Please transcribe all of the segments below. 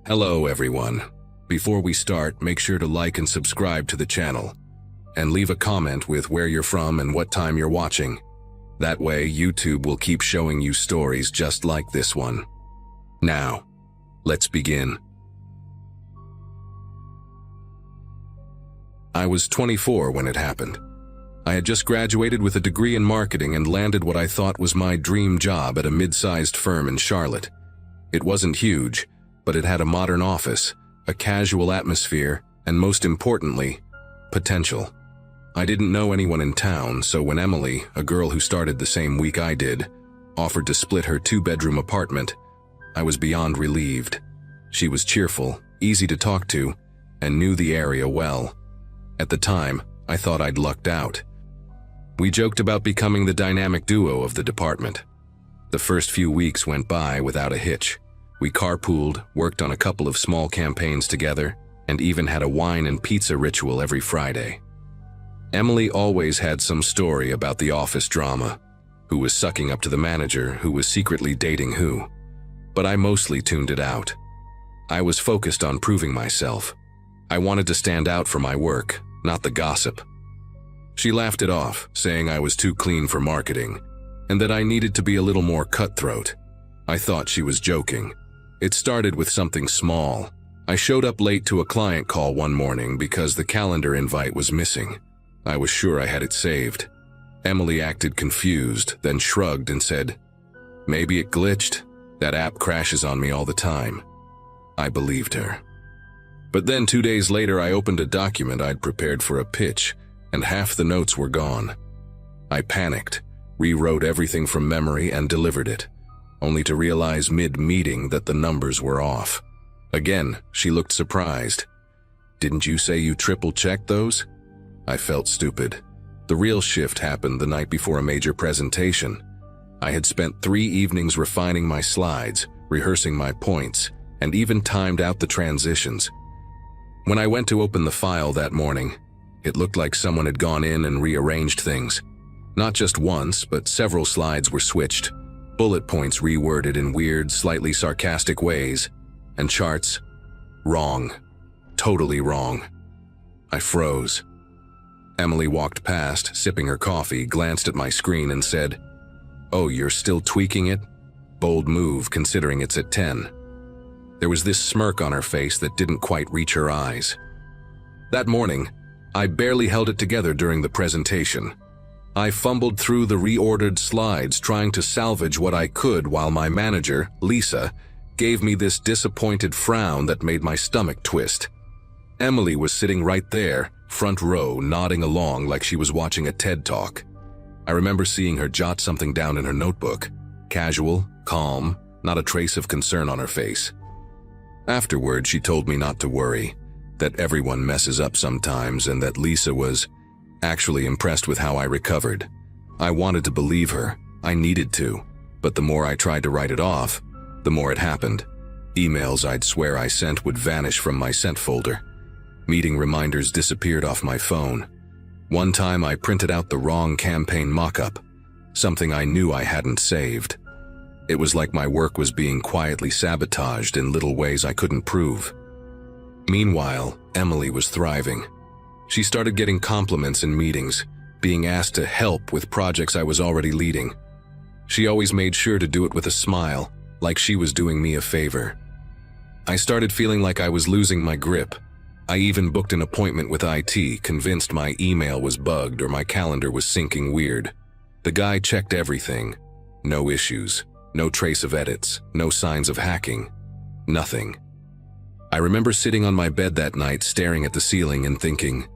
Hello everyone. Before we start, make sure to like and subscribe to the channel. And leave a comment with where you're from and what time you're watching. That way, YouTube will keep showing you stories just like this one. Now, let's begin. I was 24 when it happened. I had just graduated with a degree in marketing and landed what I thought was my dream job at a mid-sized firm in Charlotte. It wasn't huge, but it had a modern office, a casual atmosphere, and most importantly, potential. I didn't know anyone in town, so when Emily, a girl who started the same week I did, offered to split her 2-bedroom apartment, I was beyond relieved. She was cheerful, easy to talk to, and knew the area well. At the time, I thought I'd lucked out. We joked about becoming the dynamic duo of the department. The first few weeks went by without a hitch. We carpooled, worked on a couple of small campaigns together, and even had a wine and pizza ritual every Friday. Emily always had some story about the office drama, who was sucking up to the manager who was secretly dating who. But I mostly tuned it out. I was focused on proving myself. I wanted to stand out for my work, not the gossip. She laughed it off, saying I was too clean for marketing, and that I needed to be a little more cutthroat. I thought she was joking. It started with something small. I showed up late to a client call one morning because the calendar invite was missing. I was sure I had it saved. Emily acted confused, then shrugged and said, "Maybe it glitched. That app crashes on me all the time." I believed her. But then 2 days later, I opened a document I'd prepared for a pitch, and half the notes were gone. I panicked, rewrote everything from memory and delivered it, only to realize mid-meeting that the numbers were off. Again, she looked surprised. "Didn't you say you triple-checked those?" I felt stupid. The real shift happened the night before a major presentation. I had spent 3 evenings refining my slides, rehearsing my points, and even timed out the transitions. When I went to open the file that morning, it looked like someone had gone in and rearranged things. Not just once, but several slides were switched, bullet points reworded in weird, slightly sarcastic ways, and charts wrong. Totally wrong. I froze. Emily walked past, sipping her coffee, glanced at my screen and said, "Oh, you're still tweaking it? Bold move, considering it's at 10. There was this smirk on her face that didn't quite reach her eyes. That morning, I barely held it together during the presentation. I fumbled through the reordered slides trying to salvage what I could while my manager, Lisa, gave me this disappointed frown that made my stomach twist. Emily was sitting right there, front row, nodding along like she was watching a TED Talk. I remember seeing her jot something down in her notebook. Casual, calm, not a trace of concern on her face. Afterward, she told me not to worry, that everyone messes up sometimes and that Lisa was actually impressed with how I recovered. I wanted to believe her. I needed to. But the more I tried to write it off, the more it happened. Emails I'd swear I sent would vanish from my sent folder. Meeting reminders disappeared off my phone. One time I printed out the wrong campaign mock-up, something I knew I hadn't saved. It was like my work was being quietly sabotaged in little ways I couldn't prove. Meanwhile, Emily was thriving. She started getting compliments in meetings, being asked to help with projects I was already leading. She always made sure to do it with a smile, like she was doing me a favor. I started feeling like I was losing my grip. I even booked an appointment with IT, convinced my email was bugged or my calendar was syncing weird. The guy checked everything. No issues, no trace of edits, no signs of hacking, nothing. I remember sitting on my bed that night staring at the ceiling and thinking,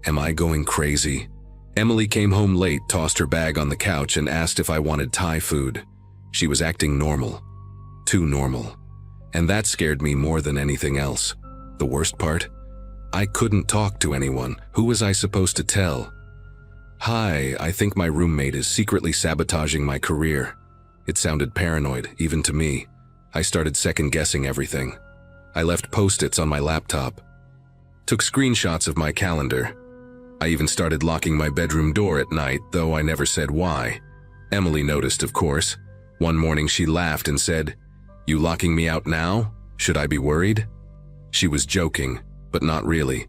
am I going crazy? Emily came home late, tossed her bag on the couch and asked if I wanted Thai food. She was acting normal. Too normal. And that scared me more than anything else. The worst part? I couldn't talk to anyone. Who was I supposed to tell? "Hi, I think my roommate is secretly sabotaging my career." It sounded paranoid, even to me. I started second-guessing everything. I left post-its on my laptop. Took screenshots of my calendar. I even started locking my bedroom door at night, though I never said why. Emily noticed, of course. One morning she laughed and said, "You locking me out now?" Should I be worried? She was joking, but not really.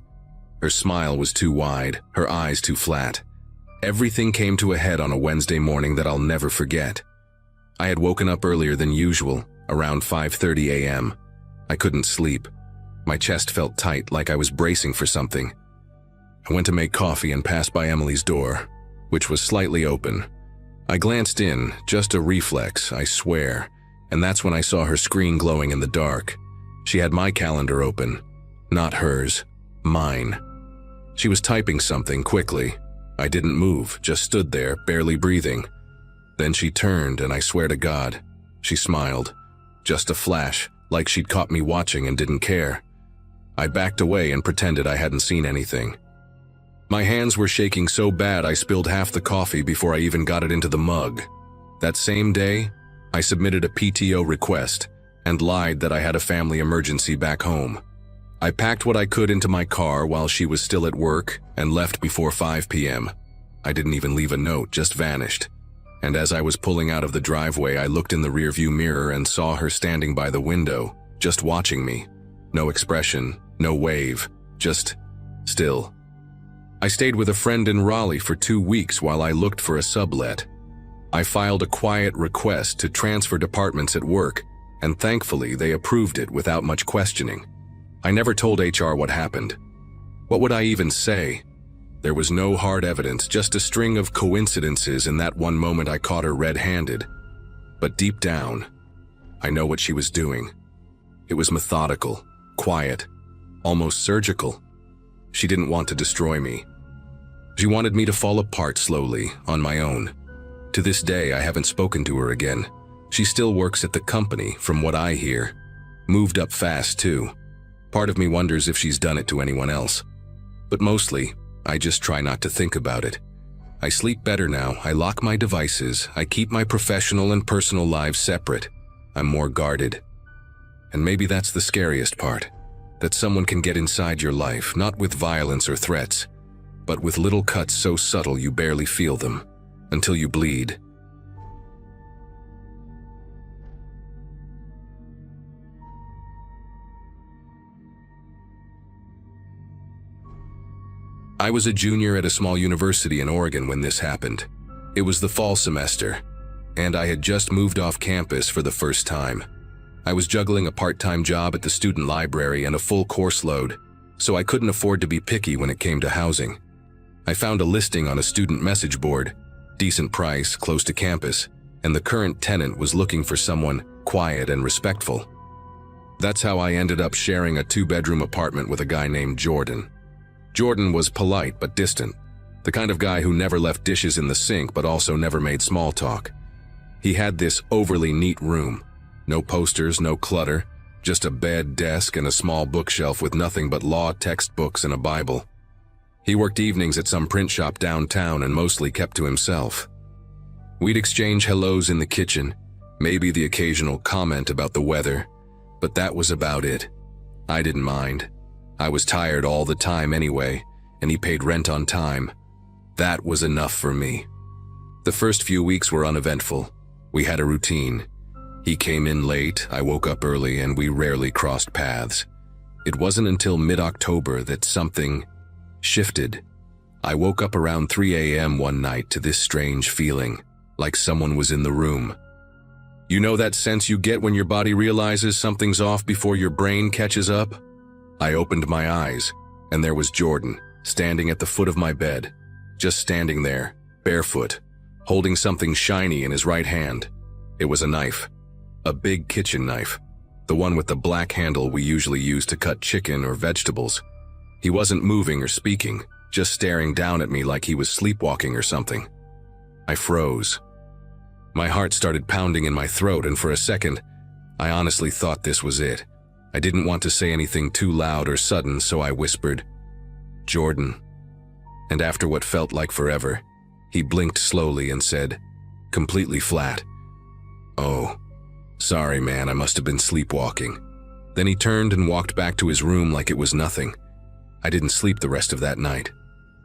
Her smile was too wide, her eyes too flat. Everything came to a head on a Wednesday morning that I'll never forget. I had woken up earlier than usual, around 5:30 a.m. I couldn't sleep. My chest felt tight, like I was bracing for something. I went to make coffee and passed by Emily's door, which was slightly open. I glanced in, just a reflex, I swear, and that's when I saw her screen glowing in the dark. She had my calendar open, not hers, mine. She was typing something quickly. I didn't move, just stood there, barely breathing. Then she turned, and I swear to God, she smiled. Just a flash, like she'd caught me watching and didn't care. I backed away and pretended I hadn't seen anything. My hands were shaking so bad I spilled half the coffee before I even got it into the mug. That same day, I submitted a PTO request and lied that I had a family emergency back home. I packed what I could into my car while she was still at work and left before 5 p.m. I didn't even leave a note, just vanished. And as I was pulling out of the driveway, I looked in the rearview mirror and saw her standing by the window, just watching me. No expression, no wave, just still. I stayed with a friend in Raleigh for 2 weeks while I looked for a sublet. I filed a quiet request to transfer departments at work, and thankfully they approved it without much questioning. I never told HR what happened. What would I even say? There was no hard evidence, just a string of coincidences in that one moment I caught her red-handed. But deep down, I know what she was doing. It was methodical, quiet, almost surgical. She didn't want to destroy me. She wanted me to fall apart slowly, on my own. To this day, I haven't spoken to her again. She still works at the company, from what I hear. Moved up fast, too. Part of me wonders if she's done it to anyone else. But mostly, I just try not to think about it. I sleep better now, I lock my devices, I keep my professional and personal lives separate. I'm more guarded. And maybe that's the scariest part. That someone can get inside your life, not with violence or threats, but with little cuts so subtle you barely feel them, until you bleed. I was a junior at a small university in Oregon when this happened. It was the fall semester, and I had just moved off campus for the first time. I was juggling a part-time job at the student library and a full course load, so I couldn't afford to be picky when it came to housing. I found a listing on a student message board, decent price, close to campus, and the current tenant was looking for someone quiet and respectful. That's how I ended up sharing a 2-bedroom apartment with a guy named Jordan. Jordan was polite but distant, the kind of guy who never left dishes in the sink but also never made small talk. He had this overly neat room. No posters, no clutter, just a bed, desk, and a small bookshelf with nothing but law textbooks and a Bible. He worked evenings at some print shop downtown and mostly kept to himself. We'd exchange hellos in the kitchen, maybe the occasional comment about the weather, but that was about it. I didn't mind. I was tired all the time anyway, and he paid rent on time. That was enough for me. The first few weeks were uneventful. We had a routine. He came in late, I woke up early, and we rarely crossed paths. It wasn't until mid-October that something shifted. I woke up around 3 a.m. one night to this strange feeling, like someone was in the room. You know that sense you get when your body realizes something's off before your brain catches up? I opened my eyes, and there was Jordan, standing at the foot of my bed, just standing there, barefoot, holding something shiny in his right hand. It was a knife. A big kitchen knife, the one with the black handle we usually use to cut chicken or vegetables. He wasn't moving or speaking, just staring down at me like he was sleepwalking or something. I froze. My heart started pounding in my throat, and for a second, I honestly thought this was it. I didn't want to say anything too loud or sudden, so I whispered, "Jordan." And after what felt like forever, he blinked slowly and said, completely flat, "Oh. Sorry, man, I must have been sleepwalking." Then he turned and walked back to his room like it was nothing. I didn't sleep the rest of that night.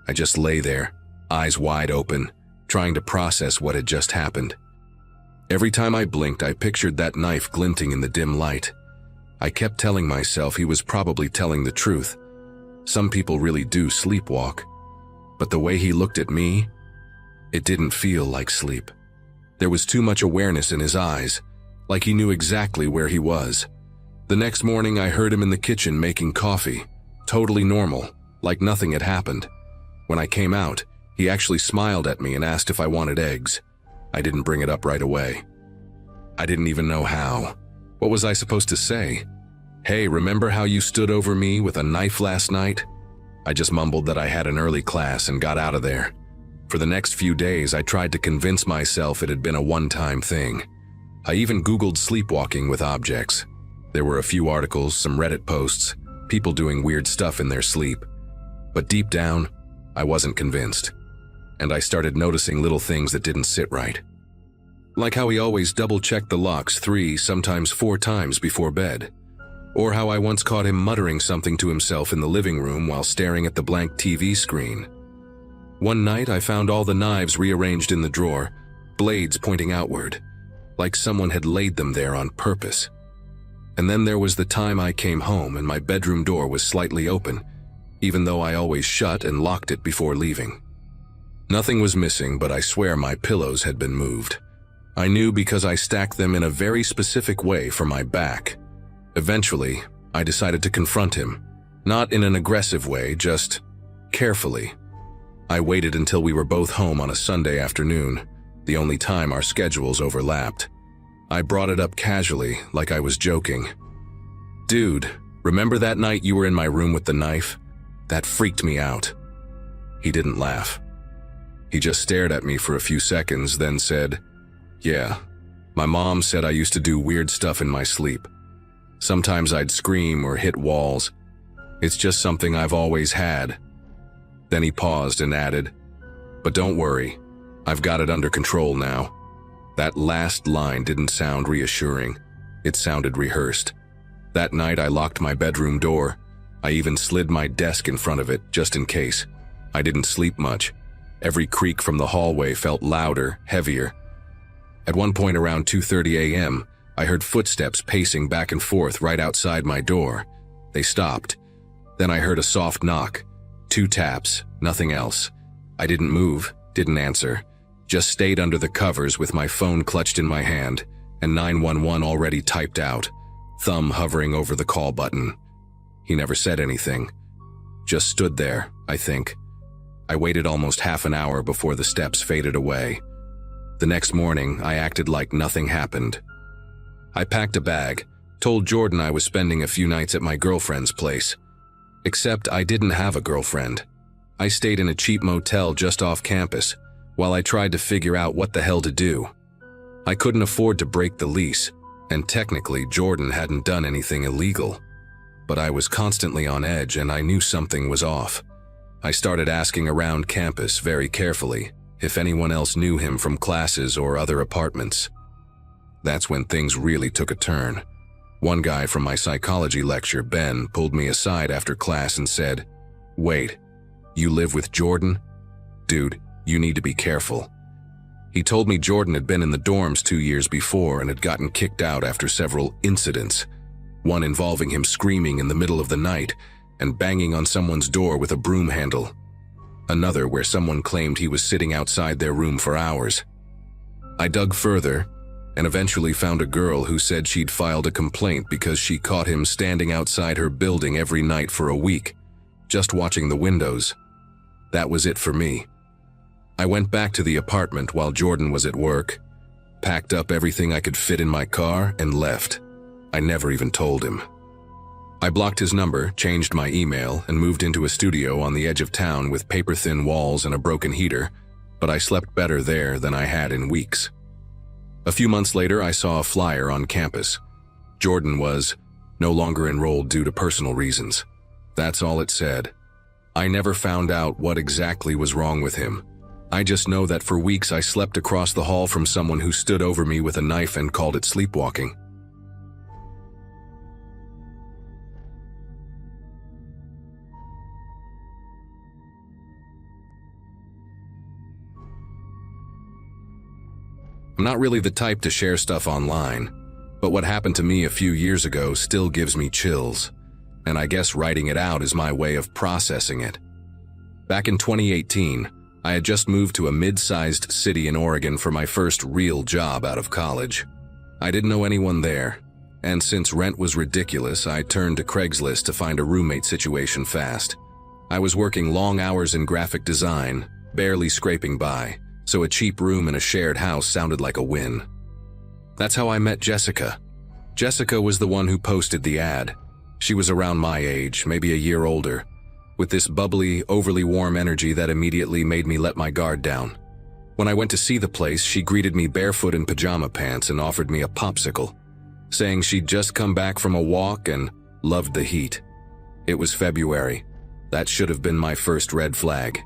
I just lay there, eyes wide open, trying to process what had just happened. Every time I blinked, I pictured that knife glinting in the dim light. I kept telling myself he was probably telling the truth. Some people really do sleepwalk. But the way he looked at me, it didn't feel like sleep. There was too much awareness in his eyes, like he knew exactly where he was. The next morning I heard him in the kitchen making coffee, totally normal, like nothing had happened. When I came out, he actually smiled at me and asked if I wanted eggs. I didn't bring it up right away. I didn't even know how. What was I supposed to say? Hey, remember how you stood over me with a knife last night? I just mumbled that I had an early class and got out of there. For the next few days, I tried to convince myself it had been a one-time thing. I even Googled sleepwalking with objects. There were a few articles, some Reddit posts, people doing weird stuff in their sleep. But deep down, I wasn't convinced. And I started noticing little things that didn't sit right. Like how he always double-checked the locks 3, sometimes 4 times before bed. Or how I once caught him muttering something to himself in the living room while staring at the blank TV screen. One night, I found all the knives rearranged in the drawer, blades pointing outward, like someone had laid them there on purpose. And then there was the time I came home and my bedroom door was slightly open, even though I always shut and locked it before leaving. Nothing was missing, but I swear my pillows had been moved. I knew because I stacked them in a very specific way for my back. Eventually, I decided to confront him, not in an aggressive way, just carefully. I waited until we were both home on a Sunday afternoon, the only time our schedules overlapped. I brought it up casually, like I was joking. Dude, remember that night you were in my room with the knife? That freaked me out. He didn't laugh. He just stared at me for a few seconds, then said, yeah, my mom said I used to do weird stuff in my sleep. Sometimes I'd scream or hit walls. It's just something I've always had. Then he paused and added, but don't worry, I've got it under control now. That last line didn't sound reassuring. It sounded rehearsed. That night I locked my bedroom door. I even slid my desk in front of it, just in case. I didn't sleep much. Every creak from the hallway felt louder, heavier. At one point around 2:30 a.m., I heard footsteps pacing back and forth right outside my door. They stopped. Then I heard a soft knock. 2 taps, nothing else. I didn't move, didn't answer. Just stayed under the covers with my phone clutched in my hand and 911 already typed out, thumb hovering over the call button. He never said anything. Just stood there, I think. I waited almost half an hour before the steps faded away. The next morning, I acted like nothing happened. I packed a bag, told Jordan I was spending a few nights at my girlfriend's place. Except I didn't have a girlfriend. I stayed in a cheap motel just off campus, while I tried to figure out what the hell to do. I couldn't afford to break the lease, and technically Jordan hadn't done anything illegal. But I was constantly on edge and I knew something was off. I started asking around campus very carefully if anyone else knew him from classes or other apartments. That's when things really took a turn. One guy from my psychology lecture, Ben, pulled me aside after class and said, "Wait, you live with Jordan? Dude, you need to be careful." He told me Jordan had been in the dorms 2 years before and had gotten kicked out after several incidents, one involving him screaming in the middle of the night and banging on someone's door with a broom handle. Another where someone claimed he was sitting outside their room for hours. I dug further and eventually found a girl who said she'd filed a complaint because she caught him standing outside her building every night for a week, just watching the windows. That was it for me. I went back to the apartment while Jordan was at work, packed up everything I could fit in my car, and left. I never even told him. I blocked his number, changed my email, and moved into a studio on the edge of town with paper-thin walls and a broken heater, but I slept better there than I had in weeks. A few months later, I saw a flyer on campus. Jordan was no longer enrolled due to personal reasons. That's all it said. I never found out what exactly was wrong with him. I just know that for weeks I slept across the hall from someone who stood over me with a knife and called it sleepwalking. I'm not really the type to share stuff online. But what happened to me a few years ago still gives me chills, and I guess writing it out is my way of processing it. Back in 2018, I had just moved to a mid-sized city in Oregon for my first real job out of college. I didn't know anyone there, and since rent was ridiculous, I turned to Craigslist to find a roommate situation fast. I was working long hours in graphic design, barely scraping by, so a cheap room in a shared house sounded like a win. That's how I met Jessica. Jessica was the one who posted the ad. She was around my age, maybe a year older, with this bubbly, overly warm energy that immediately made me let my guard down. When I went to see the place, she greeted me barefoot in pajama pants and offered me a popsicle, saying she'd just come back from a walk and loved the heat. It was February. That should have been my first red flag.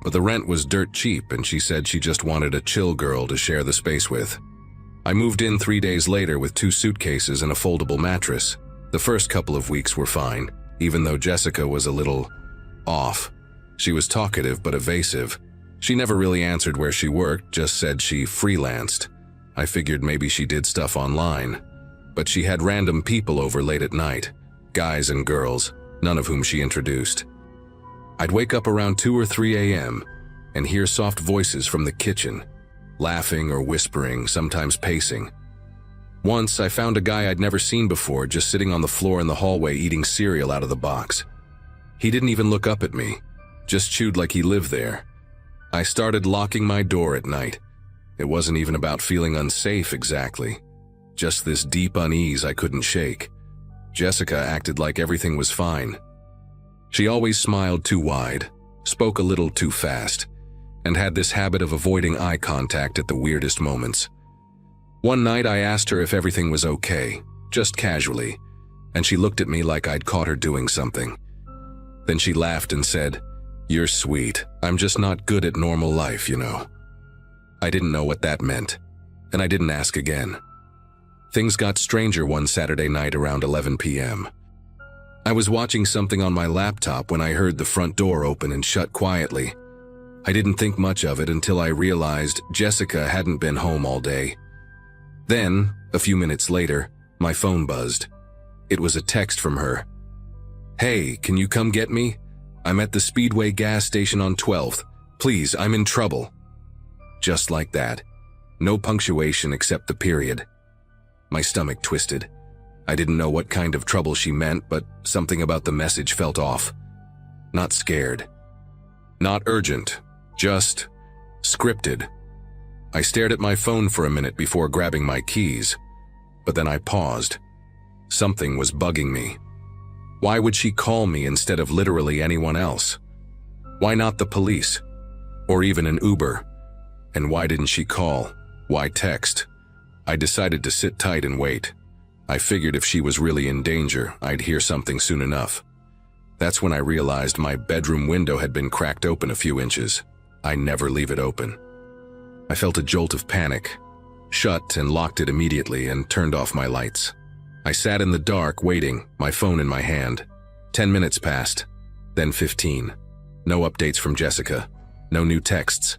But the rent was dirt cheap, and she said she just wanted a chill girl to share the space with. I moved in 3 days later with 2 suitcases and a foldable mattress. The first couple of weeks were fine, even though Jessica was a little off. She was talkative but evasive. She never really answered where she worked, just said she freelanced. I figured maybe she did stuff online. But she had random people over late at night, guys and girls, none of whom she introduced. I'd wake up around 2 or 3 a.m. and hear soft voices from the kitchen, laughing or whispering, sometimes pacing. Once, I found a guy I'd never seen before just sitting on the floor in the hallway eating cereal out of the box. He didn't even look up at me, just chewed like he lived there. I started locking my door at night. It wasn't even about feeling unsafe exactly, just this deep unease I couldn't shake. Jessica acted like everything was fine. She always smiled too wide, spoke a little too fast, and had this habit of avoiding eye contact at the weirdest moments. One night I asked her if everything was okay, just casually, and she looked at me like I'd caught her doing something. Then she laughed and said, "You're sweet. I'm just not good at normal life, you know." I didn't know what that meant, and I didn't ask again. Things got stranger one Saturday night around 11 p.m. I was watching something on my laptop when I heard the front door open and shut quietly. I didn't think much of it until I realized Jessica hadn't been home all day. Then, a few minutes later, my phone buzzed. It was a text from her. "Hey, can you come get me? I'm at the Speedway gas station on 12th. Please, I'm in trouble." Just like that. No punctuation except the period. My stomach twisted. I didn't know what kind of trouble she meant, but something about the message felt off. Not scared. Not urgent. Just scripted. I stared at my phone for a minute before grabbing my keys, but then I paused. Something was bugging me. Why would she call me instead of literally anyone else? Why not the police? Or even an Uber? And why didn't she call? Why text? I decided to sit tight and wait. I figured if she was really in danger, I'd hear something soon enough. That's when I realized my bedroom window had been cracked open a few inches. I never leave it open. I felt a jolt of panic, shut and locked it immediately, and turned off my lights. I sat in the dark, waiting, my phone in my hand. 10 minutes passed, then 15. No updates from Jessica, no new texts.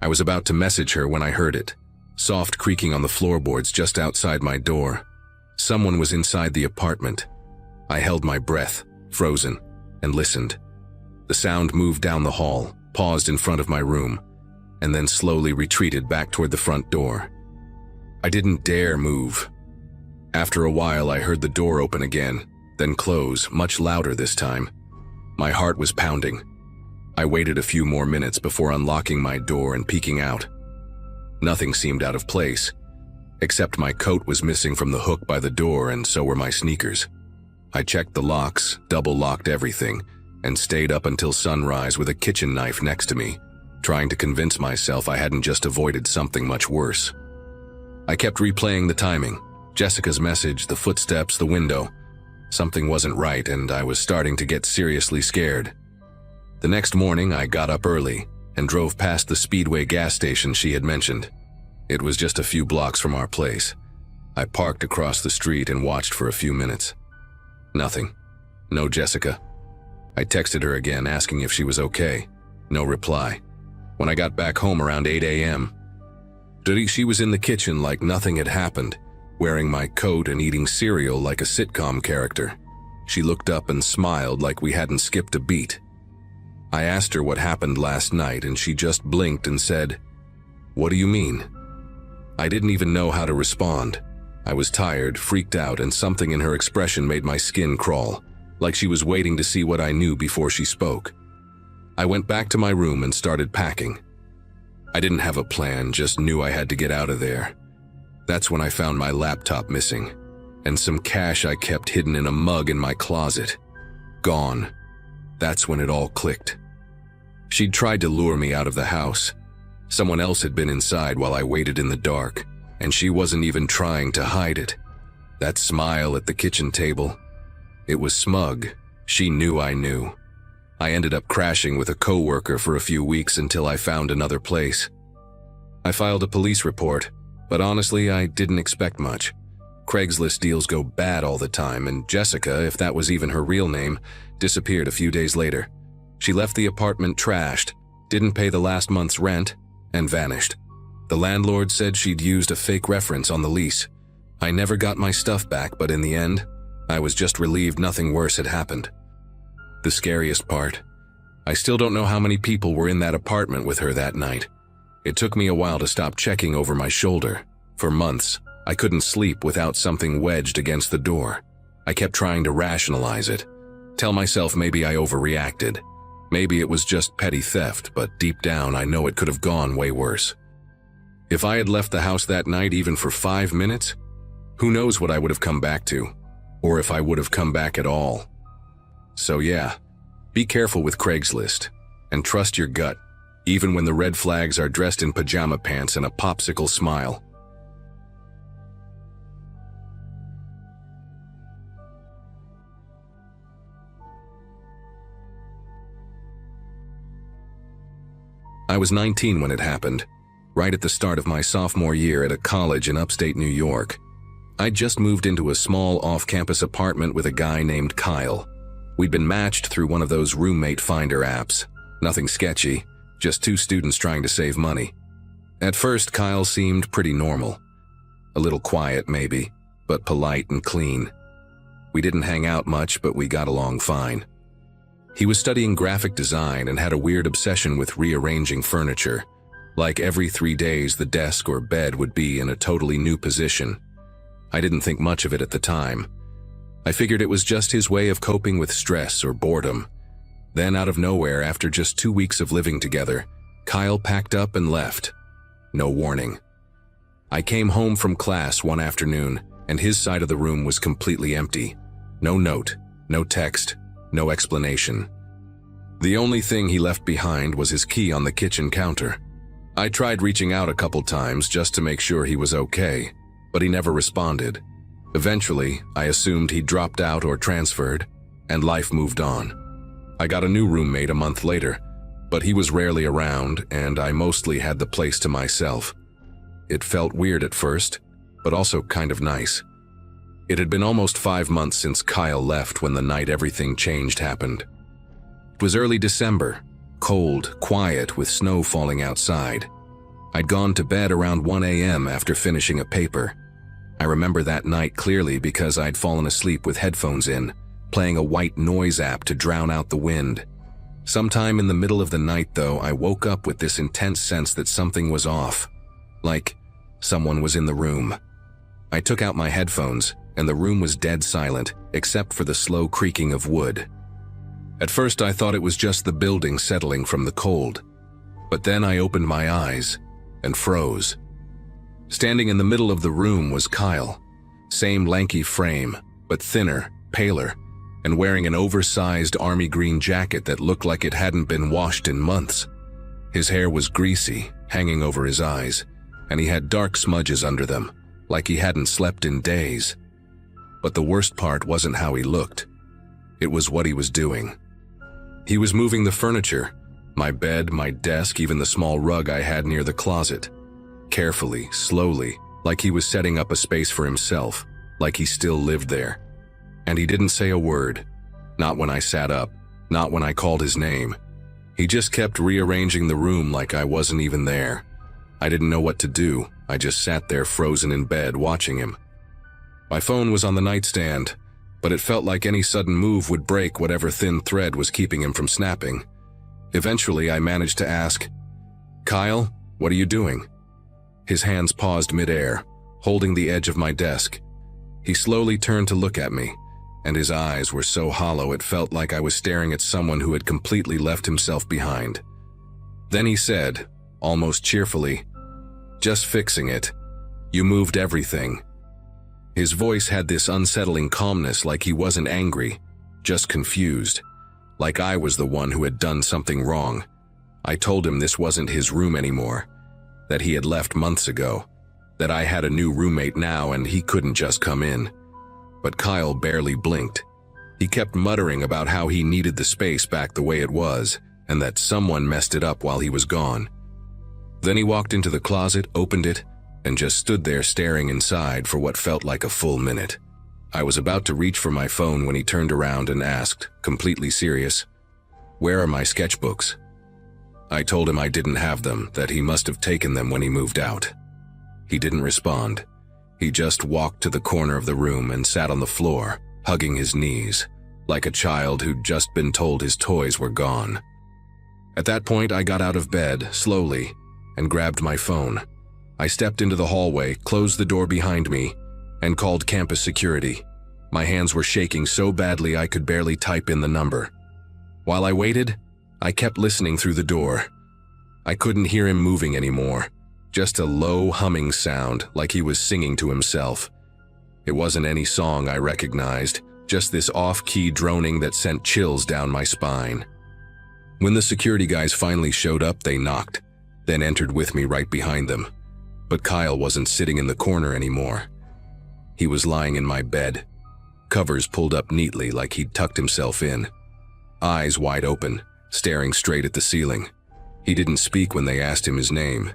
I was about to message her when I heard it. Soft creaking on the floorboards just outside my door. Someone was inside the apartment. I held my breath, frozen, and listened. The sound moved down the hall, paused in front of my room, and then slowly retreated back toward the front door. I didn't dare move. After a while, I heard the door open again, then close, much louder this time. My heart was pounding. I waited a few more minutes before unlocking my door and peeking out. Nothing seemed out of place, except my coat was missing from the hook by the door, and so were my sneakers. I checked the locks, double-locked everything, and stayed up until sunrise with a kitchen knife next to me, trying to convince myself I hadn't just avoided something much worse. I kept replaying the timing, Jessica's message, the footsteps, the window. Something wasn't right, and I was starting to get seriously scared. The next morning, I got up early and drove past the Speedway gas station she had mentioned. It was just a few blocks from our place. I parked across the street and watched for a few minutes. Nothing. No Jessica. I texted her again, asking if she was okay. No reply. When I got back home around 8 a.m., she was in the kitchen like nothing had happened, wearing my coat and eating cereal like a sitcom character. She looked up and smiled like we hadn't skipped a beat. I asked her what happened last night and she just blinked and said, "What do you mean?" I didn't even know how to respond. I was tired, freaked out, and something in her expression made my skin crawl, like she was waiting to see what I knew before she spoke. I went back to my room and started packing. I didn't have a plan, just knew I had to get out of there. That's when I found my laptop missing, and some cash I kept hidden in a mug in my closet. Gone. That's when it all clicked. She'd tried to lure me out of the house. Someone else had been inside while I waited in the dark, and she wasn't even trying to hide it. That smile at the kitchen table, it was smug. She knew I knew. I ended up crashing with a coworker for a few weeks until I found another place. I filed a police report, but honestly, I didn't expect much. Craigslist deals go bad all the time, and Jessica, if that was even her real name, disappeared a few days later. She left the apartment trashed, didn't pay the last month's rent, and vanished. The landlord said she'd used a fake reference on the lease. I never got my stuff back, but in the end, I was just relieved nothing worse had happened. The scariest part, I still don't know how many people were in that apartment with her that night. It took me a while to stop checking over my shoulder. For months, I couldn't sleep without something wedged against the door. I kept trying to rationalize it, tell myself maybe I overreacted. Maybe it was just petty theft, but deep down I know it could have gone way worse. If I had left the house that night even for 5 minutes, who knows what I would have come back to, or if I would have come back at all. So yeah, be careful with Craigslist, and trust your gut, even when the red flags are dressed in pajama pants and a popsicle smile. I was 19 when it happened, right at the start of my sophomore year at a college in upstate New York. I'd just moved into a small off-campus apartment with a guy named Kyle. We'd been matched through one of those roommate finder apps. Nothing sketchy, just two students trying to save money. At first, Kyle seemed pretty normal. A little quiet maybe, but polite and clean. We didn't hang out much, but we got along fine. He was studying graphic design and had a weird obsession with rearranging furniture. Like every 3 days, the desk or bed would be in a totally new position. I didn't think much of it at the time. I figured it was just his way of coping with stress or boredom. Then out of nowhere, after just 2 weeks of living together, Kyle packed up and left. No warning. I came home from class one afternoon, and his side of the room was completely empty. No note, no text, no explanation. The only thing he left behind was his key on the kitchen counter. I tried reaching out a couple times just to make sure he was okay, but he never responded. Eventually, I assumed he dropped out or transferred, and life moved on. I got a new roommate a month later, but he was rarely around, and I mostly had the place to myself. It felt weird at first, but also kind of nice. It had been almost 5 months since Kyle left when the night everything changed happened. It was early December, cold, quiet, with snow falling outside. I'd gone to bed around 1 a.m. after finishing a paper. I remember that night clearly because I'd fallen asleep with headphones in, playing a white noise app to drown out the wind. Sometime in the middle of the night, though, I woke up with this intense sense that something was off, like someone was in the room. I took out my headphones, and the room was dead silent, except for the slow creaking of wood. At first I thought it was just the building settling from the cold, but then I opened my eyes and froze. Standing in the middle of the room was Kyle, same lanky frame, but thinner, paler, and wearing an oversized army green jacket that looked like it hadn't been washed in months. His hair was greasy, hanging over his eyes, and he had dark smudges under them, like he hadn't slept in days. But the worst part wasn't how he looked. It was what he was doing. He was moving the furniture, my bed, my desk, even the small rug I had near the closet. Carefully, slowly, like he was setting up a space for himself, like he still lived there. And he didn't say a word. Not when I sat up, not when I called his name. He just kept rearranging the room like I wasn't even there. I didn't know what to do. I just sat there frozen in bed watching him. My phone was on the nightstand, but it felt like any sudden move would break whatever thin thread was keeping him from snapping. Eventually, I managed to ask, "Kyle, what are you doing?" His hands paused midair, holding the edge of my desk. He slowly turned to look at me, and his eyes were so hollow it felt like I was staring at someone who had completely left himself behind. Then he said, almost cheerfully, "Just fixing it. You moved everything." His voice had this unsettling calmness, like he wasn't angry, just confused, like I was the one who had done something wrong. I told him this wasn't his room anymore, that he had left months ago, that I had a new roommate now and he couldn't just come in. But Kyle barely blinked. He kept muttering about how he needed the space back the way it was, and that someone messed it up while he was gone. Then he walked into the closet, opened it, and just stood there staring inside for what felt like a full minute. I was about to reach for my phone when he turned around and asked, completely serious, "Where are my sketchbooks?" I told him I didn't have them, that he must have taken them when he moved out. He didn't respond. He just walked to the corner of the room and sat on the floor, hugging his knees, like a child who'd just been told his toys were gone. At that point, I got out of bed, slowly, and grabbed my phone. I stepped into the hallway, closed the door behind me, and called campus security. My hands were shaking so badly I could barely type in the number. While I waited, I kept listening through the door. I couldn't hear him moving anymore, just a low humming sound like he was singing to himself. It wasn't any song I recognized, just this off-key droning that sent chills down my spine. When the security guys finally showed up, they knocked, then entered with me right behind them. But Kyle wasn't sitting in the corner anymore. He was lying in my bed, covers pulled up neatly like he'd tucked himself in, eyes wide open, staring straight at the ceiling. He didn't speak when they asked him his name,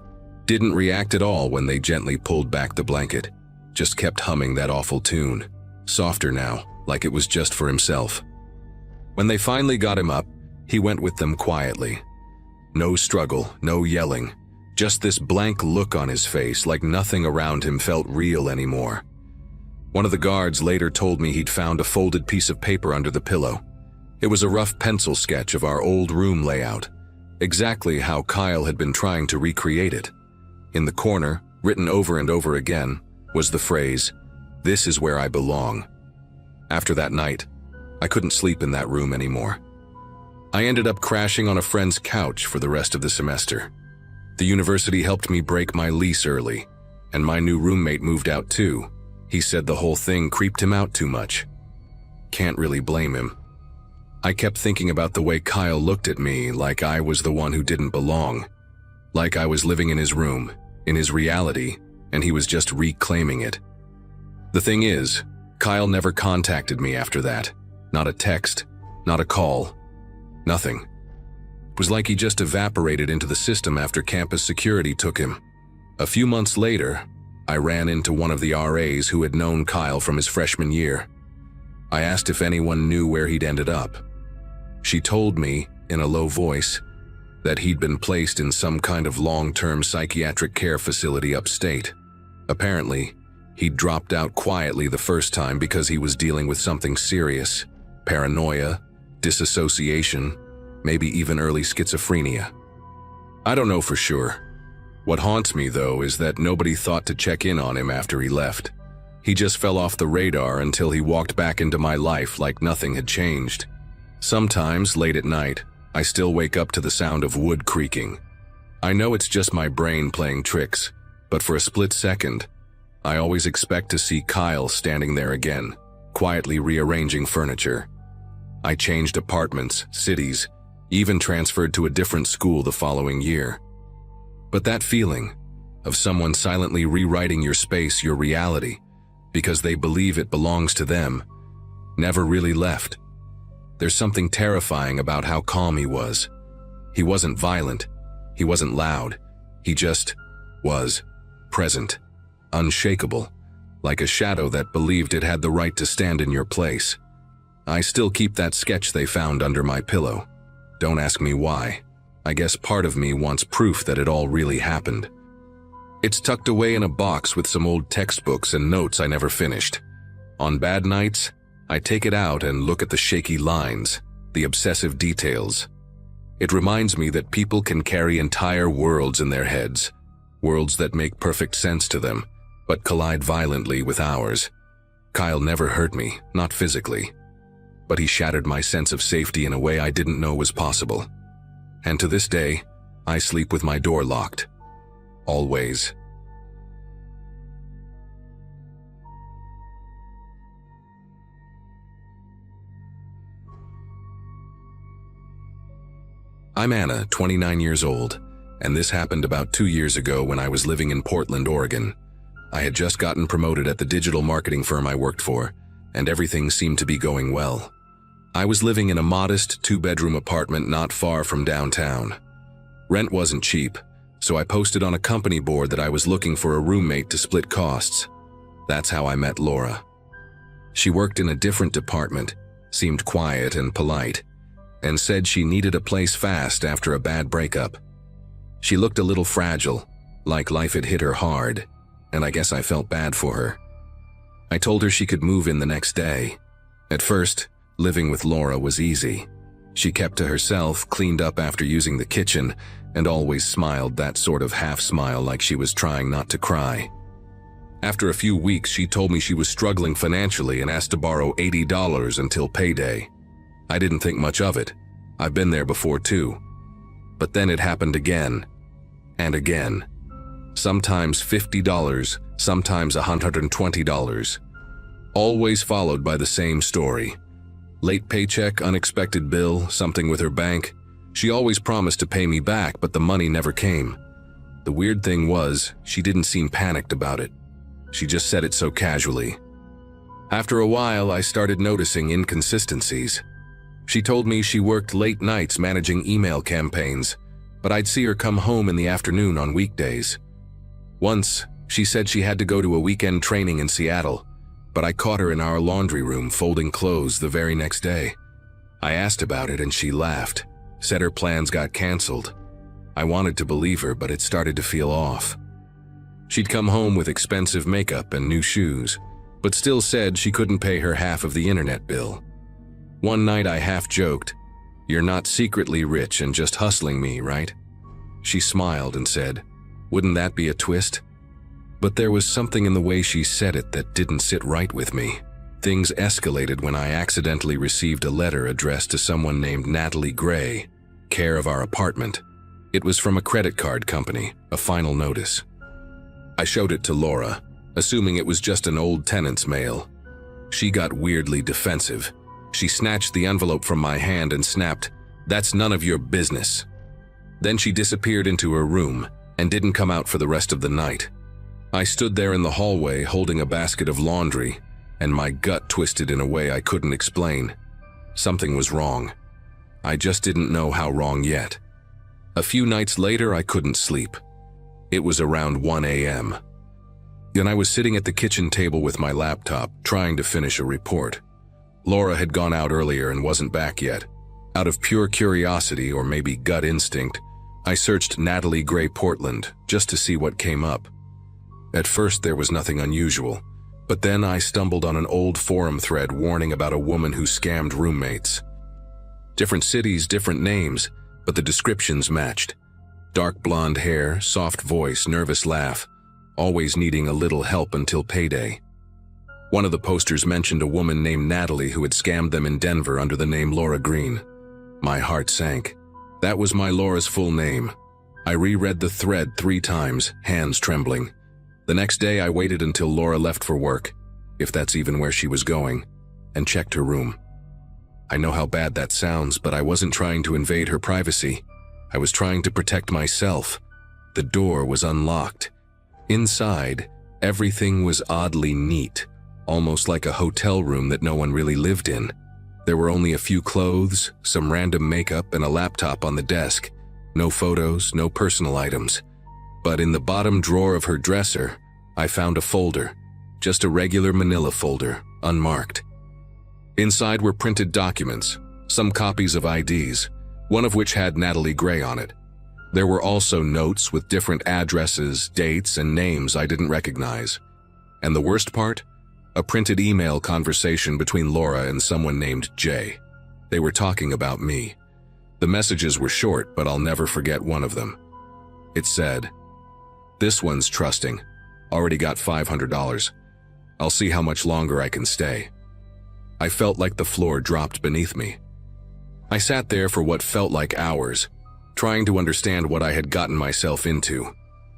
didn't react at all when they gently pulled back the blanket, just kept humming that awful tune, softer now, like it was just for himself. When they finally got him up, he went with them quietly. No struggle, no yelling, just this blank look on his face like nothing around him felt real anymore. One of the guards later told me he'd found a folded piece of paper under the pillow. It was a rough pencil sketch of our old room layout, exactly how Kyle had been trying to recreate it. In the corner, written over and over again, was the phrase, "This is where I belong." After that night, I couldn't sleep in that room anymore. I ended up crashing on a friend's couch for the rest of the semester. The university helped me break my lease early, and my new roommate moved out too. He said the whole thing creeped him out too much. Can't really blame him. I kept thinking about the way Kyle looked at me, like I was the one who didn't belong, like I was living in his room, in his reality, and he was just reclaiming it. The thing is, Kyle never contacted me after that. Not a text, not a call, nothing. It was like he just evaporated into the system after campus security took him. A few months later, I ran into one of the RAs who had known Kyle from his freshman year. I asked if anyone knew where he'd ended up. She told me, in a low voice, that he'd been placed in some kind of long-term psychiatric care facility upstate. Apparently, he'd dropped out quietly the first time because he was dealing with something serious, paranoia, disassociation, maybe even early schizophrenia. I don't know for sure. What haunts me, though, is that nobody thought to check in on him after he left. He just fell off the radar until he walked back into my life like nothing had changed. Sometimes, late at night, I still wake up to the sound of wood creaking. I know it's just my brain playing tricks, but for a split second, I always expect to see Kyle standing there again, quietly rearranging furniture. I changed apartments, cities, even transferred to a different school the following year. But that feeling of someone silently rewriting your space, your reality, because they believe it belongs to them, never really left. There's something terrifying about how calm he was. He wasn't violent. He wasn't loud. He just was present, unshakable, like a shadow that believed it had the right to stand in your place. I still keep that sketch they found under my pillow. Don't ask me why. I guess part of me wants proof that it all really happened. It's tucked away in a box with some old textbooks and notes I never finished. On bad nights, I take it out and look at the shaky lines, the obsessive details. It reminds me that people can carry entire worlds in their heads, worlds that make perfect sense to them, but collide violently with ours. Kyle never hurt me, not physically, but he shattered my sense of safety in a way I didn't know was possible. And to this day, I sleep with my door locked. Always. I'm Anna, 29 years old, and this happened about 2 years ago when I was living in Portland, Oregon. I had just gotten promoted at the digital marketing firm I worked for, and everything seemed to be going well. I was living in a modest 2-bedroom apartment not far from downtown. Rent wasn't cheap, so I posted on a company board that I was looking for a roommate to split costs. That's how I met Laura. She worked in a different department, seemed quiet and polite, and said she needed a place fast after a bad breakup. She looked a little fragile, like life had hit her hard, and I guess I felt bad for her. I told her she could move in the next day. At first, living with Laura was easy. She kept to herself, cleaned up after using the kitchen, and always smiled that sort of half smile like she was trying not to cry. After a few weeks, she told me she was struggling financially and asked to borrow $80 until payday. I didn't think much of it. I've been there before too. But then it happened again and again. Sometimes $50, sometimes $120. Always followed by the same story. Late paycheck, unexpected bill, something with her bank. She always promised to pay me back, but the money never came. The weird thing was, she didn't seem panicked about it. She just said it so casually. After a while, I started noticing inconsistencies. She told me she worked late nights managing email campaigns, but I'd see her come home in the afternoon on weekdays. Once, she said she had to go to a weekend training in Seattle, but I caught her in our laundry room folding clothes the very next day. I asked about it and she laughed, said her plans got canceled. I wanted to believe her, but it started to feel off. She'd come home with expensive makeup and new shoes, but still said she couldn't pay her half of the internet bill. One night I half joked, "You're not secretly rich and just hustling me, right?" She smiled and said, "Wouldn't that be a twist?" But there was something in the way she said it that didn't sit right with me. Things escalated when I accidentally received a letter addressed to someone named Natalie Gray, care of our apartment. It was from a credit card company, a final notice. I showed it to Laura, assuming it was just an old tenant's mail. She got weirdly defensive. She snatched the envelope from my hand and snapped, "That's none of your business." Then she disappeared into her room and didn't come out for the rest of the night. I stood there in the hallway holding a basket of laundry, and my gut twisted in a way I couldn't explain. Something was wrong. I just didn't know how wrong yet. A few nights later, I couldn't sleep. It was around 1 a.m. Then I was sitting at the kitchen table with my laptop, trying to finish a report. Laura had gone out earlier and wasn't back yet. Out of pure curiosity, or maybe gut instinct, I searched Natalie Gray Portland just to see what came up. At first there was nothing unusual, but then I stumbled on an old forum thread warning about a woman who scammed roommates. Different cities, different names, but the descriptions matched. Dark blonde hair, soft voice, nervous laugh, always needing a little help until payday. One of the posters mentioned a woman named Natalie who had scammed them in Denver under the name Laura Green. My heart sank. That was my Laura's full name. I reread the thread 3 times, hands trembling. The next day I waited until Laura left for work, if that's even where she was going, and checked her room. I know how bad that sounds, but I wasn't trying to invade her privacy. I was trying to protect myself. The door was unlocked. Inside, everything was oddly neat, almost like a hotel room that no one really lived in. There were only a few clothes, some random makeup, and a laptop on the desk. No photos, no personal items. But in the bottom drawer of her dresser, I found a folder, just a regular manila folder, unmarked. Inside were printed documents, some copies of IDs, one of which had Natalie Gray on it. There were also notes with different addresses, dates, and names I didn't recognize. And the worst part? A printed email conversation between Laura and someone named Jay. They were talking about me. The messages were short, but I'll never forget one of them. It said, "This one's trusting. Already got $500. I'll see how much longer I can stay." I felt like the floor dropped beneath me. I sat there for what felt like hours, trying to understand what I had gotten myself into.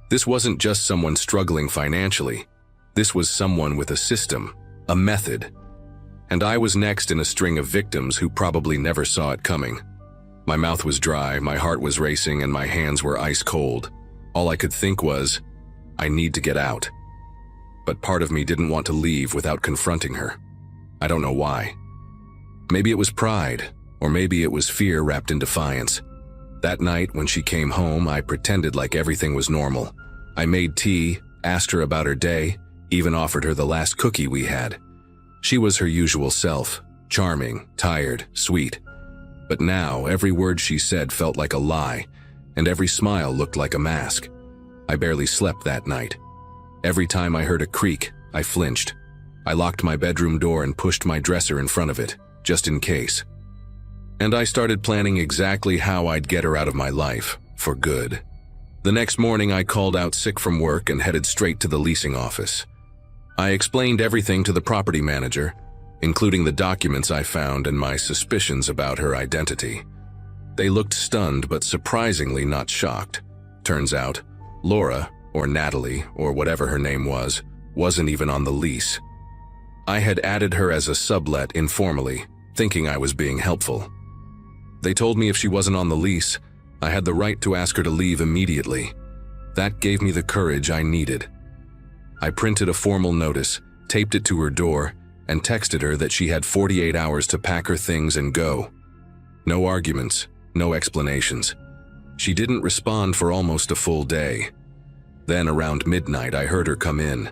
This wasn't just someone struggling financially. This was someone with a system, a method. And I was next in a string of victims who probably never saw it coming. My mouth was dry, my heart was racing, and my hands were ice cold. All I could think was, I need to get out. But part of me didn't want to leave without confronting her. I don't know why. Maybe it was pride, or maybe it was fear wrapped in defiance. That night, when she came home, I pretended like everything was normal. I made tea, asked her about her day, even offered her the last cookie we had. She was her usual self, charming, tired, sweet. But now, every word she said felt like a lie, and every smile looked like a mask. I barely slept that night. Every time I heard a creak, I flinched. I locked my bedroom door and pushed my dresser in front of it, just in case. And I started planning exactly how I'd get her out of my life, for good. The next morning, I called out sick from work and headed straight to the leasing office. I explained everything to the property manager, including the documents I found and my suspicions about her identity. They looked stunned but surprisingly not shocked. Turns out, Laura, or Natalie, or whatever her name was, wasn't even on the lease. I had added her as a sublet informally, thinking I was being helpful. They told me if she wasn't on the lease, I had the right to ask her to leave immediately. That gave me the courage I needed. I printed a formal notice, taped it to her door, and texted her that she had 48 hours to pack her things and go. No arguments, no explanations. She didn't respond for almost a full day. Then around midnight, I heard her come in.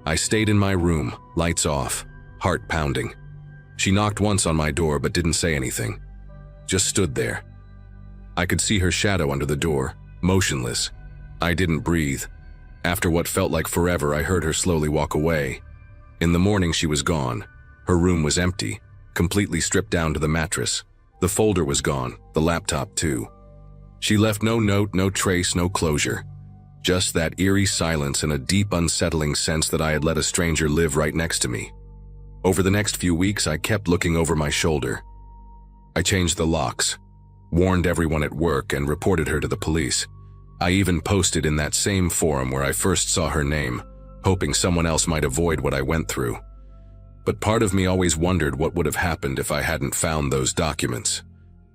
I stayed in my room, lights off, heart pounding. She knocked once on my door but didn't say anything. Just stood there. I could see her shadow under the door, motionless. I didn't breathe. After what felt like forever, I heard her slowly walk away. In the morning, she was gone. Her room was empty, completely stripped down to the mattress. The folder was gone, the laptop too. She left no note, no trace, no closure. Just that eerie silence and a deep, unsettling sense that I had let a stranger live right next to me. Over the next few weeks, I kept looking over my shoulder. I changed the locks, warned everyone at work, and reported her to the police. I even posted in that same forum where I first saw her name, hoping someone else might avoid what I went through. But part of me always wondered what would have happened if I hadn't found those documents.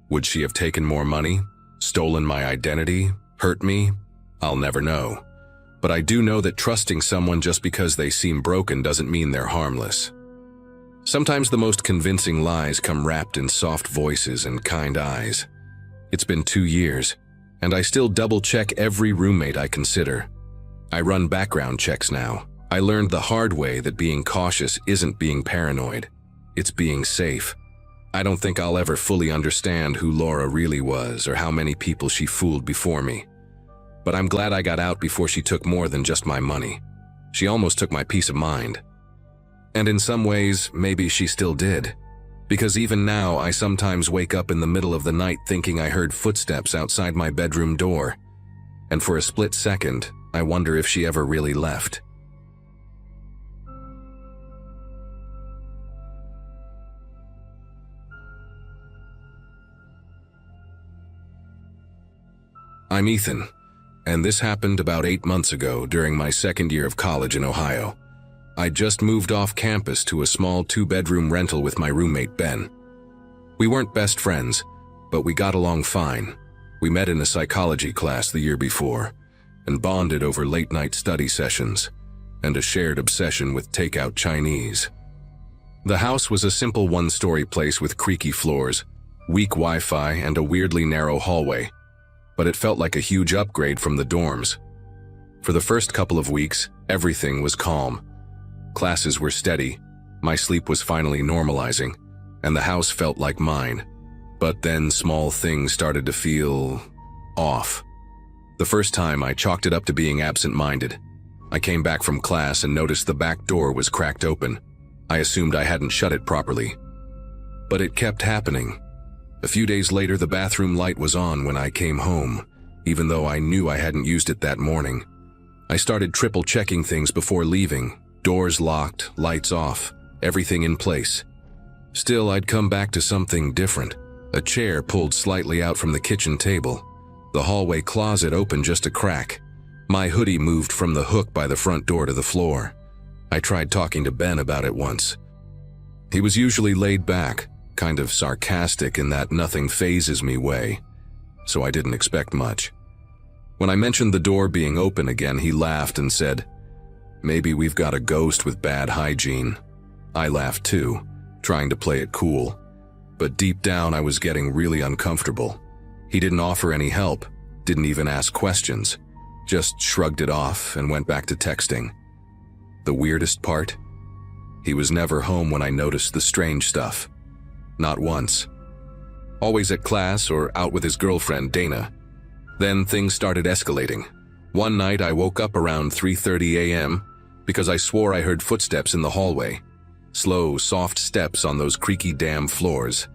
Would she have taken more money? Stolen my identity? Hurt me? I'll never know. But I do know that trusting someone just because they seem broken doesn't mean they're harmless. Sometimes the most convincing lies come wrapped in soft voices and kind eyes. It's been 2 years, and I still double-check every roommate I consider. I run background checks now. I learned the hard way that being cautious isn't being paranoid. It's being safe. I don't think I'll ever fully understand who Laura really was or how many people she fooled before me. But I'm glad I got out before she took more than just my money. She almost took my peace of mind. And in some ways, maybe she still did. Because even now, I sometimes wake up in the middle of the night thinking I heard footsteps outside my bedroom door. And for a split second, I wonder if she ever really left. I'm Ethan, and this happened about 8 months ago during my second year of college in Ohio. I just moved off campus to a small 2-bedroom rental with my roommate Ben. We weren't best friends, but we got along fine. We met in a psychology class the year before, and bonded over late-night study sessions, and a shared obsession with takeout Chinese. The house was a simple 1-story place with creaky floors, weak Wi-Fi, and a weirdly narrow hallway, but it felt like a huge upgrade from the dorms. For the first couple of weeks, everything was calm. Classes were steady, my sleep was finally normalizing, and the house felt like mine. But then small things started to feel off. The first time, I chalked it up to being absent-minded. I came back from class and noticed the back door was cracked open. I assumed I hadn't shut it properly. But it kept happening. A few days later, the bathroom light was on when I came home, even though I knew I hadn't used it that morning. I started triple checking things before leaving. Doors locked, lights off, everything in place. Still, I'd come back to something different. A chair pulled slightly out from the kitchen table. The hallway closet opened just a crack. My hoodie moved from the hook by the front door to the floor. I tried talking to Ben about it once. He was usually laid back, kind of sarcastic in that nothing phases me way, so I didn't expect much. When I mentioned the door being open again, he laughed and said, "Maybe we've got a ghost with bad hygiene." I laughed too, trying to play it cool. But deep down I was getting really uncomfortable. He didn't offer any help, didn't even ask questions, just shrugged it off and went back to texting. The weirdest part? He was never home when I noticed the strange stuff. Not once. Always at class or out with his girlfriend, Dana. Then things started escalating. One night I woke up around 3:30 a.m. because I swore I heard footsteps in the hallway. Slow, soft steps on those creaky damn floors.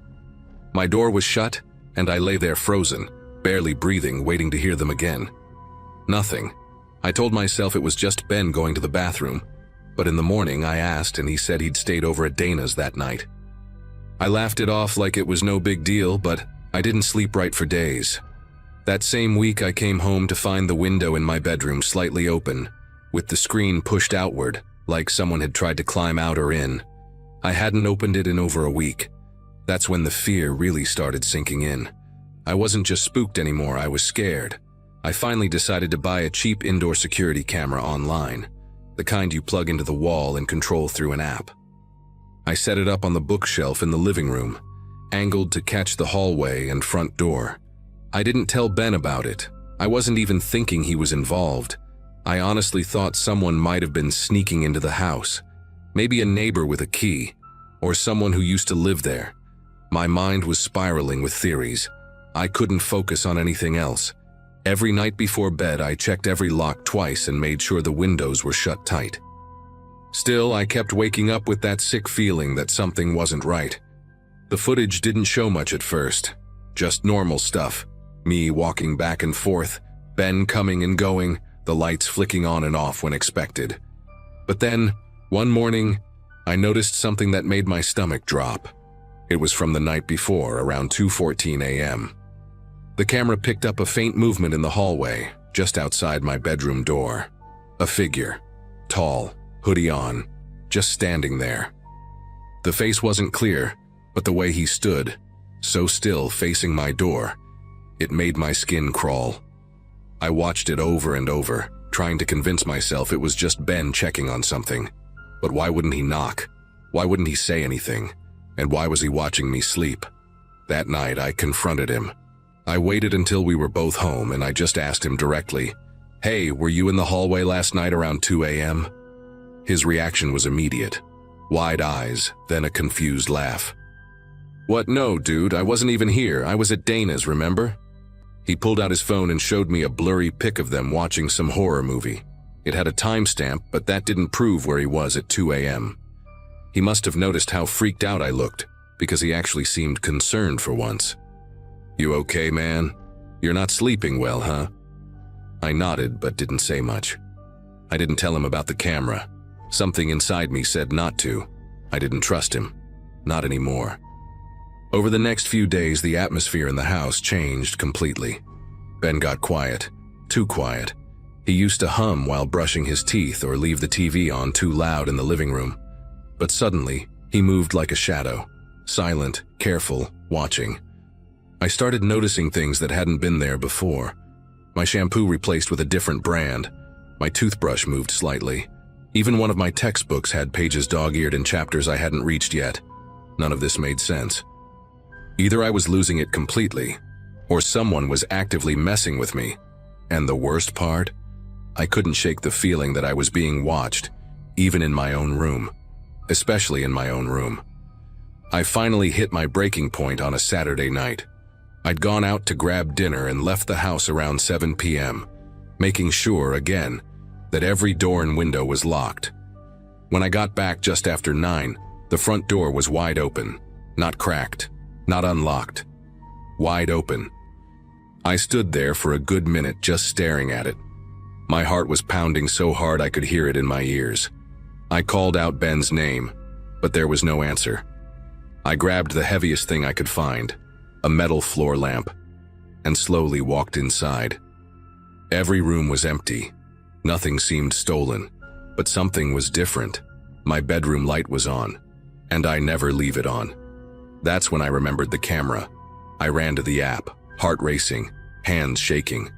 My door was shut, and I lay there frozen, barely breathing, waiting to hear them again. Nothing. I told myself it was just Ben going to the bathroom, but in the morning I asked and he said he'd stayed over at Dana's that night. I laughed it off like it was no big deal, but I didn't sleep right for days. That same week I came home to find the window in my bedroom slightly open, with the screen pushed outward, like someone had tried to climb out or in. I hadn't opened it in over a week. That's when the fear really started sinking in. I wasn't just spooked anymore, I was scared. I finally decided to buy a cheap indoor security camera online, the kind you plug into the wall and control through an app. I set it up on the bookshelf in the living room, angled to catch the hallway and front door. I didn't tell Ben about it. I wasn't even thinking he was involved. I honestly thought someone might have been sneaking into the house. Maybe a neighbor with a key, or someone who used to live there. My mind was spiraling with theories. I couldn't focus on anything else. Every night before bed, I checked every lock twice and made sure the windows were shut tight. Still, I kept waking up with that sick feeling that something wasn't right. The footage didn't show much at first, just normal stuff. Me walking back and forth, Ben coming and going, the lights flicking on and off when expected. But then, one morning, I noticed something that made my stomach drop. It was from the night before, around 2:14 a.m. The camera picked up a faint movement in the hallway, just outside my bedroom door. A figure, tall, hoodie on, just standing there. The face wasn't clear, but the way he stood, so still facing my door, it made my skin crawl. I watched it over and over, trying to convince myself it was just Ben checking on something. But why wouldn't he knock? Why wouldn't he say anything? And why was he watching me sleep? That night, I confronted him. I waited until we were both home and I just asked him directly, "Hey, were you in the hallway last night around 2 a.m.? His reaction was immediate. Wide eyes, then a confused laugh. "What? No, dude, I wasn't even here. I was at Dana's, remember?" He pulled out his phone and showed me a blurry pic of them watching some horror movie. It had a timestamp, but that didn't prove where he was at 2 a.m. He must have noticed how freaked out I looked, because he actually seemed concerned for once. "You okay, man? You're not sleeping well, huh?" I nodded, but didn't say much. I didn't tell him about the camera. Something inside me said not to. I didn't trust him. Not anymore. Over the next few days, the atmosphere in the house changed completely. Ben got quiet. Too quiet. He used to hum while brushing his teeth or leave the TV on too loud in the living room. But suddenly, he moved like a shadow. Silent, careful, watching. I started noticing things that hadn't been there before. My shampoo replaced with a different brand. My toothbrush moved slightly. Even one of my textbooks had pages dog-eared in chapters I hadn't reached yet. None of this made sense. Either I was losing it completely, or someone was actively messing with me. And the worst part? I couldn't shake the feeling that I was being watched, even in my own room. Especially in my own room. I finally hit my breaking point on a Saturday night. I'd gone out to grab dinner and left the house around 7 p.m., making sure, again, that every door and window was locked. When I got back just after 9, the front door was wide open, not cracked, not unlocked. Wide open. I stood there for a good minute just staring at it. My heart was pounding so hard I could hear it in my ears. I called out Ben's name, but there was no answer. I grabbed the heaviest thing I could find, a metal floor lamp, and slowly walked inside. Every room was empty. Nothing seemed stolen, but something was different. My bedroom light was on, and I never leave it on. That's when I remembered the camera. I ran to the app, heart racing, hands shaking.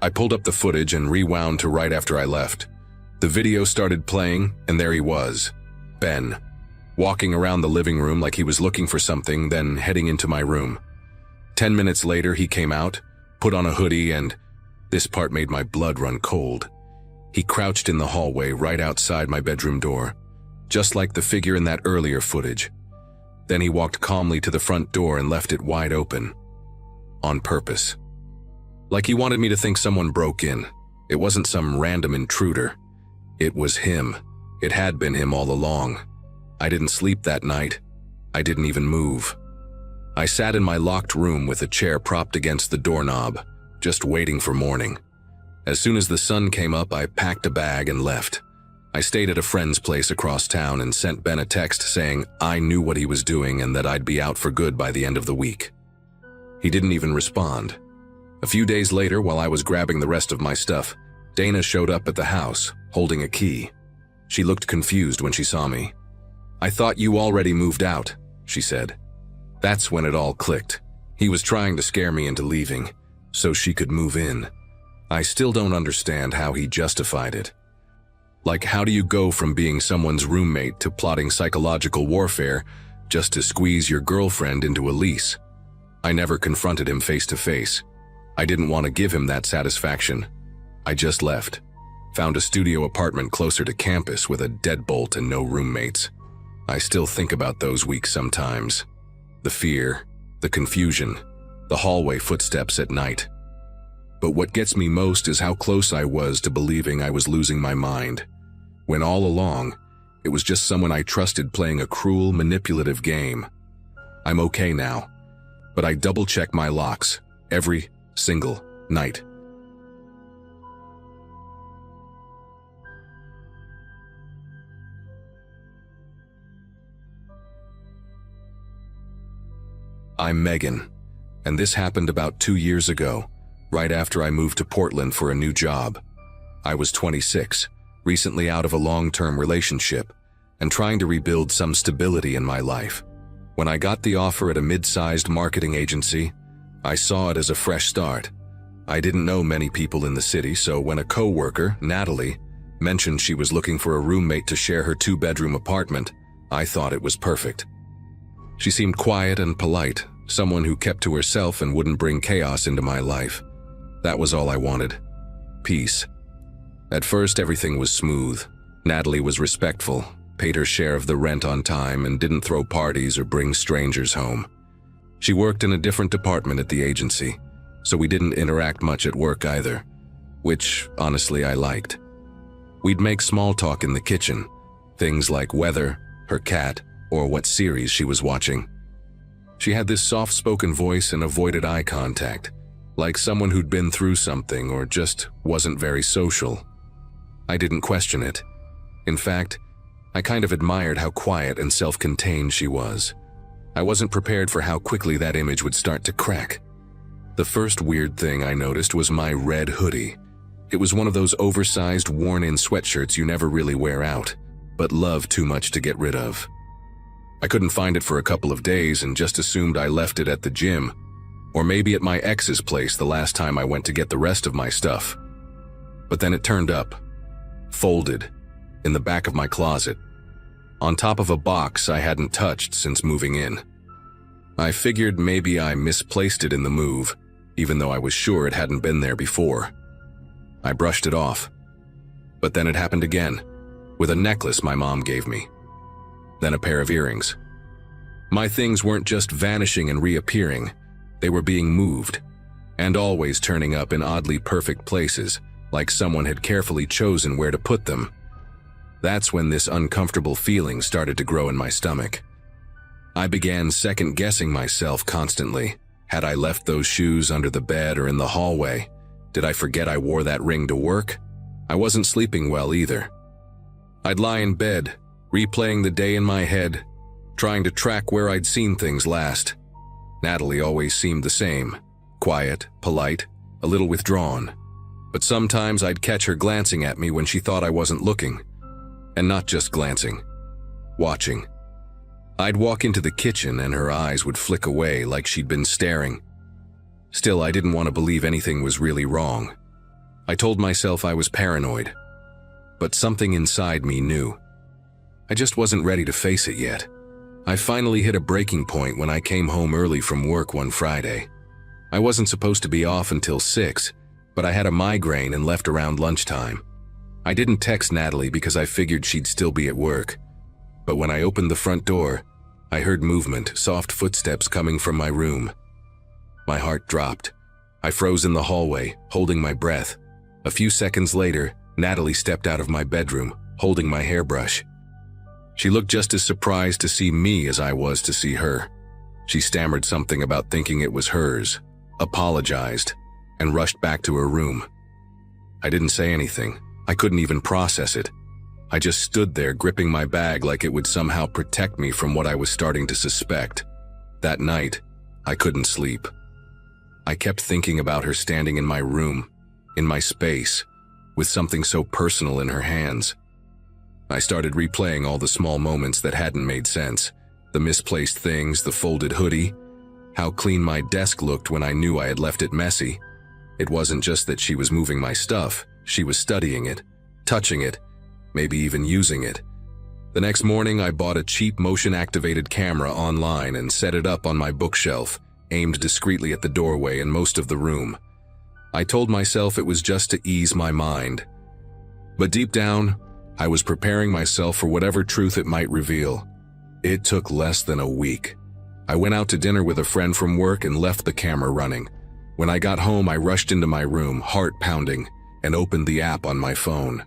I pulled up the footage and rewound to right after I left. The video started playing, and there he was, Ben, walking around the living room like he was looking for something, then heading into my room. 10 minutes later, he came out, put on a hoodie, and this part made my blood run cold. He crouched in the hallway right outside my bedroom door, just like the figure in that earlier footage. Then he walked calmly to the front door and left it wide open. On purpose. Like he wanted me to think someone broke in. It wasn't some random intruder. It was him. It had been him all along. I didn't sleep that night. I didn't even move. I sat in my locked room with a chair propped against the doorknob, just waiting for morning. As soon as the sun came up, I packed a bag and left. I stayed at a friend's place across town and sent Ben a text saying I knew what he was doing and that I'd be out for good by the end of the week. He didn't even respond. A few days later, while I was grabbing the rest of my stuff, Dana showed up at the house, holding a key. She looked confused when she saw me. "I thought you already moved out," she said. That's when it all clicked. He was trying to scare me into leaving, so she could move in. I still don't understand how he justified it. Like, how do you go from being someone's roommate to plotting psychological warfare just to squeeze your girlfriend into a lease? I never confronted him face to face. I didn't want to give him that satisfaction. I just left. Found a studio apartment closer to campus with a deadbolt and no roommates. I still think about those weeks sometimes. The fear, the confusion, the hallway footsteps at night. But what gets me most is how close I was to believing I was losing my mind, when all along, it was just someone I trusted playing a cruel, manipulative game. I'm okay now, but I double-check my locks every single night. I'm Megan, and this happened about 2 years ago, right after I moved to Portland for a new job. I was 26, recently out of a long-term relationship, and trying to rebuild some stability in my life. When I got the offer at a mid-sized marketing agency, I saw it as a fresh start. I didn't know many people in the city, so when a coworker, Natalie, mentioned she was looking for a roommate to share her 2-bedroom apartment, I thought it was perfect. She seemed quiet and polite, someone who kept to herself and wouldn't bring chaos into my life. That was all I wanted. Peace. At first, everything was smooth. Natalie was respectful, paid her share of the rent on time, and didn't throw parties or bring strangers home. She worked in a different department at the agency, so we didn't interact much at work either, which, honestly, I liked. We'd make small talk in the kitchen, things like weather, her cat, or what series she was watching. She had this soft-spoken voice and avoided eye contact, like someone who'd been through something or just wasn't very social. I didn't question it. In fact, I kind of admired how quiet and self-contained she was. I wasn't prepared for how quickly that image would start to crack. The first weird thing I noticed was my red hoodie. It was one of those oversized, worn-in sweatshirts you never really wear out, but love too much to get rid of. I couldn't find it for a couple of days and just assumed I left it at the gym, or maybe at my ex's place the last time I went to get the rest of my stuff. But then it turned up, folded, in the back of my closet, on top of a box I hadn't touched since moving in. I figured maybe I misplaced it in the move, even though I was sure it hadn't been there before. I brushed it off. But then it happened again, with a necklace my mom gave me. Then a pair of earrings. My things weren't just vanishing and reappearing, they were being moved, and always turning up in oddly perfect places, like someone had carefully chosen where to put them. That's when this uncomfortable feeling started to grow in my stomach. I began second-guessing myself constantly. Had I left those shoes under the bed or in the hallway? Did I forget I wore that ring to work? I wasn't sleeping well either. I'd lie in bed, replaying the day in my head, trying to track where I'd seen things last. Natalie always seemed the same, quiet, polite, a little withdrawn. But sometimes I'd catch her glancing at me when she thought I wasn't looking. And not just glancing, watching. I'd walk into the kitchen and her eyes would flick away like she'd been staring. Still, I didn't want to believe anything was really wrong. I told myself I was paranoid. But something inside me knew. I just wasn't ready to face it yet. I finally hit a breaking point when I came home early from work one Friday. I wasn't supposed to be off until 6, but I had a migraine and left around lunchtime. I didn't text Natalie because I figured she'd still be at work. But when I opened the front door, I heard movement, soft footsteps coming from my room. My heart dropped. I froze in the hallway, holding my breath. A few seconds later, Natalie stepped out of my bedroom, holding my hairbrush. She looked just as surprised to see me as I was to see her. She stammered something about thinking it was hers, apologized, and rushed back to her room. I didn't say anything. I couldn't even process it. I just stood there gripping my bag like it would somehow protect me from what I was starting to suspect. That night, I couldn't sleep. I kept thinking about her standing in my room, in my space, with something so personal in her hands. I started replaying all the small moments that hadn't made sense. The misplaced things, the folded hoodie, how clean my desk looked when I knew I had left it messy. It wasn't just that she was moving my stuff, she was studying it, touching it, maybe even using it. The next morning, I bought a cheap motion-activated camera online and set it up on my bookshelf, aimed discreetly at the doorway and most of the room. I told myself it was just to ease my mind. But deep down, I was preparing myself for whatever truth it might reveal. It took less than a week. I went out to dinner with a friend from work and left the camera running. When I got home, I rushed into my room, heart pounding, and opened the app on my phone.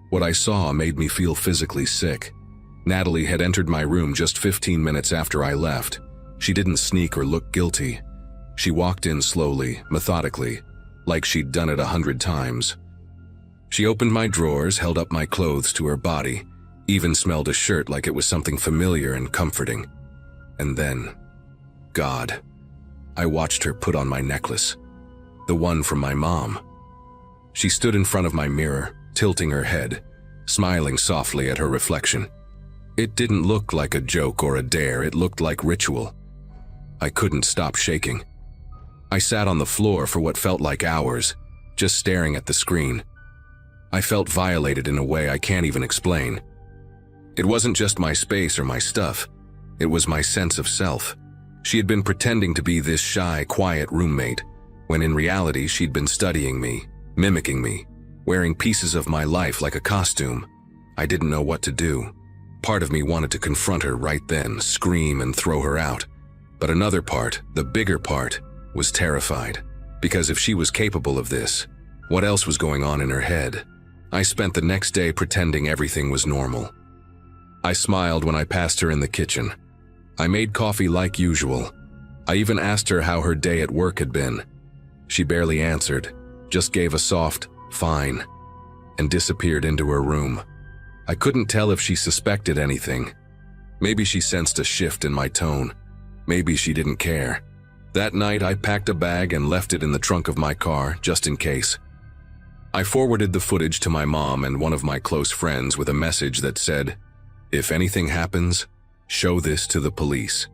What I saw made me feel physically sick. Natalie had entered my room just 15 minutes after I left. She didn't sneak or look guilty. She walked in slowly, methodically, like she'd done it 100 times. She opened my drawers, held up my clothes to her body, even smelled a shirt like it was something familiar and comforting. And then, God, I watched her put on my necklace, the one from my mom. She stood in front of my mirror, tilting her head, smiling softly at her reflection. It didn't look like a joke or a dare, it looked like ritual. I couldn't stop shaking. I sat on the floor for what felt like hours, just staring at the screen. I felt violated in a way I can't even explain. It wasn't just my space or my stuff, it was my sense of self. She had been pretending to be this shy, quiet roommate, when in reality she'd been studying me, mimicking me, wearing pieces of my life like a costume. I didn't know what to do. Part of me wanted to confront her right then, scream and throw her out. But another part, the bigger part, was terrified. Because if she was capable of this, what else was going on in her head? I spent the next day pretending everything was normal. I smiled when I passed her in the kitchen. I made coffee like usual. I even asked her how her day at work had been. She barely answered, just gave a soft, "Fine," and disappeared into her room. I couldn't tell if she suspected anything. Maybe she sensed a shift in my tone. Maybe she didn't care. That night, I packed a bag and left it in the trunk of my car, just in case. I forwarded the footage to my mom and one of my close friends with a message that said, "If anything happens, show this to the police."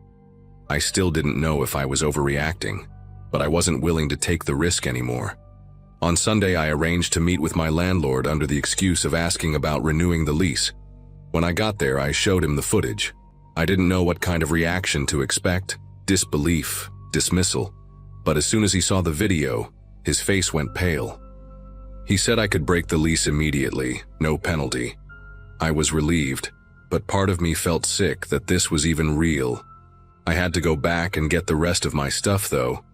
I still didn't know if I was overreacting, but I wasn't willing to take the risk anymore. On Sunday, I arranged to meet with my landlord under the excuse of asking about renewing the lease. When I got there, I showed him the footage. I didn't know what kind of reaction to expect, disbelief, dismissal, but as soon as he saw the video, his face went pale. He said I could break the lease immediately, no penalty. I was relieved, but part of me felt sick that this was even real. I had to go back and get the rest of my stuff though.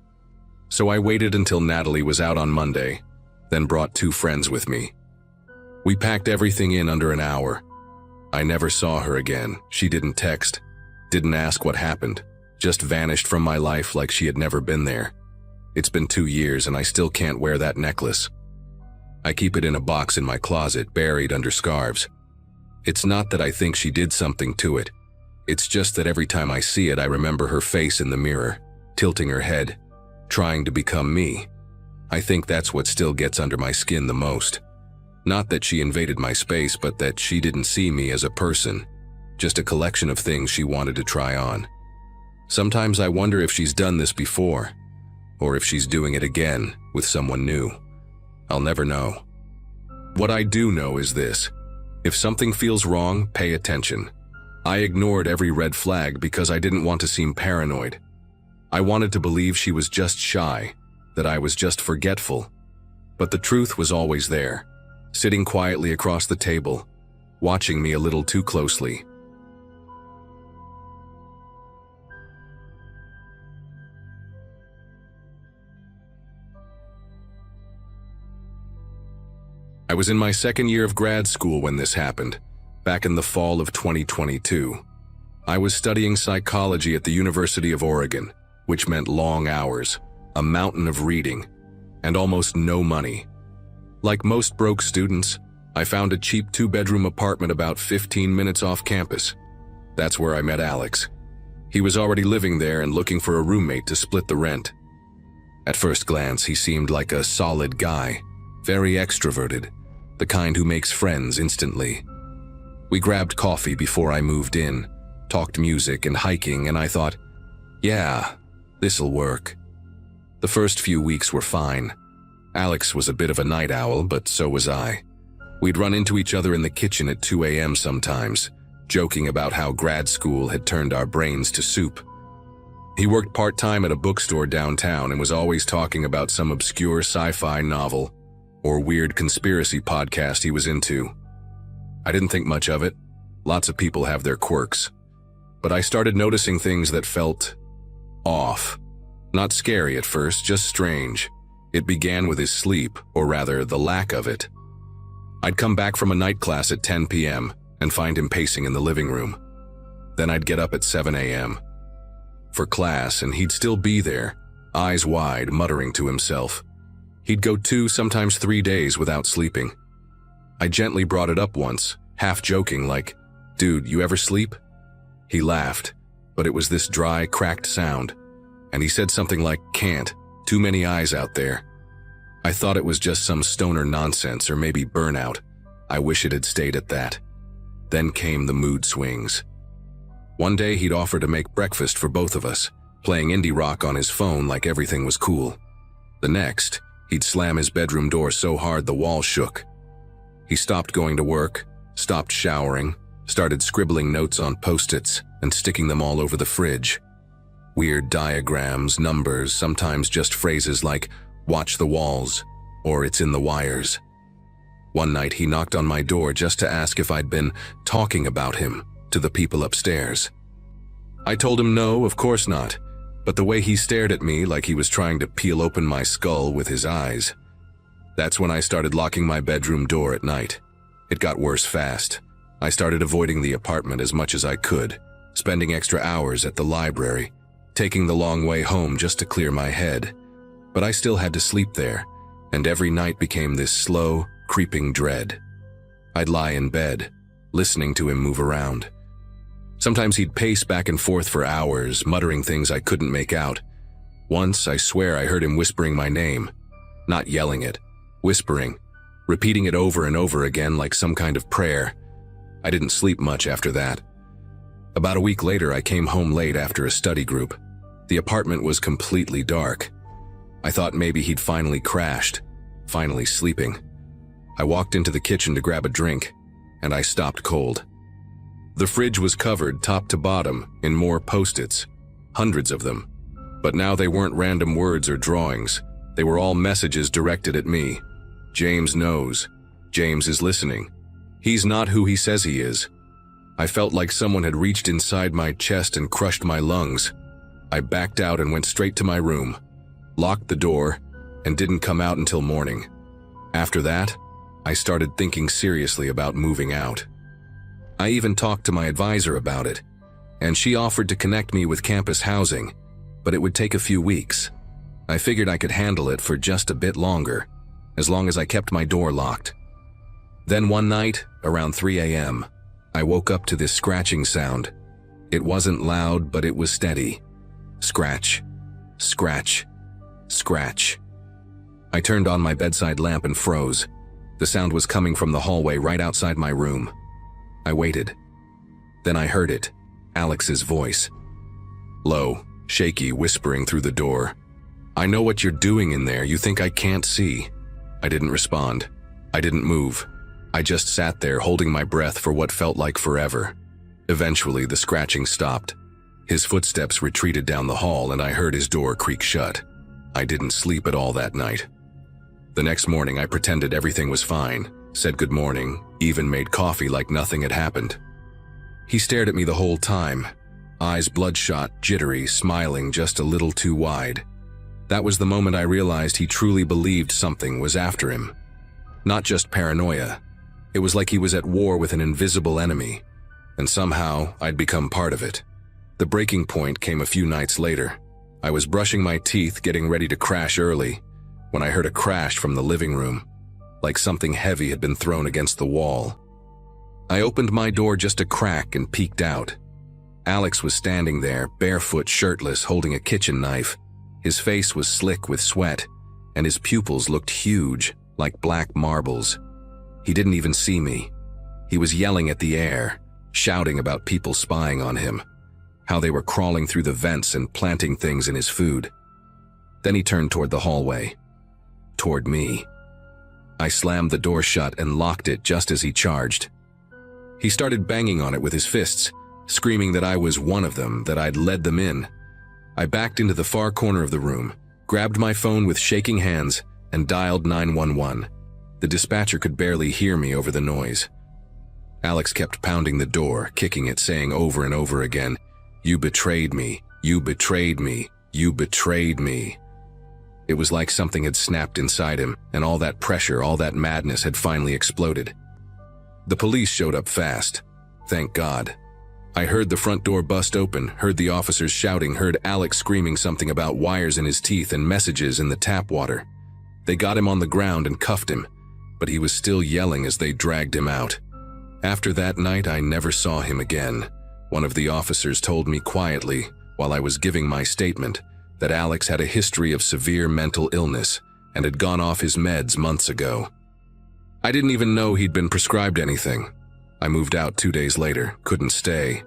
So I waited until Natalie was out on Monday. then brought 2 friends with me. We packed everything in under an hour. I never saw her again. She didn't text, didn't ask what happened, just vanished from my life like she had never been there. It's been 2 years and I still can't wear that necklace. I keep it in a box in my closet, buried under scarves. It's not that I think she did something to it. It's just that every time I see it, I remember her face in the mirror, tilting her head, trying to become me. I think that's what still gets under my skin the most. Not that she invaded my space, but that she didn't see me as a person, just a collection of things she wanted to try on. Sometimes I wonder if she's done this before, or if she's doing it again with someone new. I'll never know. What I do know is this: if something feels wrong, pay attention. I ignored every red flag because I didn't want to seem paranoid. I wanted to believe she was just shy, that I was just forgetful. But the truth was always there, sitting quietly across the table, watching me a little too closely. I was in my second year of grad school when this happened, back in the fall of 2022. I was studying psychology at the University of Oregon, which meant long hours, a mountain of reading, and almost no money. Like most broke students, I found a cheap 2-bedroom apartment about 15 minutes off campus. That's where I met Alex. He was already living there and looking for a roommate to split the rent. At first glance, he seemed like a solid guy, very extroverted, the kind who makes friends instantly. We grabbed coffee before I moved in, talked music and hiking, and I thought, yeah, this'll work. The first few weeks were fine. Alex was a bit of a night owl, but so was I. We'd run into each other in the kitchen at 2 a.m. sometimes, joking about how grad school had turned our brains to soup. He worked part-time at a bookstore downtown and was always talking about some obscure sci-fi novel or weird conspiracy podcast he was into. I didn't think much of it. Lots of people have their quirks. But I started noticing things that felt off. Not scary at first, just strange. It began with his sleep, or rather, the lack of it. I'd come back from a night class at 10 p.m. and find him pacing in the living room. Then I'd get up at 7 a.m. for class, and he'd still be there, eyes wide, muttering to himself. He'd go 2, sometimes 3 days without sleeping. I gently brought it up once, half joking, like, "Dude, you ever sleep?" He laughed, but it was this dry, cracked sound, and he said something like, "Can't, too many eyes out there." I thought it was just some stoner nonsense or maybe burnout. I wish it had stayed at that. Then came the mood swings. One day he'd offer to make breakfast for both of us, playing indie rock on his phone like everything was cool. The next, he'd slam his bedroom door so hard the wall shook. He stopped going to work, stopped showering, started scribbling notes on Post-its and sticking them all over the fridge. Weird diagrams, numbers, sometimes just phrases like, "Watch the walls," or "It's in the wires." One night he knocked on my door just to ask if I'd been talking about him to the people upstairs. I told him no, of course not, but the way he stared at me like he was trying to peel open my skull with his eyes. That's when I started locking my bedroom door at night. It got worse fast. I started avoiding the apartment as much as I could, spending extra hours at the library, taking the long way home just to clear my head. But I still had to sleep there, and every night became this slow, creeping dread. I'd lie in bed, listening to him move around. Sometimes he'd pace back and forth for hours, muttering things I couldn't make out. Once, I swear I heard him whispering my name. Not yelling it, whispering, repeating it over and over again like some kind of prayer. I didn't sleep much after that. About a week later, I came home late after a study group. The apartment was completely dark. I thought maybe he'd finally crashed, finally sleeping. I walked into the kitchen to grab a drink, and I stopped cold. The fridge was covered top to bottom in more Post-its, hundreds of them. But now they weren't random words or drawings. They were all messages directed at me. James knows. James is listening. He's not who he says he is. I felt like someone had reached inside my chest and crushed my lungs. I backed out and went straight to my room, locked the door, and didn't come out until morning. After that, I started thinking seriously about moving out. I even talked to my advisor about it, and she offered to connect me with campus housing, but it would take a few weeks. I figured I could handle it for just a bit longer, as long as I kept my door locked. Then one night, around 3 a.m., I woke up to this scratching sound. It wasn't loud, but it was steady. Scratch, scratch, scratch. I turned on my bedside lamp and froze. The sound was coming from the hallway right outside my room. I waited. Then I heard it, Alex's voice. Low, shaky, whispering through the door. "I know what you're doing in there. You think I can't see?" I didn't respond. I didn't move. I just sat there holding my breath for what felt like forever. Eventually, the scratching stopped. His footsteps retreated down the hall and I heard his door creak shut. I didn't sleep at all that night. The next morning, I pretended everything was fine, said good morning, even made coffee like nothing had happened. He stared at me the whole time, eyes bloodshot, jittery, smiling just a little too wide. That was the moment I realized he truly believed something was after him. Not just paranoia. It was like he was at war with an invisible enemy, and somehow I'd become part of it. The breaking point came a few nights later. I was brushing my teeth, getting ready to crash early, when I heard a crash from the living room, like something heavy had been thrown against the wall. I opened my door just a crack and peeked out. Alex was standing there, barefoot, shirtless, holding a kitchen knife. His face was slick with sweat, and his pupils looked huge, like black marbles. He didn't even see me. He was yelling at the air, shouting about people spying on him, how they were crawling through the vents and planting things in his food. Then he turned toward the hallway, toward me. I slammed the door shut and locked it just as he charged. He started banging on it with his fists, screaming that I was one of them, that I'd led them in. I backed into the far corner of the room, grabbed my phone with shaking hands, and dialed 911. The dispatcher could barely hear me over the noise. Alex kept pounding the door, kicking it, saying over and over again, "You betrayed me, you betrayed me, you betrayed me." It was like something had snapped inside him, and all that pressure, all that madness had finally exploded. The police showed up fast. Thank God. I heard the front door bust open, heard the officers shouting, heard Alex screaming something about wires in his teeth and messages in the tap water. They got him on the ground and cuffed him, but he was still yelling as they dragged him out. After that night, I never saw him again. One of the officers told me quietly, while I was giving my statement, that Alex had a history of severe mental illness and had gone off his meds months ago. I didn't even know he'd been prescribed anything. I moved out 2 days later, couldn't stay.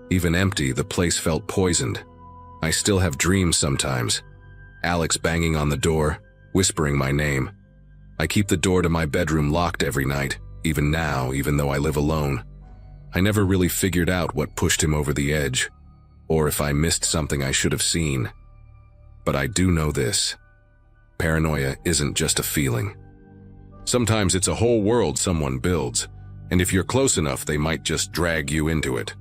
Even empty, the place felt poisoned. I still have dreams sometimes. Alex banging on the door, whispering my name. I keep the door to my bedroom locked every night, even now, even though I live alone. I never really figured out what pushed him over the edge, or if I missed something I should have seen. But I do know this. Paranoia isn't just a feeling. Sometimes it's a whole world someone builds, and if you're close enough, they might just drag you into it.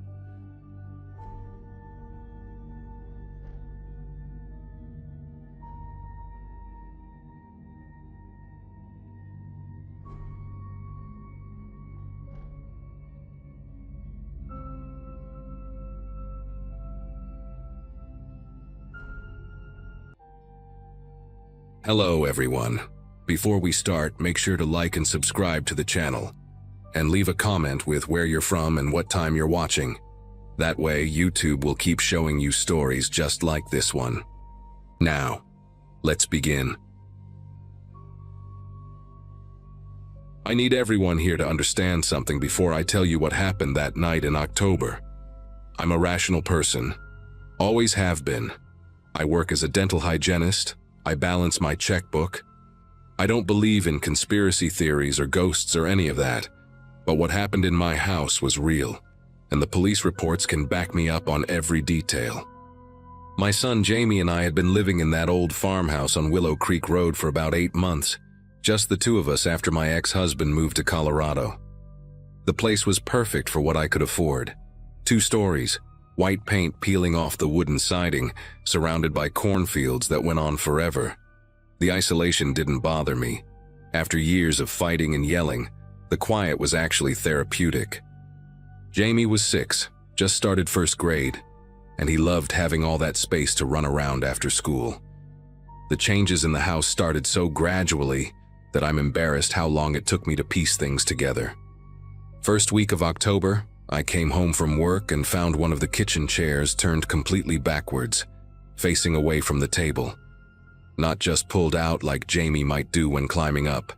Hello, everyone. Before we start, make sure to like and subscribe to the channel, and leave a comment with where you're from and what time you're watching. That way, YouTube will keep showing you stories just like this one. Now, let's begin. I need everyone here to understand something before I tell you what happened that night in October. I'm a rational person. Always have been. I work as a dental hygienist. I balance my checkbook. I don't believe in conspiracy theories or ghosts or any of that. But what happened in my house was real, and the police reports can back me up on every detail. My son Jamie and I had been living in that old farmhouse on Willow Creek Road for about 8 months, just the two of us after my ex-husband moved to Colorado. The place was perfect for what I could afford. 2 stories, white paint peeling off the wooden siding, surrounded by cornfields that went on forever. The isolation didn't bother me. After years of fighting and yelling, the quiet was actually therapeutic. Jamie was 6, just started first grade, and he loved having all that space to run around after school. The changes in the house started so gradually that I'm embarrassed how long it took me to piece things together. First week of October, I came home from work and found one of the kitchen chairs turned completely backwards, facing away from the table. Not just pulled out like Jamie might do when climbing up,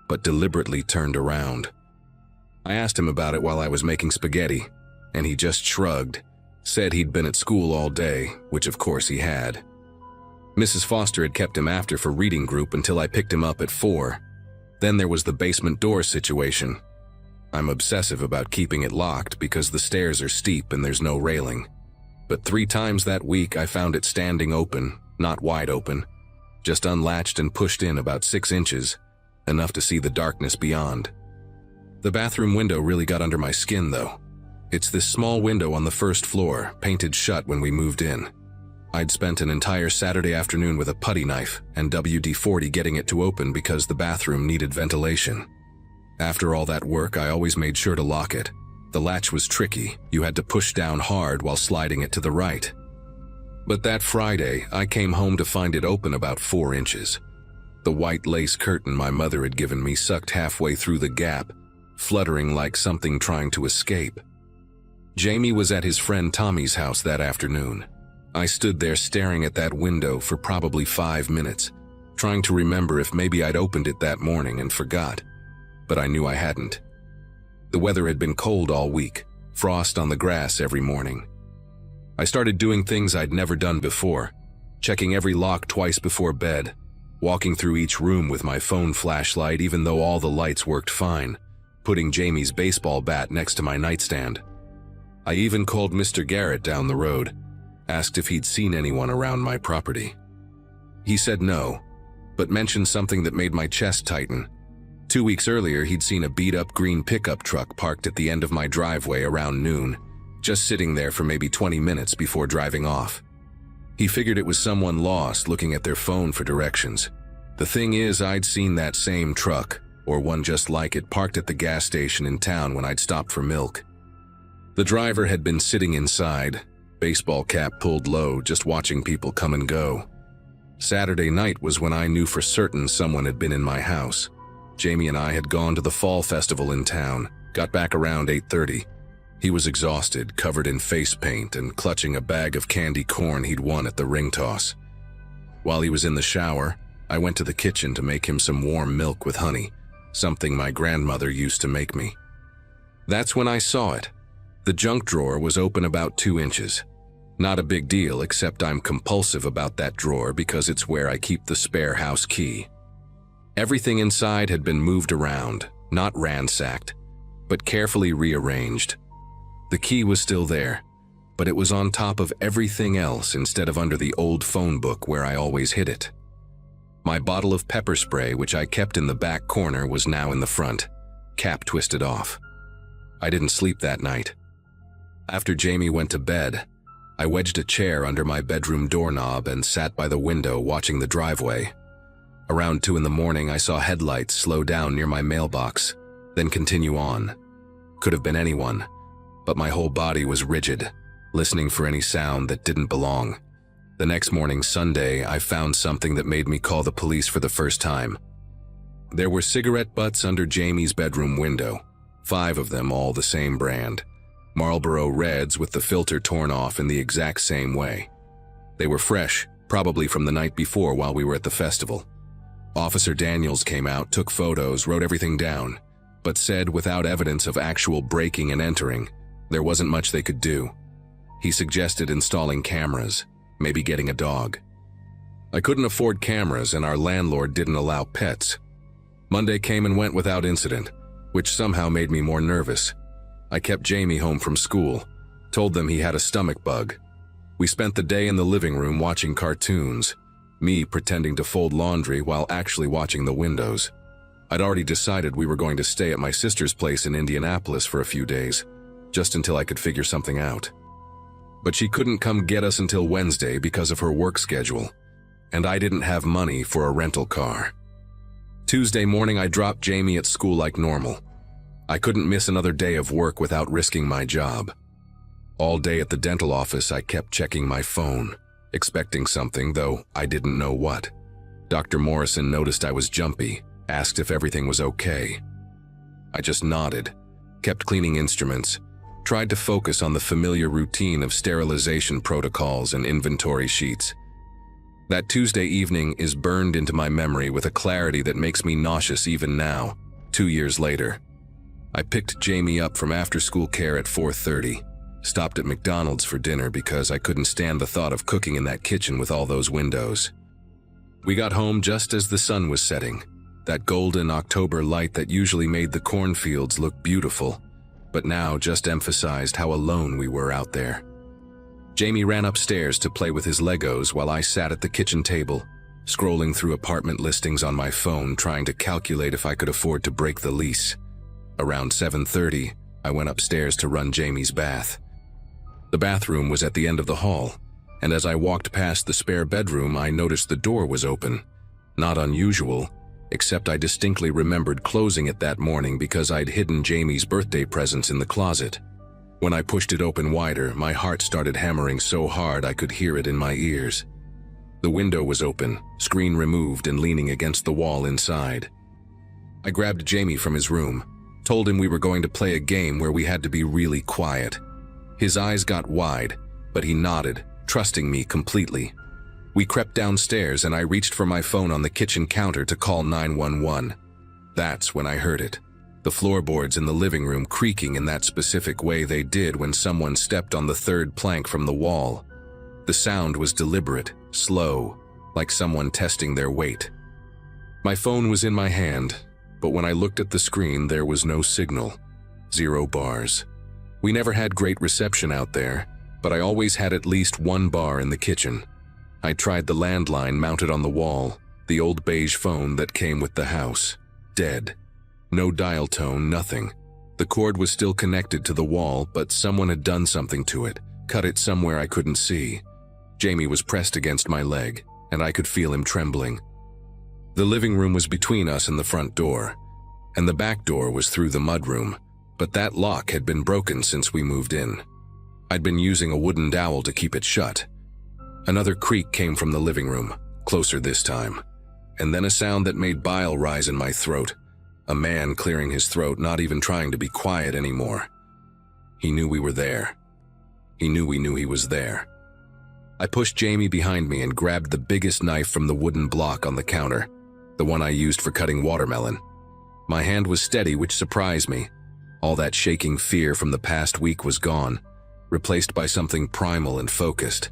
but deliberately turned around. I asked him about it while I was making spaghetti, and he just shrugged, said he'd been at school all day, which of course he had. Mrs. Foster had kept him after for reading group until I picked him up at 4. Then there was the basement door situation. I'm obsessive about keeping it locked because the stairs are steep and there's no railing. But 3 times that week I found it standing open, not wide open, just unlatched and pushed in about 6 inches, enough to see the darkness beyond. The bathroom window really got under my skin though. It's this small window on the first floor, painted shut when we moved in. I'd spent an entire Saturday afternoon with a putty knife and WD-40 getting it to open because the bathroom needed ventilation. After all that work, I always made sure to lock it. The latch was tricky. You had to push down hard while sliding it to the right. But that Friday, I came home to find it open about 4 inches. The white lace curtain my mother had given me sucked halfway through the gap, fluttering like something trying to escape. Jamie was at his friend Tommy's house that afternoon. I stood there staring at that window for probably 5 minutes, trying to remember if maybe I'd opened it that morning and forgot. But I knew I hadn't. The weather had been cold all week, frost on the grass every morning. I started doing things I'd never done before, checking every lock twice before bed, walking through each room with my phone flashlight even though all the lights worked fine, putting Jamie's baseball bat next to my nightstand. I even called Mr. Garrett down the road, asked if he'd seen anyone around my property. He said no, but mentioned something that made my chest tighten. 2 weeks earlier, he'd seen a beat-up green pickup truck parked at the end of my driveway around noon, just sitting there for maybe 20 minutes before driving off. He figured it was someone lost looking at their phone for directions. The thing is, I'd seen that same truck, or one just like it, parked at the gas station in town when I'd stopped for milk. The driver had been sitting inside, baseball cap pulled low, just watching people come and go. Saturday night was when I knew for certain someone had been in my house. Jamie and I had gone to the fall festival in town, got back around 8:30. He was exhausted, covered in face paint, and clutching a bag of candy corn he'd won at the ring toss. While he was in the shower, I went to the kitchen to make him some warm milk with honey, something my grandmother used to make me. That's when I saw it. The junk drawer was open about 2 inches. Not a big deal, except I'm compulsive about that drawer because it's where I keep the spare house key. Everything inside had been moved around, not ransacked, but carefully rearranged. The key was still there, but it was on top of everything else instead of under the old phone book where I always hid it. My bottle of pepper spray, which I kept in the back corner, was now in the front, cap twisted off. I didn't sleep that night. After Jamie went to bed, I wedged a chair under my bedroom doorknob and sat by the window watching the driveway. Around 2 in the morning, I saw headlights slow down near my mailbox, then continue on. Could have been anyone, but my whole body was rigid, listening for any sound that didn't belong. The next morning, Sunday, I found something that made me call the police for the first time. There were cigarette butts under Jamie's bedroom window, 5 of them, all the same brand. Marlboro Reds with the filter torn off in the exact same way. They were fresh, probably from the night before while we were at the festival. Officer Daniels came out, took photos, wrote everything down, but said without evidence of actual breaking and entering, there wasn't much they could do. He suggested installing cameras, maybe getting a dog. I couldn't afford cameras and our landlord didn't allow pets. Monday came and went without incident, which somehow made me more nervous. I kept Jamie home from school, told them he had a stomach bug. We spent the day in the living room watching cartoons, me pretending to fold laundry while actually watching the windows. I'd already decided we were going to stay at my sister's place in Indianapolis for a few days, just until I could figure something out. But she couldn't come get us until Wednesday because of her work schedule, and I didn't have money for a rental car. Tuesday morning, I dropped Jamie at school like normal. I couldn't miss another day of work without risking my job. All day at the dental office, I kept checking my phone, expecting something, though I didn't know what. Dr. Morrison noticed I was jumpy, asked if everything was okay. I just nodded, kept cleaning instruments, tried to focus on the familiar routine of sterilization protocols and inventory sheets. That Tuesday evening is burned into my memory with a clarity that makes me nauseous even now, 2 years later. I picked Jamie up from after-school care at 4:30, stopped at McDonald's for dinner because I couldn't stand the thought of cooking in that kitchen with all those windows. We got home just as the sun was setting, that golden October light that usually made the cornfields look beautiful, but now just emphasized how alone we were out there. Jamie ran upstairs to play with his Legos while I sat at the kitchen table, scrolling through apartment listings on my phone, trying to calculate if I could afford to break the lease. Around 7:30, I went upstairs to run Jamie's bath. The bathroom was at the end of the hall, and as I walked past the spare bedroom, I noticed the door was open. Not unusual, except I distinctly remembered closing it that morning because I'd hidden Jamie's birthday presents in the closet. When I pushed it open wider, my heart started hammering so hard I could hear it in my ears. The window was open, screen removed and leaning against the wall inside. I grabbed Jamie from his room, told him we were going to play a game where we had to be really quiet. His eyes got wide, but he nodded, trusting me completely. We crept downstairs and I reached for my phone on the kitchen counter to call 911. That's when I heard it. The floorboards in the living room creaking in that specific way they did when someone stepped on the third plank from the wall. The sound was deliberate, slow, like someone testing their weight. My phone was in my hand, but when I looked at the screen, there was no signal. 0 bars. We never had great reception out there, but I always had at least 1 bar in the kitchen. I tried the landline mounted on the wall, the old beige phone that came with the house. Dead. No dial tone, nothing. The cord was still connected to the wall, but someone had done something to it, cut it somewhere I couldn't see. Jamie was pressed against my leg, and I could feel him trembling. The living room was between us and the front door, and the back door was through the mudroom, but that lock had been broken since we moved in. I'd been using a wooden dowel to keep it shut. Another creak came from the living room, closer this time, and then a sound that made bile rise in my throat. A man clearing his throat, not even trying to be quiet anymore. He knew we were there. He knew we knew he was there. I pushed Jamie behind me and grabbed the biggest knife from the wooden block on the counter, the one I used for cutting watermelon. My hand was steady, which surprised me. All that shaking fear from the past week was gone, replaced by something primal and focused.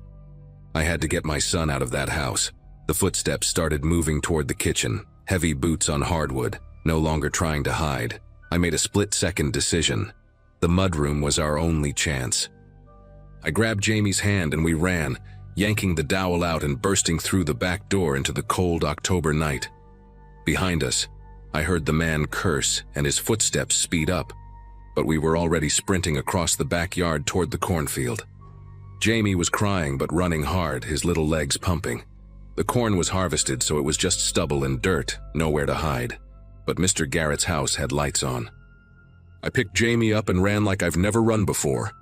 I had to get my son out of that house. The footsteps started moving toward the kitchen, heavy boots on hardwood, no longer trying to hide. I made a split-second decision. The mudroom was our only chance. I grabbed Jamie's hand and we ran, yanking the dowel out and bursting through the back door into the cold October night. Behind us, I heard the man curse and his footsteps speed up, but we were already sprinting across the backyard toward the cornfield. Jamie was crying but running hard, his little legs pumping. The corn was harvested, so it was just stubble and dirt, nowhere to hide. But Mr. Garrett's house had lights on. I picked Jamie up and ran like I've never run before,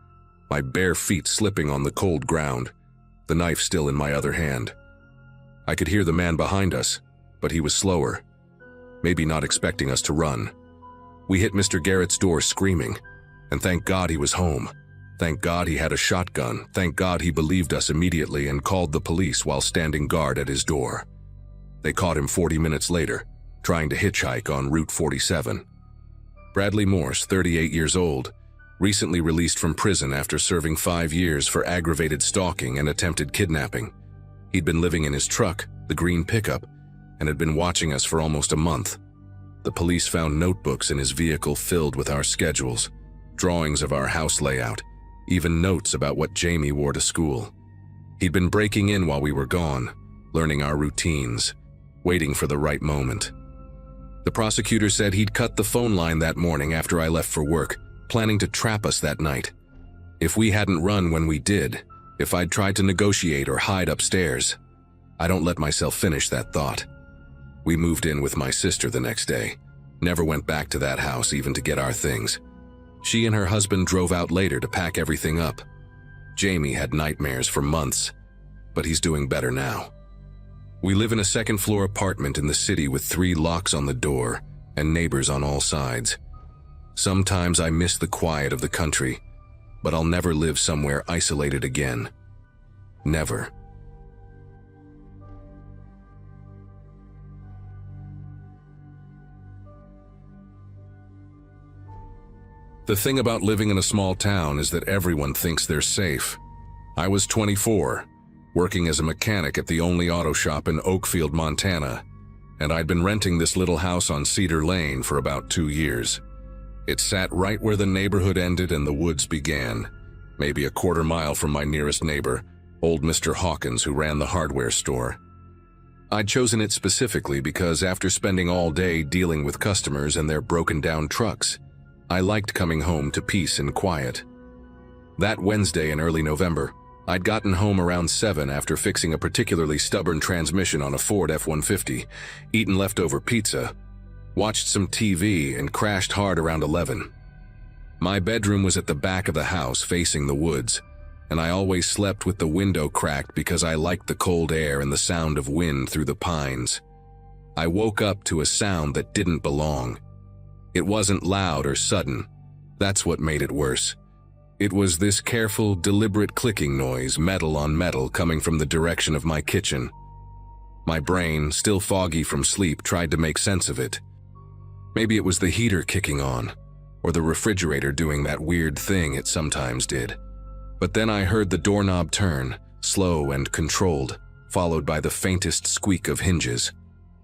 my bare feet slipping on the cold ground, the knife still in my other hand. I could hear the man behind us, but he was slower, maybe not expecting us to run. We hit Mr. Garrett's door screaming, and thank God he was home. Thank God he had a shotgun. Thank God he believed us immediately and called the police while standing guard at his door. They caught him 40 minutes later, trying to hitchhike on Route 47. Bradley Morse, 38 years old, recently released from prison after serving 5 years for aggravated stalking and attempted kidnapping. He'd been living in his truck, the green pickup, and had been watching us for almost a month. The police found notebooks in his vehicle filled with our schedules, drawings of our house layout, even notes about what Jamie wore to school. He'd been breaking in while we were gone, learning our routines, waiting for the right moment. The prosecutor said he'd cut the phone line that morning after I left for work, planning to trap us that night. If we hadn't run when we did, if I'd tried to negotiate or hide upstairs. I don't let myself finish that thought. We moved in with my sister the next day. Never went back to that house even to get our things. She and her husband drove out later to pack everything up. Jamie had nightmares for months, but he's doing better now. We live in a second-floor apartment in the city with 3 locks on the door and neighbors on all sides. Sometimes I miss the quiet of the country, but I'll never live somewhere isolated again. Never. The thing about living in a small town is that everyone thinks they're safe. I was 24, working as a mechanic at the only auto shop in Oakfield, Montana, and I'd been renting this little house on Cedar Lane for about 2 years. It sat right where the neighborhood ended and the woods began, maybe a quarter-mile from my nearest neighbor, old Mr. Hawkins, who ran the hardware store. I'd chosen it specifically because after spending all day dealing with customers and their broken-down trucks, I liked coming home to peace and quiet. That Wednesday in early November, I'd gotten home around 7 after fixing a particularly stubborn transmission on a Ford F-150, eaten leftover pizza, watched some TV, and crashed hard around 11. My bedroom was at the back of the house facing the woods, and I always slept with the window cracked because I liked the cold air and the sound of wind through the pines. I woke up to a sound that didn't belong. It wasn't loud or sudden. That's what made it worse. It was this careful, deliberate clicking noise, metal on metal, coming from the direction of my kitchen. My brain, still foggy from sleep, tried to make sense of it. Maybe it was the heater kicking on, or the refrigerator doing that weird thing it sometimes did. But then I heard the doorknob turn, slow and controlled, followed by the faintest squeak of hinges.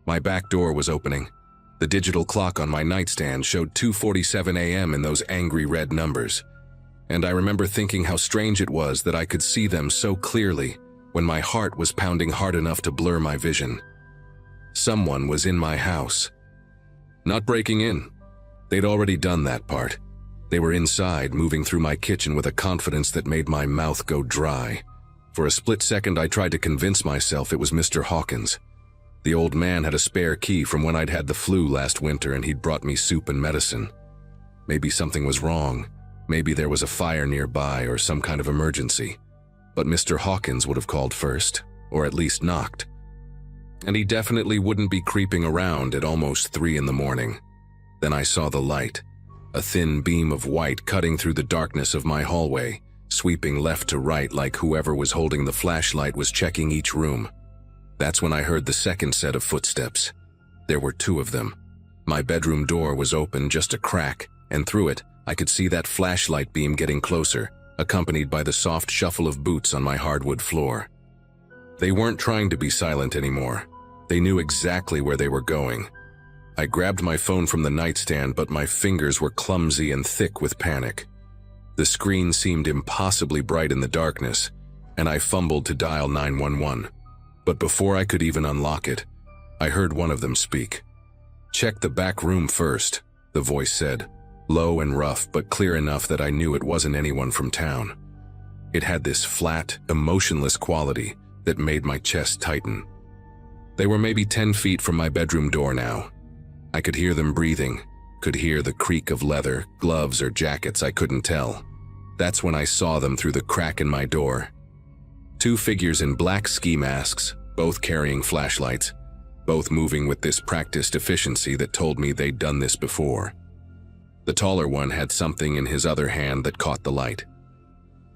My back door was opening. The digital clock on my nightstand showed 2:47 a.m. in those angry red numbers. And I remember thinking how strange it was that I could see them so clearly when my heart was pounding hard enough to blur my vision. Someone was in my house. Not breaking in. They'd already done that part. They were inside, moving through my kitchen with a confidence that made my mouth go dry. For a split second, I tried to convince myself it was Mr. Hawkins. The old man had a spare key from when I'd had the flu last winter, and he'd brought me soup and medicine. Maybe something was wrong. Maybe there was a fire nearby or some kind of emergency. But Mr. Hawkins would have called first, or at least knocked. And he definitely wouldn't be creeping around at almost 3 in the morning. Then I saw the light, a thin beam of white cutting through the darkness of my hallway, sweeping left to right like whoever was holding the flashlight was checking each room. That's when I heard the second set of footsteps. There were 2 of them. My bedroom door was open just a crack, and through it, I could see that flashlight beam getting closer, accompanied by the soft shuffle of boots on my hardwood floor. They weren't trying to be silent anymore. They knew exactly where they were going. I grabbed my phone from the nightstand, but my fingers were clumsy and thick with panic. The screen seemed impossibly bright in the darkness, and I fumbled to dial 911. But before I could even unlock it, I heard one of them speak. "Check the back room first," the voice said, low and rough but clear enough that I knew it wasn't anyone from town. It had this flat, emotionless quality that made my chest tighten. They were maybe 10 feet from my bedroom door now. I could hear them breathing, could hear the creak of leather, gloves or jackets, I couldn't tell. That's when I saw them through the crack in my door. 2 figures in black ski masks, both carrying flashlights, both moving with this practiced efficiency that told me they'd done this before. The taller one had something in his other hand that caught the light.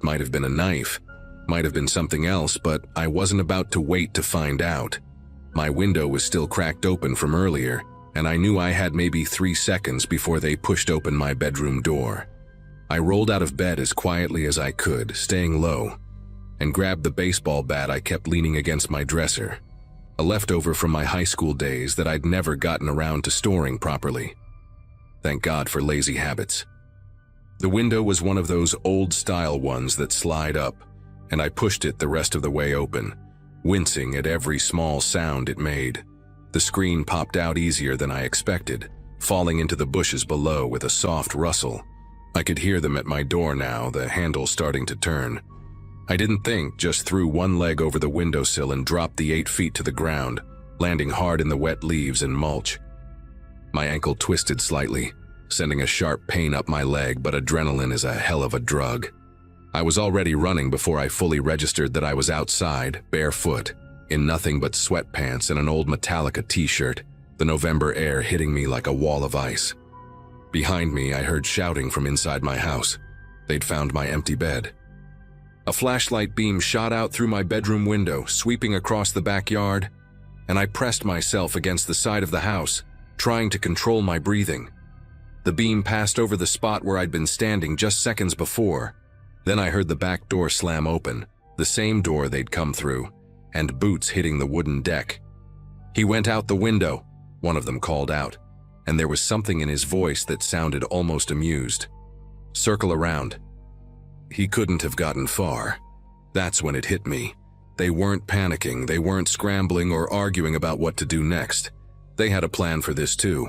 Might have been a knife, might have been something else, but I wasn't about to wait to find out. My window was still cracked open from earlier, and I knew I had maybe 3 seconds before they pushed open my bedroom door. I rolled out of bed as quietly as I could, staying low, and grabbed the baseball bat I kept leaning against my dresser, a leftover from my high school days that I'd never gotten around to storing properly. Thank God for lazy habits. The window was one of those old-style ones that slide up, and I pushed it the rest of the way open, wincing at every small sound it made. The screen popped out easier than I expected, falling into the bushes below with a soft rustle. I could hear them at my door now, the handle starting to turn. I didn't think, just threw one leg over the windowsill and dropped the 8 feet to the ground, landing hard in the wet leaves and mulch. My ankle twisted slightly, sending a sharp pain up my leg, but adrenaline is a hell of a drug. I was already running before I fully registered that I was outside, barefoot, in nothing but sweatpants and an old Metallica t-shirt, the November air hitting me like a wall of ice. Behind me, I heard shouting from inside my house. They'd found my empty bed. A flashlight beam shot out through my bedroom window, sweeping across the backyard, and I pressed myself against the side of the house, trying to control my breathing. The beam passed over the spot where I'd been standing just seconds before. Then I heard the back door slam open, the same door they'd come through, and boots hitting the wooden deck. "He went out the window," one of them called out, and there was something in his voice that sounded almost amused. "Circle around." He couldn't have gotten far. That's when it hit me. They weren't panicking, they weren't scrambling or arguing about what to do next. They had a plan for this too.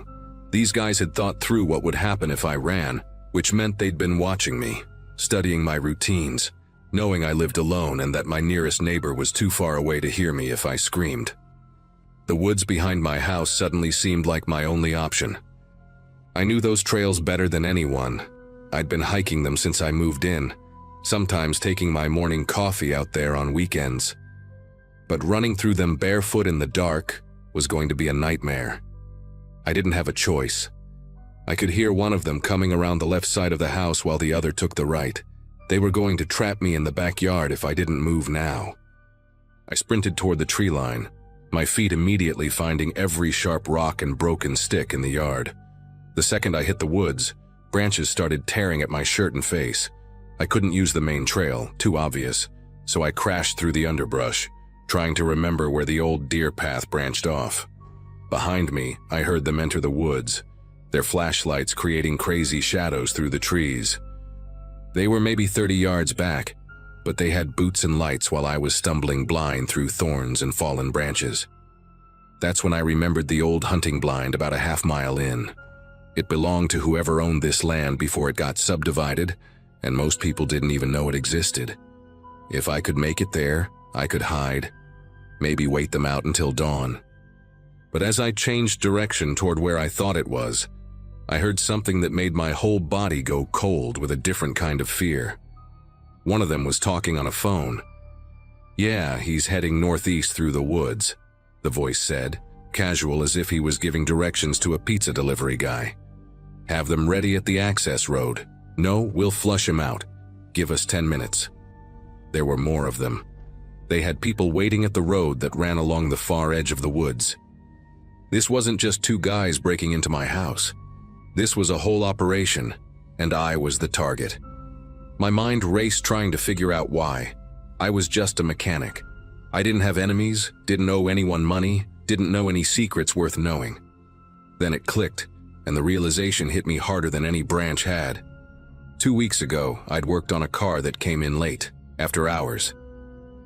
These guys had thought through what would happen if I ran, which meant they'd been watching me, studying my routines, knowing I lived alone and that my nearest neighbor was too far away to hear me if I screamed. The woods behind my house suddenly seemed like my only option. I knew those trails better than anyone. I'd been hiking them since I moved in, sometimes taking my morning coffee out there on weekends. But running through them barefoot in the dark was going to be a nightmare. I didn't have a choice. I could hear one of them coming around the left side of the house while the other took the right. They were going to trap me in the backyard if I didn't move now. I sprinted toward the tree line, my feet immediately finding every sharp rock and broken stick in the yard. The second I hit the woods, branches started tearing at my shirt and face. I couldn't use the main trail, too obvious, so I crashed through the underbrush, trying to remember where the old deer path branched off. Behind me, I heard them enter the woods, their flashlights creating crazy shadows through the trees. They were maybe 30 yards back, but they had boots and lights while I was stumbling blind through thorns and fallen branches. That's when I remembered the old hunting blind about a half-mile in. It belonged to whoever owned this land before it got subdivided, and most people didn't even know it existed. If I could make it there, I could hide, maybe wait them out until dawn. But as I changed direction toward where I thought it was, I heard something that made my whole body go cold with a different kind of fear. One of them was talking on a phone. "Yeah, he's heading northeast through the woods," the voice said, casual as if he was giving directions to a pizza delivery guy. "Have them ready at the access road. No, we'll flush him out. Give us 10 minutes. There were more of them. They had people waiting at the road that ran along the far edge of the woods. This wasn't just two guys breaking into my house. This was a whole operation, and I was the target. My mind raced trying to figure out why. I was just a mechanic. I didn't have enemies, didn't owe anyone money, didn't know any secrets worth knowing. Then it clicked, and the realization hit me harder than any branch had. 2 weeks ago, I'd worked on a car that came in late, after hours.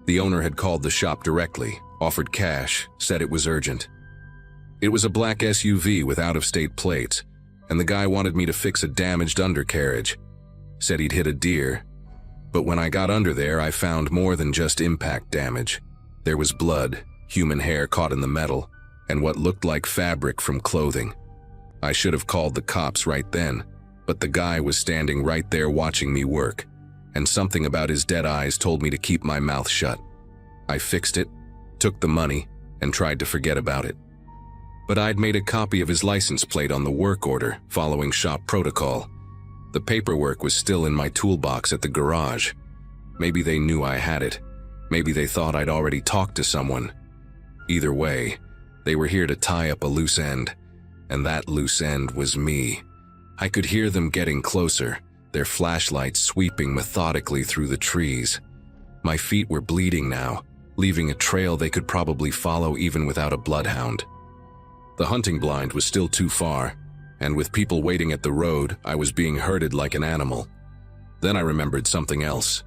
The owner had called the shop directly, offered cash, said it was urgent. It was a black SUV with out-of-state plates, and the guy wanted me to fix a damaged undercarriage. Said he'd hit a deer. But when I got under there, I found more than just impact damage. There was blood, human hair caught in the metal, and what looked like fabric from clothing. I should have called the cops right then, but the guy was standing right there watching me work, and something about his dead eyes told me to keep my mouth shut. I fixed it, took the money, and tried to forget about it. But I'd made a copy of his license plate on the work order, following shop protocol. The paperwork was still in my toolbox at the garage. Maybe they knew I had it. Maybe they thought I'd already talked to someone. Either way, they were here to tie up a loose end, and that loose end was me. I could hear them getting closer, their flashlights sweeping methodically through the trees. My feet were bleeding now, leaving a trail they could probably follow even without a bloodhound. The hunting blind was still too far, and with people waiting at the road, I was being herded like an animal. Then I remembered something else.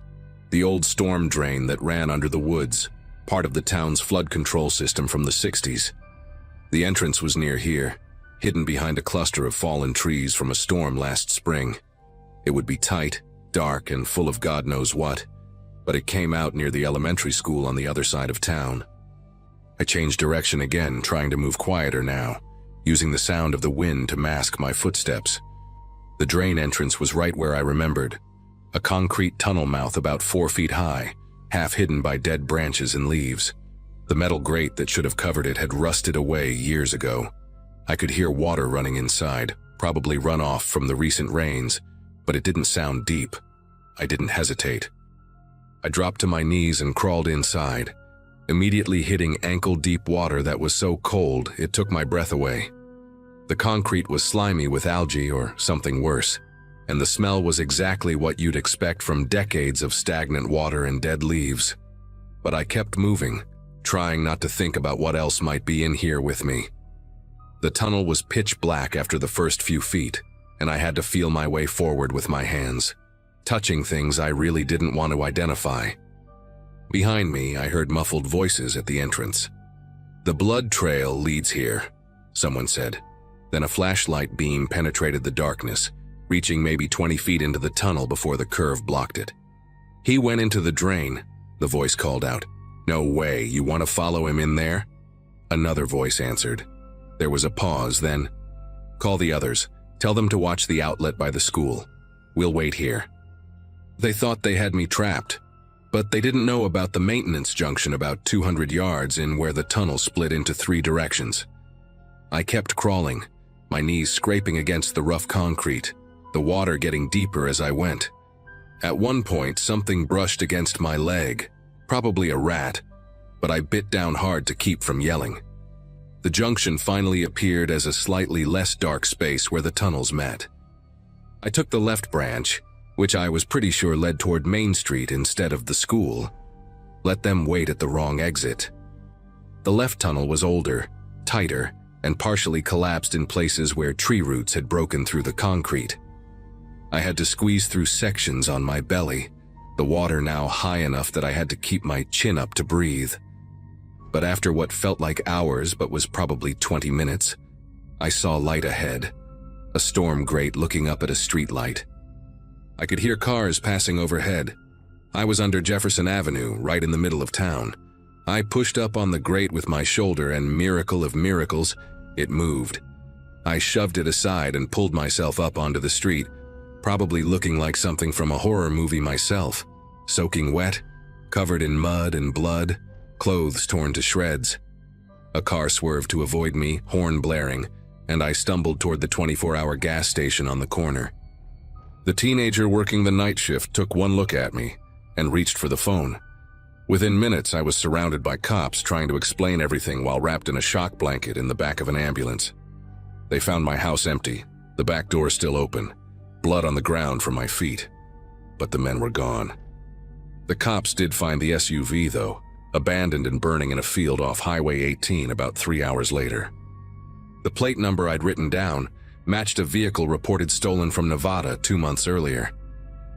The old storm drain that ran under the woods, part of the town's flood control system from the 60s. The entrance was near here, hidden behind a cluster of fallen trees from a storm last spring. It would be tight, dark, and full of God knows what, but it came out near the elementary school on the other side of town. I changed direction again, trying to move quieter now, using the sound of the wind to mask my footsteps. The drain entrance was right where I remembered, a concrete tunnel mouth about 4 feet high, half hidden by dead branches and leaves. The metal grate that should have covered it had rusted away years ago. I could hear water running inside, probably runoff from the recent rains, but it didn't sound deep. I didn't hesitate. I dropped to my knees and crawled inside, immediately hitting ankle-deep water that was so cold it took my breath away. The concrete was slimy with algae or something worse, and the smell was exactly what you'd expect from decades of stagnant water and dead leaves. But I kept moving, trying not to think about what else might be in here with me. The tunnel was pitch black after the first few feet, and I had to feel my way forward with my hands, touching things I really didn't want to identify. Behind me, I heard muffled voices at the entrance. "The blood trail leads here," someone said. Then a flashlight beam penetrated the darkness, reaching maybe 20 feet into the tunnel before the curve blocked it. "He went into the drain," the voice called out. "No way, you want to follow him in there?" Another voice answered. There was a pause, then, "Call the others. Tell them to watch the outlet by the school. We'll wait here." They thought they had me trapped, but they didn't know about the maintenance junction about 200 yards in where the tunnel split into 3 directions. I kept crawling, my knees scraping against the rough concrete, the water getting deeper as I went. At one point, something brushed against my leg, probably a rat, but I bit down hard to keep from yelling. The junction finally appeared as a slightly less dark space where the tunnels met. I took the left branch, which I was pretty sure led toward Main Street instead of the school. Let them wait at the wrong exit. The left tunnel was older, tighter, and partially collapsed in places where tree roots had broken through the concrete. I had to squeeze through sections on my belly, the water now high enough that I had to keep my chin up to breathe. But after what felt like hours but was probably 20 minutes, I saw light ahead, a storm grate looking up at a street light. I could hear cars passing overhead. I was under Jefferson Avenue, right in the middle of town. I pushed up on the grate with my shoulder and, miracle of miracles, it moved. I shoved it aside and pulled myself up onto the street, probably looking like something from a horror movie myself, soaking wet, covered in mud and blood, clothes torn to shreds. A car swerved to avoid me, horn blaring, and I stumbled toward the 24-hour gas station on the corner. The teenager working the night shift took one look at me and reached for the phone. Within minutes, I was surrounded by cops trying to explain everything while wrapped in a shock blanket in the back of an ambulance. They found my house empty, the back door still open, blood on the ground from my feet. But the men were gone. The cops did find the SUV, though, abandoned and burning in a field off Highway 18 about 3 hours later. The plate number I'd written down matched a vehicle reported stolen from Nevada 2 months earlier.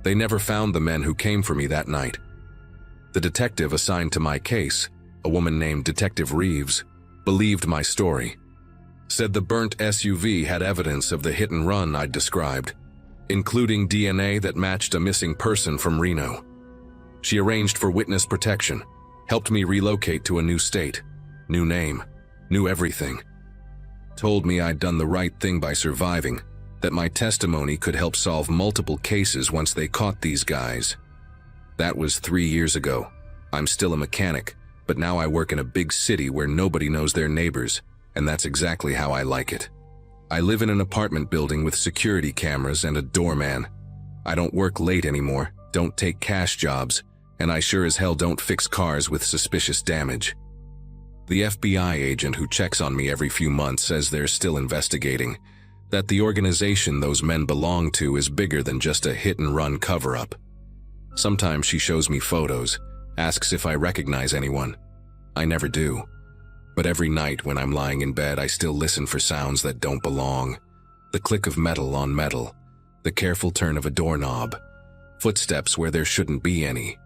They never found the men who came for me that night. The detective assigned to my case, a woman named Detective Reeves, believed my story. Said the burnt SUV had evidence of the hit and run I'd described, including DNA that matched a missing person from Reno. She arranged for witness protection, helped me relocate to a new state, new name, new everything. Told me I'd done the right thing by surviving, that my testimony could help solve multiple cases once they caught these guys. That was 3 years ago. I'm still a mechanic, but now I work in a big city where nobody knows their neighbors, and that's exactly how I like it. I live in an apartment building with security cameras and a doorman. I don't work late anymore, don't take cash jobs, and I sure as hell don't fix cars with suspicious damage. The FBI agent who checks on me every few months says they're still investigating, that the organization those men belong to is bigger than just a hit-and-run cover-up. Sometimes she shows me photos, asks if I recognize anyone. I never do. But every night when I'm lying in bed, I still listen for sounds that don't belong. The click of metal on metal, the careful turn of a doorknob, footsteps where there shouldn't be any.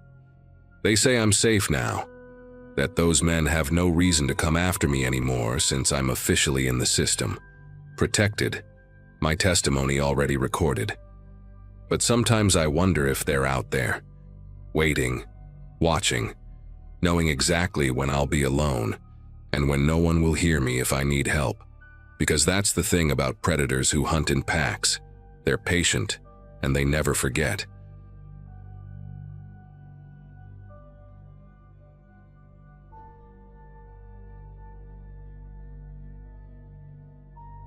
They say I'm safe now, that those men have no reason to come after me anymore since I'm officially in the system. Protected, my testimony already recorded. But sometimes I wonder if they're out there, waiting, watching, knowing exactly when I'll be alone, and when no one will hear me if I need help. Because that's the thing about predators who hunt in packs. They're patient, and they never forget.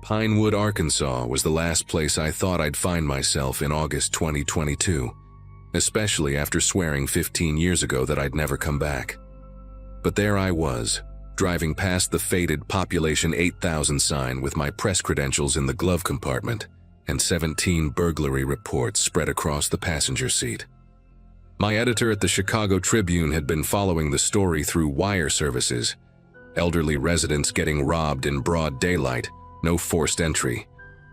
Pinewood, Arkansas was the last place I thought I'd find myself in August 2022, especially after swearing 15 years ago that I'd never come back. But there I was, driving past the faded population 8,000 sign with my press credentials in the glove compartment and 17 burglary reports spread across the passenger seat. My editor at the Chicago Tribune had been following the story through wire services. Elderly residents getting robbed in broad daylight, no forced entry.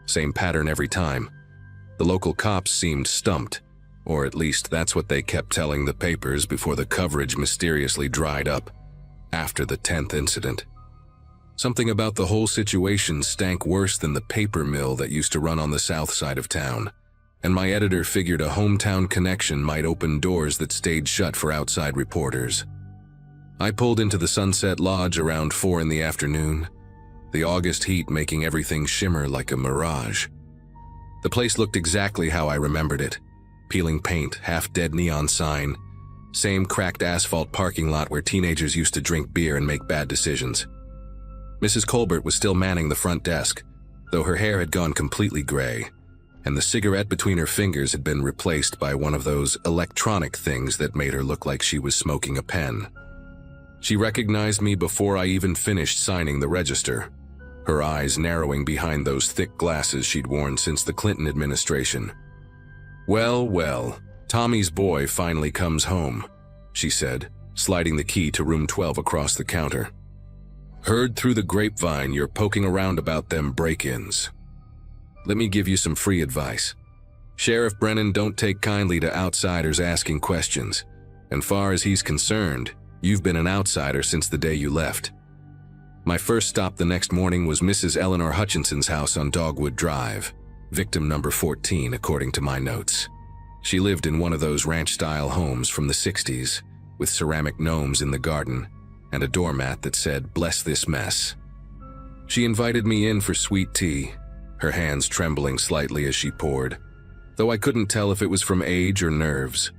Same pattern every time. The local cops seemed stumped, or at least that's what they kept telling the papers before the coverage mysteriously dried up after the 10th incident. Something about the whole situation stank worse than the paper mill that used to run on the south side of town, and my editor figured a hometown connection might open doors that stayed shut for outside reporters. I pulled into the Sunset Lodge around 4 in the afternoon, the August heat making everything shimmer like a mirage. The place looked exactly how I remembered it. Peeling paint, half-dead neon sign, same cracked asphalt parking lot where teenagers used to drink beer and make bad decisions. Mrs. Colbert was still manning the front desk, though her hair had gone completely gray, and the cigarette between her fingers had been replaced by one of those electronic things that made her look like she was smoking a pen. She recognized me before I even finished signing the register, her eyes narrowing behind those thick glasses she'd worn since the Clinton administration. "Well, well, Tommy's boy finally comes home," she said, sliding the key to room 12 across the counter. "Heard through the grapevine you're poking around about them break-ins. Let me give you some free advice. Sheriff Brennan don't take kindly to outsiders asking questions, and far as he's concerned, you've been an outsider since the day you left." My first stop the next morning was Mrs. Eleanor Hutchinson's house on Dogwood Drive, victim number 14 according to my notes. She lived in one of those ranch-style homes from the 60s, with ceramic gnomes in the garden and a doormat that said, "Bless this mess." She invited me in for sweet tea, her hands trembling slightly as she poured, though I couldn't tell if it was from age or nerves.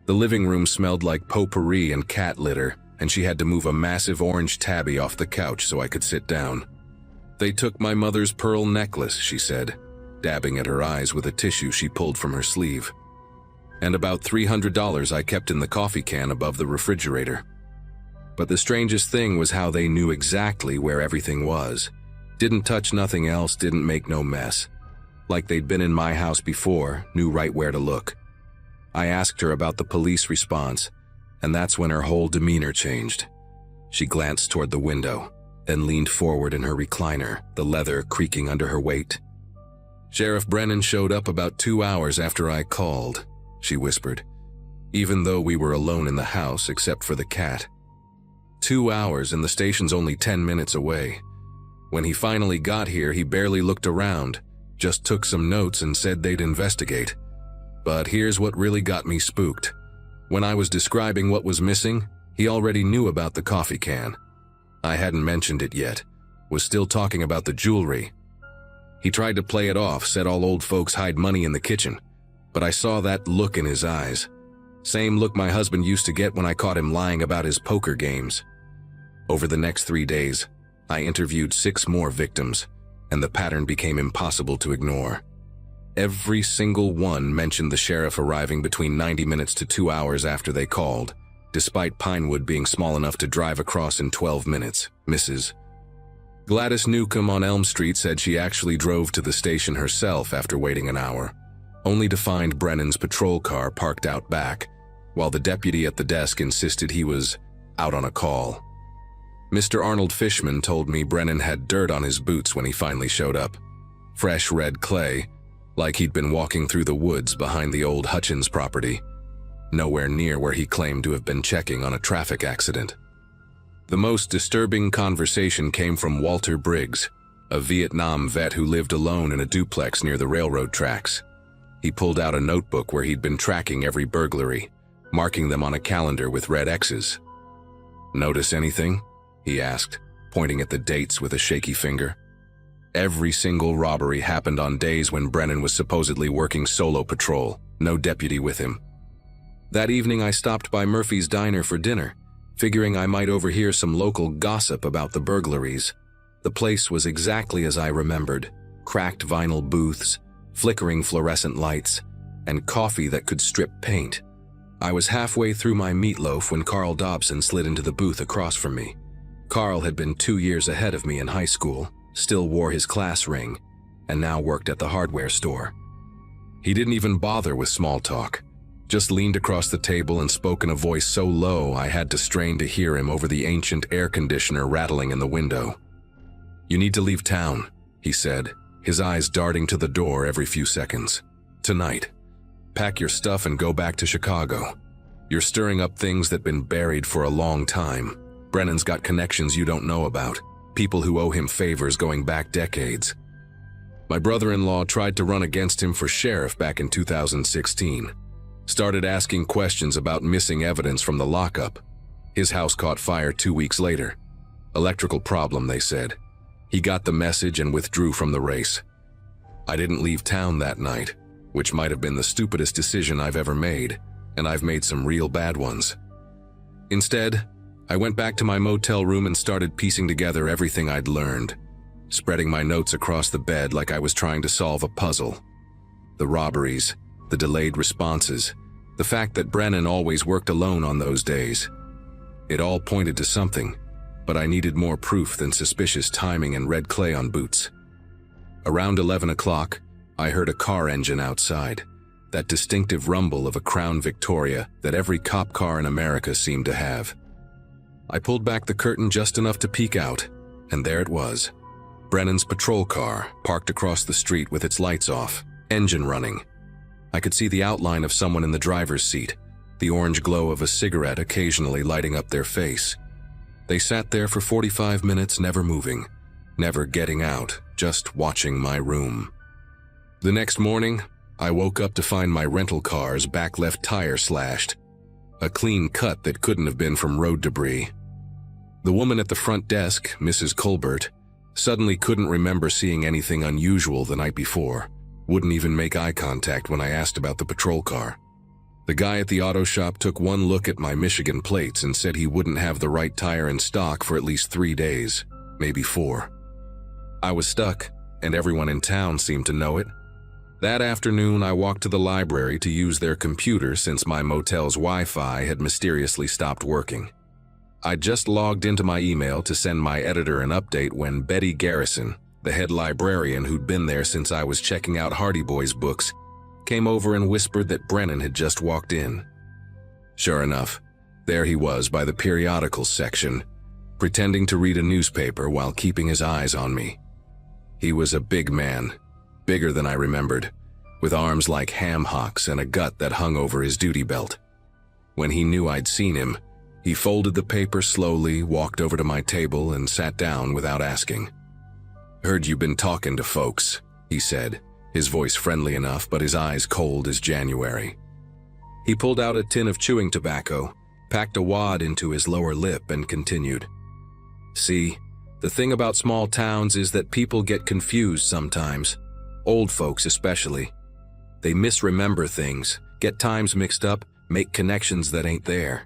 The living room smelled like potpourri and cat litter, and she had to move a massive orange tabby off the couch so I could sit down. "They took my mother's pearl necklace," she said, dabbing at her eyes with a tissue she pulled from her sleeve. "And about $300 I kept in the coffee can above the refrigerator." But the strangest thing was how they knew exactly where everything was. Didn't touch nothing else, didn't make no mess. Like they'd been in my house before, knew right where to look. I asked her about the police response, and that's when her whole demeanor changed. She glanced toward the window, then leaned forward in her recliner, the leather creaking under her weight. "Sheriff Brennan showed up about 2 hours after I called," she whispered, "even though we were alone in the house except for the cat. 2 hours and the station's only 10 minutes away. When he finally got here, he barely looked around, just took some notes and said they'd investigate. But here's what really got me spooked. When I was describing what was missing, he already knew about the coffee can. I hadn't mentioned it yet, was still talking about the jewelry. He tried to play it off, said all old folks hide money in the kitchen, but I saw that look in his eyes. Same look my husband used to get when I caught him lying about his poker games. Over the next 3 days, I interviewed 6 more victims, and the pattern became impossible to ignore. Every single one mentioned the sheriff arriving between 90 minutes to 2 hours after they called, despite Pinewood being small enough to drive across in 12 minutes. Mrs. Gladys Newcomb on Elm Street said she actually drove to the station herself after waiting an hour, only to find Brennan's patrol car parked out back, while the deputy at the desk insisted he was out on a call. Mr. Arnold Fishman told me Brennan had dirt on his boots when he finally showed up. Fresh red clay, like he'd been walking through the woods behind the old Hutchins property, nowhere near where he claimed to have been checking on a traffic accident. The most disturbing conversation came from Walter Briggs, a Vietnam vet who lived alone in a duplex near the railroad tracks. He pulled out a notebook where he'd been tracking every burglary, marking them on a calendar with red X's. "Notice anything?" he asked, pointing at the dates with a shaky finger. Every single robbery happened on days when Brennan was supposedly working solo patrol, no deputy with him. That evening I stopped by Murphy's Diner for dinner, figuring I might overhear some local gossip about the burglaries. The place was exactly as I remembered: cracked vinyl booths, flickering fluorescent lights, and coffee that could strip paint. I was halfway through my meatloaf when Carl Dobson slid into the booth across from me. Carl had been 2 years ahead of me in high school, still wore his class ring, and now worked at the hardware store. He didn't even bother with small talk, just leaned across the table and spoke in a voice so low I had to strain to hear him over the ancient air conditioner rattling in the window. "You need to leave town," he said, his eyes darting to the door every few seconds. "Tonight. Pack your stuff and go back to Chicago. You're stirring up things that've been buried for a long time. Brennan's got connections you don't know about, people who owe him favors going back decades. My brother-in-law tried to run against him for sheriff back in 2016. Started asking questions about missing evidence from the lockup. His house caught fire 2 weeks later. Electrical problem, they said. He got the message and withdrew from the race. I didn't leave town that night, which might have been the stupidest decision I've ever made, and I've made some real bad ones. Instead, I went back to my motel room and started piecing together everything I'd learned, spreading my notes across the bed like I was trying to solve a puzzle. The robberies, the delayed responses, the fact that Brennan always worked alone on those days. It all pointed to something, but I needed more proof than suspicious timing and red clay on boots. Around 11 o'clock, I heard a car engine outside, that distinctive rumble of a Crown Victoria that every cop car in America seemed to have. I pulled back the curtain just enough to peek out, and there it was. Brennan's patrol car, parked across the street with its lights off, engine running. I could see the outline of someone in the driver's seat, the orange glow of a cigarette occasionally lighting up their face. They sat there for 45 minutes, never moving, never getting out, just watching my room. The next morning, I woke up to find my rental car's back left tire slashed, a clean cut that couldn't have been from road debris. The woman at the front desk, Mrs. Colbert, suddenly couldn't remember seeing anything unusual the night before, wouldn't even make eye contact when I asked about the patrol car. The guy at the auto shop took one look at my Michigan plates and said he wouldn't have the right tire in stock for at least 3 days, maybe 4. I was stuck, and everyone in town seemed to know it. That afternoon, I walked to the library to use their computer since my motel's Wi-Fi had mysteriously stopped working. I just logged into my email to send my editor an update when Betty Garrison, the head librarian who'd been there since I was checking out Hardy Boys books, came over and whispered that Brennan had just walked in. Sure enough, there he was by the periodicals section, pretending to read a newspaper while keeping his eyes on me. He was a big man, bigger than I remembered, with arms like ham hocks and a gut that hung over his duty belt. When he knew I'd seen him, he folded the paper slowly, walked over to my table, and sat down without asking. "Heard you been talking to folks," he said, his voice friendly enough but his eyes cold as January. He pulled out a tin of chewing tobacco, packed a wad into his lower lip, and continued. "See, the thing about small towns is that people get confused sometimes, old folks especially. They misremember things, get times mixed up, make connections that ain't there.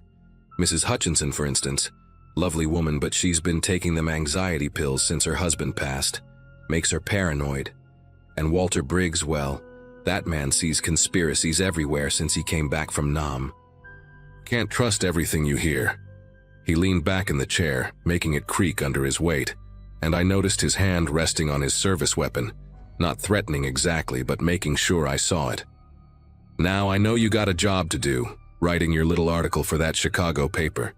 Mrs. Hutchinson, for instance, lovely woman, but she's been taking them anxiety pills since her husband passed. Makes her paranoid. And Walter Briggs, well, that man sees conspiracies everywhere since he came back from Nam. Can't trust everything you hear." He leaned back in the chair, making it creak under his weight, and I noticed his hand resting on his service weapon, not threatening exactly, but making sure I saw it. "Now I know you got a job to do, writing your little article for that Chicago paper.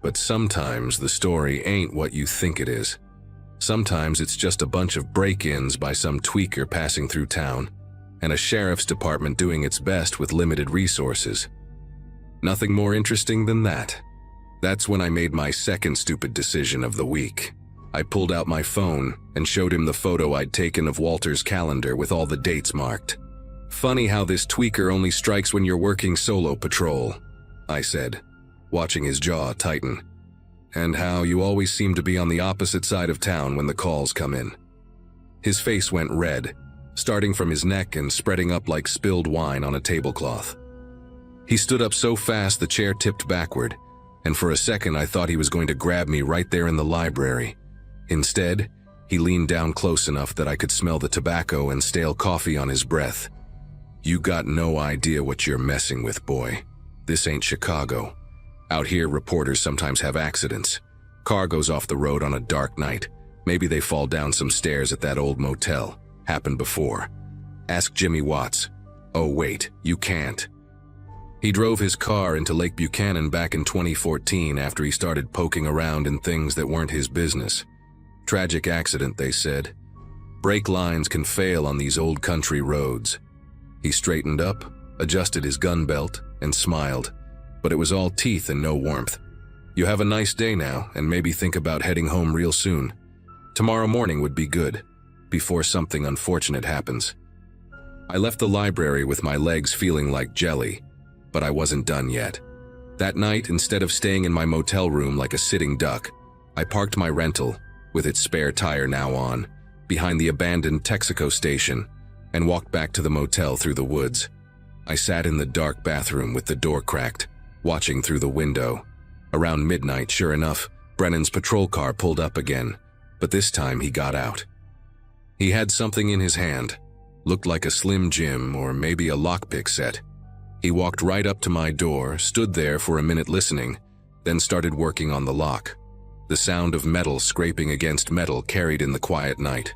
But sometimes the story ain't what you think it is. Sometimes it's just a bunch of break-ins by some tweaker passing through town, and a sheriff's department doing its best with limited resources. Nothing more interesting than that." That's when I made my second stupid decision of the week. I pulled out my phone and showed him the photo I'd taken of Walter's calendar with all the dates marked. "Funny how this tweaker only strikes when you're working solo patrol," I said, watching his jaw tighten. and how you always seem to be on the opposite side of town when the calls come in." His face went red, starting from his neck and spreading up like spilled wine on a tablecloth. He stood up so fast the chair tipped backward, and for a second I thought he was going to grab me right there in the library. Instead, he leaned down close enough that I could smell the tobacco and stale coffee on his breath. "You got no idea what you're messing with, boy. This ain't Chicago. Out here, reporters sometimes have accidents. Car goes off the road on a dark night. Maybe they fall down some stairs at that old motel. Happened before. Ask Jimmy Watts. Oh wait, you can't." He drove his car into Lake Buchanan back in 2014 after he started poking around in things that weren't his business. Tragic accident, they said. Brake lines can fail on these old country roads. He straightened up, adjusted his gun belt, and smiled, but it was all teeth and no warmth. "You have a nice day now, and maybe think about heading home real soon. Tomorrow morning would be good, before something unfortunate happens." I left the library with my legs feeling like jelly, but I wasn't done yet. That night, instead of staying in my motel room like a sitting duck, I parked my rental, with its spare tire now on, behind the abandoned Texaco station, and walked back to the motel through the woods. I sat in the dark bathroom with the door cracked, watching through the window. Around midnight, sure enough, Brennan's patrol car pulled up again, but this time he got out. He had something in his hand, looked like a Slim Jim or maybe a lockpick set. He walked right up to my door, stood there for a minute listening, then started working on the lock. The sound of metal scraping against metal carried in the quiet night.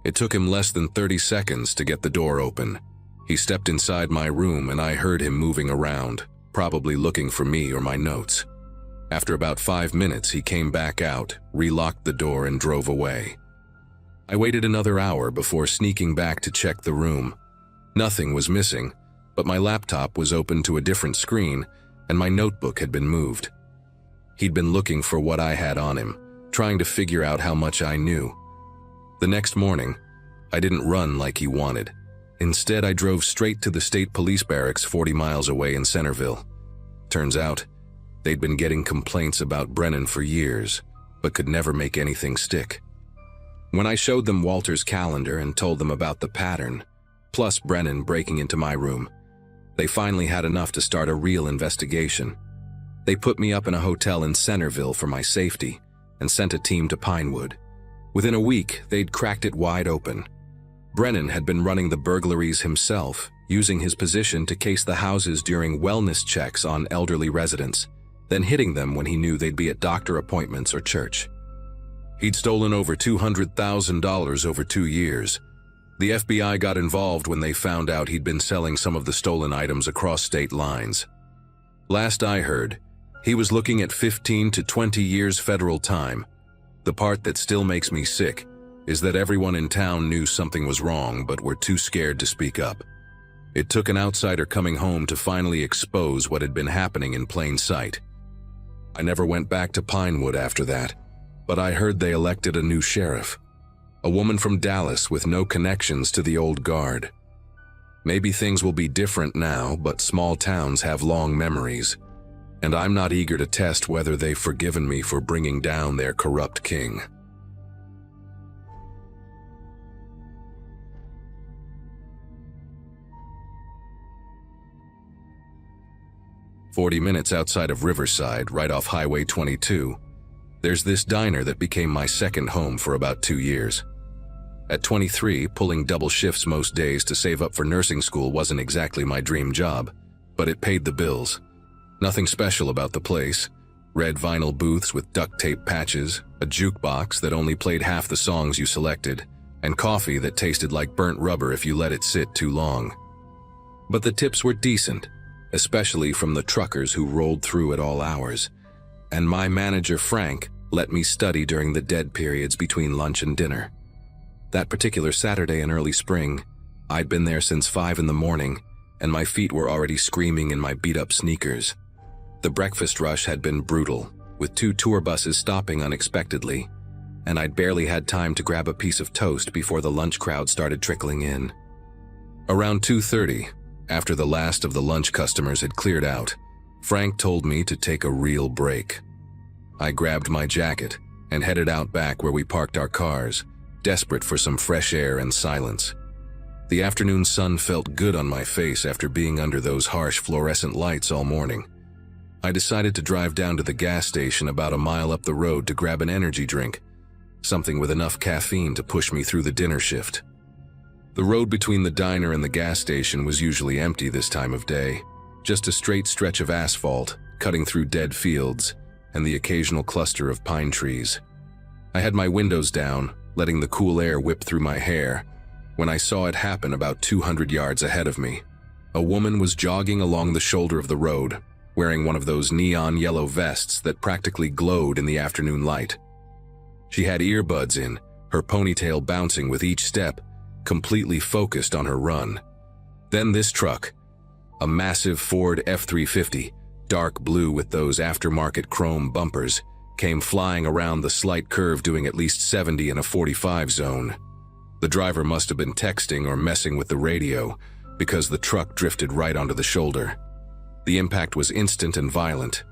It took him less than 30 seconds to get the door open. He stepped inside my room and I heard him moving around, probably looking for me or my notes. After about 5 minutes, he came back out, relocked the door and drove away. I waited another hour before sneaking back to check the room. Nothing was missing, but my laptop was open to a different screen and my notebook had been moved. He'd been looking for what I had on him, trying to figure out how much I knew. The next morning, I didn't run like he wanted. Instead, I drove straight to the state police barracks 40 miles away in Centerville. Turns out, they'd been getting complaints about Brennan for years, but could never make anything stick. When I showed them Walter's calendar and told them about the pattern, plus Brennan breaking into my room, they finally had enough to start a real investigation. They put me up in a hotel in Centerville for my safety and sent a team to Pinewood. Within a week, they'd cracked it wide open. Brennan had been running the burglaries himself, using his position to case the houses during wellness checks on elderly residents, then hitting them when he knew they'd be at doctor appointments or church. He'd stolen over $200,000 over 2 years. The FBI got involved when they found out he'd been selling some of the stolen items across state lines. Last I heard, he was looking at 15 to 20 years federal time. The part that still makes me sick is that everyone in town knew something was wrong but were too scared to speak up. It took an outsider coming home to finally expose what had been happening in plain sight. I never went back to Pinewood after that, but I heard they elected a new sheriff, a woman from Dallas with no connections to the old guard. Maybe things will be different now, but small towns have long memories, and I'm not eager to test whether they've forgiven me for bringing down their corrupt king. "40 minutes outside of Riverside, right off Highway 22, there's this diner that became my second home for about 2 years. At 23, pulling double shifts most days to save up for nursing school wasn't exactly my dream job, but it paid the bills. Nothing special about the place. Red vinyl booths with duct tape patches, a jukebox that only played half the songs you selected, and coffee that tasted like burnt rubber if you let it sit too long. But the tips were decent, especially from the truckers who rolled through at all hours, and my manager Frank let me study during the dead periods between lunch and dinner. That particular Saturday in early spring, I'd been there since 5 in the morning, and my feet were already screaming in my beat-up sneakers. The breakfast rush had been brutal, with 2 tour buses stopping unexpectedly, and I'd barely had time to grab a piece of toast before the lunch crowd started trickling in. Around 2:30, after the last of the lunch customers had cleared out, Frank told me to take a real break. I grabbed my jacket and headed out back where we parked our cars, desperate for some fresh air and silence. The afternoon sun felt good on my face after being under those harsh fluorescent lights all morning. I decided to drive down to the gas station about a mile up the road to grab an energy drink, something with enough caffeine to push me through the dinner shift. The road between the diner and the gas station was usually empty this time of day, just a straight stretch of asphalt cutting through dead fields and the occasional cluster of pine trees. I had my windows down, letting the cool air whip through my hair, when I saw it happen about 200 yards ahead of me. A woman was jogging along the shoulder of the road, wearing one of those neon yellow vests that practically glowed in the afternoon light. She had earbuds in, her ponytail bouncing with each step, completely focused on her run. Then this truck, a massive Ford F-350, dark blue with those aftermarket chrome bumpers, came flying around the slight curve doing at least 70 in a 45 zone. The driver must have been texting or messing with the radio because the truck drifted right onto the shoulder. The impact was instant and violent.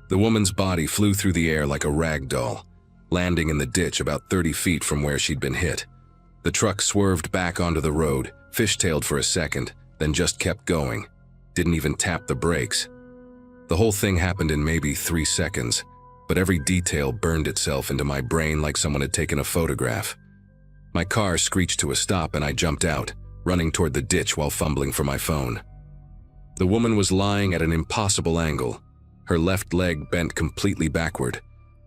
The woman's body flew through the air like a rag doll, landing in the ditch about 30 feet from where she'd been hit. The truck swerved back onto the road, fishtailed for a second, then just kept going. Didn't even tap the brakes. The whole thing happened in maybe 3 seconds, but every detail burned itself into my brain like someone had taken a photograph. My car screeched to a stop and I jumped out, running toward the ditch while fumbling for my phone. The woman was lying at an impossible angle, her left leg bent completely backward,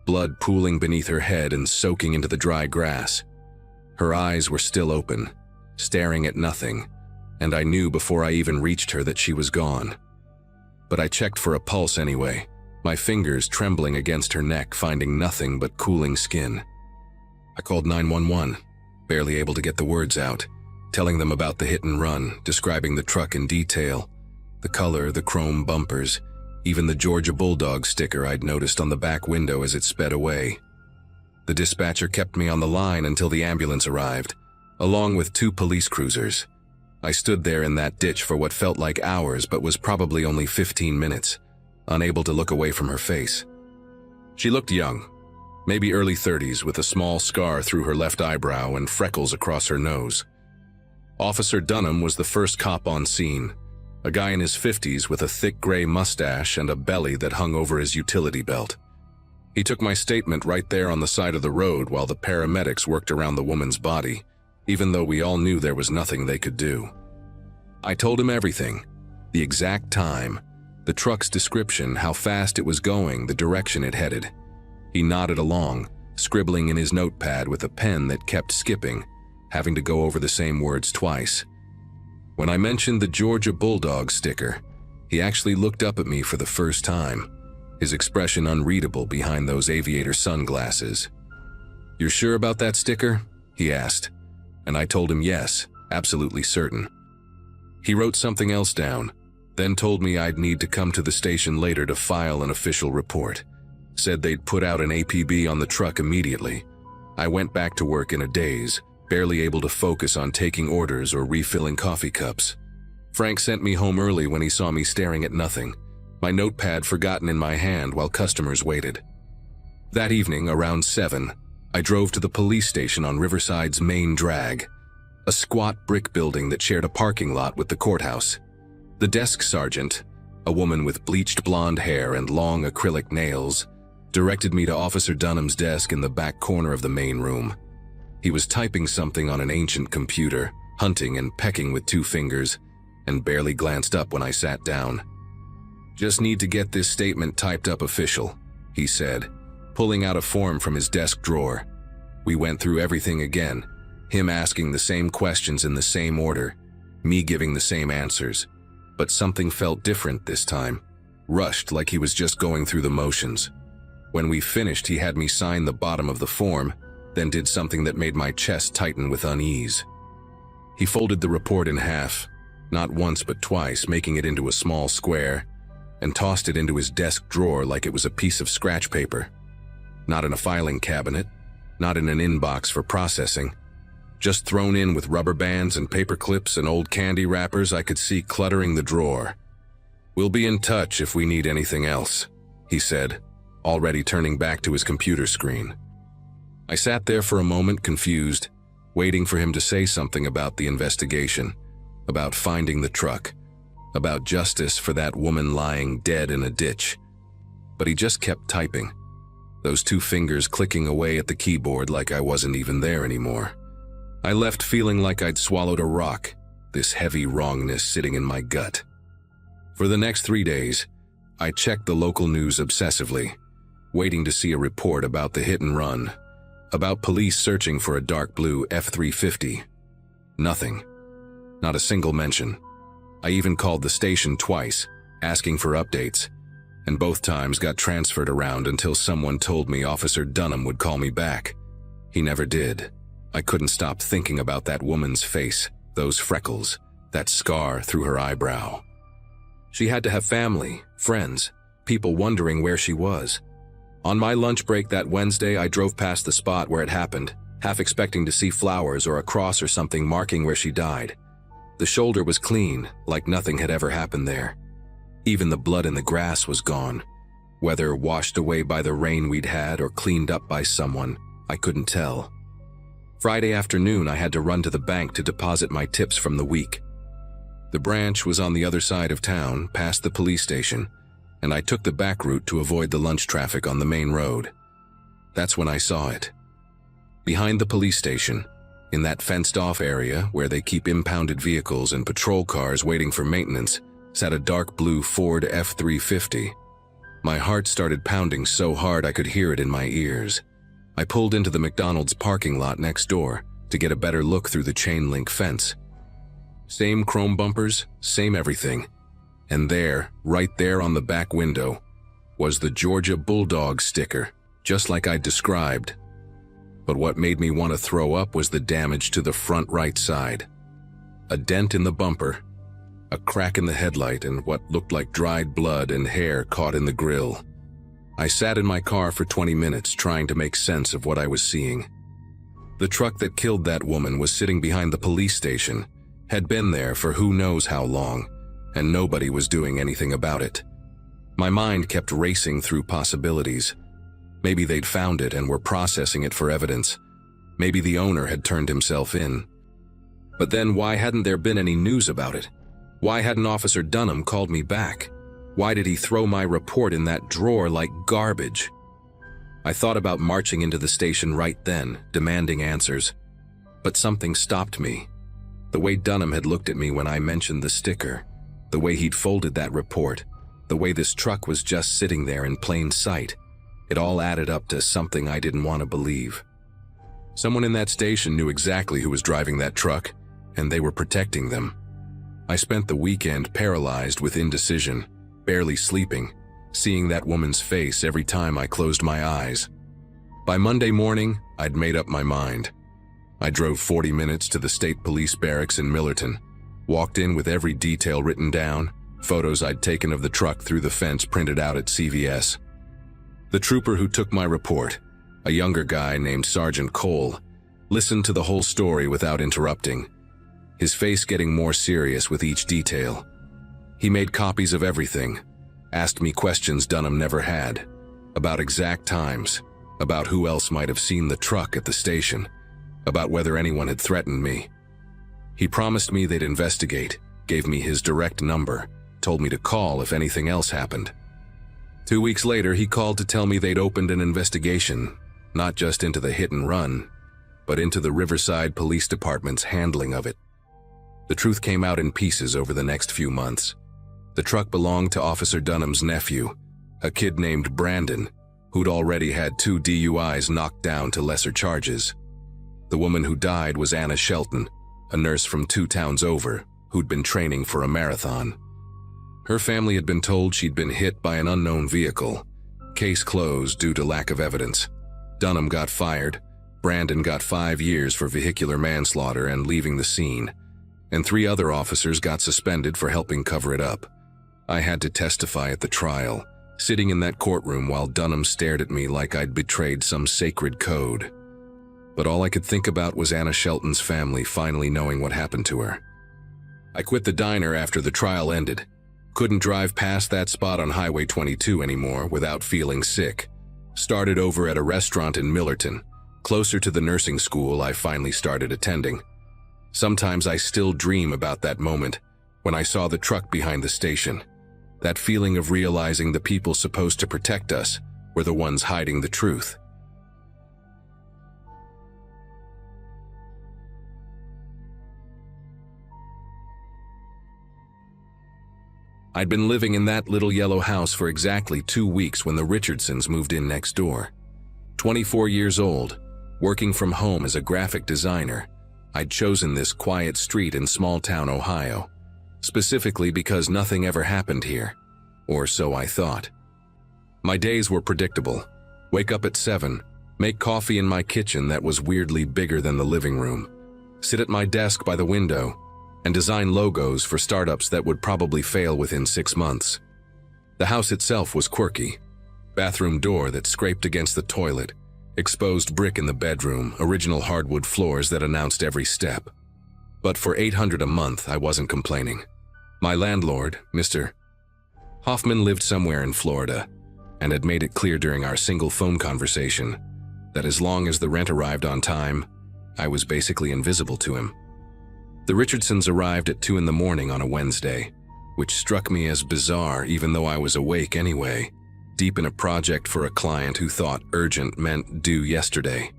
blood pooling beneath her head and soaking into the dry grass. Her eyes were still open, staring at nothing, and I knew before I even reached her that she was gone. But I checked for a pulse anyway, my fingers trembling against her neck, finding nothing but cooling skin. I called 911, barely able to get the words out, telling them about the hit and run, describing the truck in detail, the color, the chrome bumpers, even the Georgia Bulldog sticker I'd noticed on the back window as it sped away. The dispatcher kept me on the line until the ambulance arrived, along with 2 police cruisers. I stood there in that ditch for what felt like hours but was probably only 15 minutes, unable to look away from her face. She looked young, maybe early 30s, with a small scar through her left eyebrow and freckles across her nose. Officer Dunham was the first cop on scene, a guy in his 50s with a thick gray mustache and a belly that hung over his utility belt. He took my statement right there on the side of the road while the paramedics worked around the woman's body, even though we all knew there was nothing they could do. I told him everything, the exact time, the truck's description, how fast it was going, the direction it headed. He nodded along, scribbling in his notepad with a pen that kept skipping, having to go over the same words twice. When I mentioned the Georgia Bulldog sticker, he actually looked up at me for the first time, his expression unreadable behind those aviator sunglasses. "You're sure about that sticker?" he asked, and I told him yes, absolutely certain. He wrote something else down, then told me I'd need to come to the station later to file an official report. Said they'd put out an APB on the truck immediately. I went back to work in a daze, barely able to focus on taking orders or refilling coffee cups. Frank sent me home early when he saw me staring at nothing, my notepad forgotten in my hand while customers waited. That evening, around 7, I drove to the police station on Riverside's main drag, a squat brick building that shared a parking lot with the courthouse. The desk sergeant, a woman with bleached blonde hair and long acrylic nails, directed me to Officer Dunham's desk in the back corner of the main room. He was typing something on an ancient computer, hunting and pecking with 2 fingers, and barely glanced up when I sat down. "Just need to get this statement typed up official," he said, pulling out a form from his desk drawer. We went through everything again, him asking the same questions in the same order, me giving the same answers. But something felt different this time, rushed like he was just going through the motions. When we finished, he had me sign the bottom of the form, then did something that made my chest tighten with unease. He folded the report in half, not once but twice, making it into a small square, and tossed it into his desk drawer like it was a piece of scratch paper. Not in a filing cabinet, not in an inbox for processing, just thrown in with rubber bands and paper clips and old candy wrappers I could see cluttering the drawer. "We'll be in touch if we need anything else," he said, already turning back to his computer screen. I sat there for a moment, confused, waiting for him to say something about the investigation, about finding the truck, about justice for that woman lying dead in a ditch. But he just kept typing, those two fingers clicking away at the keyboard like I wasn't even there anymore. I left feeling like I'd swallowed a rock, this heavy wrongness sitting in my gut. For the next 3 days, I checked the local news obsessively, waiting to see a report about the hit and run, about police searching for a dark blue F-350. Nothing. Not a single mention. I even called the station twice, asking for updates, and both times got transferred around until someone told me Officer Dunham would call me back. He never did. I couldn't stop thinking about that woman's face, those freckles, that scar through her eyebrow. She had to have family, friends, people wondering where she was. On my lunch break that Wednesday, I drove past the spot where it happened, half expecting to see flowers or a cross or something marking where she died. The shoulder was clean, like nothing had ever happened there. Even the blood in the grass was gone. Whether washed away by the rain we'd had or cleaned up by someone, I couldn't tell. Friday afternoon, I had to run to the bank to deposit my tips from the week. The branch was on the other side of town, past the police station, and I took the back route to avoid the lunch traffic on the main road. That's when I saw it. Behind the police station, in that fenced-off area where they keep impounded vehicles and patrol cars waiting for maintenance, sat a dark blue Ford F-350. My heart started pounding so hard I could hear it in my ears. I pulled into the McDonald's parking lot next door to get a better look through the chain-link fence. Same chrome bumpers, same everything. And there, right there on the back window, was the Georgia Bulldog sticker, just like I'd described. But what made me want to throw up was the damage to the front right side. A dent in the bumper, a crack in the headlight, and what looked like dried blood and hair caught in the grill. I sat in my car for 20 minutes trying to make sense of what I was seeing. The truck that killed that woman was sitting behind the police station, had been there for who knows how long, and nobody was doing anything about it. My mind kept racing through possibilities. Maybe they'd found it and were processing it for evidence. Maybe the owner had turned himself in. But then why hadn't there been any news about it? Why hadn't Officer Dunham called me back? Why did he throw my report in that drawer like garbage? I thought about marching into the station right then, demanding answers. But something stopped me. The way Dunham had looked at me when I mentioned the sticker, the way he'd folded that report, the way this truck was just sitting there in plain sight, it all added up to something I didn't want to believe. Someone in that station knew exactly who was driving that truck, and they were protecting them. I spent the weekend paralyzed with indecision, barely sleeping, seeing that woman's face every time I closed my eyes. By Monday morning, I'd made up my mind. I drove 40 minutes to the state police barracks in Millerton, walked in with every detail written down, photos I'd taken of the truck through the fence printed out at CVS. The trooper who took my report, a younger guy named Sergeant Cole, listened to the whole story without interrupting, his face getting more serious with each detail. He made copies of everything, asked me questions Dunham never had, about exact times, about who else might have seen the truck at the station, about whether anyone had threatened me. He promised me they'd investigate, gave me his direct number, told me to call if anything else happened. 2 weeks later, he called to tell me they'd opened an investigation, not just into the hit and run, but into the Riverside Police Department's handling of it. The truth came out in pieces over the next few months. The truck belonged to Officer Dunham's nephew, a kid named Brandon, who'd already had 2 DUIs knocked down to lesser charges. The woman who died was Anna Shelton, a nurse from 2 towns over, who'd been training for a marathon. Her family had been told she'd been hit by an unknown vehicle. Case closed due to lack of evidence. Dunham got fired, Brandon got 5 years for vehicular manslaughter and leaving the scene, and 3 other officers got suspended for helping cover it up. I had to testify at the trial, sitting in that courtroom while Dunham stared at me like I'd betrayed some sacred code. But all I could think about was Anna Shelton's family finally knowing what happened to her. I quit the diner after the trial ended. Couldn't drive past that spot on Highway 22 anymore without feeling sick. Started over at a restaurant in Millerton, closer to the nursing school I finally started attending. Sometimes I still dream about that moment when I saw the truck behind the station. That feeling of realizing the people supposed to protect us were the ones hiding the truth. I'd been living in that little yellow house for exactly 2 weeks when the Richardsons moved in next door. 24 years old, working from home as a graphic designer, I'd chosen this quiet street in small-town Ohio, specifically because nothing ever happened here, or so I thought. My days were predictable. Wake up at 7, make coffee in my kitchen that was weirdly bigger than the living room, sit at my desk by the window, and design logos for startups that would probably fail within 6 months. The house itself was quirky. Bathroom door that scraped against the toilet, exposed brick in the bedroom, original hardwood floors that announced every step. But for $800 a month, I wasn't complaining. My landlord, Mr. Hoffman, lived somewhere in Florida and had made it clear during our single phone conversation that as long as the rent arrived on time, I was basically invisible to him. The Richardsons arrived at 2 in the morning on a Wednesday, which struck me as bizarre even though I was awake anyway, deep in a project for a client who thought urgent meant due yesterday.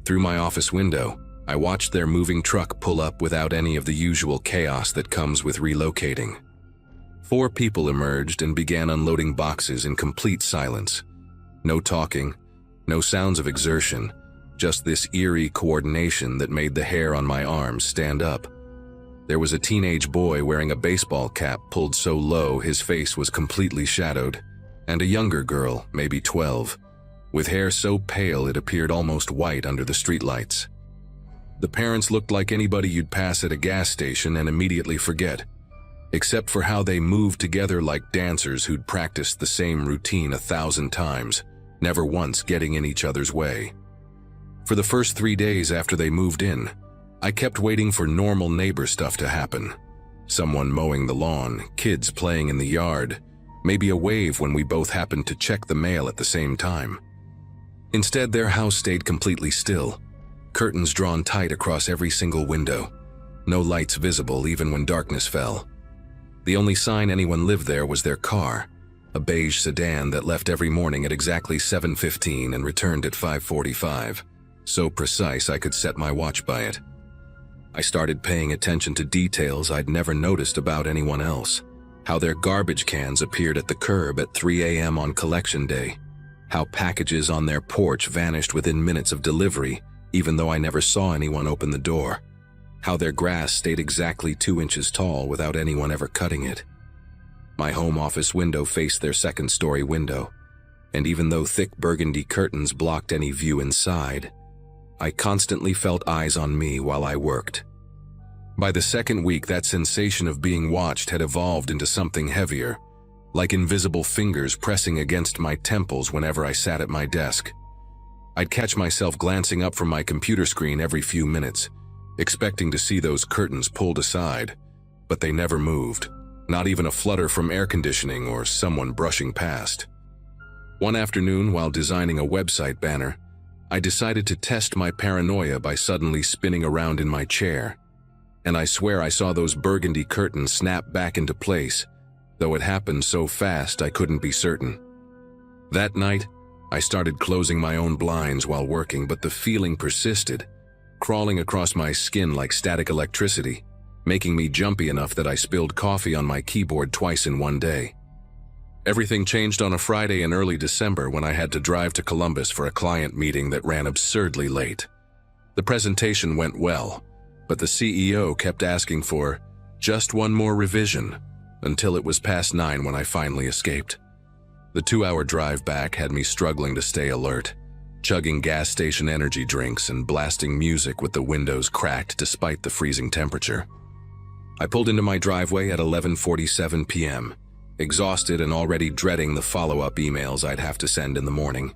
Through my office window, I watched their moving truck pull up without any of the usual chaos that comes with relocating. 4 people emerged and began unloading boxes in complete silence. No talking, no sounds of exertion, just this eerie coordination that made the hair on my arms stand up. There was a teenage boy wearing a baseball cap pulled so low his face was completely shadowed, and a younger girl, maybe 12, with hair so pale it appeared almost white under the streetlights. The parents looked like anybody you'd pass at a gas station and immediately forget, except for how they moved together like dancers who'd practiced the same routine 1,000 times, never once getting in each other's way. For the first 3 days after they moved in, I kept waiting for normal neighbor stuff to happen. Someone mowing the lawn, kids playing in the yard, maybe a wave when we both happened to check the mail at the same time. Instead, their house stayed completely still, curtains drawn tight across every single window, no lights visible even when darkness fell. The only sign anyone lived there was their car, a beige sedan that left every morning at exactly 7:15 and returned at 5:45. So precise I could set my watch by it. I started paying attention to details I'd never noticed about anyone else. How their garbage cans appeared at the curb at 3 a.m. on collection day. How packages on their porch vanished within minutes of delivery, even though I never saw anyone open the door. How their grass stayed exactly 2 inches tall without anyone ever cutting it. My home office window faced their second-story window, and even though thick burgundy curtains blocked any view inside, I constantly felt eyes on me while I worked. By the second week, that sensation of being watched had evolved into something heavier, like invisible fingers pressing against my temples whenever I sat at my desk. I'd catch myself glancing up from my computer screen every few minutes, expecting to see those curtains pulled aside, but they never moved, not even a flutter from air conditioning or someone brushing past. One afternoon, while designing a website banner, I decided to test my paranoia by suddenly spinning around in my chair, and I swear I saw those burgundy curtains snap back into place, though it happened so fast I couldn't be certain. That night, I started closing my own blinds while working, but the feeling persisted, crawling across my skin like static electricity, making me jumpy enough that I spilled coffee on my keyboard twice in one day. Everything changed on a Friday in early December when I had to drive to Columbus for a client meeting that ran absurdly late. The presentation went well, but the CEO kept asking for just one more revision until it was past 9 when I finally escaped. The 2-hour drive back had me struggling to stay alert, chugging gas station energy drinks and blasting music with the windows cracked despite the freezing temperature. I pulled into my driveway at 11:47 p.m., exhausted and already dreading the follow-up emails I'd have to send in the morning.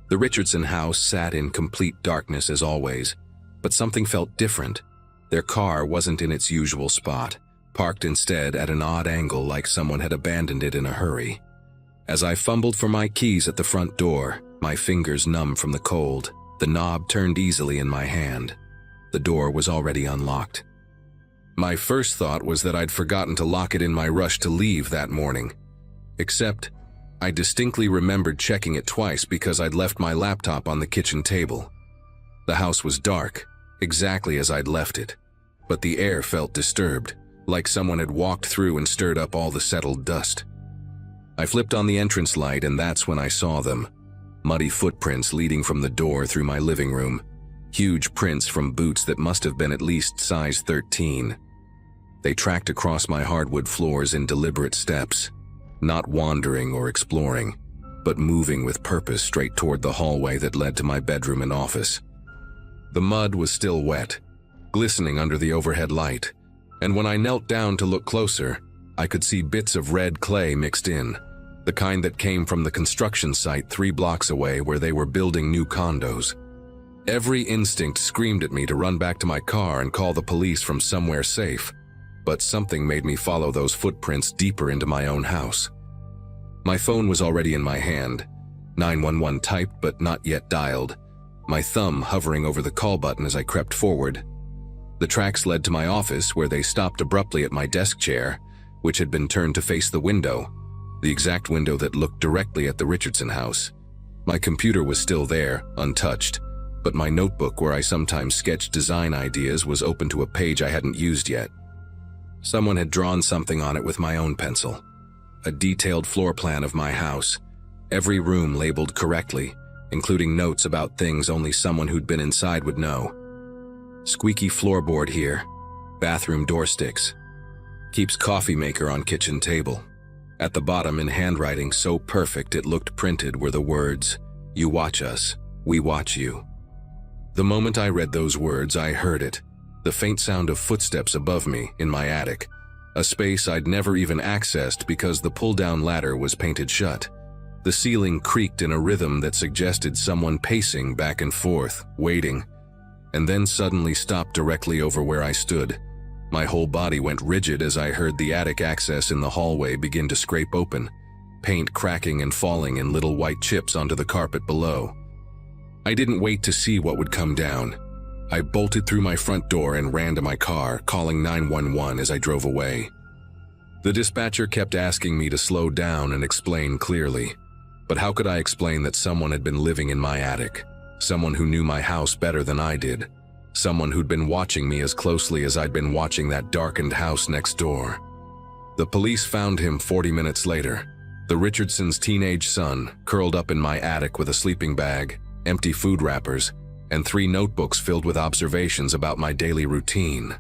The Richardson house sat in complete darkness as always, but something felt different. Their car wasn't in its usual spot, parked instead at an odd angle like someone had abandoned it in a hurry. As I fumbled for my keys at the front door, my fingers numb from the cold, the knob turned easily in my hand. The door was already unlocked. My first thought was that I'd forgotten to lock it in my rush to leave that morning. Except, I distinctly remembered checking it twice because I'd left my laptop on the kitchen table. The house was dark, exactly as I'd left it, but the air felt disturbed, like someone had walked through and stirred up all the settled dust. I flipped on the entrance light, and that's when I saw them. Muddy footprints leading from the door through my living room. Huge prints from boots that must have been at least size 13. They tracked across my hardwood floors in deliberate steps, not wandering or exploring, but moving with purpose straight toward the hallway that led to my bedroom and office. The mud was still wet, glistening under the overhead light, and when I knelt down to look closer, I could see bits of red clay mixed in, the kind that came from the construction site 3 blocks away where they were building new condos. Every instinct screamed at me to run back to my car and call the police from somewhere safe, but something made me follow those footprints deeper into my own house. My phone was already in my hand, 911 typed but not yet dialed, my thumb hovering over the call button as I crept forward. The tracks led to my office, where they stopped abruptly at my desk chair, which had been turned to face the window, the exact window that looked directly at the Richardson house. My computer was still there, untouched, but my notebook where I sometimes sketched design ideas was open to a page I hadn't used yet. Someone had drawn something on it with my own pencil. A detailed floor plan of my house, every room labeled correctly, including notes about things only someone who'd been inside would know. Squeaky floorboard here, bathroom door sticks. Keeps coffee maker on kitchen table. At the bottom, in handwriting so perfect it looked printed, were the words, "You watch us, we watch you." The moment I read those words, I heard it. The faint sound of footsteps above me in my attic, a space I'd never even accessed because the pull-down ladder was painted shut. The ceiling creaked in a rhythm that suggested someone pacing back and forth, waiting, and then suddenly stopped directly over where I stood. My whole body went rigid as I heard the attic access in the hallway begin to scrape open, paint cracking and falling in little white chips onto the carpet below. I didn't wait to see what would come down. I bolted through my front door and ran to my car, calling 911 as I drove away. The dispatcher kept asking me to slow down and explain clearly. But how could I explain that someone had been living in my attic? Someone who knew my house better than I did. Someone who'd been watching me as closely as I'd been watching that darkened house next door. The police found him 40 minutes later. The Richardsons' teenage son, curled up in my attic with a sleeping bag, empty food wrappers, and 3 notebooks filled with observations about my daily routine.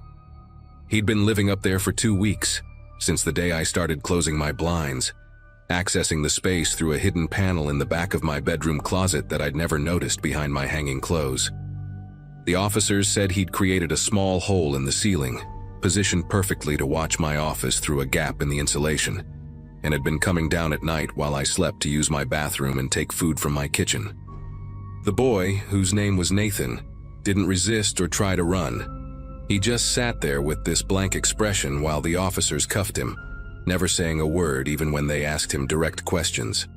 He'd been living up there for 2 weeks, since the day I started closing my blinds, accessing the space through a hidden panel in the back of my bedroom closet that I'd never noticed behind my hanging clothes. The officers said he'd created a small hole in the ceiling, positioned perfectly to watch my office through a gap in the insulation, and had been coming down at night while I slept to use my bathroom and take food from my kitchen. The boy, whose name was Nathan, didn't resist or try to run. He just sat there with this blank expression while the officers cuffed him, never saying a word even when they asked him direct questions.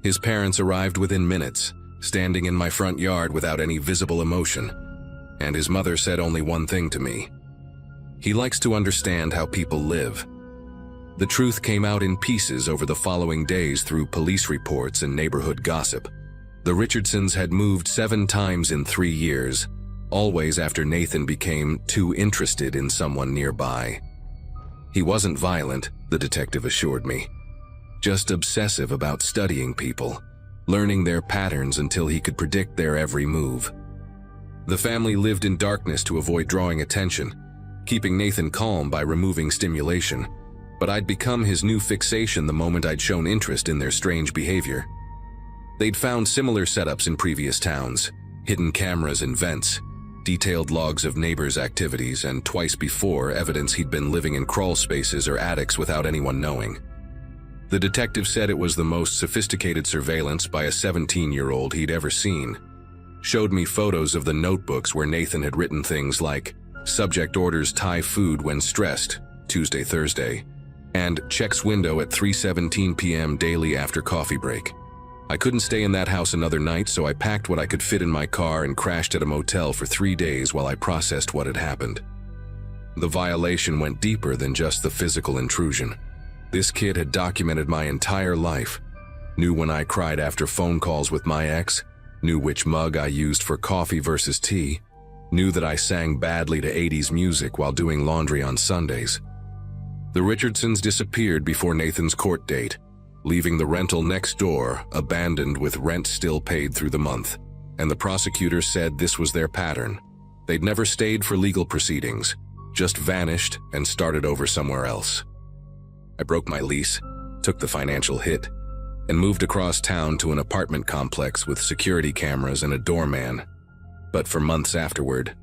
His parents arrived within minutes, standing in my front yard without any visible emotion, and his mother said only one thing to me: "He likes to understand how people live." The truth came out in pieces over the following days through police reports and neighborhood gossip. The Richardsons had moved 7 times in 3 years, always after Nathan became too interested in someone nearby. He wasn't violent, the detective assured me, just obsessive about studying people, learning their patterns until he could predict their every move. The family lived in darkness to avoid drawing attention, keeping Nathan calm by removing stimulation, but I'd become his new fixation the moment I'd shown interest in their strange behavior. They'd found similar setups in previous towns, hidden cameras in vents, detailed logs of neighbors' activities, and twice before evidence he'd been living in crawl spaces or attics without anyone knowing. The detective said it was the most sophisticated surveillance by a 17-year-old he'd ever seen. Showed me photos of the notebooks where Nathan had written things like, "Subject orders Thai food when stressed, Tuesday, Thursday," and checks window at 3:17 p.m. daily after coffee break. I couldn't stay in that house another night, so I packed what I could fit in my car and crashed at a motel for 3 days while I processed what had happened. The violation went deeper than just the physical intrusion. This kid had documented my entire life, knew when I cried after phone calls with my ex, knew which mug I used for coffee versus tea, knew that I sang badly to 80s music while doing laundry on Sundays. The Richardsons disappeared before Nathan's court date, leaving the rental next door abandoned with rent still paid through the month, and the prosecutor said this was their pattern. They'd never stayed for legal proceedings, just vanished and started over somewhere else. I broke my lease, took the financial hit, and moved across town to an apartment complex with security cameras and a doorman. But for months afterward,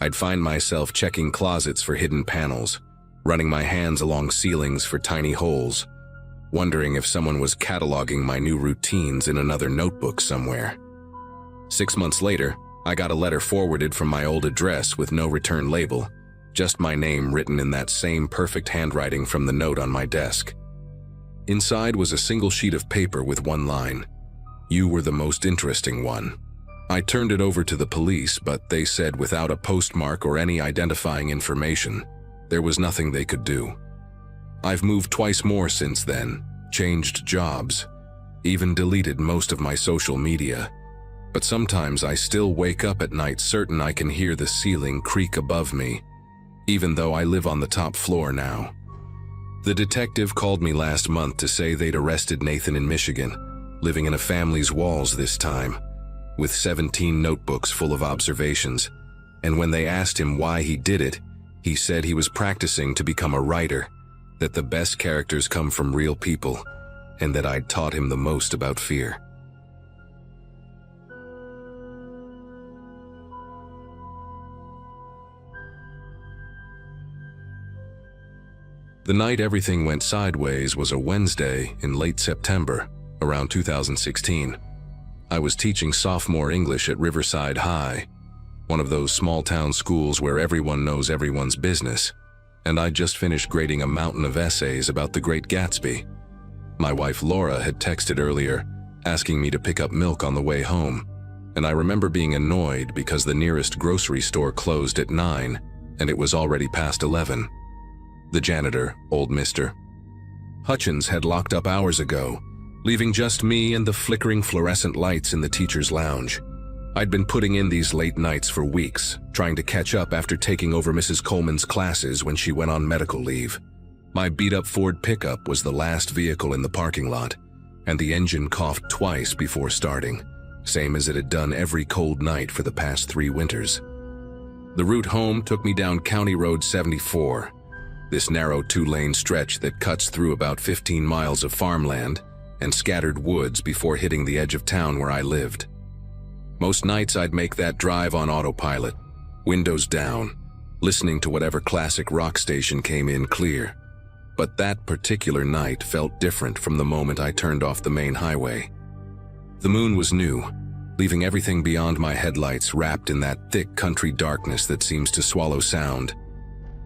I'd find myself checking closets for hidden panels, running my hands along ceilings for tiny holes, wondering if someone was cataloging my new routines in another notebook somewhere. 6 months later, I got a letter forwarded from my old address with no return label, just my name written in that same perfect handwriting from the note on my desk. Inside was a single sheet of paper with one line: "You were the most interesting one." I turned it over to the police, but they said without a postmark or any identifying information, there was nothing they could do. I've moved twice more since then, changed jobs, even deleted most of my social media. But sometimes I still wake up at night certain I can hear the ceiling creak above me, even though I live on the top floor now. The detective called me last month to say they'd arrested Nathan in Michigan, living in a family's walls this time, with 17 notebooks full of observations. And when they asked him why he did it, he said he was practicing to become a writer, that the best characters come from real people, and that I'd taught him the most about fear. The night everything went sideways was a Wednesday in late September, around 2016. I was teaching sophomore English at Riverside High, one of those small-town schools where everyone knows everyone's business, and I'd just finished grading a mountain of essays about the Great Gatsby. My wife Laura had texted earlier, asking me to pick up milk on the way home, and I remember being annoyed because the nearest grocery store closed at 9, and it was already past 11. The janitor, old Mr. Hutchins, had locked up hours ago, leaving just me and the flickering fluorescent lights in the teacher's lounge. I'd been putting in these late nights for weeks, trying to catch up after taking over Mrs. Coleman's classes when she went on medical leave. My beat-up Ford pickup was the last vehicle in the parking lot, and the engine coughed twice before starting, same as it had done every cold night for the past 3 winters. The route home took me down County Road 74, this narrow 2-lane stretch that cuts through about 15 miles of farmland and scattered woods before hitting the edge of town where I lived. Most nights I'd make that drive on autopilot, windows down, listening to whatever classic rock station came in clear. But that particular night felt different from the moment I turned off the main highway. The moon was new, leaving everything beyond my headlights wrapped in that thick country darkness that seems to swallow sound.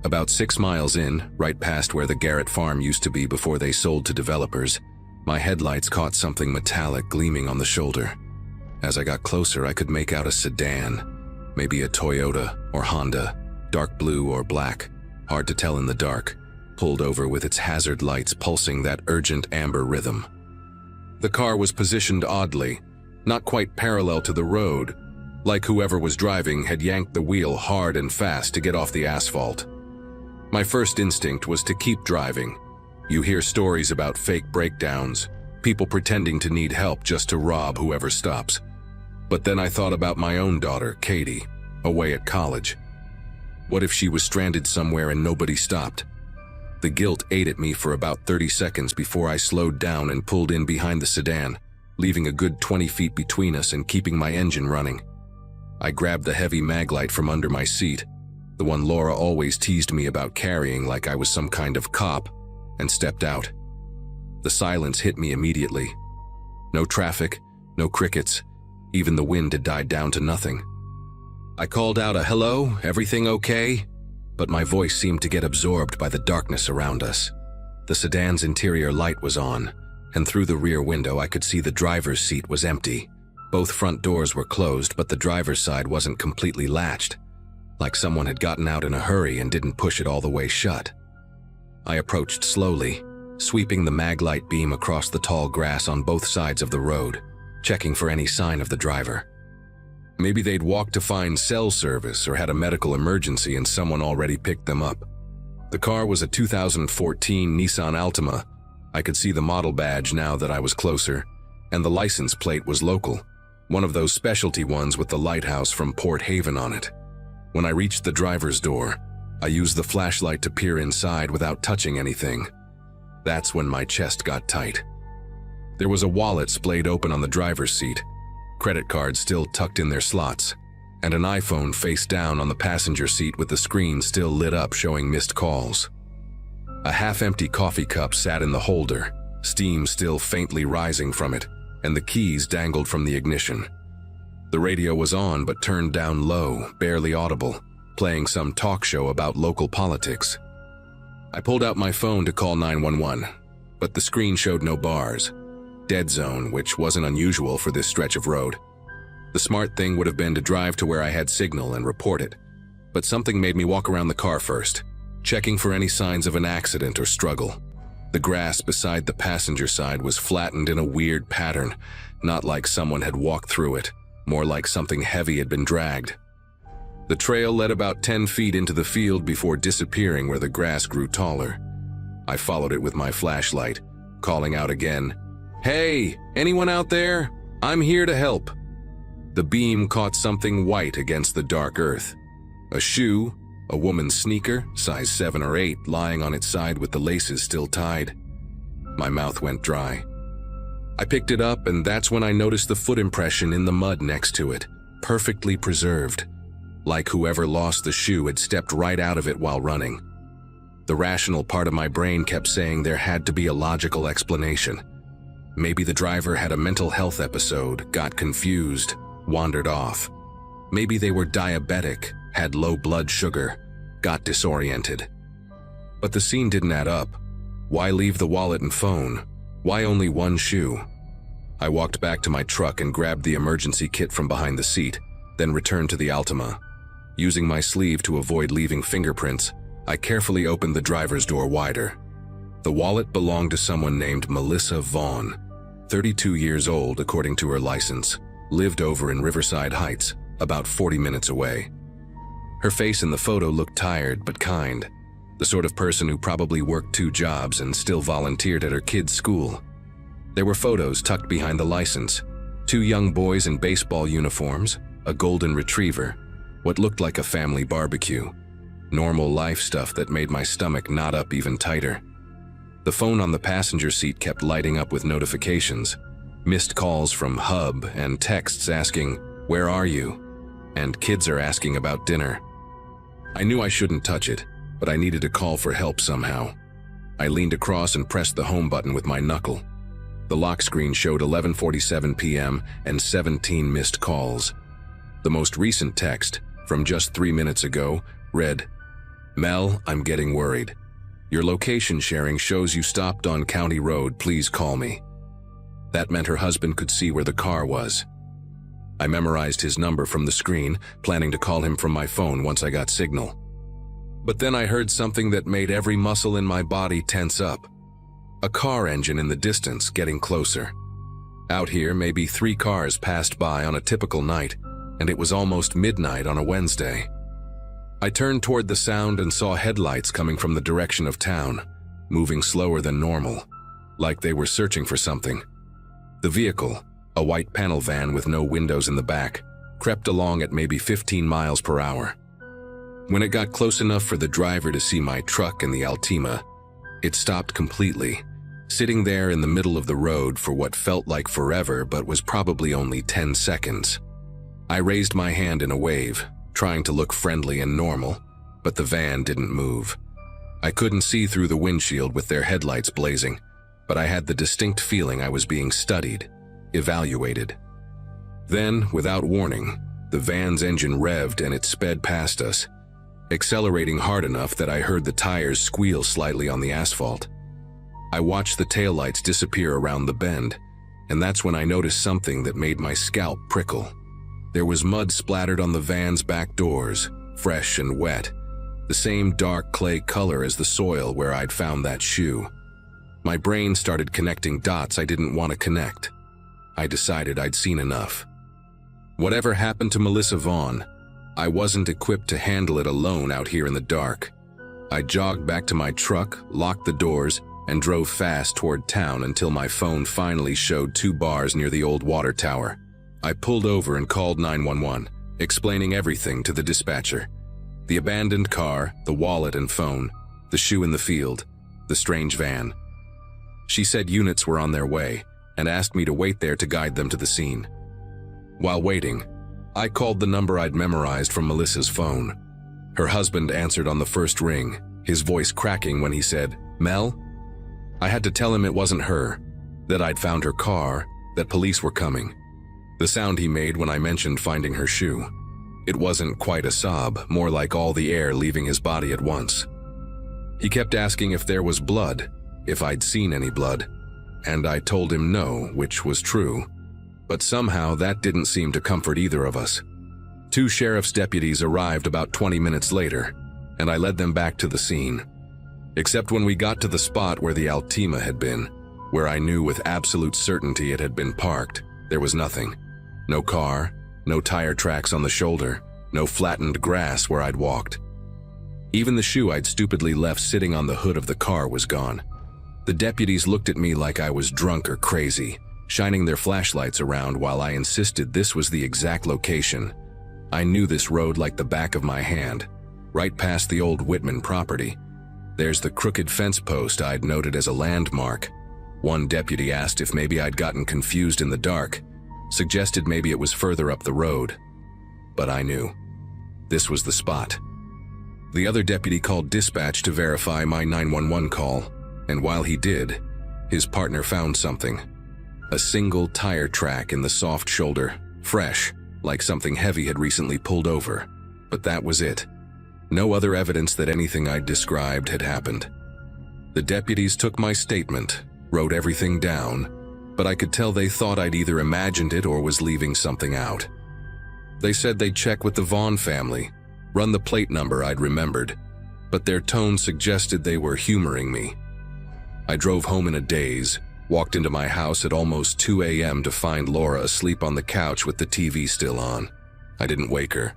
About 6 miles in, right past where the Garrett farm used to be before they sold to developers, my headlights caught something metallic gleaming on the shoulder. As I got closer, I could make out a sedan, maybe a Toyota or Honda, dark blue or black, hard to tell in the dark, pulled over with its hazard lights pulsing that urgent amber rhythm. The car was positioned oddly, not quite parallel to the road, like whoever was driving had yanked the wheel hard and fast to get off the asphalt. My first instinct was to keep driving. You hear stories about fake breakdowns, people pretending to need help just to rob whoever stops. But then I thought about my own daughter, Katie, away at college. What if she was stranded somewhere and nobody stopped? The guilt ate at me for about 30 seconds before I slowed down and pulled in behind the sedan, leaving a good 20 feet between us and keeping my engine running. I grabbed the heavy maglite from under my seat, the one Laura always teased me about carrying like I was some kind of cop, and stepped out. The silence hit me immediately. No traffic, no crickets, even the wind had died down to nothing. I called out a "Hello, everything okay?" But my voice seemed to get absorbed by the darkness around us. The sedan's interior light was on, and through the rear window I could see the driver's seat was empty. Both front doors were closed, but the driver's side wasn't completely latched, like someone had gotten out in a hurry and didn't push it all the way shut. I approached slowly, sweeping the maglite beam across the tall grass on both sides of the road, checking for any sign of the driver. Maybe they'd walked to find cell service or had a medical emergency and someone already picked them up. The car was a 2014 Nissan Altima. I could see the model badge now that I was closer, and the license plate was local, one of those specialty ones with the lighthouse from Port Haven on it. When I reached the driver's door, I used the flashlight to peer inside without touching anything. That's when my chest got tight. There was a wallet splayed open on the driver's seat, credit cards still tucked in their slots, and an iPhone face down on the passenger seat with the screen still lit up showing missed calls. A half-empty coffee cup sat in the holder, steam still faintly rising from it, and the keys dangled from the ignition. The radio was on but turned down low, barely audible, playing some talk show about local politics. I pulled out my phone to call 911, but the screen showed no bars. Dead zone, which wasn't unusual for this stretch of road. The smart thing would have been to drive to where I had signal and report it, but something made me walk around the car first, checking for any signs of an accident or struggle. The grass beside the passenger side was flattened in a weird pattern, not like someone had walked through it, more like something heavy had been dragged. The trail led about 10 feet into the field before disappearing where the grass grew taller. I followed it with my flashlight, calling out again, "Hey, anyone out there? I'm here to help." The beam caught something white against the dark earth. A shoe, a woman's sneaker, size 7 or 8, lying on its side with the laces still tied. My mouth went dry. I picked it up, and that's when I noticed the foot impression in the mud next to it, perfectly preserved, like whoever lost the shoe had stepped right out of it while running. The rational part of my brain kept saying there had to be a logical explanation. Maybe the driver had a mental health episode, got confused, wandered off. Maybe they were diabetic, had low blood sugar, got disoriented. But the scene didn't add up. Why leave the wallet and phone? Why only one shoe? I walked back to my truck and grabbed the emergency kit from behind the seat, then returned to the Altima. Using my sleeve to avoid leaving fingerprints, I carefully opened the driver's door wider. The wallet belonged to someone named Melissa Vaughn, 32 years old according to her license, lived over in Riverside Heights, about 40 minutes away. Her face in the photo looked tired but kind, the sort of person who probably worked 2 jobs and still volunteered at her kids' school. There were photos tucked behind the license, 2 young boys in baseball uniforms, a golden retriever, what looked like a family barbecue. Normal life stuff that made my stomach knot up even tighter. The phone on the passenger seat kept lighting up with notifications, missed calls from Hub and texts asking, "Where are you?" And kids are asking about dinner. I knew I shouldn't touch it, but I needed to call for help somehow. I leaned across and pressed the home button with my knuckle. The lock screen showed 11:47 p.m. and 17 missed calls. The most recent text, from just 3 minutes ago, read, "Mel, I'm getting worried. Your location sharing shows you stopped on County Road, please call me." That meant her husband could see where the car was. I memorized his number from the screen, planning to call him from my phone once I got signal. But then I heard something that made every muscle in my body tense up. A car engine in the distance getting closer. Out here, maybe 3 cars passed by on a typical night, and it was almost midnight on a Wednesday. I turned toward the sound and saw headlights coming from the direction of town, moving slower than normal, like they were searching for something. The vehicle, a white panel van with no windows in the back, crept along at maybe 15 miles per hour. When it got close enough for the driver to see my truck and the Altima, it stopped completely, sitting there in the middle of the road for what felt like forever but was probably only 10 seconds. I raised my hand in a wave, trying to look friendly and normal, but the van didn't move. I couldn't see through the windshield with their headlights blazing, but I had the distinct feeling I was being studied, evaluated. Then, without warning, the van's engine revved and it sped past us, accelerating hard enough that I heard the tires squeal slightly on the asphalt. I watched the taillights disappear around the bend, and that's when I noticed something that made my scalp prickle. There was mud splattered on the van's back doors, fresh and wet, the same dark clay color as the soil where I'd found that shoe. My brain started connecting dots I didn't want to connect. I decided I'd seen enough. Whatever happened to Melissa Vaughn, I wasn't equipped to handle it alone out here in the dark. I jogged back to my truck, locked the doors, and drove fast toward town until my phone finally showed 2 bars near the old water tower. I pulled over and called 911, explaining everything to the dispatcher. The abandoned car, the wallet and phone, the shoe in the field, the strange van. She said units were on their way and asked me to wait there to guide them to the scene. While waiting, I called the number I'd memorized from Melissa's phone. Her husband answered on the first ring, his voice cracking when he said, "Mel?" I had to tell him it wasn't her, that I'd found her car, that police were coming. The sound he made when I mentioned finding her shoe. It wasn't quite a sob, more like all the air leaving his body at once. He kept asking if there was blood, if I'd seen any blood, and I told him no, which was true. But somehow that didn't seem to comfort either of us. 2 sheriff's deputies arrived about 20 minutes later, and I led them back to the scene. Except when we got to the spot where the Altima had been, where I knew with absolute certainty it had been parked, there was nothing. No car, no tire tracks on the shoulder, no flattened grass where I'd walked. Even the shoe I'd stupidly left sitting on the hood of the car was gone. The deputies looked at me like I was drunk or crazy, shining their flashlights around while I insisted this was the exact location. I knew this road like the back of my hand, right past the old Whitman property. There's the crooked fence post I'd noted as a landmark. One deputy asked if maybe I'd gotten confused in the dark, suggested maybe it was further up the road. But I knew. This was the spot. The other deputy called dispatch to verify my 911 call, and while he did, his partner found something. A single tire track in the soft shoulder, fresh, like something heavy had recently pulled over. But that was it. No other evidence that anything I'd described had happened. The deputies took my statement, wrote everything down, but I could tell they thought I'd either imagined it or was leaving something out. They said they'd check with the Vaughn family, run the plate number I'd remembered, but their tone suggested they were humoring me. I drove home in a daze, walked into my house at almost 2 a.m. to find Laura asleep on the couch with the TV still on. I didn't wake her.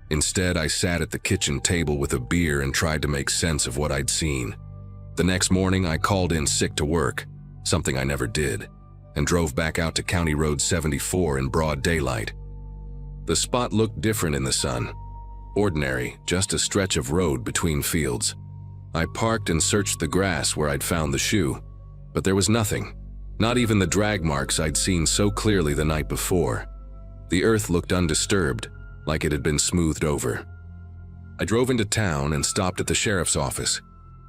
Instead, I sat at the kitchen table with a beer and tried to make sense of what I'd seen. The next morning, I called in sick to work, something I never did, and drove back out to County Road 74 in broad daylight. The spot looked different in the sun. Ordinary, just a stretch of road between fields. I parked and searched the grass where I'd found the shoe, but there was nothing, not even the drag marks I'd seen so clearly the night before. The earth looked undisturbed, like it had been smoothed over. I drove into town and stopped at the sheriff's office,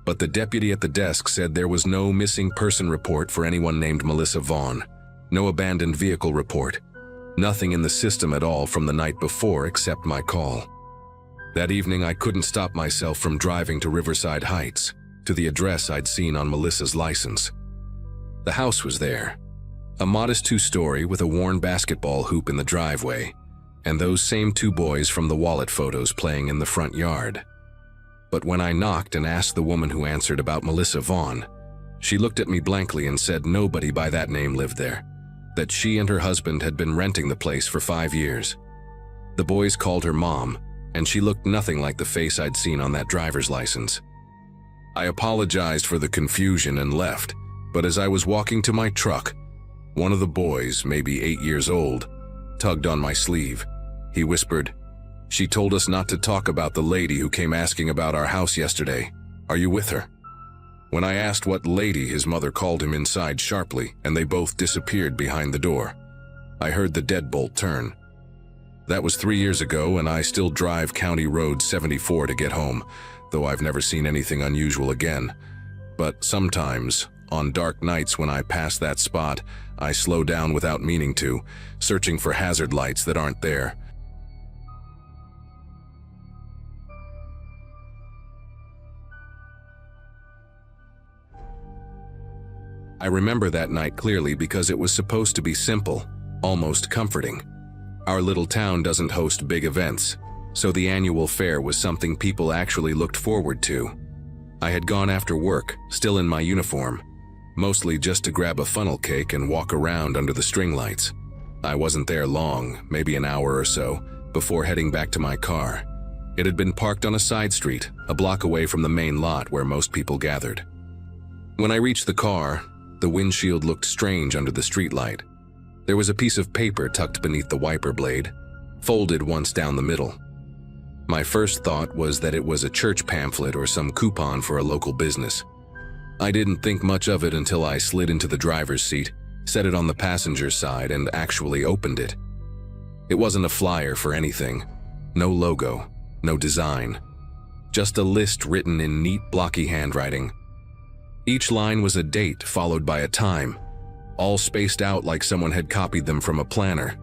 but the deputy at the desk said there was no missing person report for anyone named Melissa Vaughn, no abandoned vehicle report, nothing in the system at all from the night before except my call. That evening, I couldn't stop myself from driving to Riverside Heights, to the address I'd seen on Melissa's license. The house was there, a modest 2-story with a worn basketball hoop in the driveway, and those same 2 boys from the wallet photos playing in the front yard. But when I knocked and asked the woman who answered about Melissa Vaughn, she looked at me blankly and said nobody by that name lived there, that she and her husband had been renting the place for 5 years. The boys called her Mom, and she looked nothing like the face I'd seen on that driver's license. I apologized for the confusion and left, but as I was walking to my truck, one of the boys, maybe 8 years old, tugged on my sleeve. He whispered, "She told us not to talk about the lady who came asking about our house yesterday. Are you with her?" When I asked what lady, his mother called him inside sharply, and they both disappeared behind the door. I heard the deadbolt turn. That was 3 years ago, and I still drive County Road 74 to get home, though I've never seen anything unusual again. But sometimes, on dark nights when I pass that spot, I slow down without meaning to, searching for hazard lights that aren't there. I remember that night clearly because it was supposed to be simple, almost comforting. Our little town doesn't host big events, so the annual fair was something people actually looked forward to. I had gone after work, still in my uniform, mostly just to grab a funnel cake and walk around under the string lights. I wasn't there long, maybe an hour or so, before heading back to my car. It had been parked on a side street, a block away from the main lot where most people gathered. When I reached the car, the windshield looked strange under the streetlight. There was a piece of paper tucked beneath the wiper blade, folded once down the middle. My first thought was that it was a church pamphlet or some coupon for a local business. I didn't think much of it until I slid into the driver's seat, set it on the passenger side, and actually opened it. It wasn't a flyer for anything. No logo, no design. Just a list written in neat, blocky handwriting. Each line was a date followed by a time, all spaced out like someone had copied them from a planner.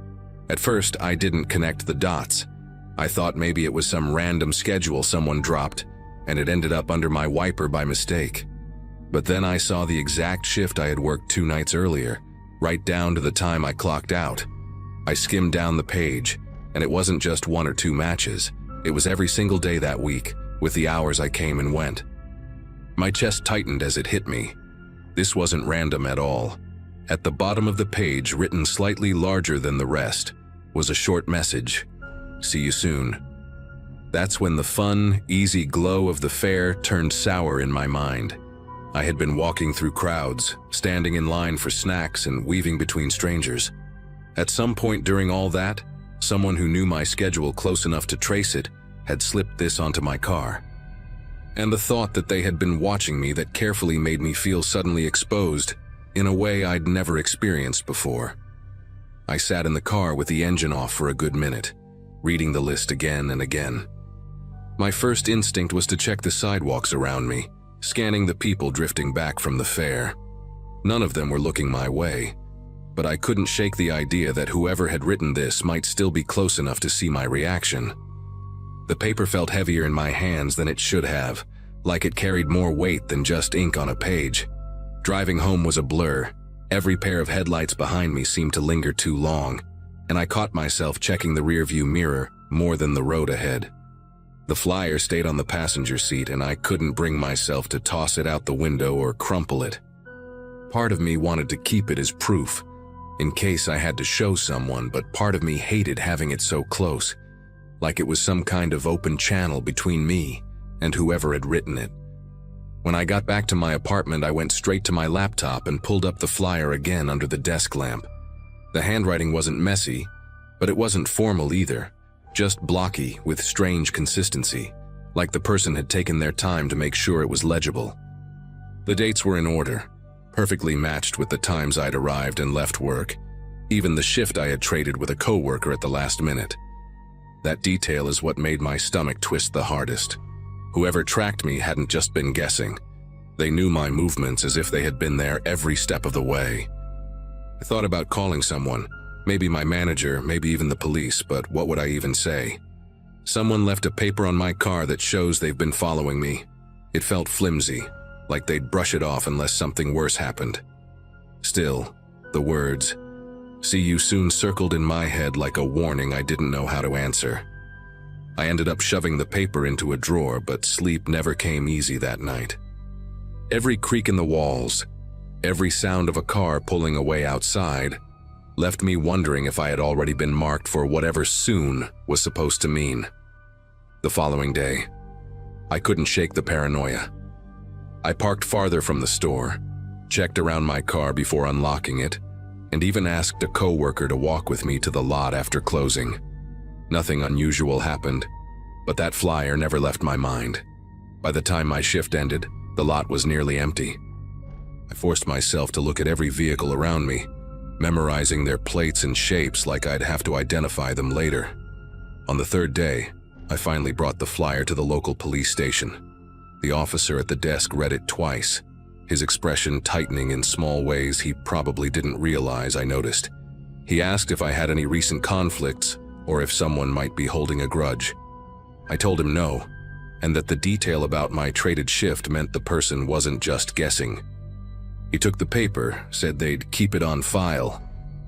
At first, I didn't connect the dots. I thought maybe it was some random schedule someone dropped, and it ended up under my wiper by mistake. But then I saw the exact shift I had worked 2 nights earlier, right down to the time I clocked out. I skimmed down the page, and it wasn't just 1 or 2 matches. It was every single day that week, with the hours I came and went. My chest tightened as it hit me. This wasn't random at all. At the bottom of the page, written slightly larger than the rest, was a short message. See you soon. That's when the fun, easy glow of the fair turned sour in my mind. I had been walking through crowds, standing in line for snacks and weaving between strangers. At some point during all that, someone who knew my schedule close enough to trace it had slipped this onto my car. And the thought that they had been watching me that carefully made me feel suddenly exposed in a way I'd never experienced before. I sat in the car with the engine off for a good minute, reading the list again and again. My first instinct was to check the sidewalks around me, scanning the people drifting back from the fair. None of them were looking my way, but I couldn't shake the idea that whoever had written this might still be close enough to see my reaction. The paper felt heavier in my hands than it should have, like it carried more weight than just ink on a page. Driving home was a blur. Every pair of headlights behind me seemed to linger too long, and I caught myself checking the rearview mirror more than the road ahead. The flyer stayed on the passenger seat, and I couldn't bring myself to toss it out the window or crumple it. Part of me wanted to keep it as proof, in case I had to show someone, but part of me hated having it so close, like it was some kind of open channel between me and whoever had written it. When I got back to my apartment, I went straight to my laptop and pulled up the flyer again under the desk lamp. The handwriting wasn't messy, but it wasn't formal either, just blocky with strange consistency, like the person had taken their time to make sure it was legible. The dates were in order, perfectly matched with the times I'd arrived and left work, even the shift I had traded with a coworker at the last minute. That detail is what made my stomach twist the hardest. Whoever tracked me hadn't just been guessing. They knew my movements as if they had been there every step of the way. I thought about calling someone, maybe my manager, maybe even the police, but what would I even say? Someone left a paper on my car that shows they've been following me. It felt flimsy, like they'd brush it off unless something worse happened. Still, the words, "See you soon," circled in my head like a warning I didn't know how to answer. I ended up shoving the paper into a drawer, but sleep never came easy that night. Every creak in the walls, every sound of a car pulling away outside, left me wondering if I had already been marked for whatever soon was supposed to mean. The following day, I couldn't shake the paranoia. I parked farther from the store, checked around my car before unlocking it, and even asked a coworker to walk with me to the lot after closing. Nothing unusual happened, but that flyer never left my mind. By the time my shift ended, the lot was nearly empty. I forced myself to look at every vehicle around me, memorizing their plates and shapes like I'd have to identify them later. On the 3rd day, I finally brought the flyer to the local police station. The officer at the desk read it twice, his expression tightening in small ways he probably didn't realize I noticed. He asked if I had any recent conflicts or if someone might be holding a grudge. I told him no, and that the detail about my traded shift meant the person wasn't just guessing. He took the paper, said they'd keep it on file,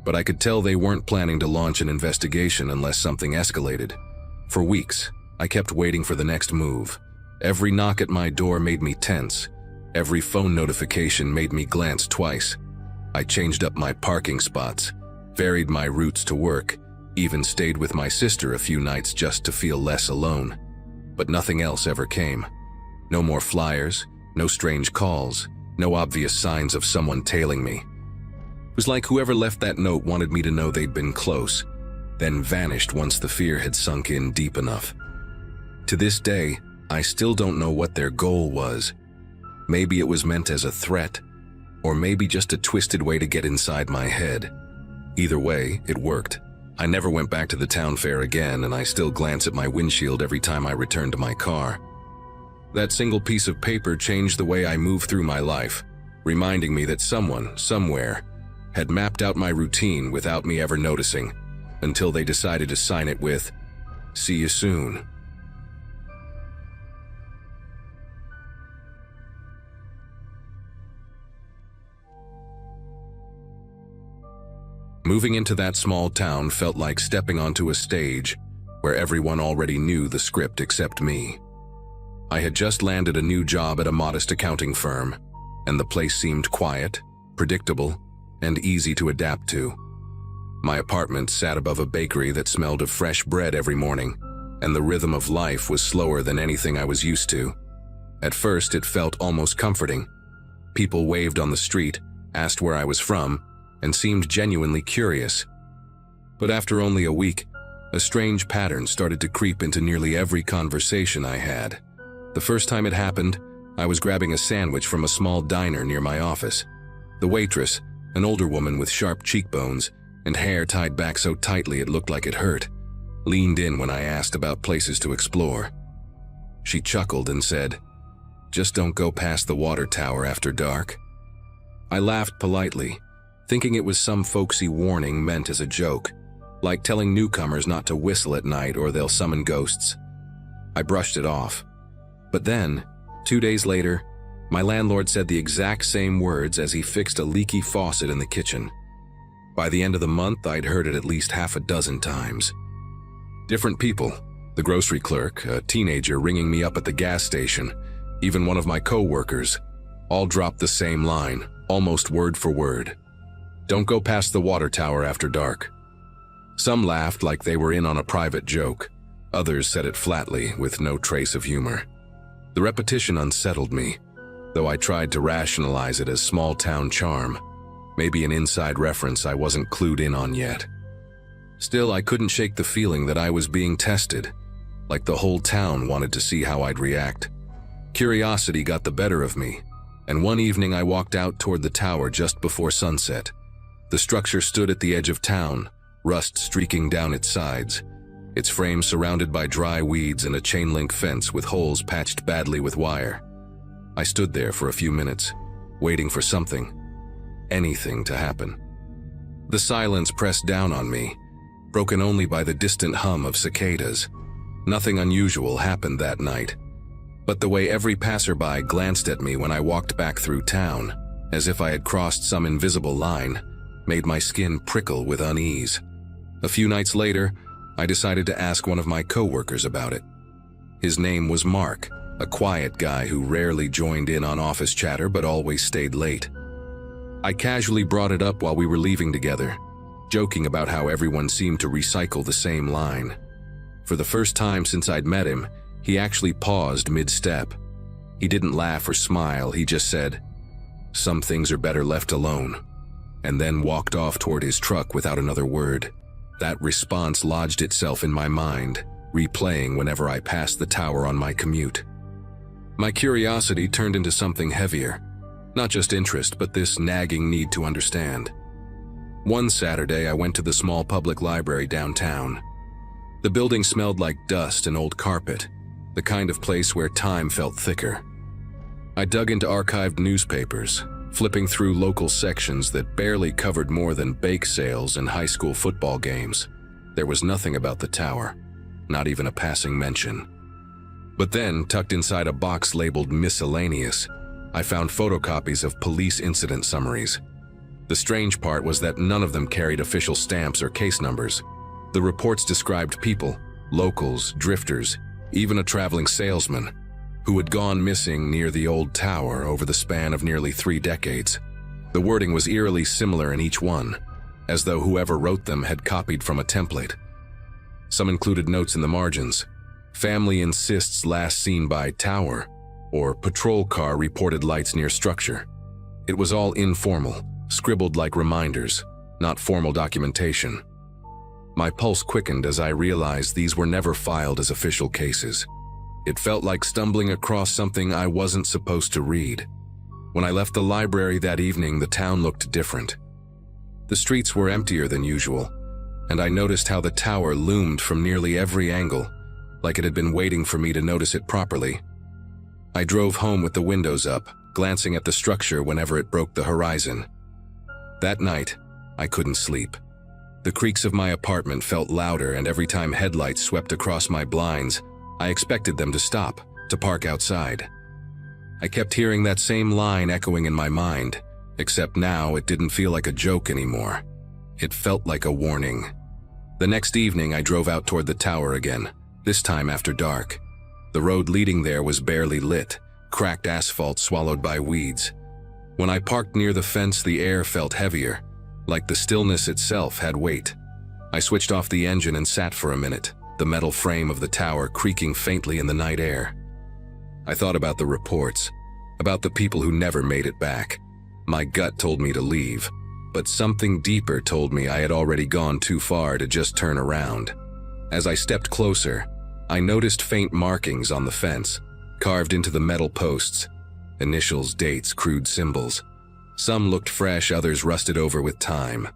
but I could tell they weren't planning to launch an investigation unless something escalated. For weeks, I kept waiting for the next move. Every knock at my door made me tense. Every phone notification made me glance twice. I changed up my parking spots, varied my routes to work, even stayed with my sister a few nights just to feel less alone. But nothing else ever came. No more flyers, no strange calls, no obvious signs of someone tailing me. It was like whoever left that note wanted me to know they'd been close, then vanished once the fear had sunk in deep enough. To this day, I still don't know what their goal was. Maybe it was meant as a threat, or maybe just a twisted way to get inside my head. Either way, it worked. I never went back to the town fair again, and I still glance at my windshield every time I return to my car. That single piece of paper changed the way I move through my life, reminding me that someone, somewhere, had mapped out my routine without me ever noticing, until they decided to sign it with, "See you soon." Moving into that small town felt like stepping onto a stage where everyone already knew the script except me. I had just landed a new job at a modest accounting firm, and the place seemed quiet, predictable, and easy to adapt to. My apartment sat above a bakery that smelled of fresh bread every morning, and the rhythm of life was slower than anything I was used to. At first, it felt almost comforting. People waved on the street, asked where I was from, and seemed genuinely curious. But after only a week, a strange pattern started to creep into nearly every conversation I had. The first time it happened, I was grabbing a sandwich from a small diner near my office. The waitress, an older woman with sharp cheekbones and hair tied back so tightly it looked like it hurt, leaned in when I asked about places to explore. She chuckled and said, "Just don't go past the water tower after dark." I laughed politely, thinking it was some folksy warning meant as a joke, like telling newcomers not to whistle at night or they'll summon ghosts. I brushed it off. But then, 2 days later, my landlord said the exact same words as he fixed a leaky faucet in the kitchen. By the end of the month, I'd heard it at least half a dozen times. Different people, the grocery clerk, a teenager ringing me up at the gas station, even one of my co-workers, all dropped the same line, almost word for word. "Don't go past the water tower after dark." Some laughed like they were in on a private joke. Others said it flatly, with no trace of humor. The repetition unsettled me, though I tried to rationalize it as small-town charm, maybe an inside reference I wasn't clued in on yet. Still, I couldn't shake the feeling that I was being tested, like the whole town wanted to see how I'd react. Curiosity got the better of me, and one evening I walked out toward the tower just before sunset. The structure stood at the edge of town, rust streaking down its sides, its frame surrounded by dry weeds and a chain-link fence with holes patched badly with wire. I stood there for a few minutes, waiting for something, anything to happen. The silence pressed down on me, broken only by the distant hum of cicadas. Nothing unusual happened that night, but the way every passerby glanced at me when I walked back through town, as if I had crossed some invisible line, made my skin prickle with unease. A few nights later, I decided to ask one of my co-workers about it. His name was Mark, a quiet guy who rarely joined in on office chatter but always stayed late. I casually brought it up while we were leaving together, joking about how everyone seemed to recycle the same line. For the first time since I'd met him, he actually paused mid-step. He didn't laugh or smile, he just said, "Some things are better left alone," and then walked off toward his truck without another word. That response lodged itself in my mind, replaying whenever I passed the tower on my commute. My curiosity turned into something heavier, not just interest, but this nagging need to understand. One Saturday, I went to the small public library downtown. The building smelled like dust and old carpet, the kind of place where time felt thicker. I dug into archived newspapers, flipping through local sections that barely covered more than bake sales and high school football games. There was nothing about the tower, not even a passing mention. But then, tucked inside a box labeled miscellaneous, I found photocopies of police incident summaries. The strange part was that none of them carried official stamps or case numbers. The reports described people, locals, drifters, even a traveling salesman, who had gone missing near the old tower over the span of nearly 3 decades. The wording was eerily similar in each one, as though whoever wrote them had copied from a template. Some included notes in the margins. Family insists last seen by tower, or patrol car reported lights near structure. It was all informal, scribbled like reminders, not formal documentation. My pulse quickened as I realized these were never filed as official cases. It felt like stumbling across something I wasn't supposed to read. When I left the library that evening, the town looked different. The streets were emptier than usual, and I noticed how the tower loomed from nearly every angle, like it had been waiting for me to notice it properly. I drove home with the windows up, glancing at the structure whenever it broke the horizon. That night, I couldn't sleep. The creaks of my apartment felt louder, and every time headlights swept across my blinds, I expected them to stop, to park outside. I kept hearing that same line echoing in my mind, except now it didn't feel like a joke anymore. It felt like a warning. The next evening, I drove out toward the tower again, this time after dark. The road leading there was barely lit, cracked asphalt swallowed by weeds. When I parked near the fence, the air felt heavier, like the stillness itself had weight. I switched off the engine and sat for a minute, the metal frame of the tower creaking faintly in the night air. I thought about the reports, about the people who never made it back. My gut told me to leave, but something deeper told me I had already gone too far to just turn around. As I stepped closer, I noticed faint markings on the fence, carved into the metal posts. Initials, dates, crude symbols. Some looked fresh, others rusted over with time.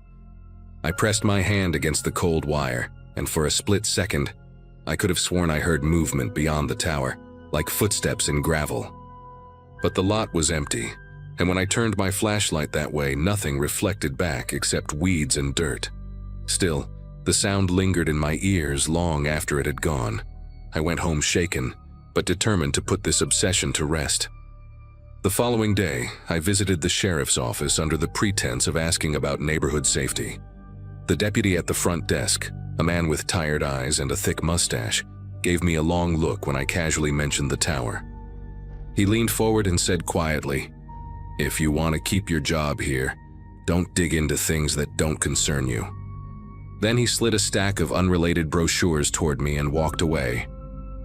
I pressed my hand against the cold wire, and for a split second, I could have sworn I heard movement beyond the tower, like footsteps in gravel. But the lot was empty, and when I turned my flashlight that way, nothing reflected back except weeds and dirt. Still, the sound lingered in my ears long after it had gone. I went home shaken, but determined to put this obsession to rest. The following day, I visited the sheriff's office under the pretense of asking about neighborhood safety. The deputy at the front desk, a man with tired eyes and a thick mustache, gave me a long look when I casually mentioned the tower. He leaned forward and said quietly, "If you want to keep your job here, don't dig into things that don't concern you." Then he slid a stack of unrelated brochures toward me and walked away.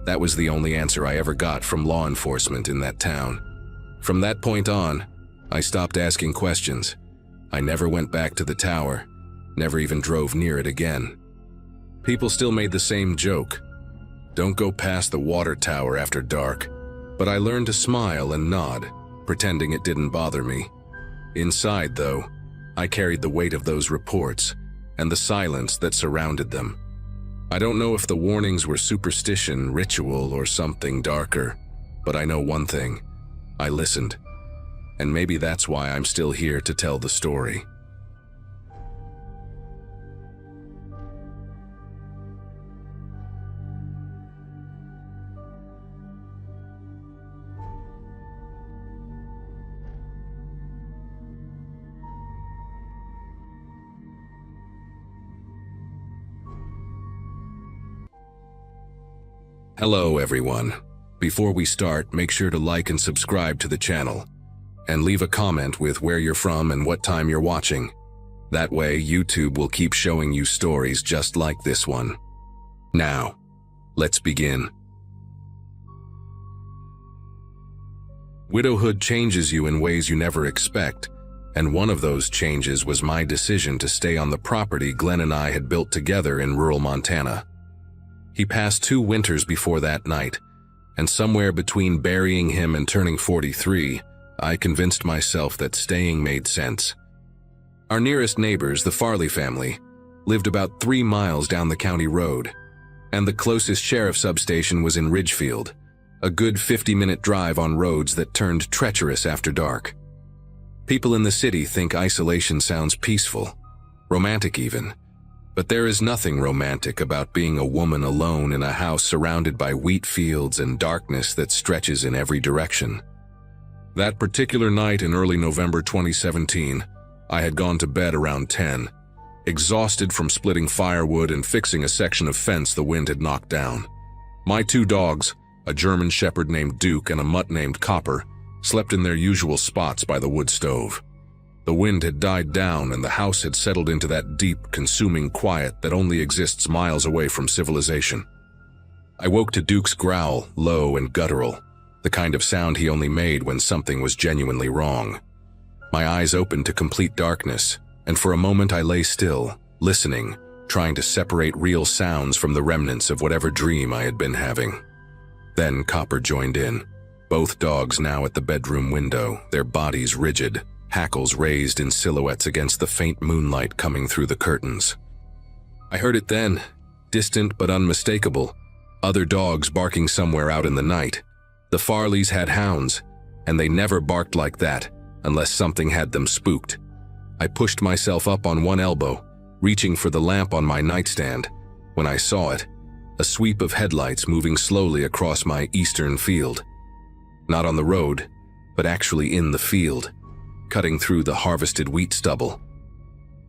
That was the only answer I ever got from law enforcement in that town. From that point on, I stopped asking questions. I never went back to the tower, never even drove near it again. People still made the same joke. Don't go past the water tower after dark. But I learned to smile and nod, pretending it didn't bother me. Inside, though, I carried the weight of those reports and the silence that surrounded them. I don't know if the warnings were superstition, ritual, or something darker, but I know one thing. I listened. And maybe that's why I'm still here to tell the story. Hello everyone. Before we start, make sure to like and subscribe to the channel, and leave a comment with where you're from and what time you're watching. That way, YouTube will keep showing you stories just like this one. Now, let's begin. Widowhood changes you in ways you never expect, and one of those changes was my decision to stay on the property Glenn and I had built together in rural Montana. He passed 2 winters before that night, and somewhere between burying him and turning 43, I convinced myself that staying made sense. Our nearest neighbors, the Farley family, lived about 3 miles down the county road, and the closest sheriff's substation was in Ridgefield, a good 50-minute drive on roads that turned treacherous after dark. People in the city think isolation sounds peaceful, romantic even, but there is nothing romantic about being a woman alone in a house surrounded by wheat fields and darkness that stretches in every direction. That particular night in early November 2017, I had gone to bed around 10, exhausted from splitting firewood and fixing a section of fence the wind had knocked down. My two dogs, a German shepherd named Duke and a mutt named Copper, slept in their usual spots by the wood stove. The wind had died down and the house had settled into that deep, consuming quiet that only exists miles away from civilization. I woke to Duke's growl, low and guttural, the kind of sound he only made when something was genuinely wrong. My eyes opened to complete darkness, and for a moment I lay still, listening, trying to separate real sounds from the remnants of whatever dream I had been having. Then Copper joined in, both dogs now at the bedroom window, their bodies rigid, hackles raised in silhouettes against the faint moonlight coming through the curtains. I heard it then, distant but unmistakable, other dogs barking somewhere out in the night. The Farleys had hounds, and they never barked like that unless something had them spooked. I pushed myself up on one elbow, reaching for the lamp on my nightstand, when I saw it, a sweep of headlights moving slowly across my eastern field. Not on the road, but actually in the field, cutting through the harvested wheat stubble.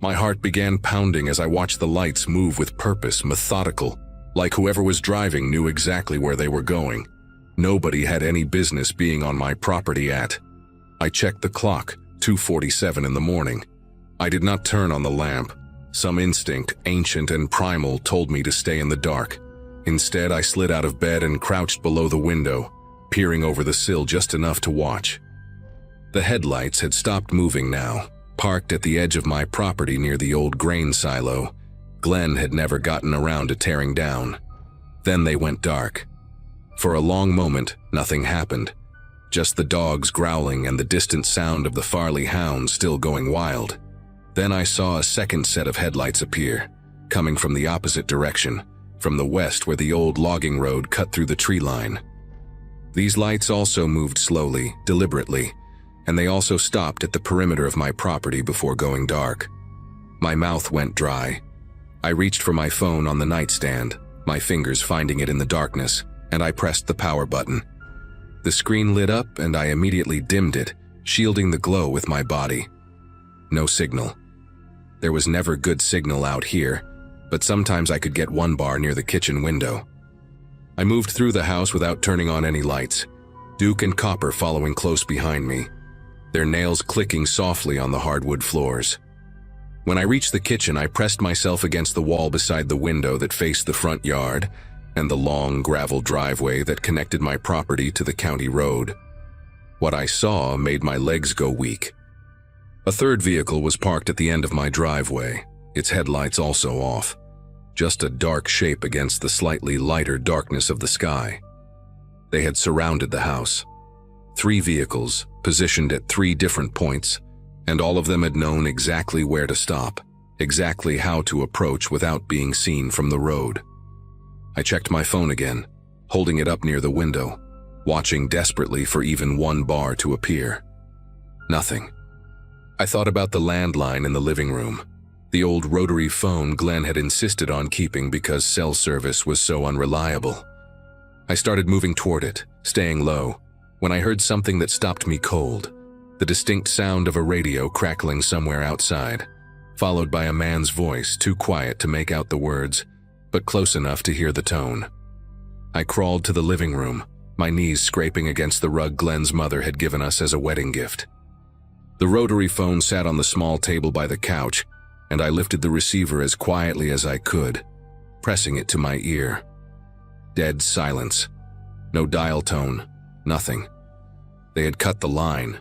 My heart began pounding as I watched the lights move with purpose, methodical, like whoever was driving knew exactly where they were going. Nobody had any business being on my property at. I checked the clock, 2:47 in the morning. I did not turn on the lamp. Some instinct, ancient and primal, told me to stay in the dark. Instead, I slid out of bed and crouched below the window, peering over the sill just enough to watch. The headlights had stopped moving now, parked at the edge of my property near the old grain silo. Glenn had never gotten around to tearing down. Then they went dark. For a long moment, nothing happened. Just the dogs growling and the distant sound of the Farley hounds still going wild. Then I saw a second set of headlights appear, coming from the opposite direction, from the west where the old logging road cut through the tree line. These lights also moved slowly, deliberately, and they also stopped at the perimeter of my property before going dark. My mouth went dry. I reached for my phone on the nightstand, my fingers finding it in the darkness, and I pressed the power button. The screen lit up and I immediately dimmed it, shielding the glow with my body. No signal. There was never good signal out here, but sometimes I could get one bar near the kitchen window. I moved through the house without turning on any lights, Duke and Copper following close behind me, their nails clicking softly on the hardwood floors. When I reached the kitchen, I pressed myself against the wall beside the window that faced the front yard and the long gravel driveway that connected my property to the county road. What I saw made my legs go weak. A third vehicle was parked at the end of my driveway, its headlights also off, just a dark shape against the slightly lighter darkness of the sky. They had surrounded the house. 3 vehicles, positioned at 3 different points, and all of them had known exactly where to stop, exactly how to approach without being seen from the road. I checked my phone again, holding it up near the window, watching desperately for even one bar to appear. Nothing. I thought about the landline in the living room, the old rotary phone Glenn had insisted on keeping because cell service was so unreliable. I started moving toward it, staying low, when I heard something that stopped me cold, the distinct sound of a radio crackling somewhere outside, followed by a man's voice too quiet to make out the words, but close enough to hear the tone. I crawled to the living room, my knees scraping against the rug Glenn's mother had given us as a wedding gift. The rotary phone sat on the small table by the couch, and I lifted the receiver as quietly as I could, pressing it to my ear. Dead silence. No dial tone. Nothing. They had cut the line.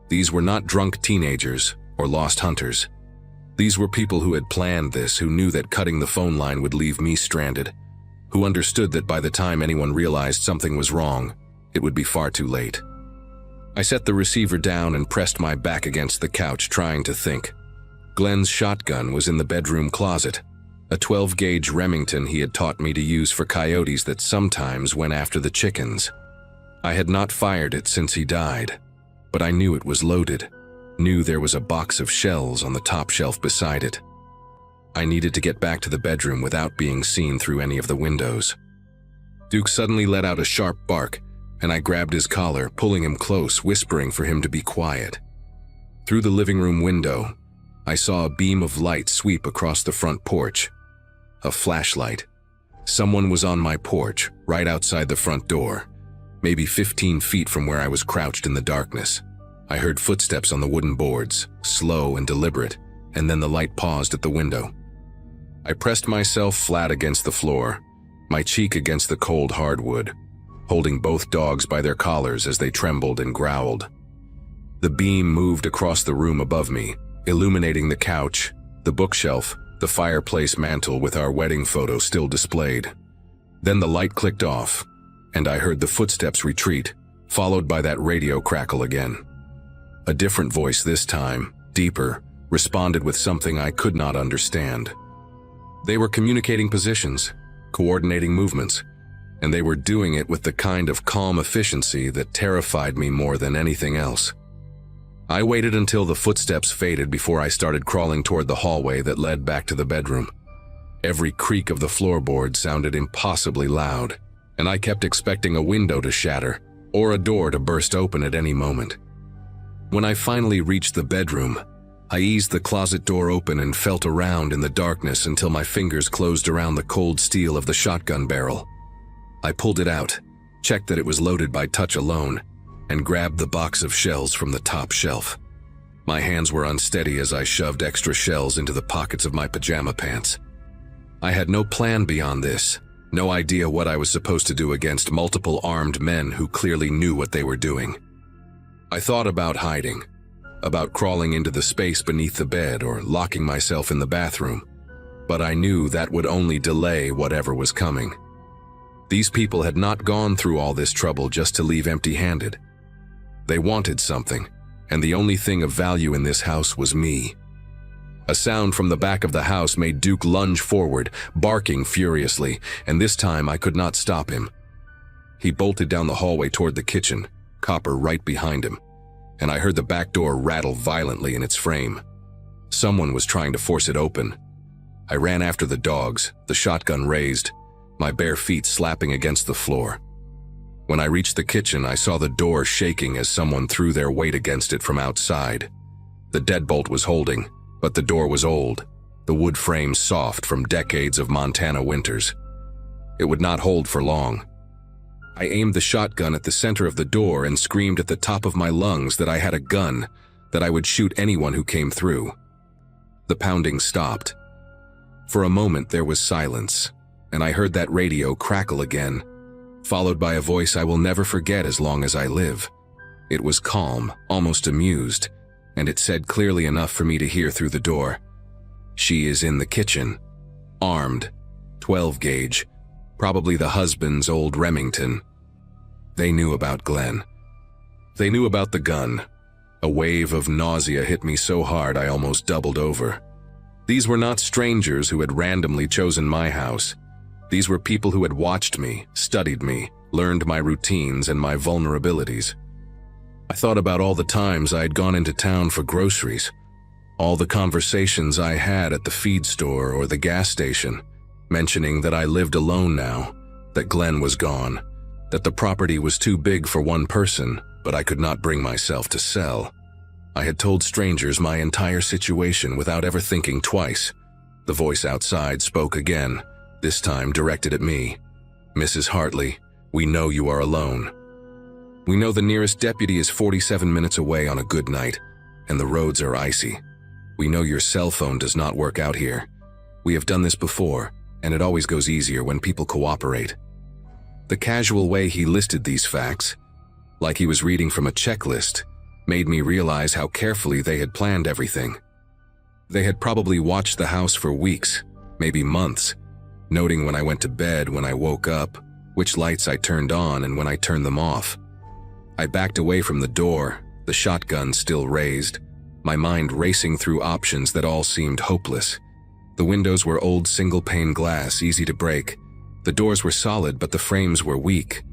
These were not drunk teenagers or lost hunters. These were people who had planned this, who knew that cutting the phone line would leave me stranded, who understood that by the time anyone realized something was wrong, it would be far too late. I set the receiver down and pressed my back against the couch, trying to think. Glenn's shotgun was in the bedroom closet, a 12-gauge Remington he had taught me to use for coyotes that sometimes went after the chickens. I had not fired it since he died, but I knew it was loaded, knew there was a box of shells on the top shelf beside it. I needed to get back to the bedroom without being seen through any of the windows. Duke suddenly let out a sharp bark, and I grabbed his collar, pulling him close, whispering for him to be quiet. Through the living room window, I saw a beam of light sweep across the front porch. A flashlight. Someone was on my porch, right outside the front door, maybe 15 feet from where I was crouched in the darkness. I heard footsteps on the wooden boards, slow and deliberate, and then the light paused at the window. I pressed myself flat against the floor, my cheek against the cold hardwood, holding both dogs by their collars as they trembled and growled. The beam moved across the room above me, illuminating the couch, the bookshelf, the fireplace mantel with our wedding photo still displayed. Then the light clicked off, and I heard the footsteps retreat, followed by that radio crackle again. A different voice this time, deeper, responded with something I could not understand. They were communicating positions, coordinating movements, and they were doing it with the kind of calm efficiency that terrified me more than anything else. I waited until the footsteps faded before I started crawling toward the hallway that led back to the bedroom. Every creak of the floorboard sounded impossibly loud, and I kept expecting a window to shatter or a door to burst open at any moment. When I finally reached the bedroom, I eased the closet door open and felt around in the darkness until my fingers closed around the cold steel of the shotgun barrel. I pulled it out, checked that it was loaded by touch alone, and grabbed the box of shells from the top shelf. My hands were unsteady as I shoved extra shells into the pockets of my pajama pants. I had no plan beyond this, no idea what I was supposed to do against multiple armed men who clearly knew what they were doing. I thought about hiding, about crawling into the space beneath the bed or locking myself in the bathroom, but I knew that would only delay whatever was coming. These people had not gone through all this trouble just to leave empty-handed. They wanted something, and the only thing of value in this house was me. A sound from the back of the house made Duke lunge forward, barking furiously, and this time I could not stop him. He bolted down the hallway toward the kitchen, Copper right behind him, and I heard the back door rattle violently in its frame. Someone was trying to force it open. I ran after the dogs, the shotgun raised, my bare feet slapping against the floor. When I reached the kitchen, I saw the door shaking as someone threw their weight against it from outside. The deadbolt was holding, but the door was old, the wood frame soft from decades of Montana winters. It would not hold for long. I aimed the shotgun at the center of the door and screamed at the top of my lungs that I had a gun, that I would shoot anyone who came through. The pounding stopped. For a moment there was silence, and I heard that radio crackle again, followed by a voice I will never forget as long as I live. It was calm, almost amused, and it said clearly enough for me to hear through the door. She is in the kitchen, armed, 12 gauge, probably the husband's old Remington. They knew about Glenn. They knew about the gun. A wave of nausea hit me so hard I almost doubled over. These were not strangers who had randomly chosen my house. These were people who had watched me, studied me, learned my routines and my vulnerabilities. I thought about all the times I had gone into town for groceries, all the conversations I had at the feed store or the gas station, mentioning that I lived alone now, that Glenn was gone, that the property was too big for one person, but I could not bring myself to sell. I had told strangers my entire situation without ever thinking twice. The voice outside spoke again, this time directed at me. "Mrs. Hartley, we know you are alone. We know the nearest deputy is 47 minutes away on a good night, and the roads are icy. We know your cell phone does not work out here. We have done this before, and it always goes easier when people cooperate." The casual way he listed these facts, like he was reading from a checklist, made me realize how carefully they had planned everything. They had probably watched the house for weeks, maybe months, noting when I went to bed, when I woke up, which lights I turned on and when I turned them off. I backed away from the door, the shotgun still raised, my mind racing through options that all seemed hopeless. The windows were old single-pane glass, easy to break. The doors were solid, but the frames were weak.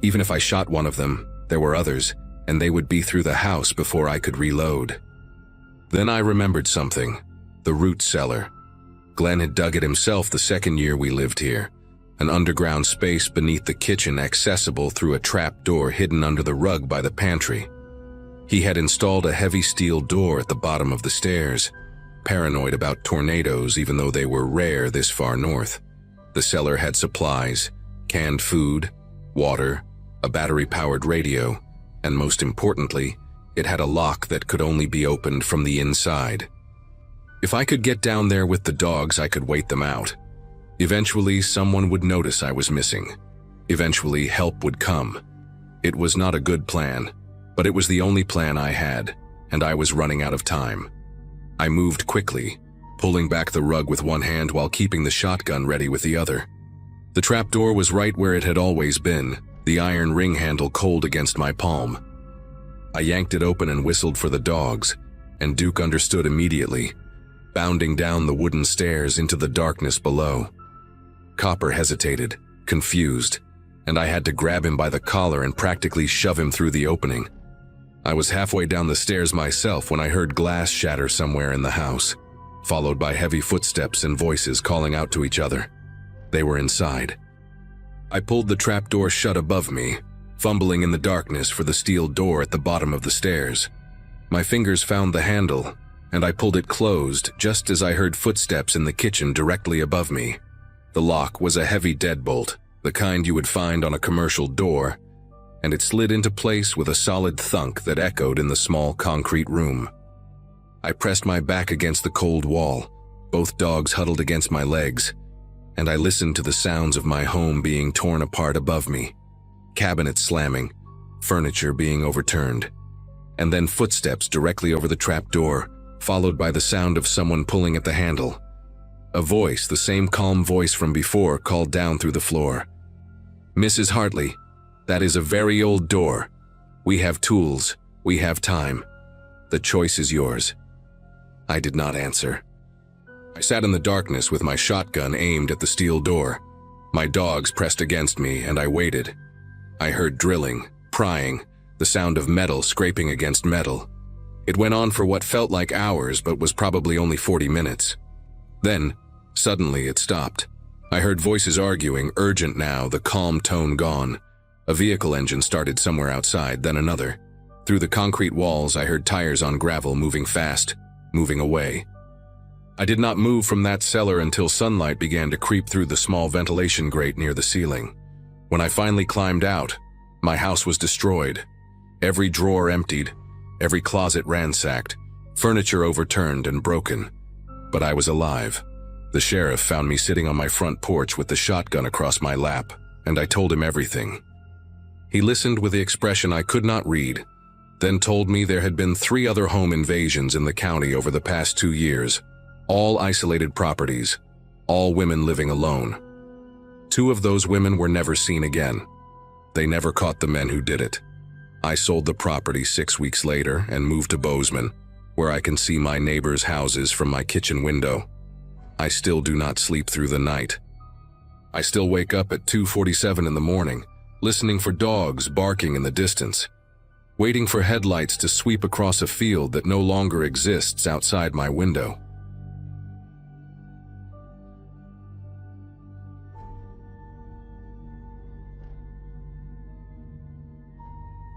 Even if I shot one of them, there were others, and they would be through the house before I could reload. Then I remembered something, the root cellar. Glenn had dug it himself the second year we lived here. an underground space beneath the kitchen accessible through a trap door hidden under the rug by the pantry. He had installed a heavy steel door at the bottom of the stairs, paranoid about tornadoes even though they were rare this far north. The cellar had supplies, canned food, water, a battery-powered radio, and most importantly, it had a lock that could only be opened from the inside. If I could get down there with the dogs, I could wait them out. Eventually, someone would notice I was missing. Eventually, help would come. It was not a good plan, but it was the only plan I had, and I was running out of time. I moved quickly, pulling back the rug with one hand while keeping the shotgun ready with the other. The trapdoor was right where it had always been, the iron ring handle cold against my palm. I yanked it open and whistled for the dogs, and Duke understood immediately, bounding down the wooden stairs into the darkness below. Copper hesitated, confused, and I had to grab him by the collar and practically shove him through the opening. I was halfway down the stairs myself when I heard glass shatter somewhere in the house, followed by heavy footsteps and voices calling out to each other. They were inside. I pulled the trapdoor shut above me, fumbling in the darkness for the steel door at the bottom of the stairs. My fingers found the handle, and I pulled it closed just as I heard footsteps in the kitchen directly above me. The lock was a heavy deadbolt, the kind you would find on a commercial door, and it slid into place with a solid thunk that echoed in the small concrete room. I pressed my back against the cold wall, both dogs huddled against my legs, and I listened to the sounds of my home being torn apart above me. Cabinets slamming, furniture being overturned, and then footsteps directly over the trapdoor, followed by the sound of someone pulling at the handle. A voice, the same calm voice from before, called down through the floor. "Mrs. Hartley, that is a very old door. We have tools, we have time. The choice is yours." I did not answer. I sat in the darkness with my shotgun aimed at the steel door. My dogs pressed against me, and I waited. I heard drilling, prying, the sound of metal scraping against metal. It went on for what felt like hours, but was probably only 40 minutes. Then, suddenly, it stopped. I heard voices arguing, urgent now, the calm tone gone. A vehicle engine started somewhere outside, then another. Through the concrete walls, I heard tires on gravel moving fast, moving away. I did not move from that cellar until sunlight began to creep through the small ventilation grate near the ceiling. When I finally climbed out, my house was destroyed. Every drawer emptied, every closet ransacked, furniture overturned and broken. But I was alive. The sheriff found me sitting on my front porch with the shotgun across my lap, and I told him everything. He listened with the expression I could not read, then told me there had been 3 other home invasions in the county over the past 2 years, all isolated properties, all women living alone. 2 of those women were never seen again. They never caught the men who did it. I sold the property 6 weeks later and moved to Bozeman, where I can see my neighbors' houses from my kitchen window. I still do not sleep through the night. I still wake up at 2:47 in the morning, listening for dogs barking in the distance, waiting for headlights to sweep across a field that no longer exists outside my window.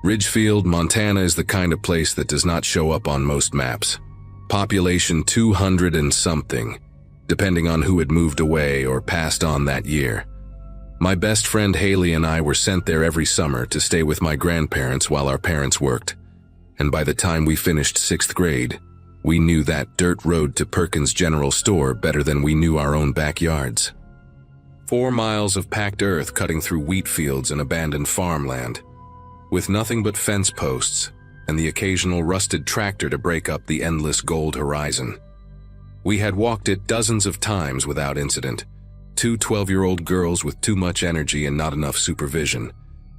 Ridgefield, Montana is the kind of place that does not show up on most maps. Population 200 and something, depending on who had moved away or passed on that year. My best friend Haley and I were sent there every summer to stay with my grandparents while our parents worked. And by the time we finished 6th grade, we knew that dirt road to Perkins General Store better than we knew our own backyards. 4 miles of packed earth cutting through wheat fields and abandoned farmland, with nothing but fence posts and the occasional rusted tractor to break up the endless gold horizon. We had walked it dozens of times without incident, 2 12-year-old girls with too much energy and not enough supervision,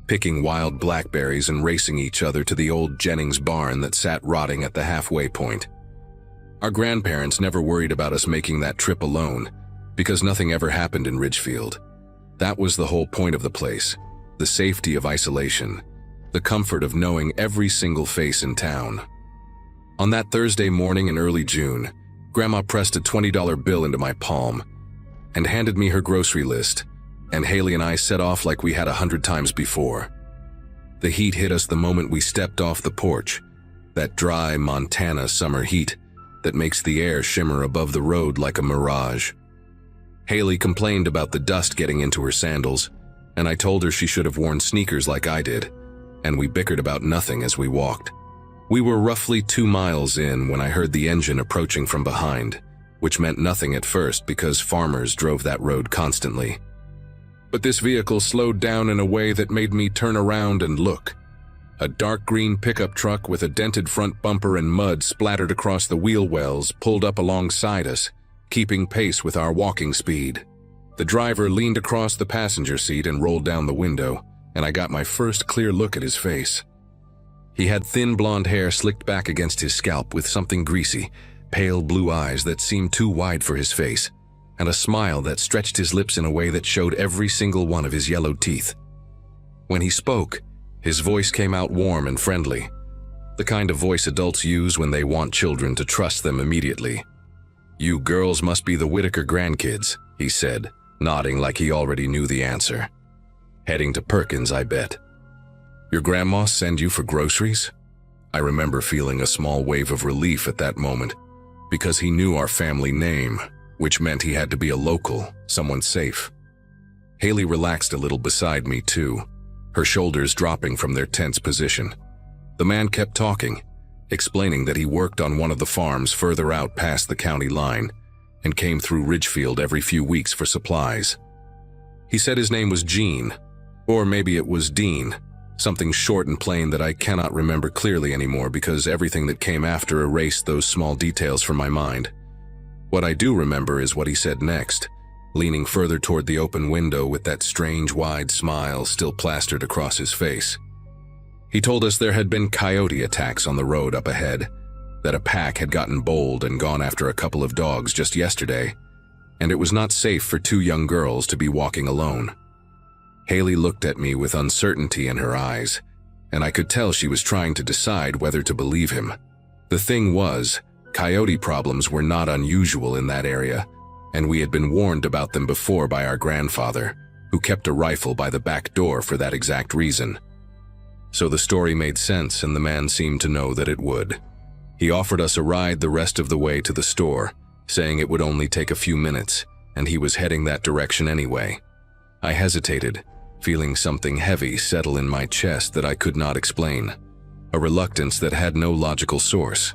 picking wild blackberries and racing each other to the old Jennings barn that sat rotting at the halfway point. Our grandparents never worried about us making that trip alone, because nothing ever happened in Ridgefield. That was the whole point of the place, the safety of isolation, the comfort of knowing every single face in town. On that Thursday morning in early June, Grandma pressed a $20 bill into my palm and handed me her grocery list and Haley and I set off like we had 100 times before. The heat hit us the moment we stepped off the porch, that dry Montana summer heat that makes the air shimmer above the road like a mirage. Haley complained about the dust getting into her sandals, and I told her she should have worn sneakers like I did, and we bickered about nothing as we walked. We were roughly 2 miles in when I heard the engine approaching from behind, which meant nothing at first because farmers drove that road constantly. But this vehicle slowed down in a way that made me turn around and look. A dark green pickup truck with a dented front bumper and mud splattered across the wheel wells pulled up alongside us, keeping pace with our walking speed. The driver leaned across the passenger seat and rolled down the window, and I got my first clear look at his face. He had thin blonde hair slicked back against his scalp with something greasy, pale blue eyes that seemed too wide for his face, and a smile that stretched his lips in a way that showed every single one of his yellow teeth. When he spoke, his voice came out warm and friendly, the kind of voice adults use when they want children to trust them immediately. "You girls must be the Whitaker grandkids," he said, nodding like he already knew the answer. "Heading to Perkins, I bet. Your grandma send you for groceries?" I remember feeling a small wave of relief at that moment, because he knew our family name, which meant he had to be a local, someone safe. Haley relaxed a little beside me too, her shoulders dropping from their tense position. The man kept talking, explaining that he worked on one of the farms further out past the county line and came through Ridgefield every few weeks for supplies. He said his name was Gene, or maybe it was Dean, something short and plain that I cannot remember clearly anymore because everything that came after erased those small details from my mind. What I do remember is what he said next, leaning further toward the open window with that strange wide smile still plastered across his face. He told us there had been coyote attacks on the road up ahead, that a pack had gotten bold and gone after a couple of dogs just yesterday, and it was not safe for 2 young girls to be walking alone. Haley looked at me with uncertainty in her eyes, and I could tell she was trying to decide whether to believe him. The thing was, coyote problems were not unusual in that area, and we had been warned about them before by our grandfather, who kept a rifle by the back door for that exact reason. So the story made sense, and the man seemed to know that it would. He offered us a ride the rest of the way to the store, saying it would only take a few minutes, and he was heading that direction anyway. I hesitated, feeling something heavy settle in my chest that I could not explain, a reluctance that had no logical source.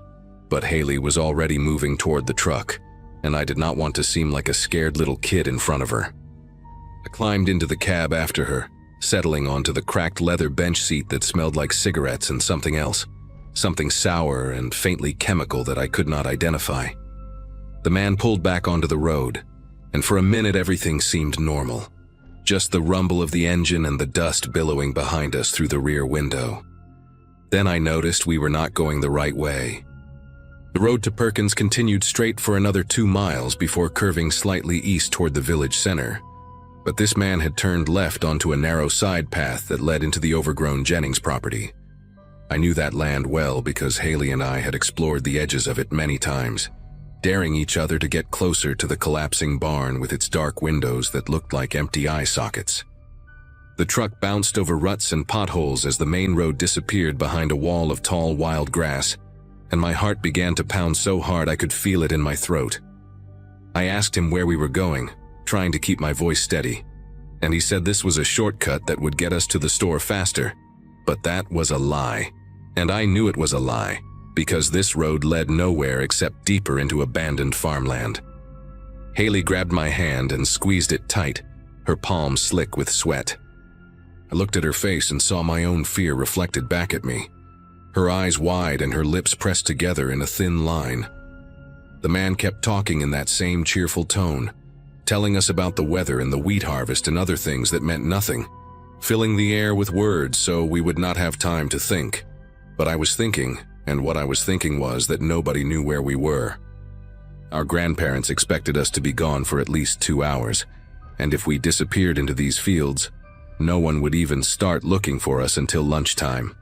But Haley was already moving toward the truck, and I did not want to seem like a scared little kid in front of her. I climbed into the cab after her, settling onto the cracked leather bench seat that smelled like cigarettes and something else, something sour and faintly chemical that I could not identify. The man pulled back onto the road, and for a minute everything seemed normal. Just the rumble of the engine and the dust billowing behind us through the rear window. Then I noticed we were not going the right way. The road to Perkins continued straight for another 2 miles before curving slightly east toward the village center. But this man had turned left onto a narrow side path that led into the overgrown Jennings property. I knew that land well because Haley and I had explored the edges of it many times, daring each other to get closer to the collapsing barn with its dark windows that looked like empty eye sockets. The truck bounced over ruts and potholes as the main road disappeared behind a wall of tall wild grass, and my heart began to pound so hard I could feel it in my throat. I asked him where we were going, trying to keep my voice steady, and he said this was a shortcut that would get us to the store faster. But that was a lie, and I knew it was a lie, because this road led nowhere except deeper into abandoned farmland. Haley grabbed my hand and squeezed it tight, her palm slick with sweat. I looked at her face and saw my own fear reflected back at me, her eyes wide and her lips pressed together in a thin line. The man kept talking in that same cheerful tone, telling us about the weather and the wheat harvest and other things that meant nothing, filling the air with words so we would not have time to think. But I was thinking, and what I was thinking was that nobody knew where we were. Our grandparents expected us to be gone for at least 2 hours, and if we disappeared into these fields, no one would even start looking for us until lunchtime.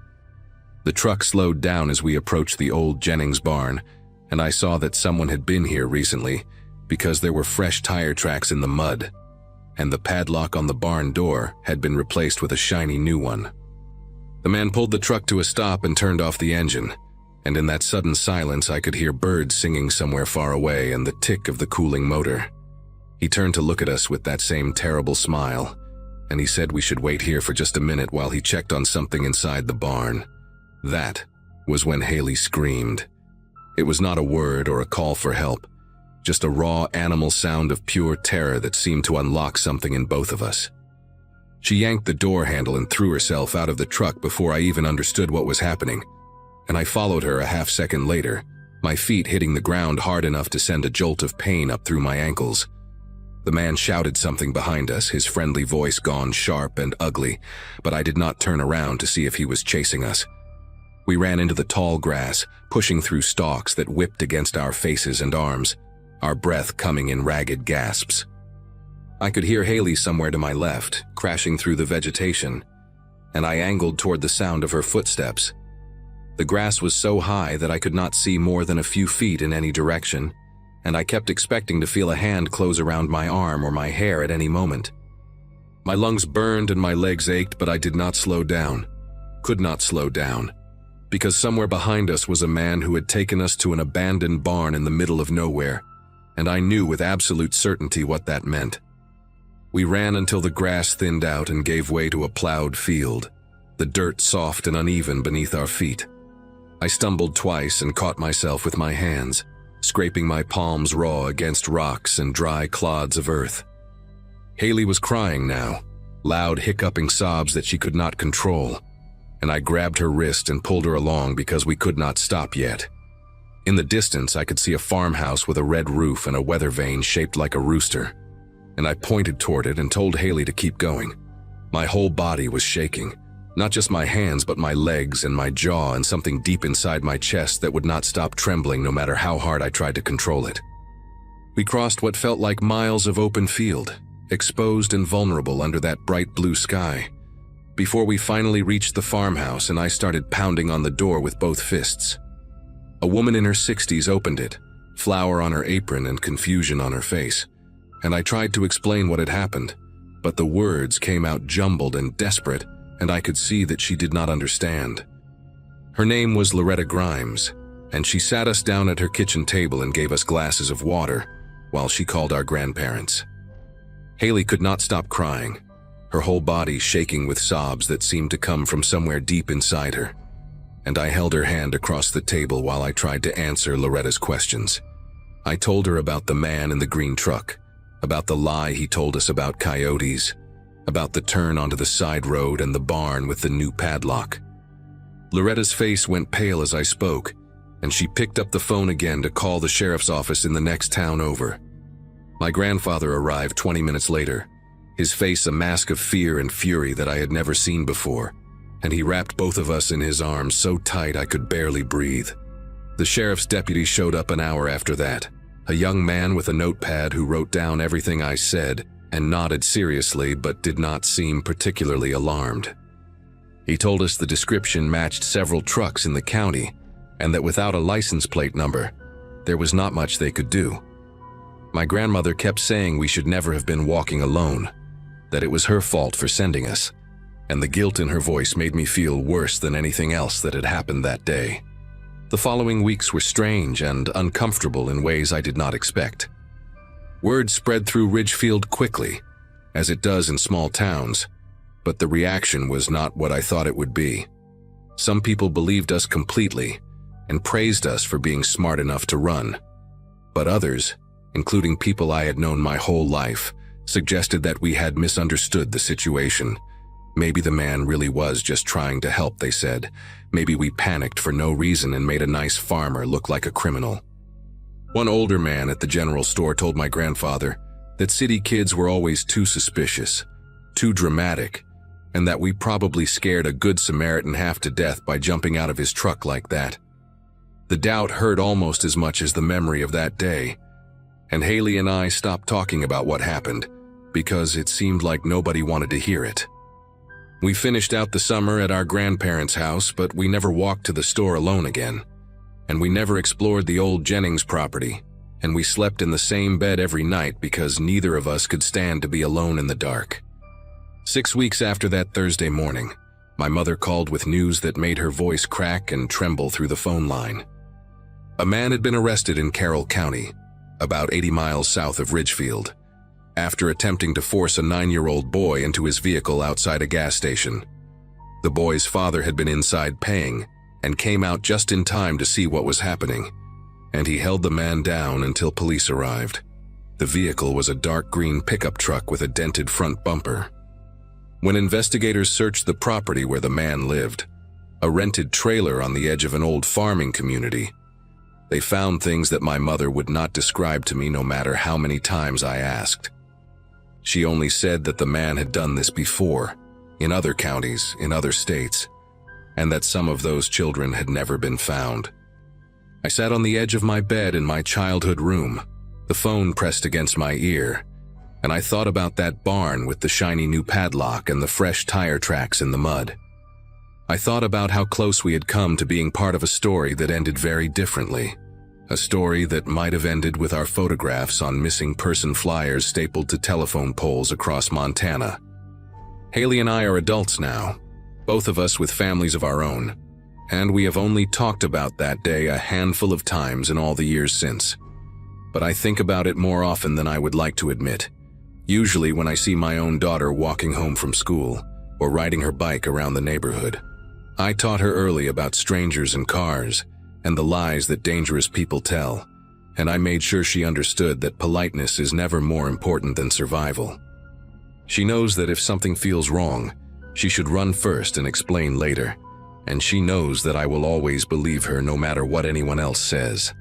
The truck slowed down as we approached the old Jennings barn, and I saw that someone had been here recently because there were fresh tire tracks in the mud. and the padlock on the barn door had been replaced with a shiny new one. The man pulled the truck to a stop and turned off the engine, and in that sudden silence I could hear birds singing somewhere far away and the tick of the cooling motor. He turned to look at us with that same terrible smile, and he said we should wait here for just a minute while he checked on something inside the barn. That was when Haley screamed. It was not a word or a call for help, just a raw animal sound of pure terror that seemed to unlock something in both of us. She yanked the door handle and threw herself out of the truck before I even understood what was happening, and I followed her a half second later, my feet hitting the ground hard enough to send a jolt of pain up through my ankles. The man shouted something behind us, his friendly voice gone sharp and ugly, but I did not turn around to see if he was chasing us. We ran into the tall grass, pushing through stalks that whipped against our faces and arms, our breath coming in ragged gasps. I could hear Haley somewhere to my left, crashing through the vegetation, and I angled toward the sound of her footsteps. The grass was so high that I could not see more than a few feet in any direction, and I kept expecting to feel a hand close around my arm or my hair at any moment. My lungs burned and my legs ached, but I did not slow down, could not slow down, because somewhere behind us was a man who had taken us to an abandoned barn in the middle of nowhere, and I knew with absolute certainty what that meant. We ran until the grass thinned out and gave way to a plowed field, the dirt soft and uneven beneath our feet. I stumbled twice and caught myself with my hands, scraping my palms raw against rocks and dry clods of earth. Haley was crying now, loud hiccuping sobs that she could not control, and I grabbed her wrist and pulled her along because we could not stop yet. In the distance, I could see a farmhouse with a red roof and a weather vane shaped like a rooster, and I pointed toward it and told Haley to keep going. My whole body was shaking, not just my hands but my legs and my jaw and something deep inside my chest that would not stop trembling no matter how hard I tried to control it. We crossed what felt like miles of open field, exposed and vulnerable under that bright blue sky, before we finally reached the farmhouse and I started pounding on the door with both fists. A woman in her 60s opened it, flour on her apron and confusion on her face, and I tried to explain what had happened, but the words came out jumbled and desperate, and I could see that she did not understand. Her name was Loretta Grimes, and she sat us down at her kitchen table and gave us glasses of water while she called our grandparents. Haley could not stop crying, her whole body shaking with sobs that seemed to come from somewhere deep inside her, and I held her hand across the table while I tried to answer Loretta's questions. I told her about the man in the green truck, about the lie he told us about coyotes, about the turn onto the side road and the barn with the new padlock. Loretta's face went pale as I spoke, and she picked up the phone again to call the sheriff's office in the next town over. My grandfather arrived 20 minutes later, his face a mask of fear and fury that I had never seen before, and he wrapped both of us in his arms so tight I could barely breathe. The sheriff's deputy showed up an hour after that, a young man with a notepad who wrote down everything I said and nodded seriously but did not seem particularly alarmed. He told us the description matched several trucks in the county and that without a license plate number, there was not much they could do. My grandmother kept saying we should never have been walking alone, that it was her fault for sending us, and the guilt in her voice made me feel worse than anything else that had happened that day. The following weeks were strange and uncomfortable in ways I did not expect. Word spread through Ridgefield quickly, as it does in small towns, but the reaction was not what I thought it would be. Some people believed us completely and praised us for being smart enough to run, but others, including people I had known my whole life, suggested that we had misunderstood the situation. Maybe the man really was just trying to help, they said. Maybe we panicked for no reason and made a nice farmer look like a criminal. One older man at the general store told my grandfather that city kids were always too suspicious, too dramatic, and that we probably scared a good Samaritan half to death by jumping out of his truck like that. The doubt hurt almost as much as the memory of that day, and Haley and I stopped talking about what happened because it seemed like nobody wanted to hear it. We finished out the summer at our grandparents' house, but we never walked to the store alone again, and we never explored the old Jennings property, and we slept in the same bed every night because neither of us could stand to be alone in the dark. 6 weeks after that Thursday morning, my mother called with news that made her voice crack and tremble through the phone line. A man had been arrested in Carroll County, about 80 miles south of Ridgefield, after attempting to force a 9-year-old boy into his vehicle outside a gas station. The boy's father had been inside paying and came out just in time to see what was happening, and he held the man down until police arrived. The vehicle was a dark green pickup truck with a dented front bumper. When investigators searched the property where the man lived, a rented trailer on the edge of an old farming community, they found things that my mother would not describe to me no matter how many times I asked. She only said that the man had done this before, in other counties, in other states, and that some of those children had never been found. I sat on the edge of my bed in my childhood room, the phone pressed against my ear, and I thought about that barn with the shiny new padlock and the fresh tire tracks in the mud. I thought about how close we had come to being part of a story that ended very differently, a story that might have ended with our photographs on missing person flyers stapled to telephone poles across Montana. Haley and I are adults now, both of us with families of our own, and we have only talked about that day a handful of times in all the years since. But I think about it more often than I would like to admit, usually when I see my own daughter walking home from school or riding her bike around the neighborhood. I taught her early about strangers and cars and the lies that dangerous people tell, and I made sure she understood that politeness is never more important than survival. She knows that if something feels wrong, she should run first and explain later, and she knows that I will always believe her no matter what anyone else says.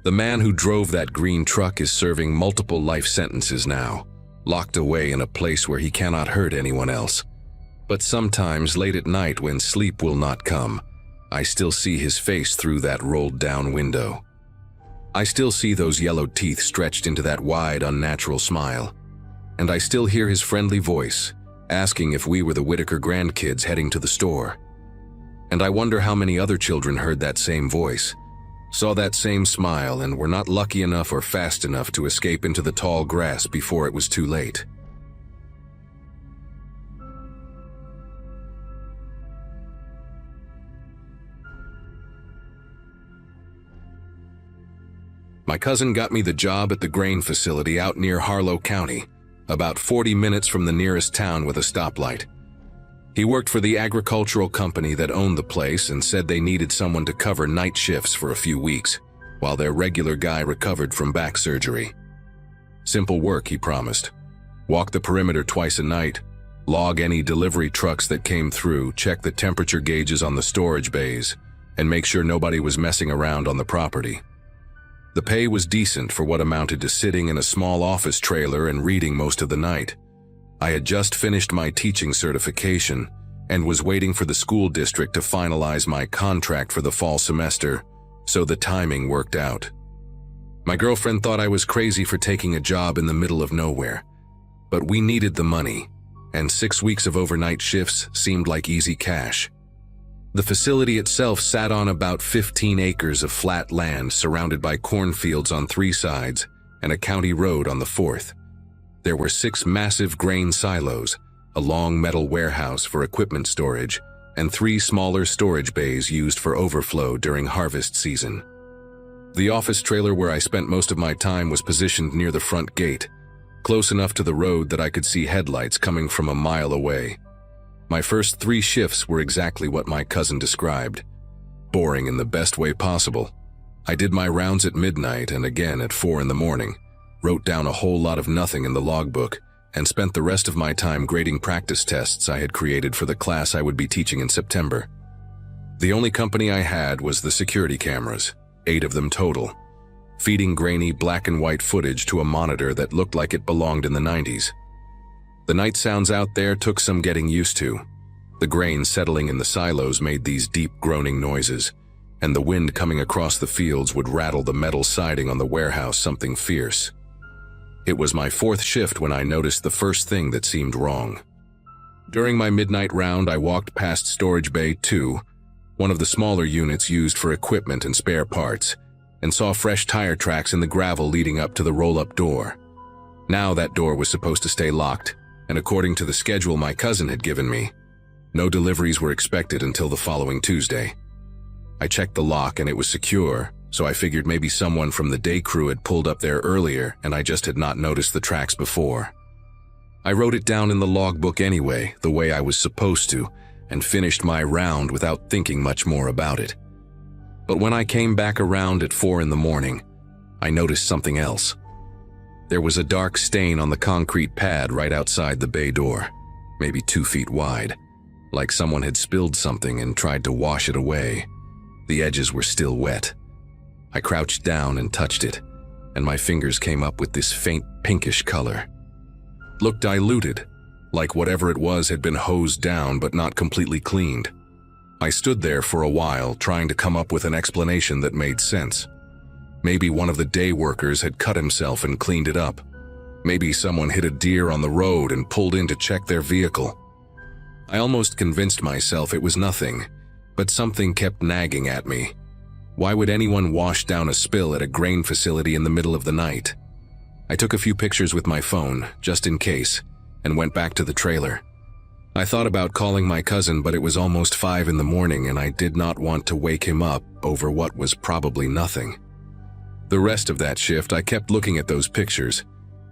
The man who drove that green truck is serving multiple life sentences now, locked away in a place where he cannot hurt anyone else. But sometimes late at night when sleep will not come, I still see his face through that rolled down window. I still see those yellowed teeth stretched into that wide, unnatural smile. And I still hear his friendly voice, asking if we were the Whitaker grandkids heading to the store. And I wonder how many other children heard that same voice, saw that same smile, and were not lucky enough or fast enough to escape into the tall grass before it was too late. My cousin got me the job at the grain facility out near Harlow County, about 40 minutes from the nearest town with a stoplight. He worked for the agricultural company that owned the place and said they needed someone to cover night shifts for a few weeks, while their regular guy recovered from back surgery. Simple work, he promised. Walk the perimeter twice a night, log any delivery trucks that came through, check the temperature gauges on the storage bays, and make sure nobody was messing around on the property. The pay was decent for what amounted to sitting in a small office trailer and reading most of the night. I had just finished my teaching certification and was waiting for the school district to finalize my contract for the fall semester, so the timing worked out. My girlfriend thought I was crazy for taking a job in the middle of nowhere, but we needed the money, and 6 weeks of overnight shifts seemed like easy cash. The facility itself sat on about 15 acres of flat land surrounded by cornfields on 3 sides and a county road on the 4th. There were 6 massive grain silos, a long metal warehouse for equipment storage, and 3 smaller storage bays used for overflow during harvest season. The office trailer where I spent most of my time was positioned near the front gate, close enough to the road that I could see headlights coming from a mile away. My first 3 shifts were exactly what my cousin described. Boring in the best way possible. I did my rounds at midnight and again at 4 in the morning, wrote down a whole lot of nothing in the logbook, and spent the rest of my time grading practice tests I had created for the class I would be teaching in September. The only company I had was the security cameras, 8 of them total, feeding grainy black and white footage to a monitor that looked like it belonged in the 90s. The night sounds out there took some getting used to. The grain settling in the silos made these deep groaning noises, and the wind coming across the fields would rattle the metal siding on the warehouse something fierce. It was my 4th shift when I noticed the first thing that seemed wrong. During my midnight round, I walked past Storage Bay 2, one of the smaller units used for equipment and spare parts, and saw fresh tire tracks in the gravel leading up to the roll-up door. Now that door was supposed to stay locked, and according to the schedule my cousin had given me, no deliveries were expected until the following Tuesday. I checked the lock and it was secure, so I figured maybe someone from the day crew had pulled up there earlier and I just had not noticed the tracks before. I wrote it down in the logbook anyway, the way I was supposed to, and finished my round without thinking much more about it. But when I came back around at 4 in the morning, I noticed something else. There was a dark stain on the concrete pad right outside the bay door, maybe 2 feet wide, like someone had spilled something and tried to wash it away. The edges were still wet. I crouched down and touched it, and my fingers came up with this faint pinkish color. Looked diluted, like whatever it was had been hosed down but not completely cleaned. I stood there for a while trying to come up with an explanation that made sense. Maybe one of the day workers had cut himself and cleaned it up. Maybe someone hit a deer on the road and pulled in to check their vehicle. I almost convinced myself it was nothing, but something kept nagging at me. Why would anyone wash down a spill at a grain facility in the middle of the night? I took a few pictures with my phone, just in case, and went back to the trailer. I thought about calling my cousin, but it was almost 5 in the morning and I did not want to wake him up over what was probably nothing. The rest of that shift, I kept looking at those pictures,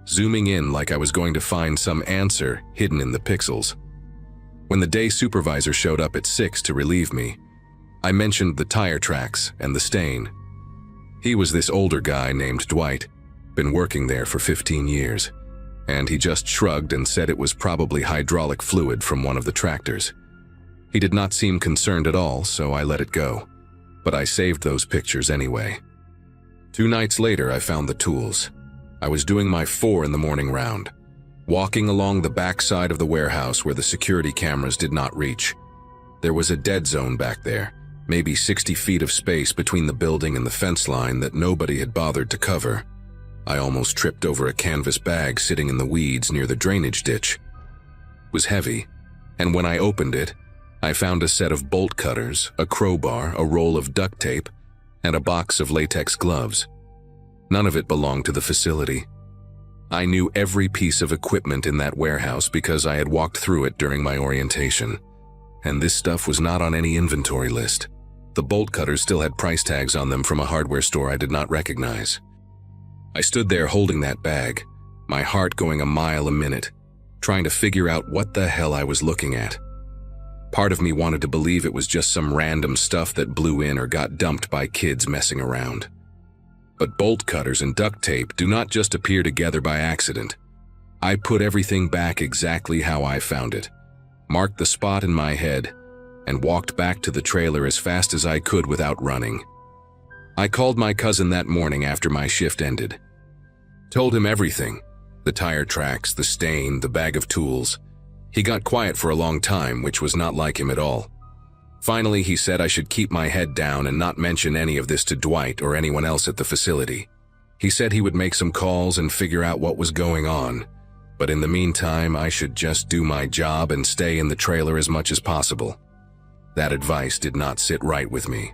zooming in like I was going to find some answer hidden in the pixels. When the day supervisor showed up at 6 to relieve me, I mentioned the tire tracks and the stain. He was this older guy named Dwight, been working there for 15 years, and he just shrugged and said it was probably hydraulic fluid from one of the tractors. He did not seem concerned at all, so I let it go, but I saved those pictures anyway. 2 nights later, I found the tools. I was doing my 4 in the morning round, walking along the back side of the warehouse where the security cameras did not reach. There was a dead zone back there, maybe 60 feet of space between the building and the fence line that nobody had bothered to cover. I almost tripped over a canvas bag sitting in the weeds near the drainage ditch. It was heavy, and when I opened it, I found a set of bolt cutters, a crowbar, a roll of duct tape, and a box of latex gloves. None of it belonged to the facility. I knew every piece of equipment in that warehouse because I had walked through it during my orientation, and this stuff was not on any inventory list. The bolt cutters still had price tags on them from a hardware store I did not recognize. I stood there holding that bag, my heart going a mile a minute, trying to figure out what the hell I was looking at. Part of me wanted to believe it was just some random stuff that blew in or got dumped by kids messing around. But bolt cutters and duct tape do not just appear together by accident. I put everything back exactly how I found it, marked the spot in my head, and walked back to the trailer as fast as I could without running. I called my cousin that morning after my shift ended. Told him everything, the tire tracks, the stain, the bag of tools. He got quiet for a long time, which was not like him at all. Finally, he said I should keep my head down and not mention any of this to Dwight or anyone else at the facility. He said he would make some calls and figure out what was going on, but in the meantime, I should just do my job and stay in the trailer as much as possible. That advice did not sit right with me.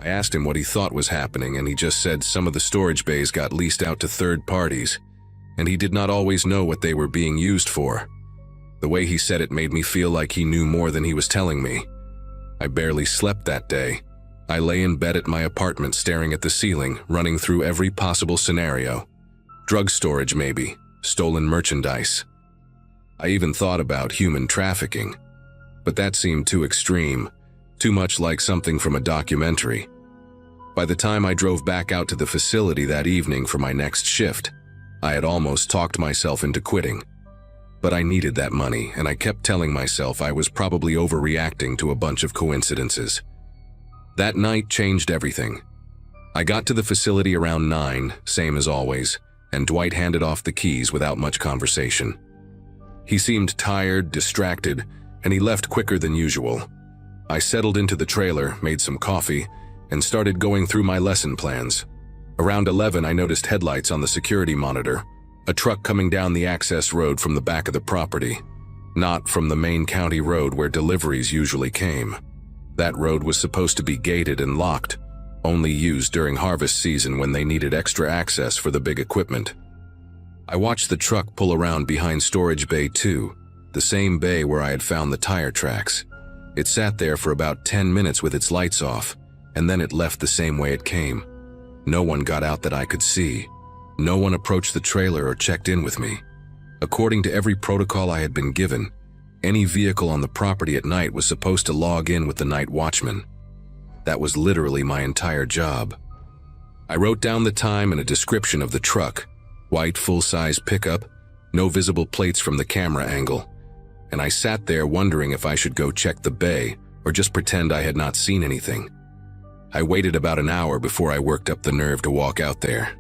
I asked him what he thought was happening, and he just said some of the storage bays got leased out to third parties, and he did not always know what they were being used for. The way he said it made me feel like he knew more than he was telling me. I barely slept that day. I lay in bed at my apartment staring at the ceiling, running through every possible scenario. Drug storage maybe, stolen merchandise. I even thought about human trafficking, but that seemed too extreme. Too much like something from a documentary. By the time I drove back out to the facility that evening for my next shift, I had almost talked myself into quitting. But I needed that money, and I kept telling myself I was probably overreacting to a bunch of coincidences. That night changed everything. I got to the facility around 9, same as always, and Dwight handed off the keys without much conversation. He seemed tired, distracted, and he left quicker than usual. I settled into the trailer, made some coffee, and started going through my lesson plans. Around 11, I noticed headlights on the security monitor, a truck coming down the access road from the back of the property, not from the main county road where deliveries usually came. That road was supposed to be gated and locked, only used during harvest season when they needed extra access for the big equipment. I watched the truck pull around behind storage bay 2, the same bay where I had found the tire tracks. It sat there for about 10 minutes with its lights off, and then it left the same way it came. No one got out that I could see. No one approached the trailer or checked in with me. According to every protocol I had been given, any vehicle on the property at night was supposed to log in with the night watchman. That was literally my entire job. I wrote down the time and a description of the truck: white full-size pickup, no visible plates from the camera angle, and I sat there wondering if I should go check the bay or just pretend I had not seen anything. I waited about an hour before I worked up the nerve to walk out there.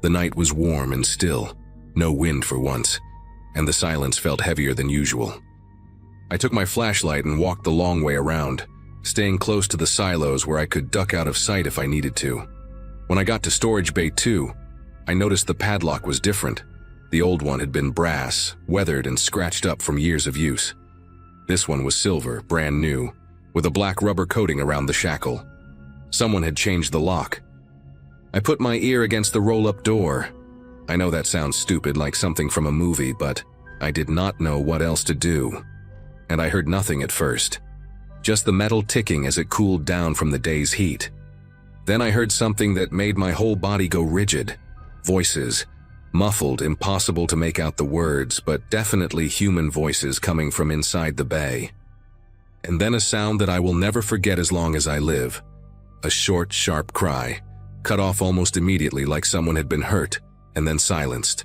The night was warm and still, no wind for once, and the silence felt heavier than usual. I took my flashlight and walked the long way around, staying close to the silos where I could duck out of sight if I needed to. When I got to storage bay 2, I noticed the padlock was different. The old one had been brass, weathered and scratched up from years of use. This one was silver, brand new, with a black rubber coating around the shackle. Someone had changed the lock. I put my ear against the roll-up door. I know that sounds stupid, like something from a movie, but I did not know what else to do. And I heard nothing at first. Just the metal ticking as it cooled down from the day's heat. Then I heard something that made my whole body go rigid. Voices. Muffled, impossible to make out the words, but definitely human voices coming from inside the bay. And then a sound that I will never forget as long as I live. A short, sharp cry, cut off almost immediately like someone had been hurt, and then silenced.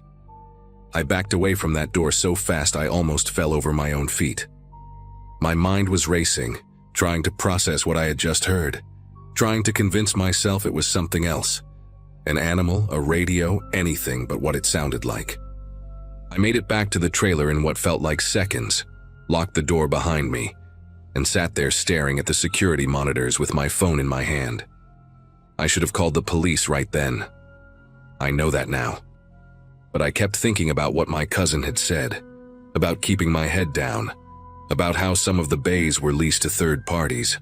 I backed away from that door so fast I almost fell over my own feet. My mind was racing, trying to process what I had just heard, trying to convince myself it was something else. An animal, a radio, anything but what it sounded like. I made it back to the trailer in what felt like seconds, locked the door behind me, and sat there staring at the security monitors with my phone in my hand. I should have called the police right then. I know that now. But I kept thinking about what my cousin had said, about keeping my head down, about how some of the bays were leased to third parties.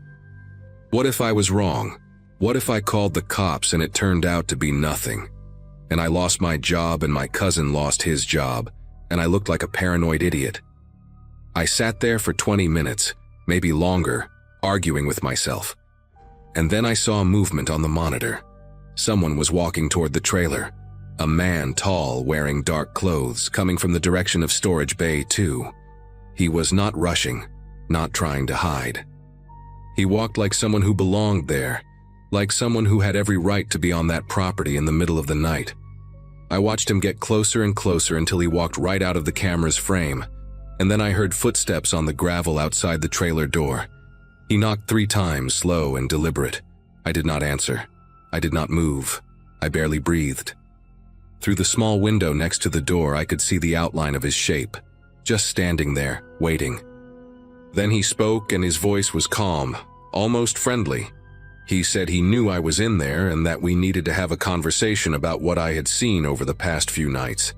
What if I was wrong? What if I called the cops and it turned out to be nothing? And I lost my job and my cousin lost his job, and I looked like a paranoid idiot. I sat there for 20 minutes, maybe longer, arguing with myself. And then I saw a movement on the monitor. Someone was walking toward the trailer. A man, tall, wearing dark clothes, coming from the direction of storage bay 2. He was not rushing, not trying to hide. He walked like someone who belonged there, like someone who had every right to be on that property in the middle of the night. I watched him get closer and closer until he walked right out of the camera's frame, and then I heard footsteps on the gravel outside the trailer door. He knocked 3 times, slow and deliberate. I did not answer. I did not move. I barely breathed. Through the small window next to the door, I could see the outline of his shape, just standing there, waiting. Then he spoke, and his voice was calm, almost friendly. He said he knew I was in there and that we needed to have a conversation about what I had seen over the past few nights.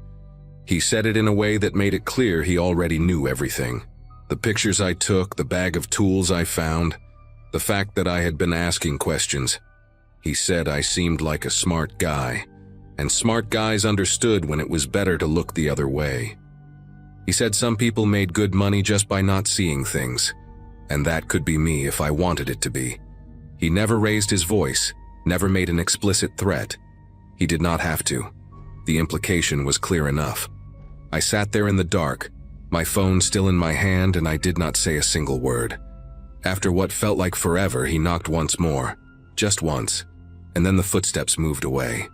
He said it in a way that made it clear he already knew everything. The pictures I took, the bag of tools I found, the fact that I had been asking questions. He said I seemed like a smart guy, and smart guys understood when it was better to look the other way. He said some people made good money just by not seeing things, and that could be me if I wanted it to be. He never raised his voice, never made an explicit threat. He did not have to. The implication was clear enough. I sat there in the dark, my phone still in my hand, and I did not say a single word. After what felt like forever, he knocked once more, just once, and then the footsteps moved away.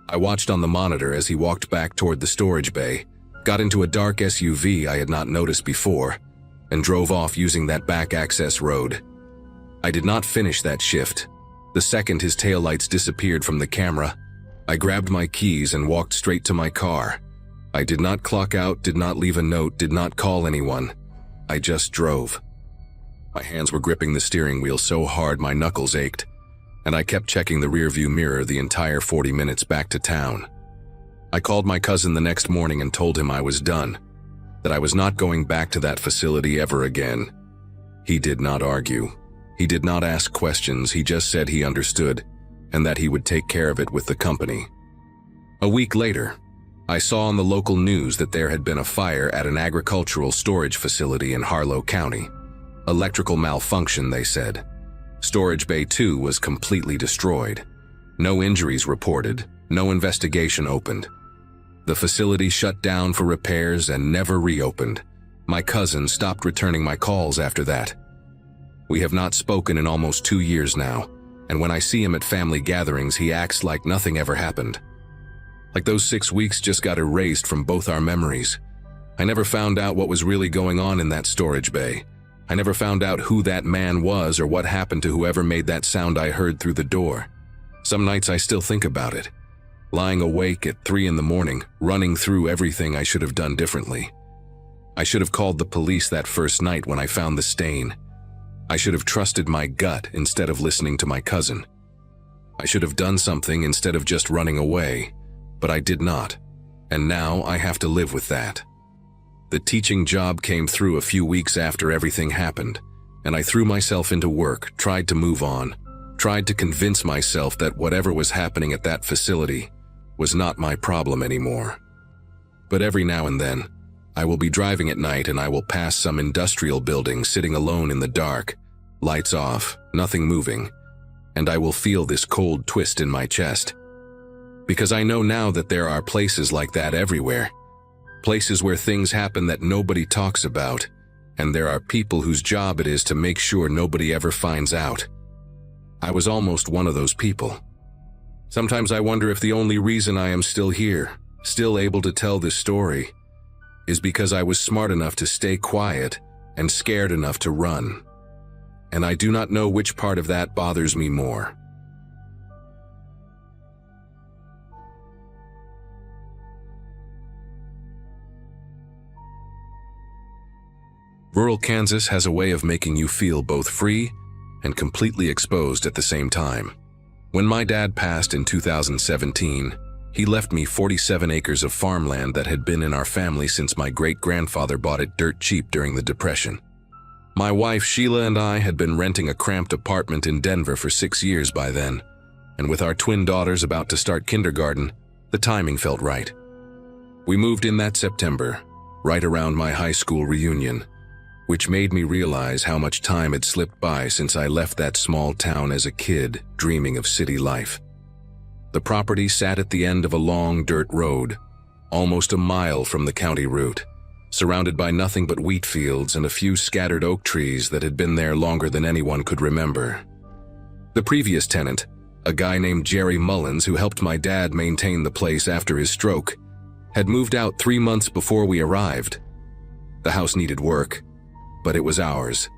I watched on the monitor as he walked back toward the storage bay, got into a dark SUV I had not noticed before, and drove off using that back access road. I did not finish that shift. The second his taillights disappeared from the camera, I grabbed my keys and walked straight to my car. I did not clock out, did not leave a note, did not call anyone. I just drove. My hands were gripping the steering wheel so hard my knuckles ached, and I kept checking the rearview mirror the entire 40 minutes back to town. I called my cousin the next morning and told him I was done, that I was not going back to that facility ever again. He did not argue. He did not ask questions, he just said he understood, and that he would take care of it with the company. A week later, I saw on the local news that there had been a fire at an agricultural storage facility in Harlow County. Electrical malfunction, they said. Storage Bay 2 was completely destroyed. No injuries reported, no investigation opened. The facility shut down for repairs and never reopened. My cousin stopped returning my calls after that. We have not spoken in almost 2 years now, and when I see him at family gatherings, he acts like nothing ever happened. Like those 6 weeks just got erased from both our memories. I never found out what was really going on in that storage bay. I never found out who that man was or what happened to whoever made that sound I heard through the door. Some nights I still think about it. Lying awake at 3 in the morning, running through everything I should have done differently. I should have called the police that first night when I found the stain. I should have trusted my gut instead of listening to my cousin. I should have done something instead of just running away, but I did not, and now I have to live with that. The teaching job came through a few weeks after everything happened, and I threw myself into work, tried to move on, tried to convince myself that whatever was happening at that facility was not my problem anymore. But every now and then, I will be driving at night and I will pass some industrial building sitting alone in the dark, lights off, nothing moving, and I will feel this cold twist in my chest. Because I know now that there are places like that everywhere. Places where things happen that nobody talks about, and there are people whose job it is to make sure nobody ever finds out. I was almost one of those people. Sometimes I wonder if the only reason I am still here, still able to tell this story, is because I was smart enough to stay quiet and scared enough to run. And I do not know which part of that bothers me more. Rural Kansas has a way of making you feel both free and completely exposed at the same time. When my dad passed in 2017, he left me 47 acres of farmland that had been in our family since my great-grandfather bought it dirt cheap during the Depression. My wife Sheila and I had been renting a cramped apartment in Denver for 6 years by then, and with our twin daughters about to start kindergarten, the timing felt right. We moved in that September, right around my high school reunion, which made me realize how much time had slipped by since I left that small town as a kid, dreaming of city life. The property sat at the end of a long dirt road, almost a mile from the county route, surrounded by nothing but wheat fields and a few scattered oak trees that had been there longer than anyone could remember. The previous tenant, a guy named Jerry Mullins who helped my dad maintain the place after his stroke, had moved out 3 months before we arrived. The house needed work, but it was ours,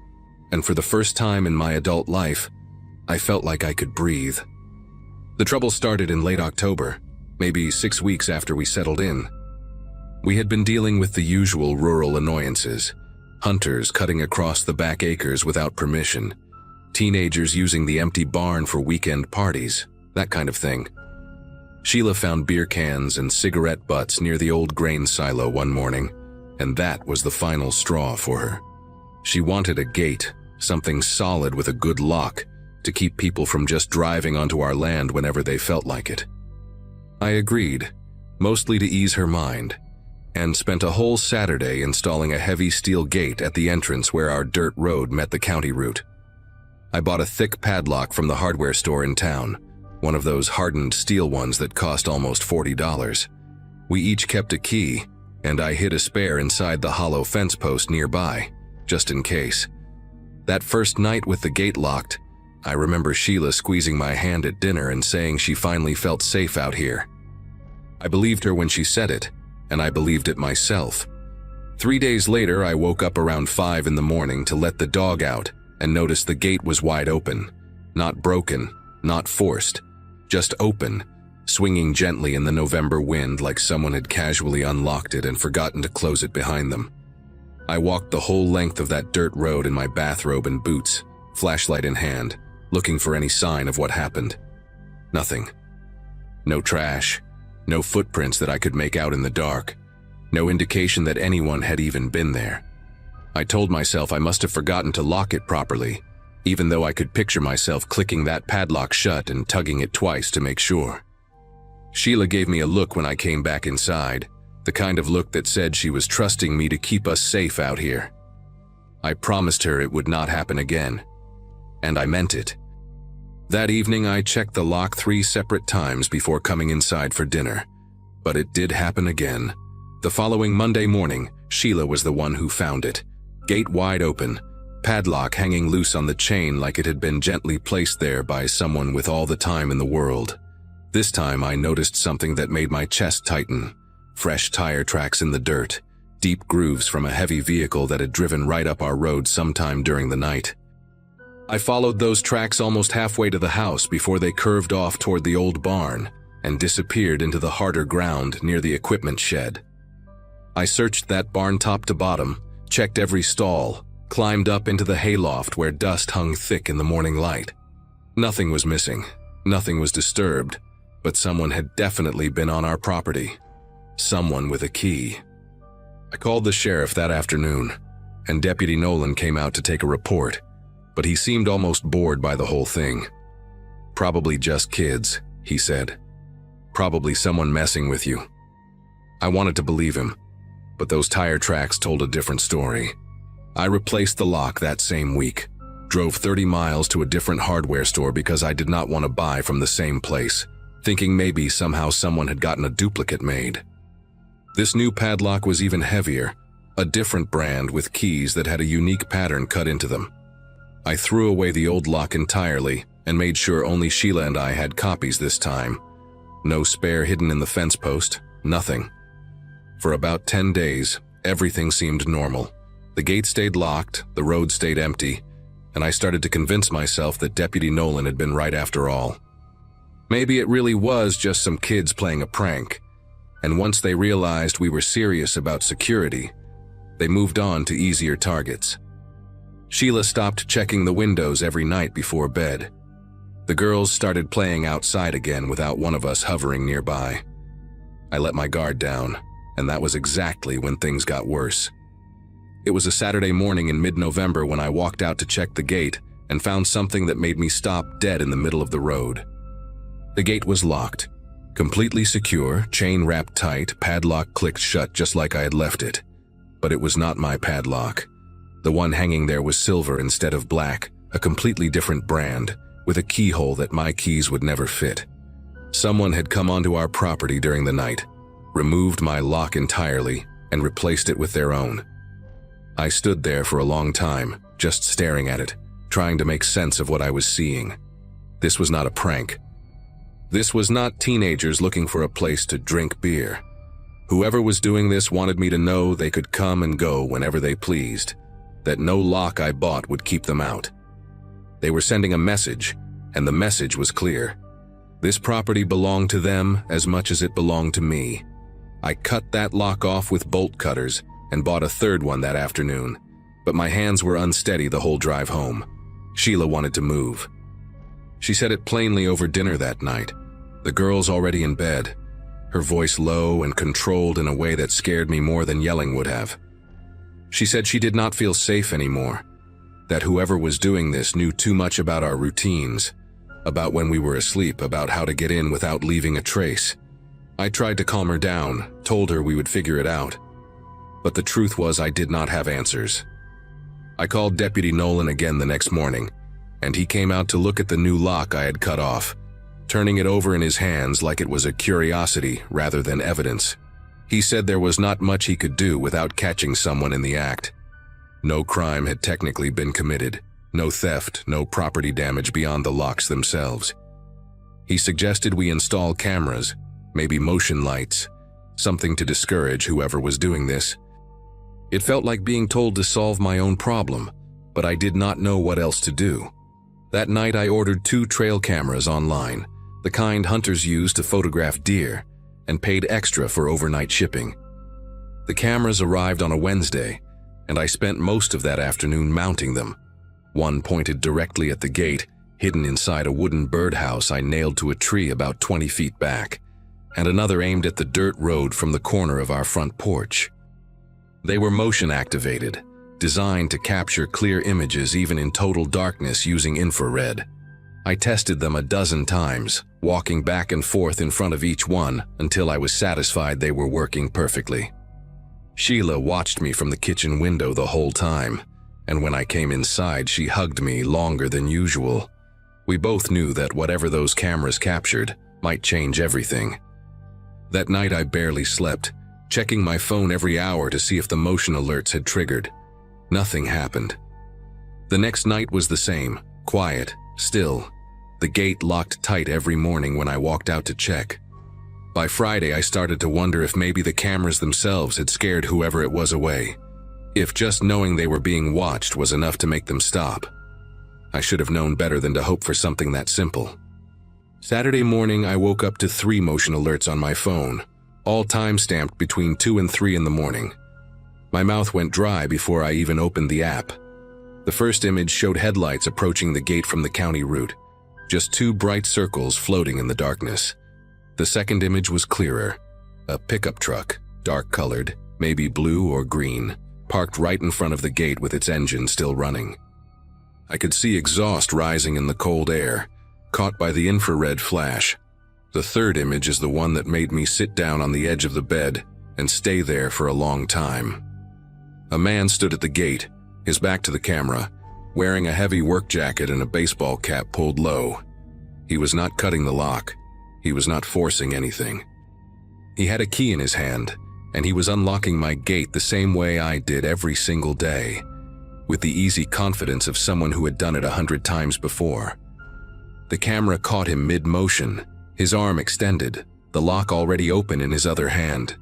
and for the first time in my adult life, I felt like I could breathe. The trouble started in late October, maybe 6 weeks after we settled in. We had been dealing with the usual rural annoyances: hunters cutting across the back acres without permission, teenagers using the empty barn for weekend parties, that kind of thing. Sheila found beer cans and cigarette butts near the old grain silo one morning, and that was the final straw for her. She wanted a gate, something solid with a good lock, to keep people from just driving onto our land whenever they felt like it. I agreed, mostly to ease her mind, and spent a whole Saturday installing a heavy steel gate at the entrance where our dirt road met the county route. I bought a thick padlock from the hardware store in town, one of those hardened steel ones that cost almost $40. We each kept a key, and I hid a spare inside the hollow fence post nearby, just in case. That first night with the gate locked, I remember Sheila squeezing my hand at dinner and saying she finally felt safe out here. I believed her when she said it, and I believed it myself. 3 days later, I woke up around 5 in the morning to let the dog out and noticed the gate was wide open. Not broken, not forced, just open, swinging gently in the November wind like someone had casually unlocked it and forgotten to close it behind them. I walked the whole length of that dirt road in my bathrobe and boots, flashlight in hand, looking for any sign of what happened. Nothing. No trash, no footprints that I could make out in the dark, no indication that anyone had even been there. I told myself I must have forgotten to lock it properly, even though I could picture myself clicking that padlock shut and tugging it twice to make sure. Sheila gave me a look when I came back inside, the kind of look that said she was trusting me to keep us safe out here. I promised her it would not happen again, and I meant it. That evening, I checked the lock 3 separate times before coming inside for dinner, but it did happen again. The following Monday morning, Sheila was the one who found it. Gate wide open, padlock hanging loose on the chain like it had been gently placed there by someone with all the time in the world. This time I noticed something that made my chest tighten. Fresh tire tracks in the dirt, deep grooves from a heavy vehicle that had driven right up our road sometime during the night. I followed those tracks almost halfway to the house before they curved off toward the old barn and disappeared into the harder ground near the equipment shed. I searched that barn top to bottom, checked every stall, climbed up into the hayloft where dust hung thick in the morning light. Nothing was missing, nothing was disturbed, but someone had definitely been on our property. Someone with a key. I called the sheriff that afternoon, and Deputy Nolan came out to take a report, but he seemed almost bored by the whole thing. "Probably just kids," he said. "Probably someone messing with you." I wanted to believe him, but those tire tracks told a different story. I replaced the lock that same week, drove 30 miles to a different hardware store because I did not want to buy from the same place, thinking maybe somehow someone had gotten a duplicate made. This new padlock was even heavier, a different brand with keys that had a unique pattern cut into them. I threw away the old lock entirely and made sure only Sheila and I had copies this time. No spare hidden in the fence post, nothing. For about 10 days, everything seemed normal. The gate stayed locked, the road stayed empty, and I started to convince myself that Deputy Nolan had been right after all. Maybe it really was just some kids playing a prank, and once they realized we were serious about security, they moved on to easier targets. Sheila stopped checking the windows every night before bed. The girls started playing outside again without one of us hovering nearby. I let my guard down, and that was exactly when things got worse. It was a Saturday morning in mid-November when I walked out to check the gate and found something that made me stop dead in the middle of the road. The gate was locked, completely secure, chain wrapped tight, padlock clicked shut just like I had left it. But it was not my padlock. The one hanging there was silver instead of black, a completely different brand, with a keyhole that my keys would never fit. Someone had come onto our property during the night, removed my lock entirely, and replaced it with their own. I stood there for a long time, just staring at it, trying to make sense of what I was seeing. This was not a prank. This was not teenagers looking for a place to drink beer. Whoever was doing this wanted me to know they could come and go whenever they pleased, that no lock I bought would keep them out. They were sending a message, and the message was clear. This property belonged to them as much as it belonged to me. I cut that lock off with bolt cutters and bought a third one that afternoon, but my hands were unsteady the whole drive home. Sheila wanted to move. She said it plainly over dinner that night, the girls already in bed, her voice low and controlled in a way that scared me more than yelling would have. She said she did not feel safe anymore, that whoever was doing this knew too much about our routines, about when we were asleep, about how to get in without leaving a trace. I tried to calm her down, told her we would figure it out. But the truth was I did not have answers. I called Deputy Nolan again the next morning, and he came out to look at the new lock I had cut off, turning it over in his hands like it was a curiosity rather than evidence. He said there was not much he could do without catching someone in the act. No crime had technically been committed, no theft, no property damage beyond the locks themselves. He suggested we install cameras, maybe motion lights, something to discourage whoever was doing this. It felt like being told to solve my own problem, but I did not know what else to do. That night I ordered 2 trail cameras online, the kind hunters use to photograph deer, and paid extra for overnight shipping. The cameras arrived on a Wednesday, and I spent most of that afternoon mounting them. One pointed directly at the gate, hidden inside a wooden birdhouse I nailed to a tree about 20 feet back, and another aimed at the dirt road from the corner of our front porch. They were motion activated, designed to capture clear images even in total darkness using infrared. I tested them a dozen times, walking back and forth in front of each one until I was satisfied they were working perfectly. Sheila watched me from the kitchen window the whole time, and when I came inside, she hugged me longer than usual. We both knew that whatever those cameras captured might change everything. That night I barely slept, checking my phone every hour to see if the motion alerts had triggered. Nothing happened. The next night was the same, quiet, still. The gate locked tight every morning when I walked out to check. By Friday, I started to wonder if maybe the cameras themselves had scared whoever it was away. If just knowing they were being watched was enough to make them stop. I should have known better than to hope for something that simple. Saturday morning, I woke up to 3 motion alerts on my phone, all time-stamped between 2 and 3 in the morning. My mouth went dry before I even opened the app. The first image showed headlights approaching the gate from the county route, just 2 bright circles floating in the darkness. The second image was clearer. A pickup truck, dark-colored, maybe blue or green, parked right in front of the gate with its engine still running. I could see exhaust rising in the cold air, caught by the infrared flash. The third image is the one that made me sit down on the edge of the bed and stay there for a long time. A man stood at the gate, his back to the camera, wearing a heavy work jacket and a baseball cap pulled low. He was not cutting the lock. He was not forcing anything. He had a key in his hand, and he was unlocking my gate the same way I did every single day, with the easy confidence of someone who had done it 100 times before. The camera caught him mid-motion, his arm extended, the lock already open in his other hand.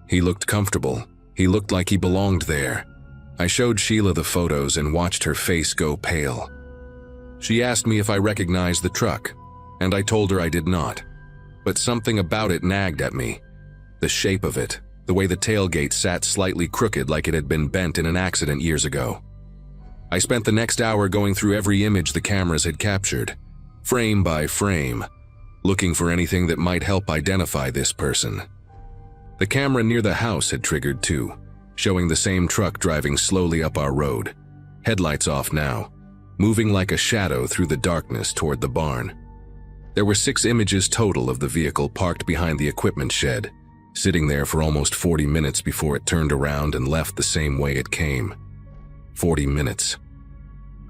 He looked comfortable. He looked like he belonged there. I showed Sheila the photos and watched her face go pale. She asked me if I recognized the truck, and I told her I did not. But something about it nagged at me. The shape of it, the way the tailgate sat slightly crooked like it had been bent in an accident years ago. I spent the next hour going through every image the cameras had captured, frame by frame, looking for anything that might help identify this person. The camera near the house had triggered too, showing the same truck driving slowly up our road, headlights off now, moving like a shadow through the darkness toward the barn. There were 6 images total of the vehicle parked behind the equipment shed, sitting there for almost 40 minutes before it turned around and left the same way it came. 40 minutes.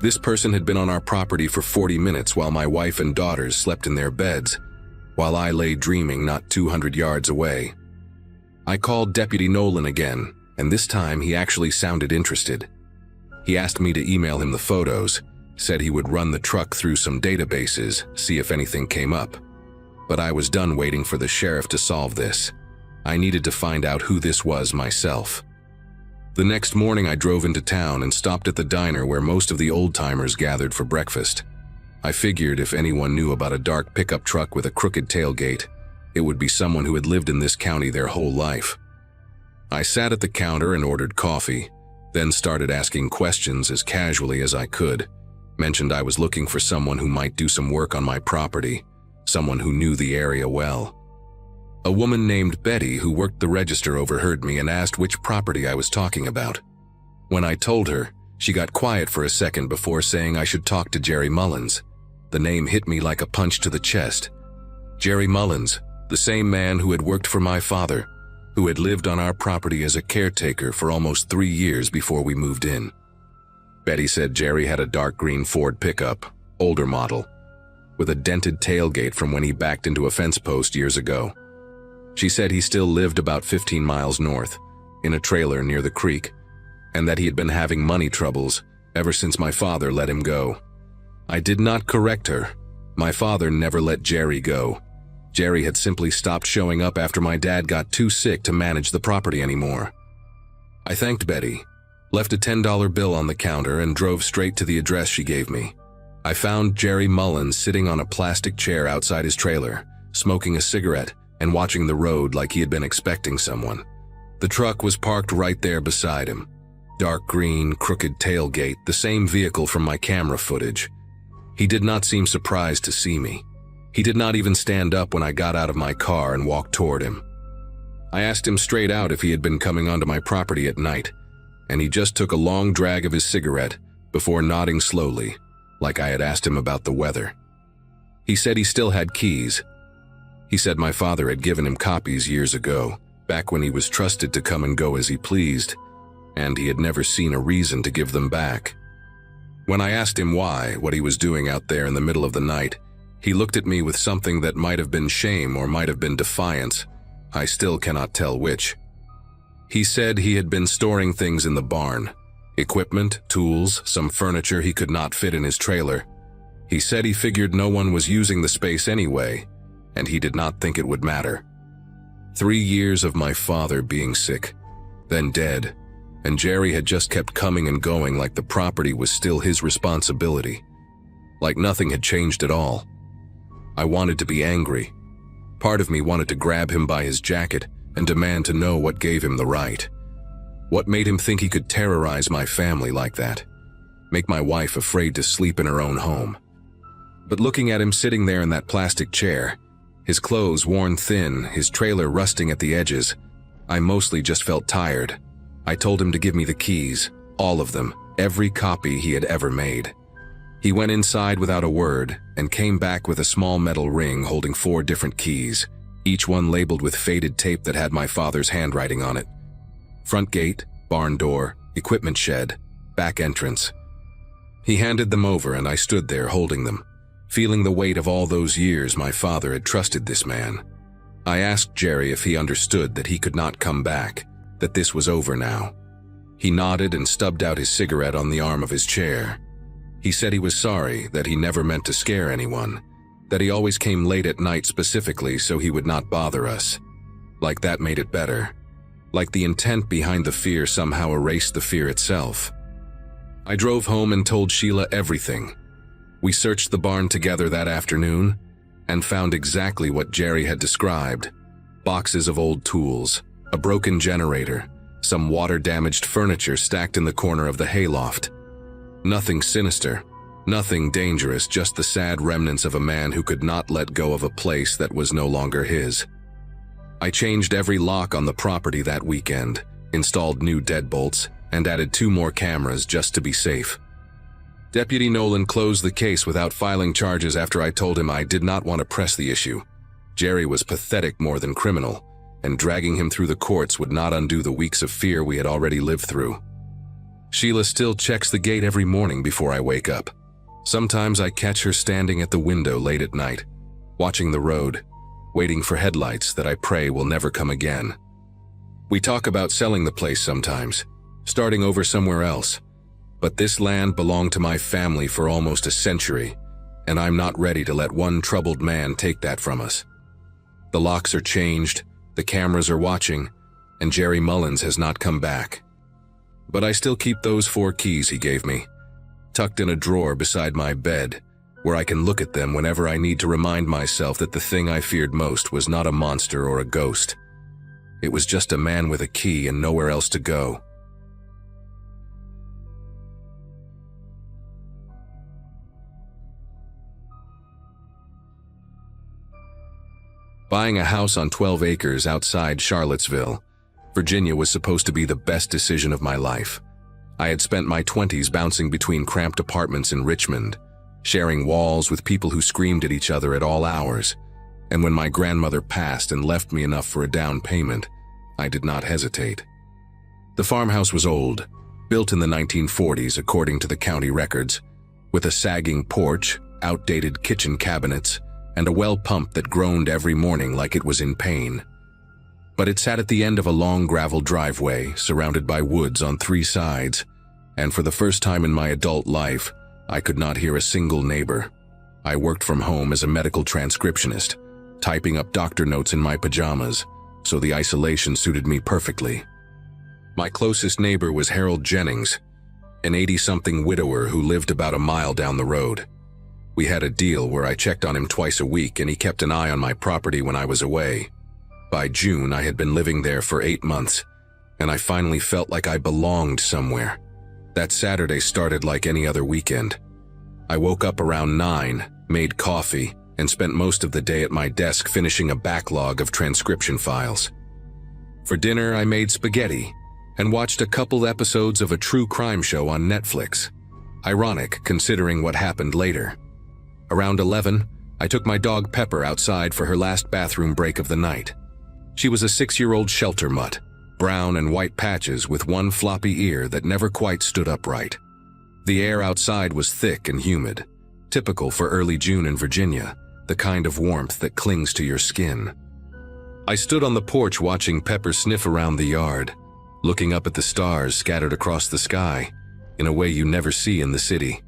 This person had been on our property for 40 minutes while my wife and daughters slept in their beds, while I lay dreaming not 200 yards away. I called Deputy Nolan again, and this time he actually sounded interested. He asked me to email him the photos, said he would run the truck through some databases, see if anything came up. But I was done waiting for the sheriff to solve this. I needed to find out who this was myself. The next morning I drove into town and stopped at the diner where most of the old-timers gathered for breakfast. I figured if anyone knew about a dark pickup truck with a crooked tailgate, it would be someone who had lived in this county their whole life. I sat at the counter and ordered coffee, then started asking questions as casually as I could. Mentioned I was looking for someone who might do some work on my property, someone who knew the area well. A woman named Betty who worked the register overheard me and asked which property I was talking about. When I told her, she got quiet for a second before saying I should talk to Jerry Mullins. The name hit me like a punch to the chest. Jerry Mullins, the same man who had worked for my father, who had lived on our property as a caretaker for almost 3 years before we moved in. Betty said Jerry had a dark green Ford pickup, older model, with a dented tailgate from when he backed into a fence post years ago. She said he still lived about 15 miles north, in a trailer near the creek, and that he had been having money troubles ever since my father let him go. I did not correct her. My father never let Jerry go. Jerry had simply stopped showing up after my dad got too sick to manage the property anymore. I thanked Betty, left a $10 bill on the counter, and drove straight to the address she gave me. I found Jerry Mullins sitting on a plastic chair outside his trailer, smoking a cigarette and watching the road like he had been expecting someone. The truck was parked right there beside him. Dark green, crooked tailgate, the same vehicle from my camera footage. He did not seem surprised to see me. He did not even stand up when I got out of my car and walked toward him. I asked him straight out if he had been coming onto my property at night, and he just took a long drag of his cigarette before nodding slowly, like I had asked him about the weather. He said he still had keys. He said my father had given him copies years ago, back when he was trusted to come and go as he pleased, and he had never seen a reason to give them back. When I asked him why, what he was doing out there in the middle of the night, he looked at me with something that might have been shame or might have been defiance. I still cannot tell which. He said he had been storing things in the barn. Equipment, tools, some furniture he could not fit in his trailer. He said he figured no one was using the space anyway, and he did not think it would matter. 3 years of my father being sick, then dead, and Jerry had just kept coming and going like the property was still his responsibility. Like nothing had changed at all. I wanted to be angry. Part of me wanted to grab him by his jacket and demand to know what gave him the right. What made him think he could terrorize my family like that? Make my wife afraid to sleep in her own home. But looking at him sitting there in that plastic chair, his clothes worn thin, his trailer rusting at the edges, I mostly just felt tired. I told him to give me the keys, all of them, every copy he had ever made. He went inside without a word and came back with a small metal ring holding 4 different keys, each one labeled with faded tape that had my father's handwriting on it. Front gate, barn door, equipment shed, back entrance. He handed them over and I stood there holding them, feeling the weight of all those years my father had trusted this man. I asked Jerry if he understood that he could not come back, that this was over now. He nodded and stubbed out his cigarette on the arm of his chair. He said he was sorry, that he never meant to scare anyone, that he always came late at night specifically so he would not bother us. Like that made it better. Like the intent behind the fear somehow erased the fear itself. I drove home and told Sheila everything. We searched the barn together that afternoon and found exactly what Jerry had described. Boxes of old tools, a broken generator, some water-damaged furniture stacked in the corner of the hayloft. Nothing sinister, nothing dangerous, just the sad remnants of a man who could not let go of a place that was no longer his. I changed every lock on the property that weekend, installed new deadbolts, and added 2 more cameras just to be safe. Deputy Nolan closed the case without filing charges after I told him I did not want to press the issue. Jerry was pathetic more than criminal, and dragging him through the courts would not undo the weeks of fear we had already lived through. Sheila still checks the gate every morning before I wake up. Sometimes I catch her standing at the window late at night, watching the road, waiting for headlights that I pray will never come again. We talk about selling the place sometimes, starting over somewhere else, but this land belonged to my family for almost a century, and I'm not ready to let one troubled man take that from us. The locks are changed, the cameras are watching, and Jerry Mullins has not come back. But I still keep those 4 keys he gave me, tucked in a drawer beside my bed, where I can look at them whenever I need to remind myself that the thing I feared most was not a monster or a ghost. It was just a man with a key and nowhere else to go. Buying a house on 12 acres outside Charlottesville, Virginia was supposed to be the best decision of my life. I had spent my 20s bouncing between cramped apartments in Richmond, sharing walls with people who screamed at each other at all hours, and when my grandmother passed and left me enough for a down payment, I did not hesitate. The farmhouse was old, built in the 1940s according to the county records, with a sagging porch, outdated kitchen cabinets, and a well pump that groaned every morning like it was in pain. But it sat at the end of a long gravel driveway, surrounded by woods on 3 sides, and for the first time in my adult life, I could not hear a single neighbor. I worked from home as a medical transcriptionist, typing up doctor notes in my pajamas, so the isolation suited me perfectly. My closest neighbor was Harold Jennings, an 80-something widower who lived about a mile down the road. We had a deal where I checked on him twice a week and he kept an eye on my property when I was away. By June, I had been living there for 8 months, and I finally felt like I belonged somewhere. That Saturday started like any other weekend. I woke up around 9, made coffee, and spent most of the day at my desk finishing a backlog of transcription files. For dinner, I made spaghetti, and watched a couple episodes of a true crime show on Netflix. Ironic, considering what happened later. Around 11, I took my dog Pepper outside for her last bathroom break of the night. She was a 6-year-old shelter mutt, brown and white patches with one floppy ear that never quite stood upright. The air outside was thick and humid, typical for early June in Virginia, the kind of warmth that clings to your skin. I stood on the porch watching Pepper sniff around the yard, looking up at the stars scattered across the sky, in a way you never see in the city.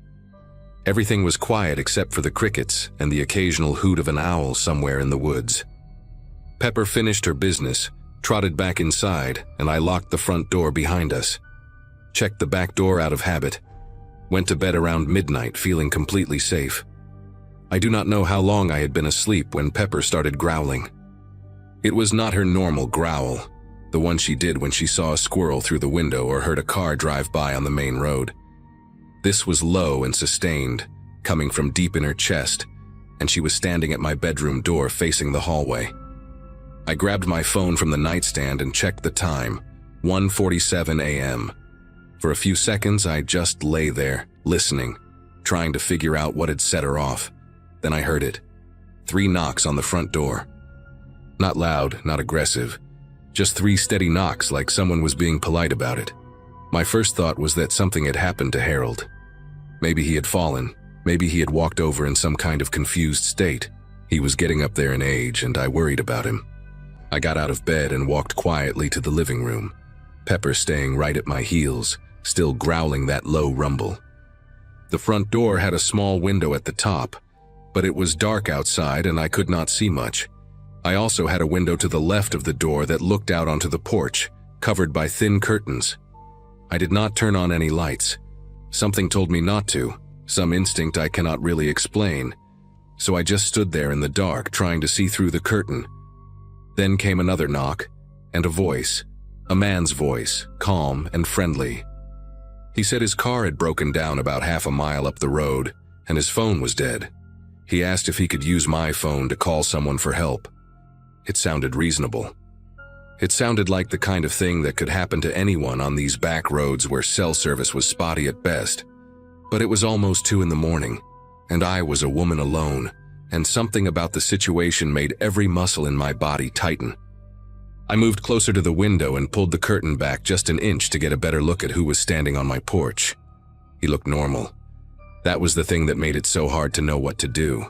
Everything was quiet except for the crickets and the occasional hoot of an owl somewhere in the woods. Pepper finished her business, trotted back inside, and I locked the front door behind us. Checked the back door out of habit. Went to bed around midnight feeling completely safe. I do not know how long I had been asleep when Pepper started growling. It was not her normal growl, the one she did when she saw a squirrel through the window or heard a car drive by on the main road. This was low and sustained, coming from deep in her chest, and she was standing at my bedroom door facing the hallway. I grabbed my phone from the nightstand and checked the time, 1:47 a.m. For a few seconds, I just lay there, listening, trying to figure out what had set her off. Then I heard it. 3 knocks on the front door. Not loud, not aggressive. Just 3 steady knocks like someone was being polite about it. My first thought was that something had happened to Harold. Maybe he had fallen. Maybe he had walked over in some kind of confused state. He was getting up there in age, and I worried about him. I got out of bed and walked quietly to the living room, Pepper staying right at my heels, still growling that low rumble. The front door had a small window at the top, but it was dark outside and I could not see much. I also had a window to the left of the door that looked out onto the porch, covered by thin curtains. I did not turn on any lights. Something told me not to, some instinct I cannot really explain. So I just stood there in the dark, trying to see through the curtain. Then came another knock, and a voice, a man's voice, calm and friendly. He said his car had broken down about half a mile up the road, and his phone was dead. He asked if he could use my phone to call someone for help. It sounded reasonable. It sounded like the kind of thing that could happen to anyone on these back roads where cell service was spotty at best. But it was almost 2 in the morning, and I was a woman alone, and something about the situation made every muscle in my body tighten. I moved closer to the window and pulled the curtain back just an inch to get a better look at who was standing on my porch. He looked normal. That was the thing that made it so hard to know what to do.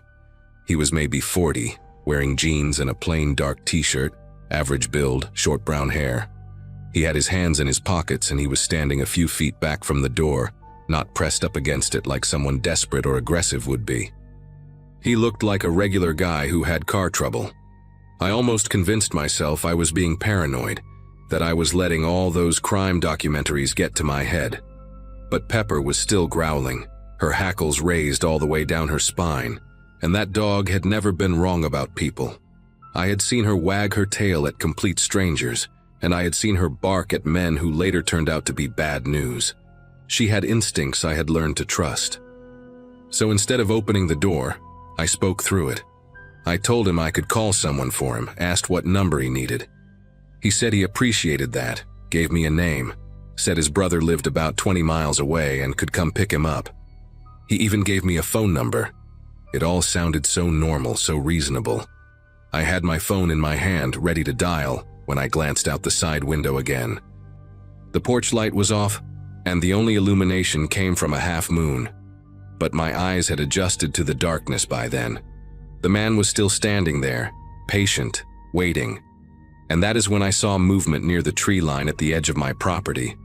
He was maybe 40, wearing jeans and a plain dark t-shirt, average build, short brown hair. He had his hands in his pockets and he was standing a few feet back from the door, not pressed up against it like someone desperate or aggressive would be. He looked like a regular guy who had car trouble. I almost convinced myself I was being paranoid, that I was letting all those crime documentaries get to my head. But Pepper was still growling, her hackles raised all the way down her spine, and that dog had never been wrong about people. I had seen her wag her tail at complete strangers, and I had seen her bark at men who later turned out to be bad news. She had instincts I had learned to trust. So instead of opening the door, I spoke through it. I told him I could call someone for him, asked what number he needed. He said he appreciated that, gave me a name, said his brother lived about 20 miles away and could come pick him up. He even gave me a phone number. It all sounded so normal, so reasonable. I had my phone in my hand, ready to dial, when I glanced out the side window again. The porch light was off, and the only illumination came from a half moon. But my eyes had adjusted to the darkness by then. The man was still standing there, patient, waiting. And that is when I saw movement near the tree line at the edge of my property,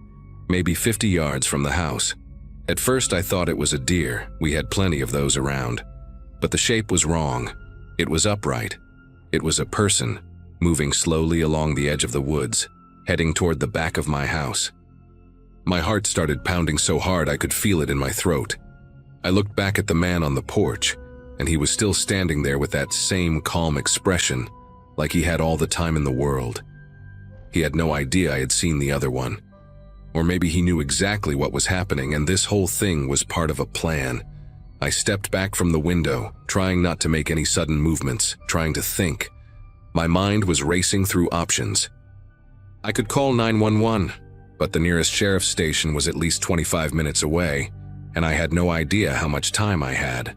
maybe 50 yards from the house. At first I thought it was a deer, we had plenty of those around. But the shape was wrong. It was upright. It was a person, moving slowly along the edge of the woods, heading toward the back of my house. My heart started pounding so hard I could feel it in my throat. I looked back at the man on the porch, and he was still standing there with that same calm expression, like he had all the time in the world. He had no idea I had seen the other one. Or maybe he knew exactly what was happening and this whole thing was part of a plan. I stepped back from the window, trying not to make any sudden movements, trying to think. My mind was racing through options. I could call 911, but the nearest sheriff's station was at least 25 minutes away, and I had no idea how much time I had.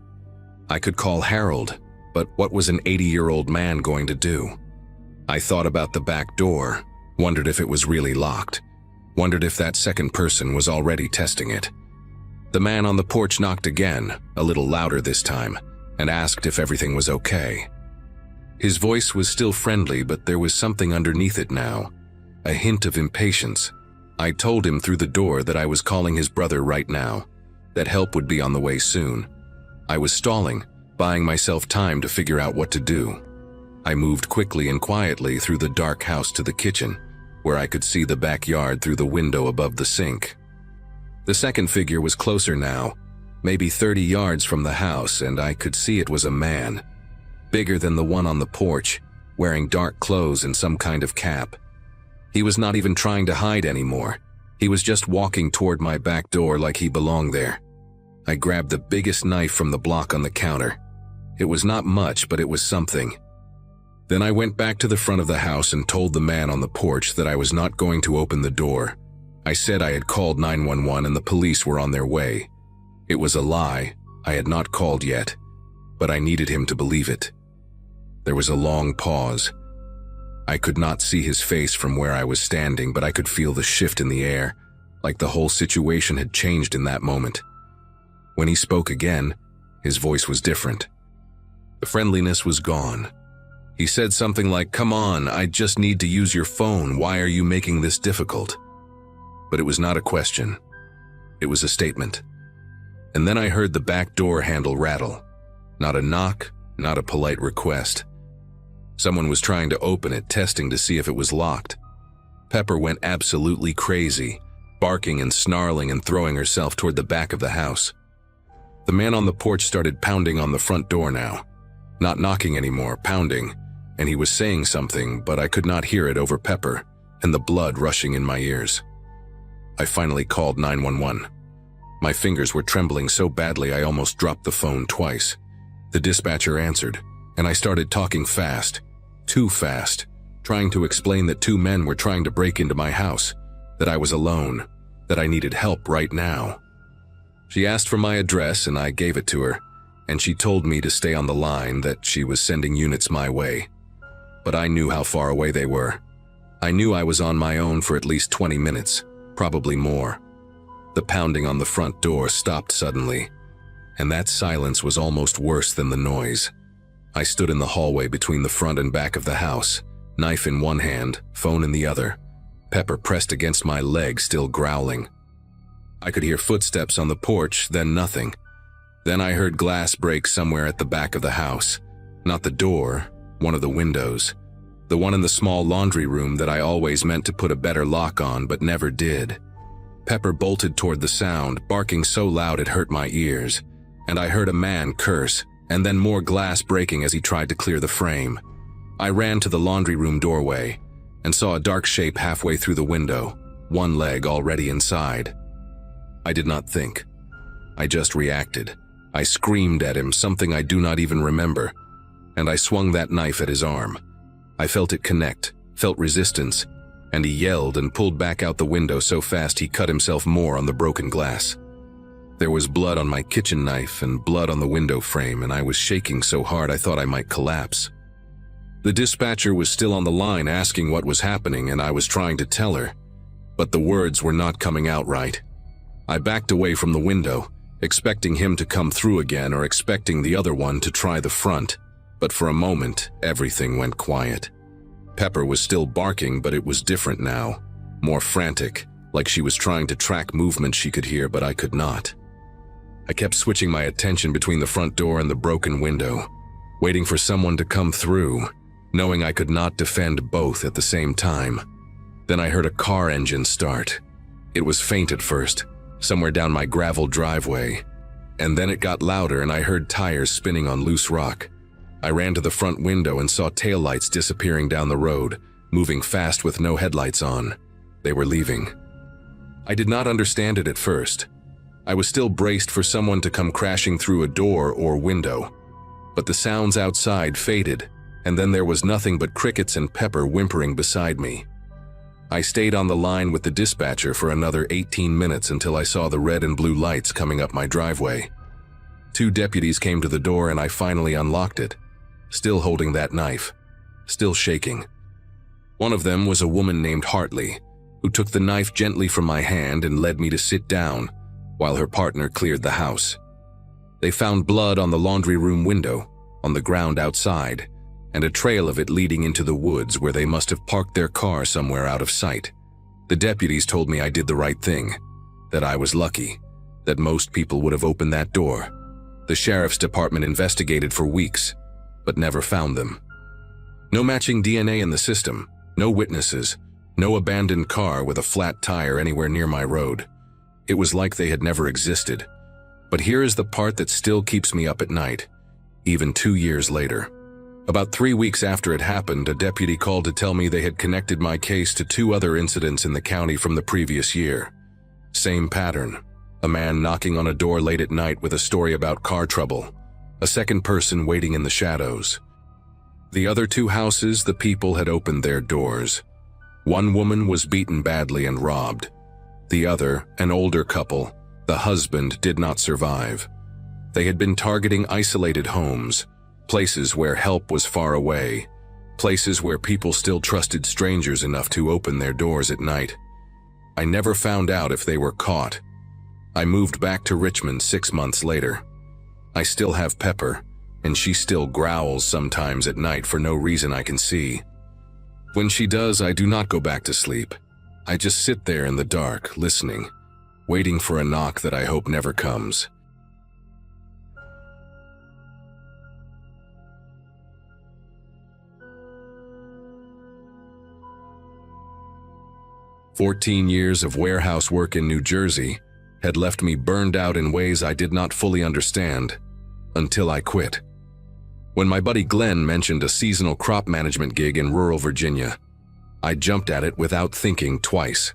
I could call Harold, but what was an 80-year-old man going to do? I thought about the back door, wondered if it was really locked, wondered if that second person was already testing it. The man on the porch knocked again, a little louder this time, and asked if everything was okay. His voice was still friendly, but there was something underneath it now, a hint of impatience. I told him through the door that I was calling his brother right now, that help would be on the way soon. I was stalling, buying myself time to figure out what to do. I moved quickly and quietly through the dark house to the kitchen, where I could see the backyard through the window above the sink. The second figure was closer now, maybe 30 yards from the house, and I could see it was a man, bigger than the one on the porch, wearing dark clothes and some kind of cap. He was not even trying to hide anymore. He was just walking toward my back door like he belonged there. I grabbed the biggest knife from the block on the counter. It was not much, but it was something. Then I went back to the front of the house and told the man on the porch that I was not going to open the door. I said I had called 911 and the police were on their way. It was a lie. I had not called yet, but I needed him to believe it. There was a long pause. I could not see his face from where I was standing, but I could feel the shift in the air, like the whole situation had changed in that moment. When he spoke again, his voice was different. The friendliness was gone. He said something like, "Come on, I just need to use your phone. Why are you making this difficult?" But it was not a question. It was a statement. And then I heard the back door handle rattle. Not a knock, not a polite request. Someone was trying to open it, testing to see if it was locked. Pepper went absolutely crazy, barking and snarling and throwing herself toward the back of the house. The man on the porch started pounding on the front door now. Not knocking anymore, pounding, and he was saying something, but I could not hear it over Pepper and the blood rushing in my ears. I finally called 911. My fingers were trembling so badly I almost dropped the phone twice. The dispatcher answered, and I started talking fast, too fast, trying to explain that two men were trying to break into my house, that I was alone, that I needed help right now. She asked for my address and I gave it to her, and she told me to stay on the line, that she was sending units my way. But I knew how far away they were. I knew I was on my own for at least 20 minutes, probably more. The pounding on the front door stopped suddenly, and that silence was almost worse than the noise. I stood in the hallway between the front and back of the house, knife in one hand, phone in the other. Pepper pressed against my leg, still growling. I could hear footsteps on the porch, then nothing. Then I heard glass break somewhere at the back of the house. Not the door, one of the windows. The one in the small laundry room that I always meant to put a better lock on but never did. Pepper bolted toward the sound, barking so loud it hurt my ears, and I heard a man curse, and then more glass breaking as he tried to clear the frame. I ran to the laundry room doorway and saw a dark shape halfway through the window, one leg already inside. I did not think. I just reacted. I screamed at him, something I do not even remember, and I swung that knife at his arm. I felt it connect, felt resistance, and he yelled and pulled back out the window so fast he cut himself more on the broken glass. There was blood on my kitchen knife and blood on the window frame, and I was shaking so hard I thought I might collapse. The dispatcher was still on the line asking what was happening, and I was trying to tell her, but the words were not coming out right. I backed away from the window, expecting him to come through again or expecting the other one to try the front, but for a moment, everything went quiet. Pepper was still barking, but it was different now, more frantic, like she was trying to track movements she could hear, but I could not. I kept switching my attention between the front door and the broken window, waiting for someone to come through, knowing I could not defend both at the same time. Then I heard a car engine start. It was faint at first, somewhere down my gravel driveway, and then it got louder and I heard tires spinning on loose rock. I ran to the front window and saw taillights disappearing down the road, moving fast with no headlights on. They were leaving. I did not understand it at first. I was still braced for someone to come crashing through a door or window. But the sounds outside faded, and then there was nothing but crickets and Pepper whimpering beside me. I stayed on the line with the dispatcher for another 18 minutes until I saw the red and blue lights coming up my driveway. 2 deputies came to the door and I finally unlocked it, still holding that knife, still shaking. One of them was a woman named Hartley, who took the knife gently from my hand and led me to sit down while her partner cleared the house. They found blood on the laundry room window, on the ground outside, and a trail of it leading into the woods where they must have parked their car somewhere out of sight. The deputies told me I did the right thing, that I was lucky, that most people would have opened that door. The sheriff's department investigated for weeks, but never found them. No matching DNA in the system, no witnesses, no abandoned car with a flat tire anywhere near my road. It was like they had never existed. But here is the part that still keeps me up at night, even 2 years later. About 3 weeks after it happened, a deputy called to tell me they had connected my case to 2 other incidents in the county from the previous year. Same pattern. A man knocking on a door late at night with a story about car trouble. A second person waiting in the shadows. The other 2 houses, the people had opened their doors. One woman was beaten badly and robbed. The other, an older couple, the husband did not survive. They had been targeting isolated homes, places where help was far away, places where people still trusted strangers enough to open their doors at night. I never found out if they were caught. I moved back to Richmond 6 months later. I still have Pepper, and she still growls sometimes at night for no reason I can see. When she does, I do not go back to sleep. I just sit there in the dark, listening, waiting for a knock that I hope never comes. "14 years of warehouse work in New Jersey had left me burned out in ways I did not fully understand, until I quit. When my buddy Glenn mentioned a seasonal crop management gig in rural Virginia, I jumped at it without thinking twice.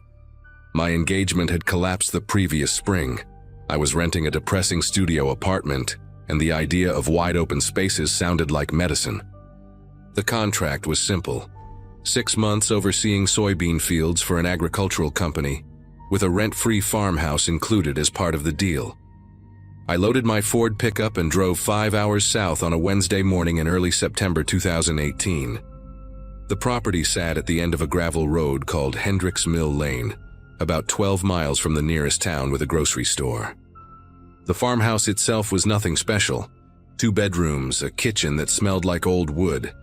My engagement had collapsed the previous spring. I was renting a depressing studio apartment, and the idea of wide-open spaces sounded like medicine. The contract was simple: 6 months overseeing soybean fields for an agricultural company, with a rent-free farmhouse included as part of the deal. I loaded my Ford pickup and drove 5 hours south on a Wednesday morning in early September 2018. The property sat at the end of a gravel road called Hendricks Mill Lane, about 12 miles from the nearest town with a grocery store. The farmhouse itself was nothing special: 2 bedrooms, a kitchen that smelled like old wood,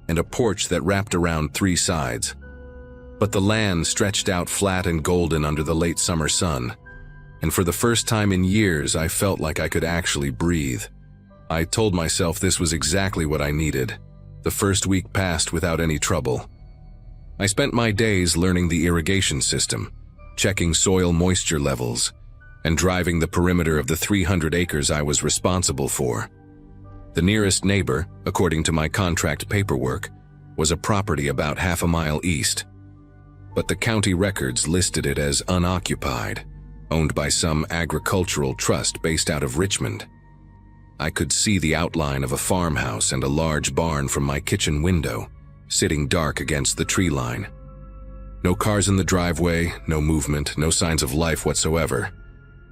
and a porch that wrapped around 3 sides. But the land stretched out flat and golden under the late summer sun, and for the first time in years I felt like I could actually breathe. I told myself this was exactly what I needed. The first week passed without any trouble. I spent my days learning the irrigation system, checking soil moisture levels, and driving the perimeter of the 300 acres I was responsible for. The nearest neighbor, according to my contract paperwork, was a property about half a mile east, but the county records listed it as unoccupied, owned by some agricultural trust based out of Richmond. I could see the outline of a farmhouse and a large barn from my kitchen window, sitting dark against the tree line. No cars in the driveway, no movement, no signs of life whatsoever.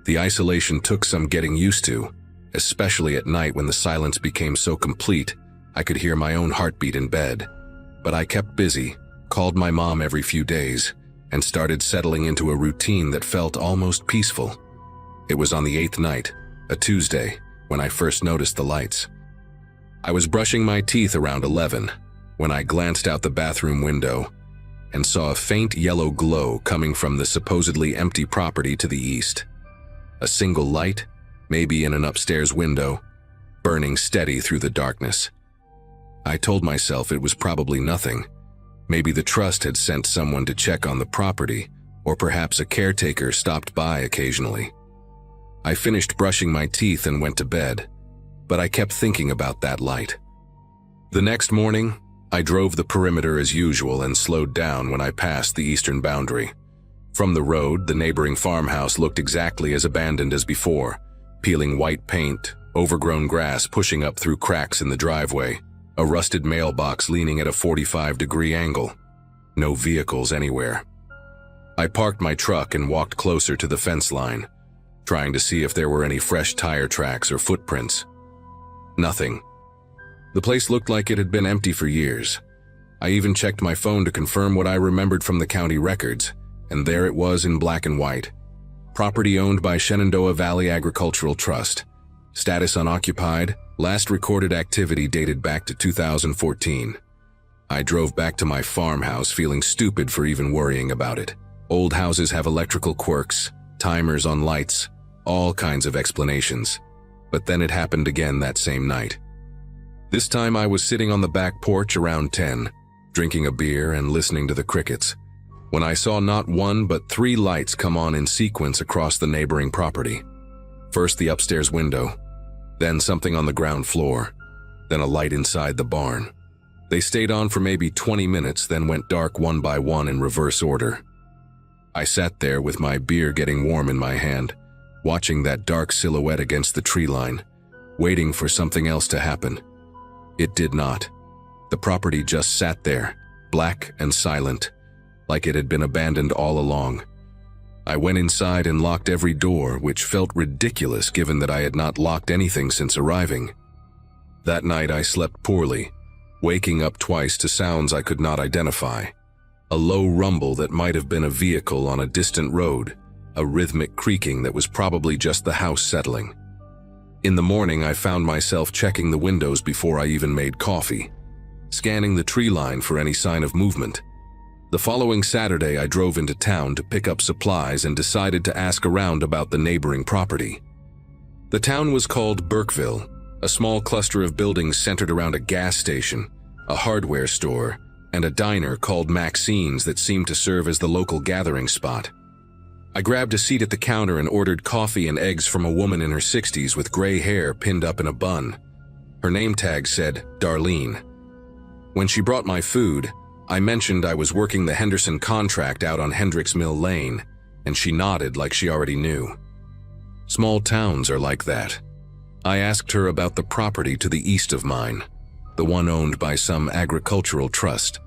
The isolation took some getting used to, especially at night when the silence became so complete I could hear my own heartbeat in bed. But I kept busy, called my mom every few days, and started settling into a routine that felt almost peaceful. It was on the 8th night, a Tuesday, when I first noticed the lights. I was brushing my teeth around 11 when I glanced out the bathroom window and saw a faint yellow glow coming from the supposedly empty property to the east. A single light, maybe in an upstairs window, burning steady through the darkness. I told myself it was probably nothing. Maybe the trust had sent someone to check on the property, or perhaps a caretaker stopped by occasionally. I finished brushing my teeth and went to bed, but I kept thinking about that light. The next morning, I drove the perimeter as usual and slowed down when I passed the eastern boundary. From the road, the neighboring farmhouse looked exactly as abandoned as before, peeling white paint, overgrown grass pushing up through cracks in the driveway, a rusted mailbox leaning at a 45-degree angle. No vehicles anywhere. I parked my truck and walked closer to the fence line, trying to see if there were any fresh tire tracks or footprints. Nothing. The place looked like it had been empty for years. I even checked my phone to confirm what I remembered from the county records, and there it was in black and white. Property owned by Shenandoah Valley Agricultural Trust. Status unoccupied, last recorded activity dated back to 2014. I drove back to my farmhouse feeling stupid for even worrying about it. Old houses have electrical quirks, timers on lights, all kinds of explanations. But then it happened again that same night. This time I was sitting on the back porch around 10, drinking a beer and listening to the crickets, when I saw not one but 3 lights come on in sequence across the neighboring property. First the upstairs window, then something on the ground floor, then a light inside the barn. They stayed on for maybe 20 minutes, then went dark one by one in reverse order. I sat there with my beer getting warm in my hand, watching that dark silhouette against the tree line, waiting for something else to happen. It did not. The property just sat there, black and silent, like it had been abandoned all along. I went inside and locked every door, which felt ridiculous given that I had not locked anything since arriving. That night I slept poorly, waking up twice to sounds I could not identify. A low rumble that might have been a vehicle on a distant road, a rhythmic creaking that was probably just the house settling. In the morning I found myself checking the windows before I even made coffee, scanning the tree line for any sign of movement. The following Saturday I drove into town to pick up supplies and decided to ask around about the neighboring property. The town was called Burkeville, a small cluster of buildings centered around a gas station, a hardware store, and a diner called Maxine's that seemed to serve as the local gathering spot. I grabbed a seat at the counter and ordered coffee and eggs from a woman in her 60s with gray hair pinned up in a bun. Her name tag said Darlene. When she brought my food, I mentioned I was working the Henderson contract out on Hendricks Mill Lane, and she nodded like she already knew. Small towns are like that. I asked her about the property to the east of mine, the one owned by some agricultural trust,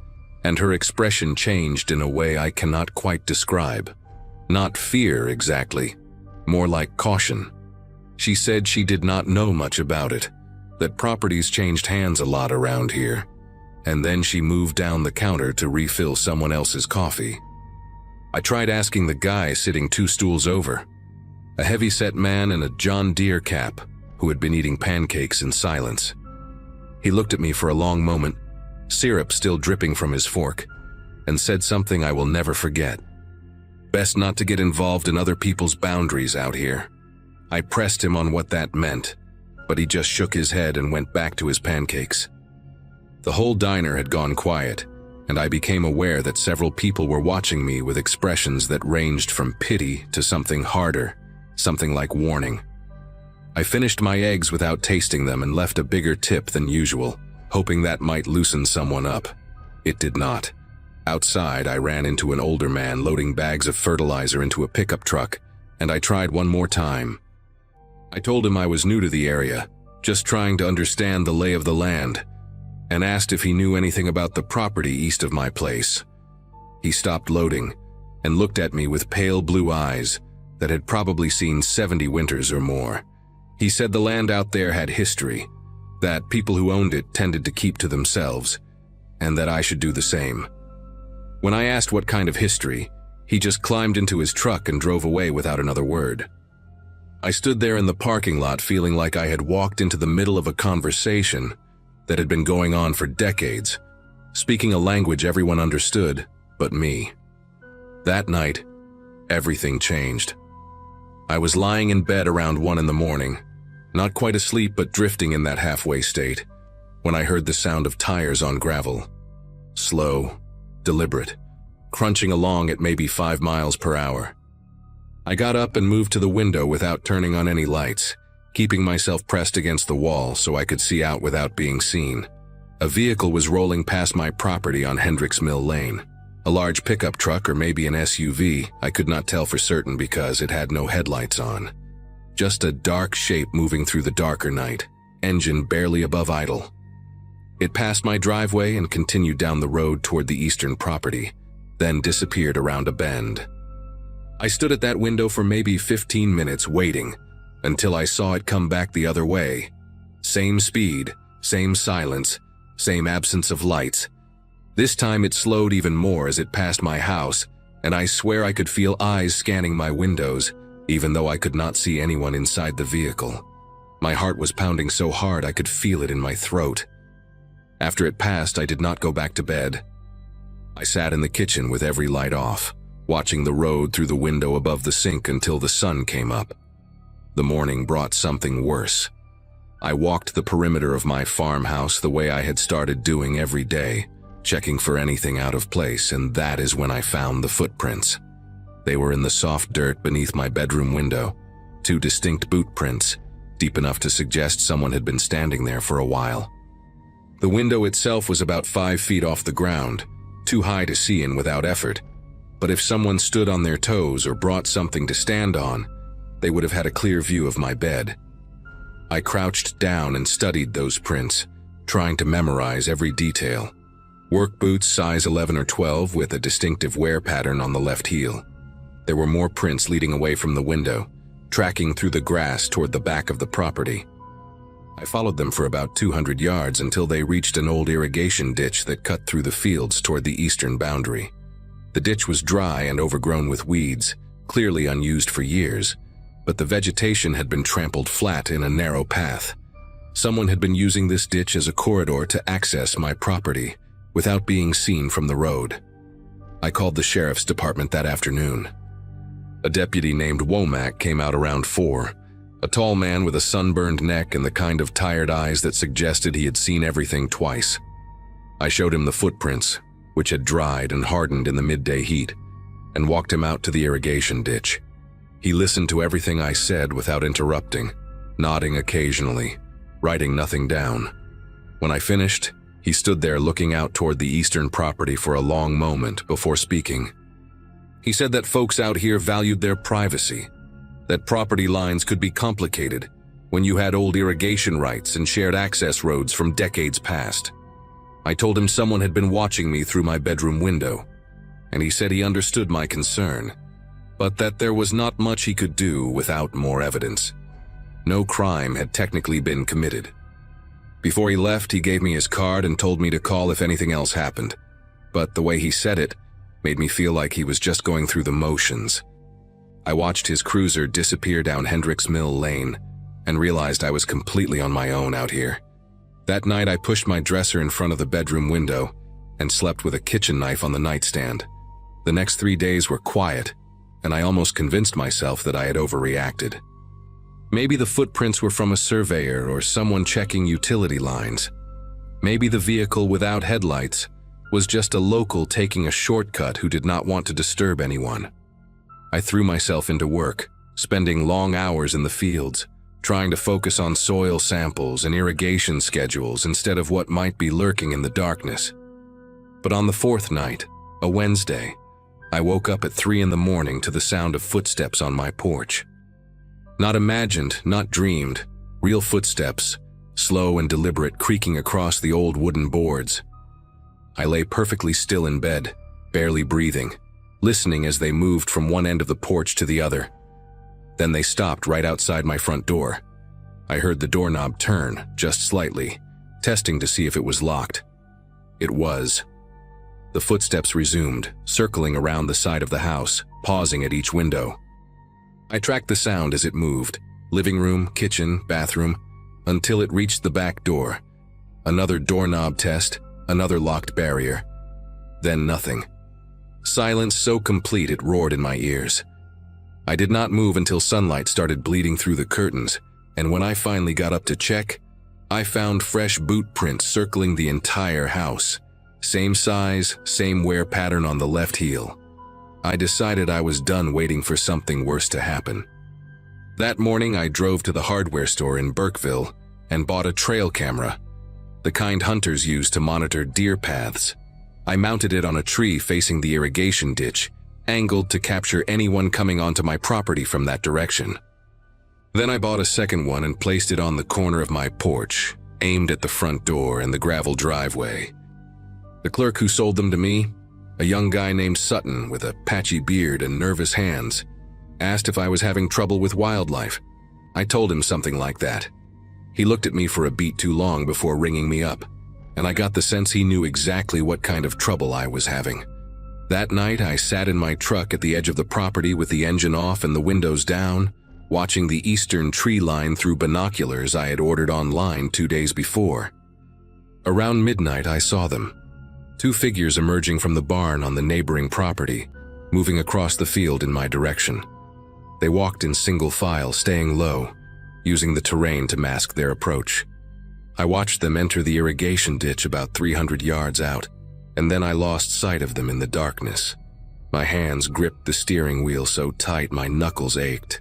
and her expression changed in a way I cannot quite describe. Not fear exactly, more like caution. She said she did not know much about it, that properties changed hands a lot around here, and then she moved down the counter to refill someone else's coffee. I tried asking the guy sitting 2 stools over, a heavy-set man in a John Deere cap who had been eating pancakes in silence. He looked at me for a long moment, syrup still dripping from his fork, and said something I will never forget. Best not to get involved in other people's boundaries out here. I pressed him on what that meant, but he just shook his head and went back to his pancakes. The whole diner had gone quiet, and I became aware that several people were watching me with expressions that ranged from pity to something harder, something like warning. I finished my eggs without tasting them and left a bigger tip than usual, hoping that might loosen someone up. It did not. Outside, I ran into an older man loading bags of fertilizer into a pickup truck, and I tried one more time. I told him I was new to the area, just trying to understand the lay of the land, and asked if he knew anything about the property east of my place. He stopped loading and looked at me with pale blue eyes that had probably seen 70 winters or more. He said the land out there had history, that people who owned it tended to keep to themselves, and that I should do the same. When I asked what kind of history, he just climbed into his truck and drove away without another word. I stood there in the parking lot feeling like I had walked into the middle of a conversation that had been going on for decades, speaking a language everyone understood but me. That night, everything changed. I was lying in bed around 1 in the morning, not quite asleep but drifting in that halfway state, when I heard the sound of tires on gravel. Slow, deliberate, crunching along at maybe 5 miles per hour. I got up and moved to the window without turning on any lights, keeping myself pressed against the wall so I could see out without being seen. A vehicle was rolling past my property on Hendricks Mill Lane. A large pickup truck or maybe an SUV, I could not tell for certain because it had no headlights on. Just a dark shape moving through the darker night, engine barely above idle. It passed my driveway and continued down the road toward the eastern property, then disappeared around a bend. I stood at that window for maybe 15 minutes waiting until I saw it come back the other way. Same speed, same silence, same absence of lights. This time it slowed even more as it passed my house, and I swear I could feel eyes scanning my windows, even though I could not see anyone inside the vehicle. My heart was pounding so hard I could feel it in my throat. After it passed, I did not go back to bed. I sat in the kitchen with every light off, watching the road through the window above the sink until the sun came up. The morning brought something worse. I walked the perimeter of my farmhouse the way I had started doing every day, checking for anything out of place, and that is when I found the footprints. They were in the soft dirt beneath my bedroom window, 2 distinct boot prints, deep enough to suggest someone had been standing there for a while. The window itself was about 5 feet off the ground, too high to see in without effort, but if someone stood on their toes or brought something to stand on, they would have had a clear view of my bed. I crouched down and studied those prints, trying to memorize every detail. Work boots size 11 or 12 with a distinctive wear pattern on the left heel. There were more prints leading away from the window, tracking through the grass toward the back of the property. I followed them for about 200 yards until they reached an old irrigation ditch that cut through the fields toward the eastern boundary. The ditch was dry and overgrown with weeds, clearly unused for years, but the vegetation had been trampled flat in a narrow path. Someone had been using this ditch as a corridor to access my property without being seen from the road. I called the sheriff's department that afternoon. A deputy named Womack came out around 4, a tall man with a sunburned neck and the kind of tired eyes that suggested he had seen everything twice. I showed him the footprints, which had dried and hardened in the midday heat, and walked him out to the irrigation ditch. He listened to everything I said without interrupting, nodding occasionally, writing nothing down. When I finished, he stood there looking out toward the eastern property for a long moment before speaking. He said that folks out here valued their privacy, that property lines could be complicated when you had old irrigation rights and shared access roads from decades past. I told him someone had been watching me through my bedroom window, and he said he understood my concern, but that there was not much he could do without more evidence. No crime had technically been committed. Before he left, he gave me his card and told me to call if anything else happened, but the way he said it made me feel like he was just going through the motions. I watched his cruiser disappear down Hendricks Mill Lane and realized I was completely on my own out here. That night, I pushed my dresser in front of the bedroom window and slept with a kitchen knife on the nightstand. The next 3 days were quiet, and I almost convinced myself that I had overreacted. Maybe the footprints were from a surveyor or someone checking utility lines. Maybe the vehicle without headlights was just a local taking a shortcut who did not want to disturb anyone. I threw myself into work, spending long hours in the fields, trying to focus on soil samples and irrigation schedules instead of what might be lurking in the darkness. But on the 4th night, a Wednesday, I woke up at 3 in the morning to the sound of footsteps on my porch. Not imagined, not dreamed, real footsteps, slow and deliberate, creaking across the old wooden boards. I lay perfectly still in bed, barely breathing, listening as they moved from one end of the porch to the other. Then they stopped right outside my front door. I heard the doorknob turn, just slightly, testing to see if it was locked. It was. The footsteps resumed, circling around the side of the house, pausing at each window. I tracked the sound as it moved, living room, kitchen, bathroom, until it reached the back door. Another doorknob test, another locked barrier. Then nothing. Silence so complete it roared in my ears. I did not move until sunlight started bleeding through the curtains, and when I finally got up to check, I found fresh boot prints circling the entire house. Same size, same wear pattern on the left heel. I decided I was done waiting for something worse to happen. That morning, I drove to the hardware store in Burkeville and bought a trail camera, the kind hunters use to monitor deer paths. I mounted it on a tree facing the irrigation ditch, angled to capture anyone coming onto my property from that direction. Then I bought a second one and placed it on the corner of my porch, aimed at the front door and the gravel driveway. The clerk who sold them to me A young guy named Sutton with a patchy beard and nervous hands asked if I was having trouble with wildlife. I told him something like that. He looked at me for a beat too long before ringing me up, and I got the sense he knew exactly what kind of trouble I was having. That night, I sat in my truck at the edge of the property with the engine off and the windows down, watching the eastern tree line through binoculars I had ordered online 2 days before. Around midnight, I saw them. 2 figures emerging from the barn on the neighboring property, moving across the field in my direction. They walked in single file, staying low, using the terrain to mask their approach. I watched them enter the irrigation ditch about 300 yards out, and then I lost sight of them in the darkness. My hands gripped the steering wheel so tight my knuckles ached.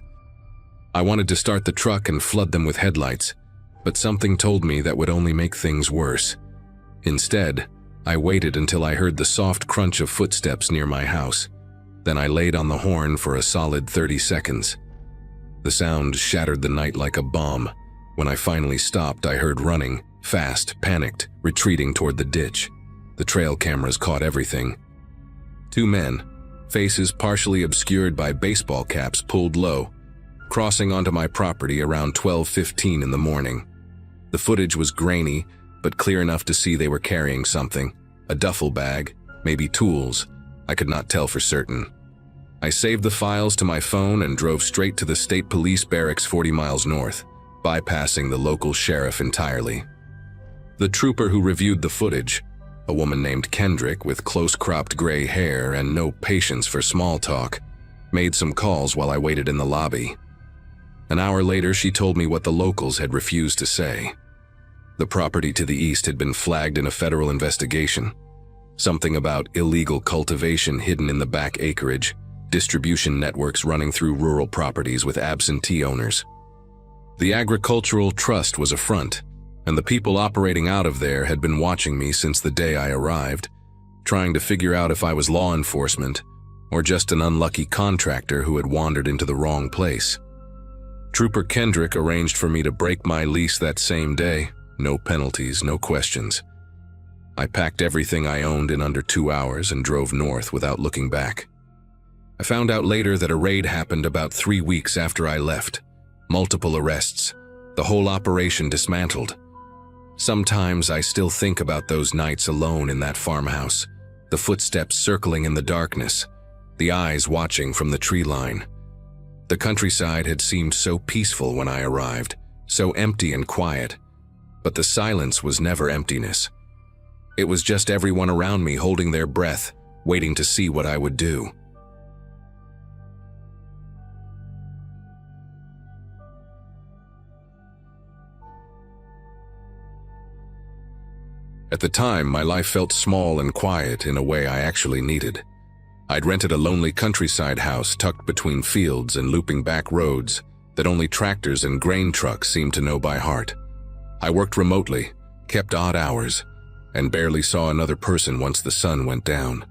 I wanted to start the truck and flood them with headlights, but something told me that would only make things worse. Instead, I waited until I heard the soft crunch of footsteps near my house. Then I laid on the horn for a solid 30 seconds. The sound shattered the night like a bomb. When I finally stopped, I heard running, fast, panicked, retreating toward the ditch. The trail cameras caught everything. 2 men, faces partially obscured by baseball caps pulled low, crossing onto my property around 12:15 in the morning. The footage was grainy, but clear enough to see they were carrying something, a duffel bag, maybe tools. I could not tell for certain. I saved the files to my phone and drove straight to the state police barracks 40 miles north, bypassing the local sheriff entirely. The trooper who reviewed the footage, a woman named Kendrick with close-cropped gray hair and no patience for small talk, made some calls while I waited in the lobby. An hour later, she told me what the locals had refused to say. The property to the east had been flagged in a federal investigation. Something about illegal cultivation hidden in the back acreage, distribution networks running through rural properties with absentee owners. The agricultural trust was a front, and the people operating out of there had been watching me since the day I arrived, trying to figure out if I was law enforcement or just an unlucky contractor who had wandered into the wrong place. Trooper Kendrick arranged for me to break my lease that same day. No penalties, no questions. I packed everything I owned in under 2 hours and drove north without looking back. I found out later that a raid happened about 3 weeks after I left. Multiple arrests, the whole operation dismantled. Sometimes I still think about those nights alone in that farmhouse, the footsteps circling in the darkness, the eyes watching from the tree line. The countryside had seemed so peaceful when I arrived, so empty and quiet, but the silence was never emptiness. It was just everyone around me holding their breath, waiting to see what I would do. At the time, my life felt small and quiet in a way I actually needed. I'd rented a lonely countryside house tucked between fields and looping back roads that only tractors and grain trucks seemed to know by heart. I worked remotely, kept odd hours, and barely saw another person once the sun went down.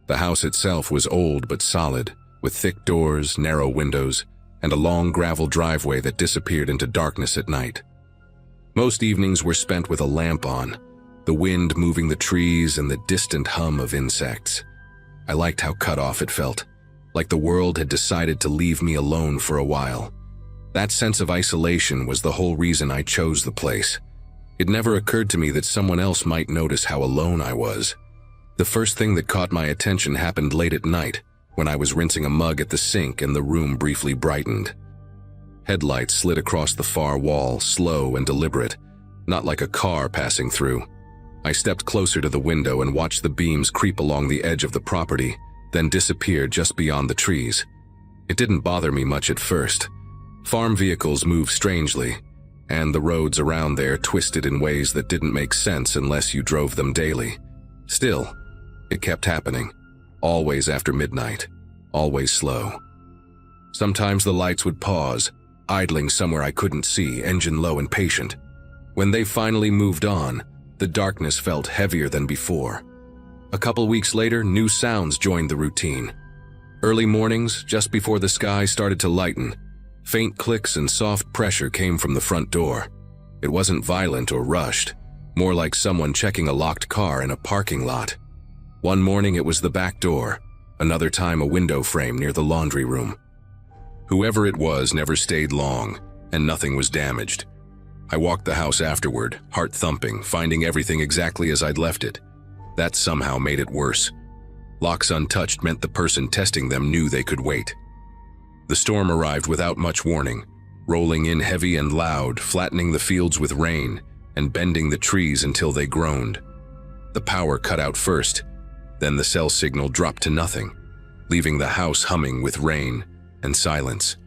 The house itself was old but solid, with thick doors, narrow windows, and a long gravel driveway that disappeared into darkness at night. Most evenings were spent with a lamp on, the wind moving the trees and the distant hum of insects. I liked how cut off it felt, like the world had decided to leave me alone for a while. That sense of isolation was the whole reason I chose the place. It never occurred to me that someone else might notice how alone I was. The first thing that caught my attention happened late at night, when I was rinsing a mug at the sink and the room briefly brightened. Headlights slid across the far wall, slow and deliberate, not like a car passing through. I stepped closer to the window and watched the beams creep along the edge of the property, then disappear just beyond the trees. It didn't bother me much at first. Farm vehicles move strangely, and the roads around there twisted in ways that didn't make sense unless you drove them daily. Still, it kept happening, always after midnight, always slow. Sometimes the lights would pause, idling somewhere I couldn't see, engine low and patient. When they finally moved on, the darkness felt heavier than before. A couple weeks later, new sounds joined the routine. Early mornings, just before the sky started to lighten, faint clicks and soft pressure came from the front door. It wasn't violent or rushed, more like someone checking a locked car in a parking lot. One morning it was the back door, another time a window frame near the laundry room. Whoever it was never stayed long, and nothing was damaged. I walked the house afterward, heart thumping, finding everything exactly as I'd left it. That somehow made it worse. Locks untouched meant the person testing them knew they could wait. The storm arrived without much warning, rolling in heavy and loud, flattening the fields with rain, and bending the trees until they groaned. The power cut out first, then the cell signal dropped to nothing, leaving the house humming with rain and silence.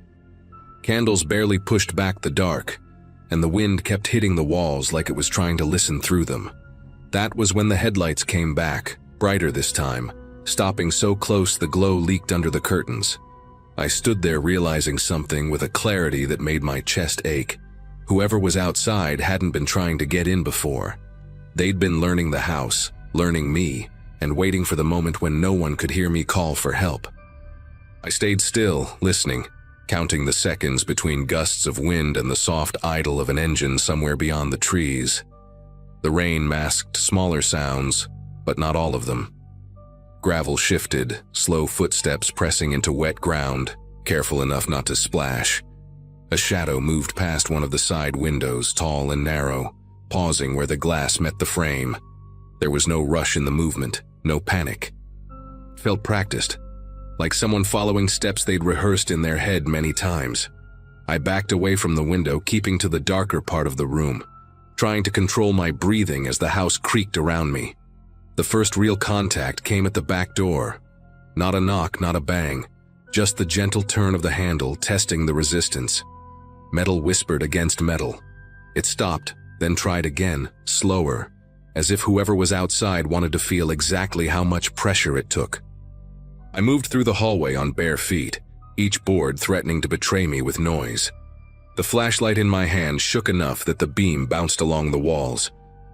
Candles barely pushed back the dark, and the wind kept hitting the walls like it was trying to listen through them. That was when the headlights came back, brighter this time, stopping so close the glow leaked under the curtains. I stood there realizing something with a clarity that made my chest ache. Whoever was outside hadn't been trying to get in before. They'd been learning the house, learning me, and waiting for the moment when no one could hear me call for help. I stayed still, listening, counting the seconds between gusts of wind and the soft idle of an engine somewhere beyond the trees. The rain masked smaller sounds, but not all of them. Gravel shifted, slow footsteps pressing into wet ground, careful enough not to splash. A shadow moved past one of the side windows, tall and narrow, pausing where the glass met the frame. There was no rush in the movement, no panic. It felt practiced, like someone following steps they'd rehearsed in their head many times. I backed away from the window, keeping to the darker part of the room, trying to control my breathing as the house creaked around me. The first real contact came at the back door. Not a knock, not a bang, just the gentle turn of the handle testing the resistance. Metal whispered against metal. It stopped, then tried again, slower, as if whoever was outside wanted to feel exactly how much pressure it took. I moved through the hallway on bare feet, each board threatening to betray me with noise. The flashlight in my hand shook enough that the beam bounced along the walls.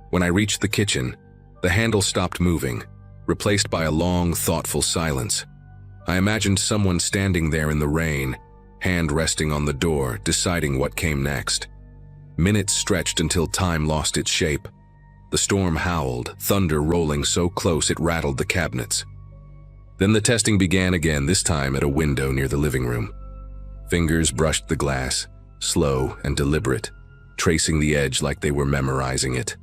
When I reached the kitchen, the handle stopped moving, replaced by a long, thoughtful silence. I imagined someone standing there in the rain, hand resting on the door, deciding what came next. Minutes stretched until time lost its shape. The storm howled, thunder rolling so close it rattled the cabinets. Then the testing began again, this time at a window near the living room. Fingers brushed the glass, slow and deliberate, tracing the edge like they were memorizing it.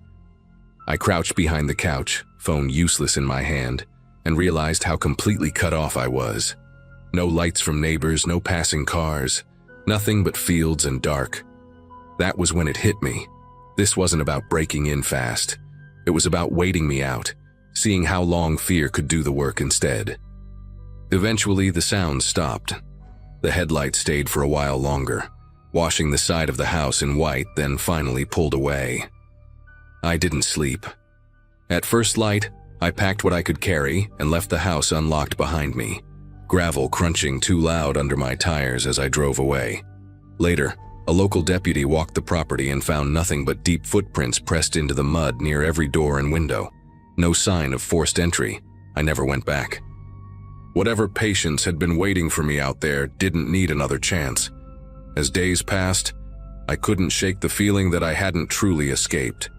I crouched behind the couch, phone useless in my hand, and realized how completely cut off I was. No lights from neighbors, no passing cars, nothing but fields and dark. That was when it hit me. This wasn't about breaking in fast. It was about waiting me out, seeing how long fear could do the work instead. Eventually, the sounds stopped. The headlights stayed for a while longer, washing the side of the house in white, then finally pulled away. I didn't sleep. At first light, I packed what I could carry and left the house unlocked behind me, gravel crunching too loud under my tires as I drove away. Later, a local deputy walked the property and found nothing but deep footprints pressed into the mud near every door and window. No sign of forced entry. I never went back. Whatever patience had been waiting for me out there didn't need another chance. As days passed, I couldn't shake the feeling that I hadn't truly escaped.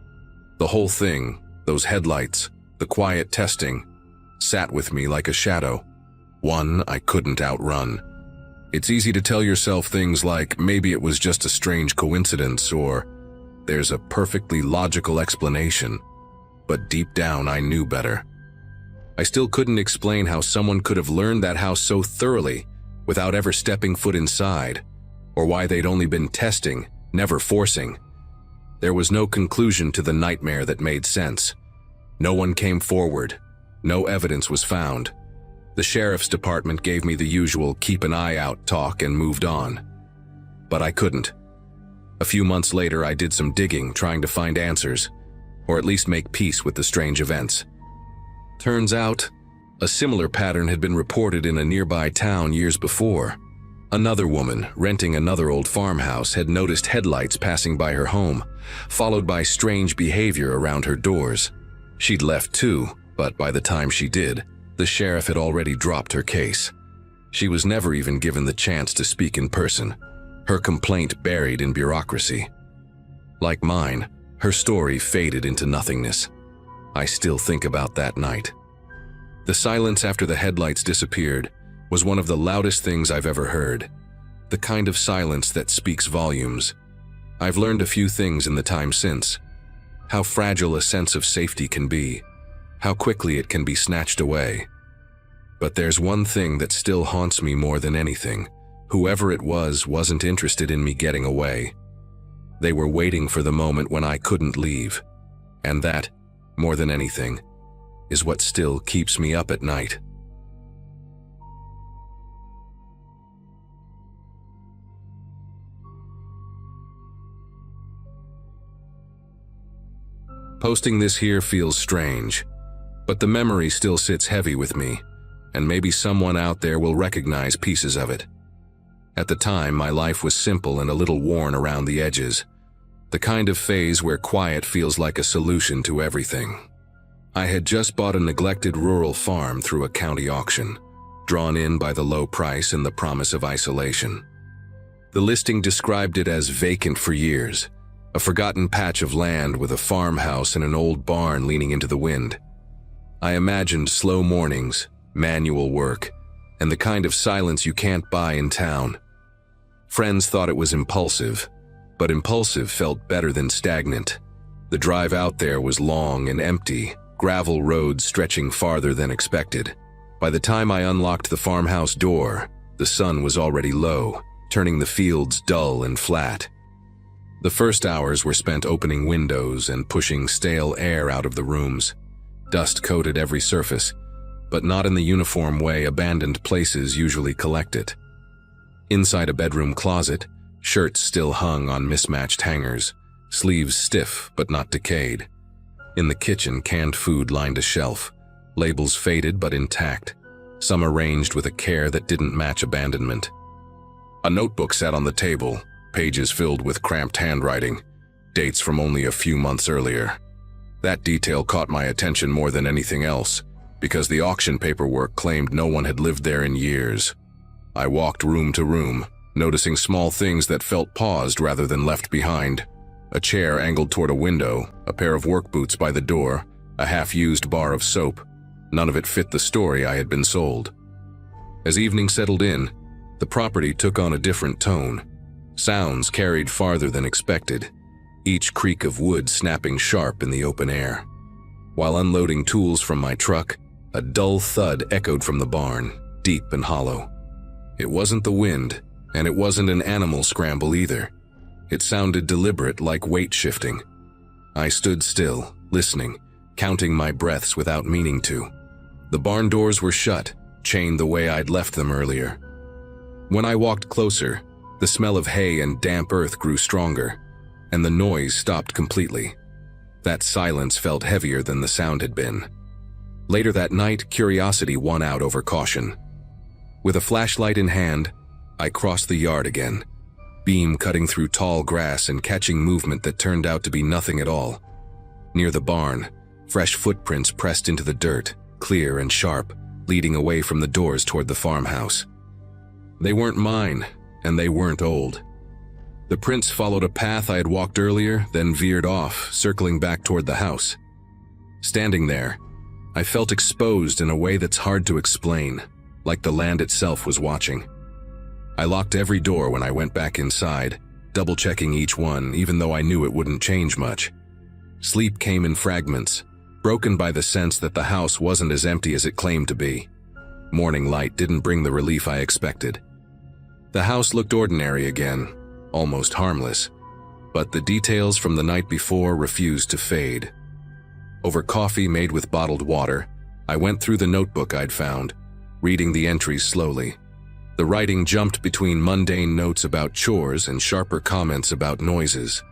The whole thing, those headlights, the quiet testing, sat with me like a shadow, one I couldn't outrun. It's easy to tell yourself things like, maybe it was just a strange coincidence, or there's a perfectly logical explanation. But deep down, I knew better. I still couldn't explain how someone could have learned that house so thoroughly without ever stepping foot inside, or why they'd only been testing, never forcing. There was no conclusion to the nightmare that made sense. No one came forward. No evidence was found. The sheriff's department gave me the usual keep an eye out talk and moved on. But I couldn't. A few months later, I did some digging, trying to find answers, or at least make peace with the strange events. Turns out, a similar pattern had been reported in a nearby town years before. Another woman, renting another old farmhouse, had noticed headlights passing by her home, followed by strange behavior around her doors. She'd left too, but by the time she did, the sheriff had already dropped her case. She was never even given the chance to speak in person, her complaint buried in bureaucracy. Like mine, her story faded into nothingness. I still think about that night. The silence after the headlights disappeared was one of the loudest things I've ever heard. The kind of silence that speaks volumes. I've learned a few things in the time since. How fragile a sense of safety can be. How quickly it can be snatched away. But there's one thing that still haunts me more than anything. Whoever it was wasn't interested in me getting away. They were waiting for the moment when I couldn't leave. And that, more than anything, is what still keeps me up at night. Posting this here feels strange, but the memory still sits heavy with me, and maybe someone out there will recognize pieces of it. At the time, my life was simple and a little worn around the edges, the kind of phase where quiet feels like a solution to everything. I had just bought a neglected rural farm through a county auction, drawn in by the low price and the promise of isolation. The listing described it as vacant for years, a forgotten patch of land with a farmhouse and an old barn leaning into the wind. I imagined slow mornings, manual work, and the kind of silence you can't buy in town. Friends thought it was impulsive, but impulsive felt better than stagnant. The drive out there was long and empty, gravel roads stretching farther than expected. By the time I unlocked the farmhouse door, the sun was already low, turning the fields dull and flat. The first hours were spent opening windows and pushing stale air out of the rooms. Dust coated every surface, but not in the uniform way abandoned places usually collect it. Inside a bedroom closet, shirts still hung on mismatched hangers, sleeves stiff but not decayed. In the kitchen, canned food lined a shelf, labels faded but intact, some arranged with a care that didn't match abandonment. A notebook sat on the table, pages filled with cramped handwriting, dates from only a few months earlier. That detail caught my attention more than anything else, because the auction paperwork claimed no one had lived there in years. I walked room to room, noticing small things that felt paused rather than left behind. A chair angled toward a window, a pair of work boots by the door, a half-used bar of soap. None of it fit the story I had been sold. As evening settled in, the property took on a different tone. Sounds carried farther than expected, each creak of wood snapping sharp in the open air. While unloading tools from my truck, a dull thud echoed from the barn, deep and hollow. It wasn't the wind, and it wasn't an animal scramble either. It sounded deliberate, like weight shifting. I stood still, listening, counting my breaths without meaning to. The barn doors were shut, chained the way I'd left them earlier. When I walked closer, the smell of hay and damp earth grew stronger, and the noise stopped completely. That silence felt heavier than the sound had been. Later that night, curiosity won out over caution. With a flashlight in hand, I crossed the yard again, beam cutting through tall grass and catching movement that turned out to be nothing at all. Near the barn, fresh footprints pressed into the dirt, clear and sharp, leading away from the doors toward the farmhouse. They weren't mine, and they weren't old. The prints followed a path I had walked earlier, then veered off, circling back toward the house. Standing there, I felt exposed in a way that's hard to explain, like the land itself was watching. I locked every door when I went back inside, double-checking each one, even though I knew it wouldn't change much. Sleep came in fragments, broken by the sense that the house wasn't as empty as it claimed to be. Morning light didn't bring the relief I expected. The house looked ordinary again, almost harmless, but the details from the night before refused to fade. Over coffee made with bottled water, I went through the notebook I'd found, reading the entries slowly. The writing jumped between mundane notes about chores and sharper comments about noises,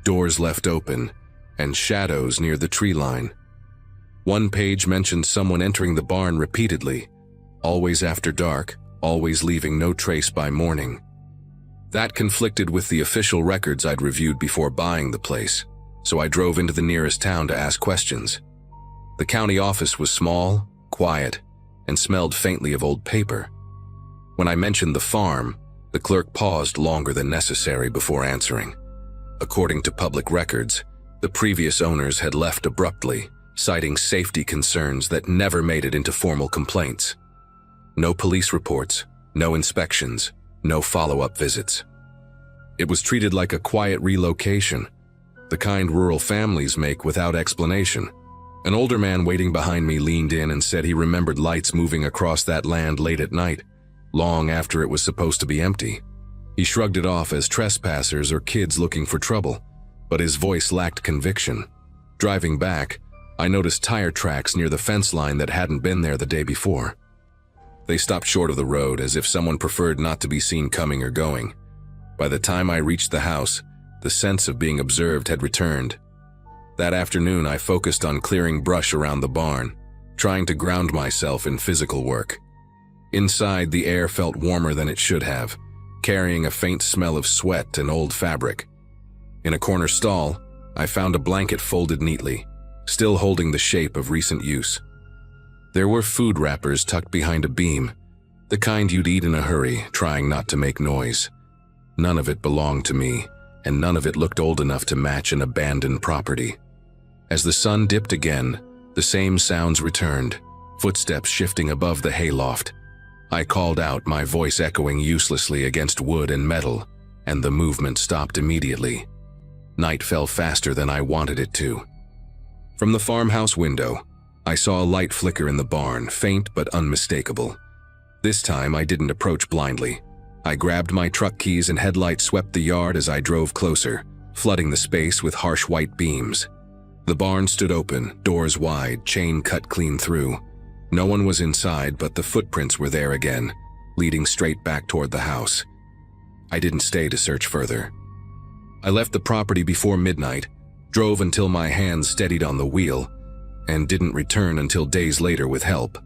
doors left open, and shadows near the tree line. One page mentioned someone entering the barn repeatedly, always after dark, always leaving no trace by morning. That conflicted with the official records I'd reviewed before buying the place, so I drove into the nearest town to ask questions. The county office was small, quiet, and smelled faintly of old paper. When I mentioned the farm, the clerk paused longer than necessary before answering. According to public records, the previous owners had left abruptly, citing safety concerns that never made it into formal complaints. No police reports, no inspections, no follow-up visits. It was treated like a quiet relocation, the kind rural families make without explanation. An older man waiting behind me leaned in and said he remembered lights moving across that land late at night, long after it was supposed to be empty. He shrugged it off as trespassers or kids looking for trouble, but his voice lacked conviction. Driving back, I noticed tire tracks near the fence line that hadn't been there the day before. They stopped short of the road as if someone preferred not to be seen coming or going. By the time I reached the house, the sense of being observed had returned. That afternoon, I focused on clearing brush around the barn, trying to ground myself in physical work. Inside, the air felt warmer than it should have, carrying a faint smell of sweat and old fabric. In a corner stall, I found a blanket folded neatly, still holding the shape of recent use. There were food wrappers tucked behind a beam, the kind you'd eat in a hurry, trying not to make noise. None of it belonged to me, and none of it looked old enough to match an abandoned property. As the sun dipped again, the same sounds returned, footsteps shifting above the hayloft. I called out, my voice echoing uselessly against wood and metal, and the movement stopped immediately. Night fell faster than I wanted it to. From the farmhouse window, I saw a light flicker in the barn, faint but unmistakable. This time I didn't approach blindly. I grabbed my truck keys and headlight swept the yard as I drove closer, flooding the space with harsh white beams. The barn stood open, doors wide, chain cut clean through. No one was inside, but the footprints were there again, leading straight back toward the house. I didn't stay to search further. I left the property before midnight, drove until my hands steadied on the wheel, and didn't return until days later with help.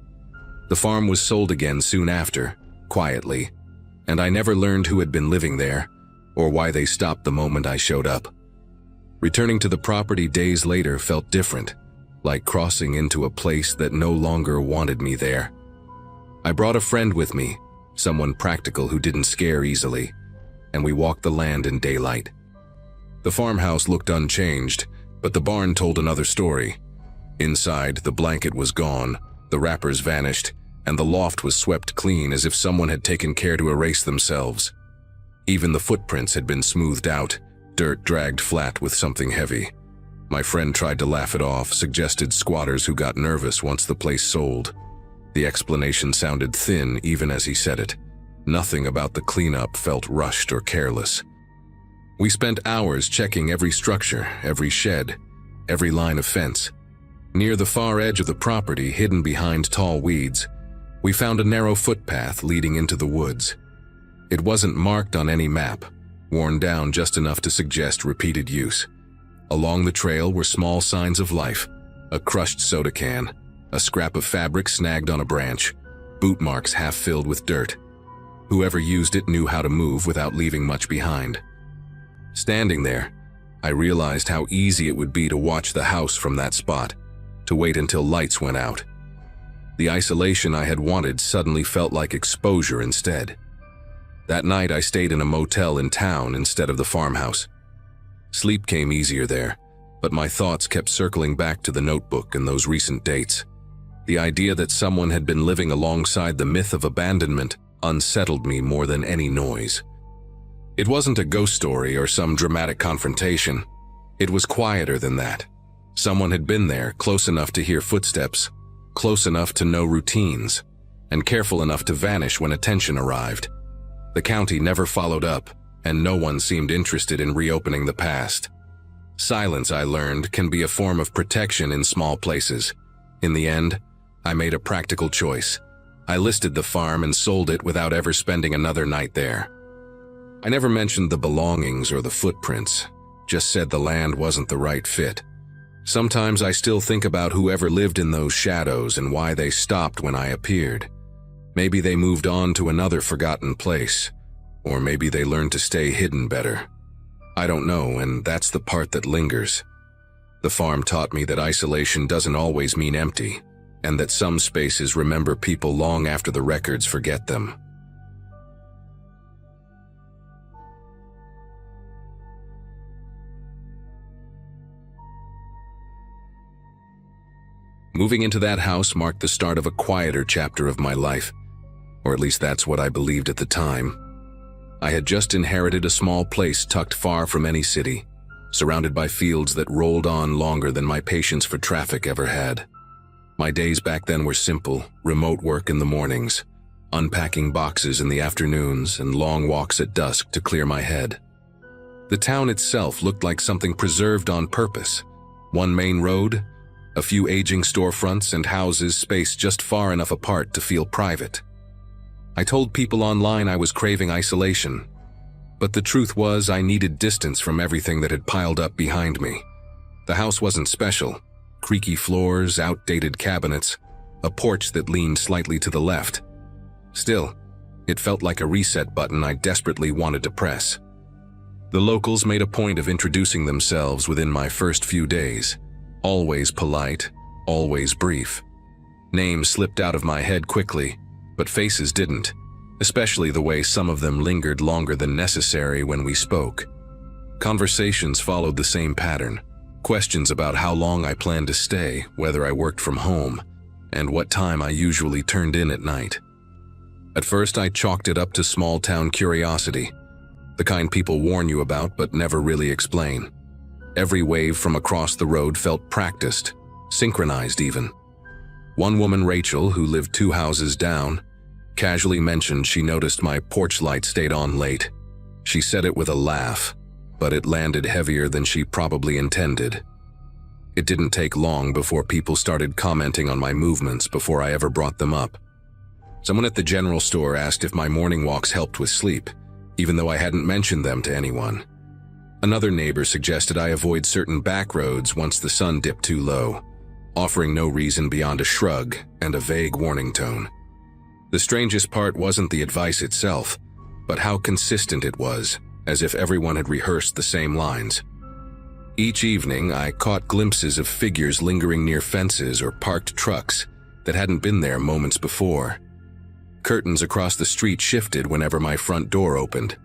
The farm was sold again soon after, quietly, and I never learned who had been living there, or why they stopped the moment I showed up. Returning to the property days later felt different, like crossing into a place that no longer wanted me there. I brought a friend with me, someone practical who didn't scare easily, and we walked the land in daylight. The farmhouse looked unchanged, but the barn told another story. Inside, the blanket was gone, the wrappers vanished, and the loft was swept clean as if someone had taken care to erase themselves. Even the footprints had been smoothed out, dirt dragged flat with something heavy. My friend tried to laugh it off, suggested squatters who got nervous once the place sold. The explanation sounded thin even as he said it. Nothing about the cleanup felt rushed or careless. We spent hours checking every structure, every shed, every line of fence. Near the far edge of the property, hidden behind tall weeds, we found a narrow footpath leading into the woods. It wasn't marked on any map, worn down just enough to suggest repeated use. Along the trail were small signs of life: a crushed soda can, a scrap of fabric snagged on a branch, boot marks half filled with dirt. Whoever used it knew how to move without leaving much behind. Standing there, I realized how easy it would be to watch the house from that spot, to wait until lights went out. The isolation I had wanted suddenly felt like exposure instead. That night I stayed in a motel in town instead of the farmhouse. Sleep came easier there, but my thoughts kept circling back to the notebook and those recent dates. The idea that someone had been living alongside the myth of abandonment unsettled me more than any noise. It wasn't a ghost story or some dramatic confrontation. It was quieter than that. Someone had been there, close enough to hear footsteps, close enough to know routines, and careful enough to vanish when attention arrived. The county never followed up, and no one seemed interested in reopening the past. Silence, I learned, can be a form of protection in small places. In the end, I made a practical choice. I listed the farm and sold it without ever spending another night there. I never mentioned the belongings or the footprints, just said the land wasn't the right fit. Sometimes I still think about whoever lived in those shadows and why they stopped when I appeared. Maybe they moved on to another forgotten place, or maybe they learned to stay hidden better. I don't know, and that's the part that lingers. The farm taught me that isolation doesn't always mean empty, and that some spaces remember people long after the records forget them. Moving into that house marked the start of a quieter chapter of my life, or at least that's what I believed at the time. I had just inherited a small place tucked far from any city, surrounded by fields that rolled on longer than my patience for traffic ever had. My days back then were simple: remote work in the mornings, unpacking boxes in the afternoons, and long walks at dusk to clear my head. The town itself looked like something preserved on purpose. One main road, a few aging storefronts, and houses spaced just far enough apart to feel private. I told people online I was craving isolation, but the truth was I needed distance from everything that had piled up behind me. The house wasn't special: creaky floors, outdated cabinets, a porch that leaned slightly to the left. Still, it felt like a reset button I desperately wanted to press. The locals made a point of introducing themselves within my first few days. Always polite, always brief. Names slipped out of my head quickly, but faces didn't, especially the way some of them lingered longer than necessary when we spoke. Conversations followed the same pattern: questions about how long I planned to stay, whether I worked from home, and what time I usually turned in at night. At first, I chalked it up to small-town curiosity, the kind people warn you about but never really explain. Every wave from across the road felt practiced, synchronized even. One woman, Rachel, who lived 2 houses down, casually mentioned she noticed my porch light stayed on late. She said it with a laugh, but it landed heavier than she probably intended. It didn't take long before people started commenting on my movements before I ever brought them up. Someone at the general store asked if my morning walks helped with sleep, even though I hadn't mentioned them to anyone. Another neighbor suggested I avoid certain back roads once the sun dipped too low, offering no reason beyond a shrug and a vague warning tone. The strangest part wasn't the advice itself, but how consistent it was, as if everyone had rehearsed the same lines. Each evening, I caught glimpses of figures lingering near fences or parked trucks that hadn't been there moments before. Curtains across the street shifted whenever my front door opened.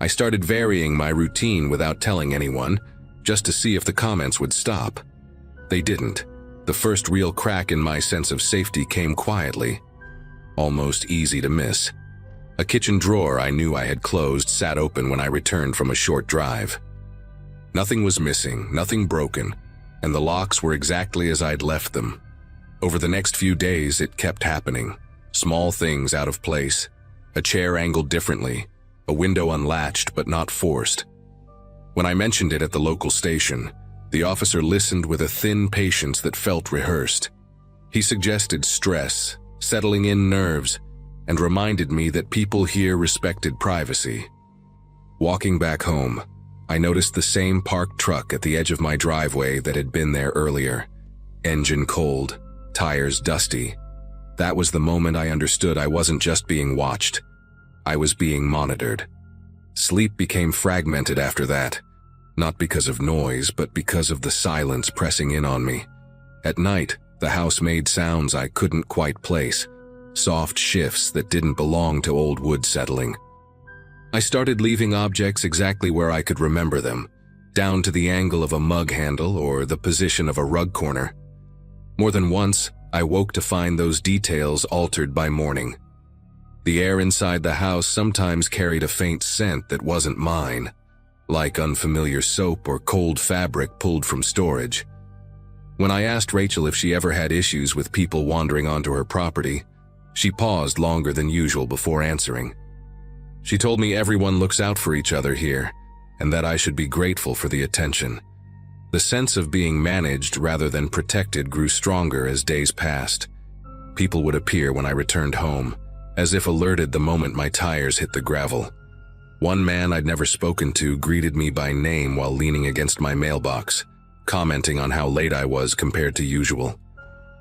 I started varying my routine without telling anyone, just to see if the comments would stop. They didn't. The first real crack in my sense of safety came quietly, almost easy to miss. A kitchen drawer I knew I had closed sat open when I returned from a short drive. Nothing was missing, nothing broken, and the locks were exactly as I'd left them. Over the next few days, it kept happening. Small things out of place, a chair angled differently, a window unlatched but not forced. When I mentioned it at the local station, the officer listened with a thin patience that felt rehearsed. He suggested stress, settling in nerves, and reminded me that people here respected privacy. Walking back home, I noticed the same parked truck at the edge of my driveway that had been there earlier. Engine cold, tires dusty. That was the moment I understood I wasn't just being watched. I was being monitored. Sleep became fragmented after that, not because of noise, but because of the silence pressing in on me. At night, the house made sounds I couldn't quite place, soft shifts that didn't belong to old wood settling. I started leaving objects exactly where I could remember them, down to the angle of a mug handle or the position of a rug corner. More than once, I woke to find those details altered by morning. The air inside the house sometimes carried a faint scent that wasn't mine, like unfamiliar soap or cold fabric pulled from storage. When I asked Rachel if she ever had issues with people wandering onto her property, she paused longer than usual before answering. She told me everyone looks out for each other here, and that I should be grateful for the attention. The sense of being managed rather than protected grew stronger as days passed. People would appear when I returned home, as if alerted the moment my tires hit the gravel. One man I'd never spoken to greeted me by name while leaning against my mailbox, commenting on how late I was compared to usual.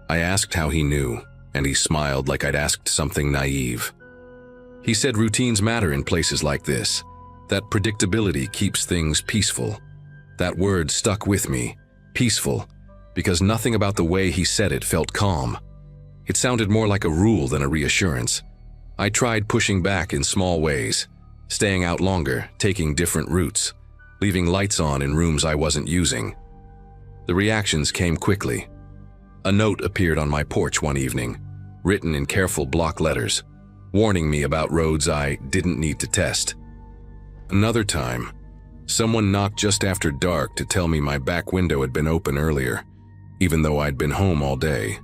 I asked how he knew, and he smiled like I'd asked something naive. He said routines matter in places like this, that predictability keeps things peaceful. That word stuck with me, peaceful, because nothing about the way he said it felt calm. It sounded more like a rule than a reassurance. I tried pushing back in small ways, staying out longer, taking different routes, leaving lights on in rooms I wasn't using. The reactions came quickly. A note appeared on my porch one evening, written in careful block letters, warning me about roads I didn't need to test. Another time, someone knocked just after dark to tell me my back window had been open earlier, even though I'd been home all day.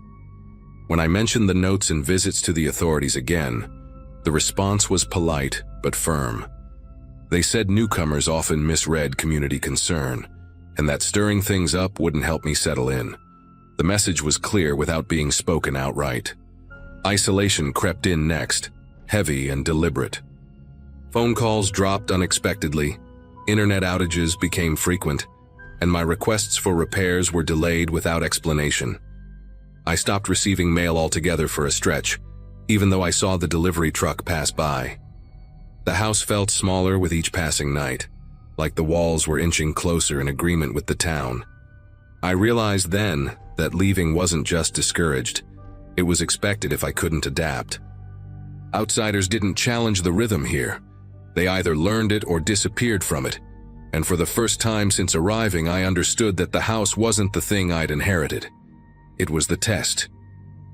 When I mentioned the notes and visits to the authorities again, the response was polite but firm. They said newcomers often misread community concern, and that stirring things up wouldn't help me settle in. The message was clear without being spoken outright. Isolation crept in next, heavy and deliberate. Phone calls dropped unexpectedly, internet outages became frequent, and my requests for repairs were delayed without explanation. I stopped receiving mail altogether for a stretch, even though I saw the delivery truck pass by. The house felt smaller with each passing night, like the walls were inching closer in agreement with the town. I realized then that leaving wasn't just discouraged, it was expected if I couldn't adapt. Outsiders didn't challenge the rhythm here. They either learned it or disappeared from it, and for the first time since arriving I understood that the house wasn't the thing I'd inherited. It was the test.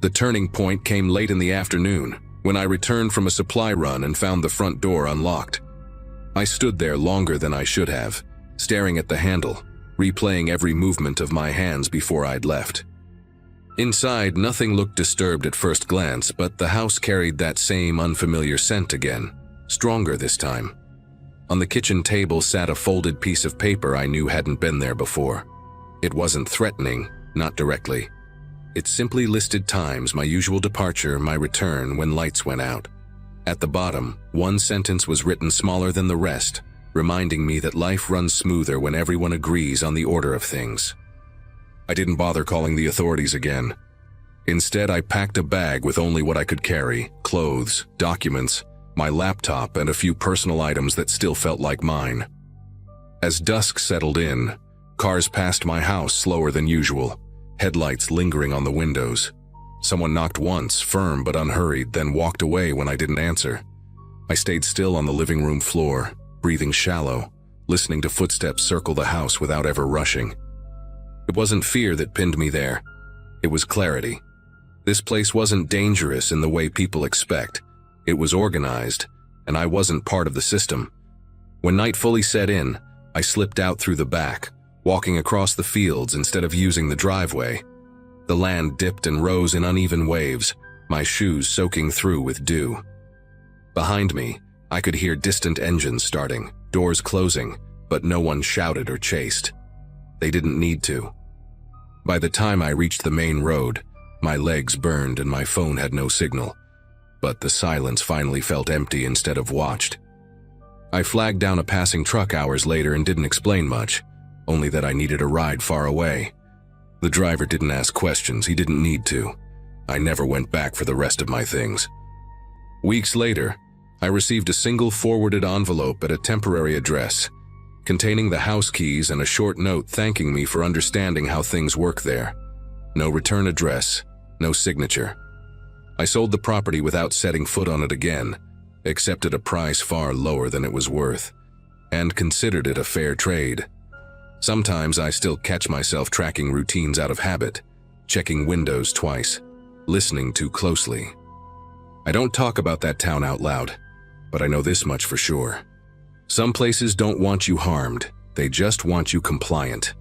The turning point came late in the afternoon, when I returned from a supply run and found the front door unlocked. I stood there longer than I should have, staring at the handle, replaying every movement of my hands before I'd left. Inside, nothing looked disturbed at first glance, but the house carried that same unfamiliar scent again, stronger this time. On the kitchen table sat a folded piece of paper I knew hadn't been there before. It wasn't threatening, not directly. It simply listed times, my usual departure, my return when lights went out. At the bottom, one sentence was written smaller than the rest, reminding me that life runs smoother when everyone agrees on the order of things. I didn't bother calling the authorities again. Instead, I packed a bag with only what I could carry: clothes, documents, my laptop, and a few personal items that still felt like mine. As dusk settled in, cars passed my house slower than usual, headlights lingering on the windows. Someone knocked once, firm but unhurried, then walked away when I didn't answer. I stayed still on the living room floor, breathing shallow, listening to footsteps circle the house without ever rushing. It wasn't fear that pinned me there. It was clarity. This place wasn't dangerous in the way people expect. It was organized, and I wasn't part of the system. When night fully set in, I slipped out through the back, walking across the fields instead of using the driveway. The land dipped and rose in uneven waves, my shoes soaking through with dew. Behind me, I could hear distant engines starting, doors closing, but no one shouted or chased. They didn't need to. By the time I reached the main road, my legs burned and my phone had no signal, but the silence finally felt empty instead of watched. I flagged down a passing truck hours later and didn't explain much, only that I needed a ride far away. The driver didn't ask questions, he didn't need to. I never went back for the rest of my things. Weeks later, I received a single forwarded envelope at a temporary address, containing the house keys and a short note thanking me for understanding how things work there. No return address, no signature. I sold the property without setting foot on it again, accepted a price far lower than it was worth, and considered it a fair trade. Sometimes I still catch myself tracking routines out of habit, checking windows twice, listening too closely. I don't talk about that town out loud, but I know this much for sure. Some places don't want you harmed, they just want you compliant.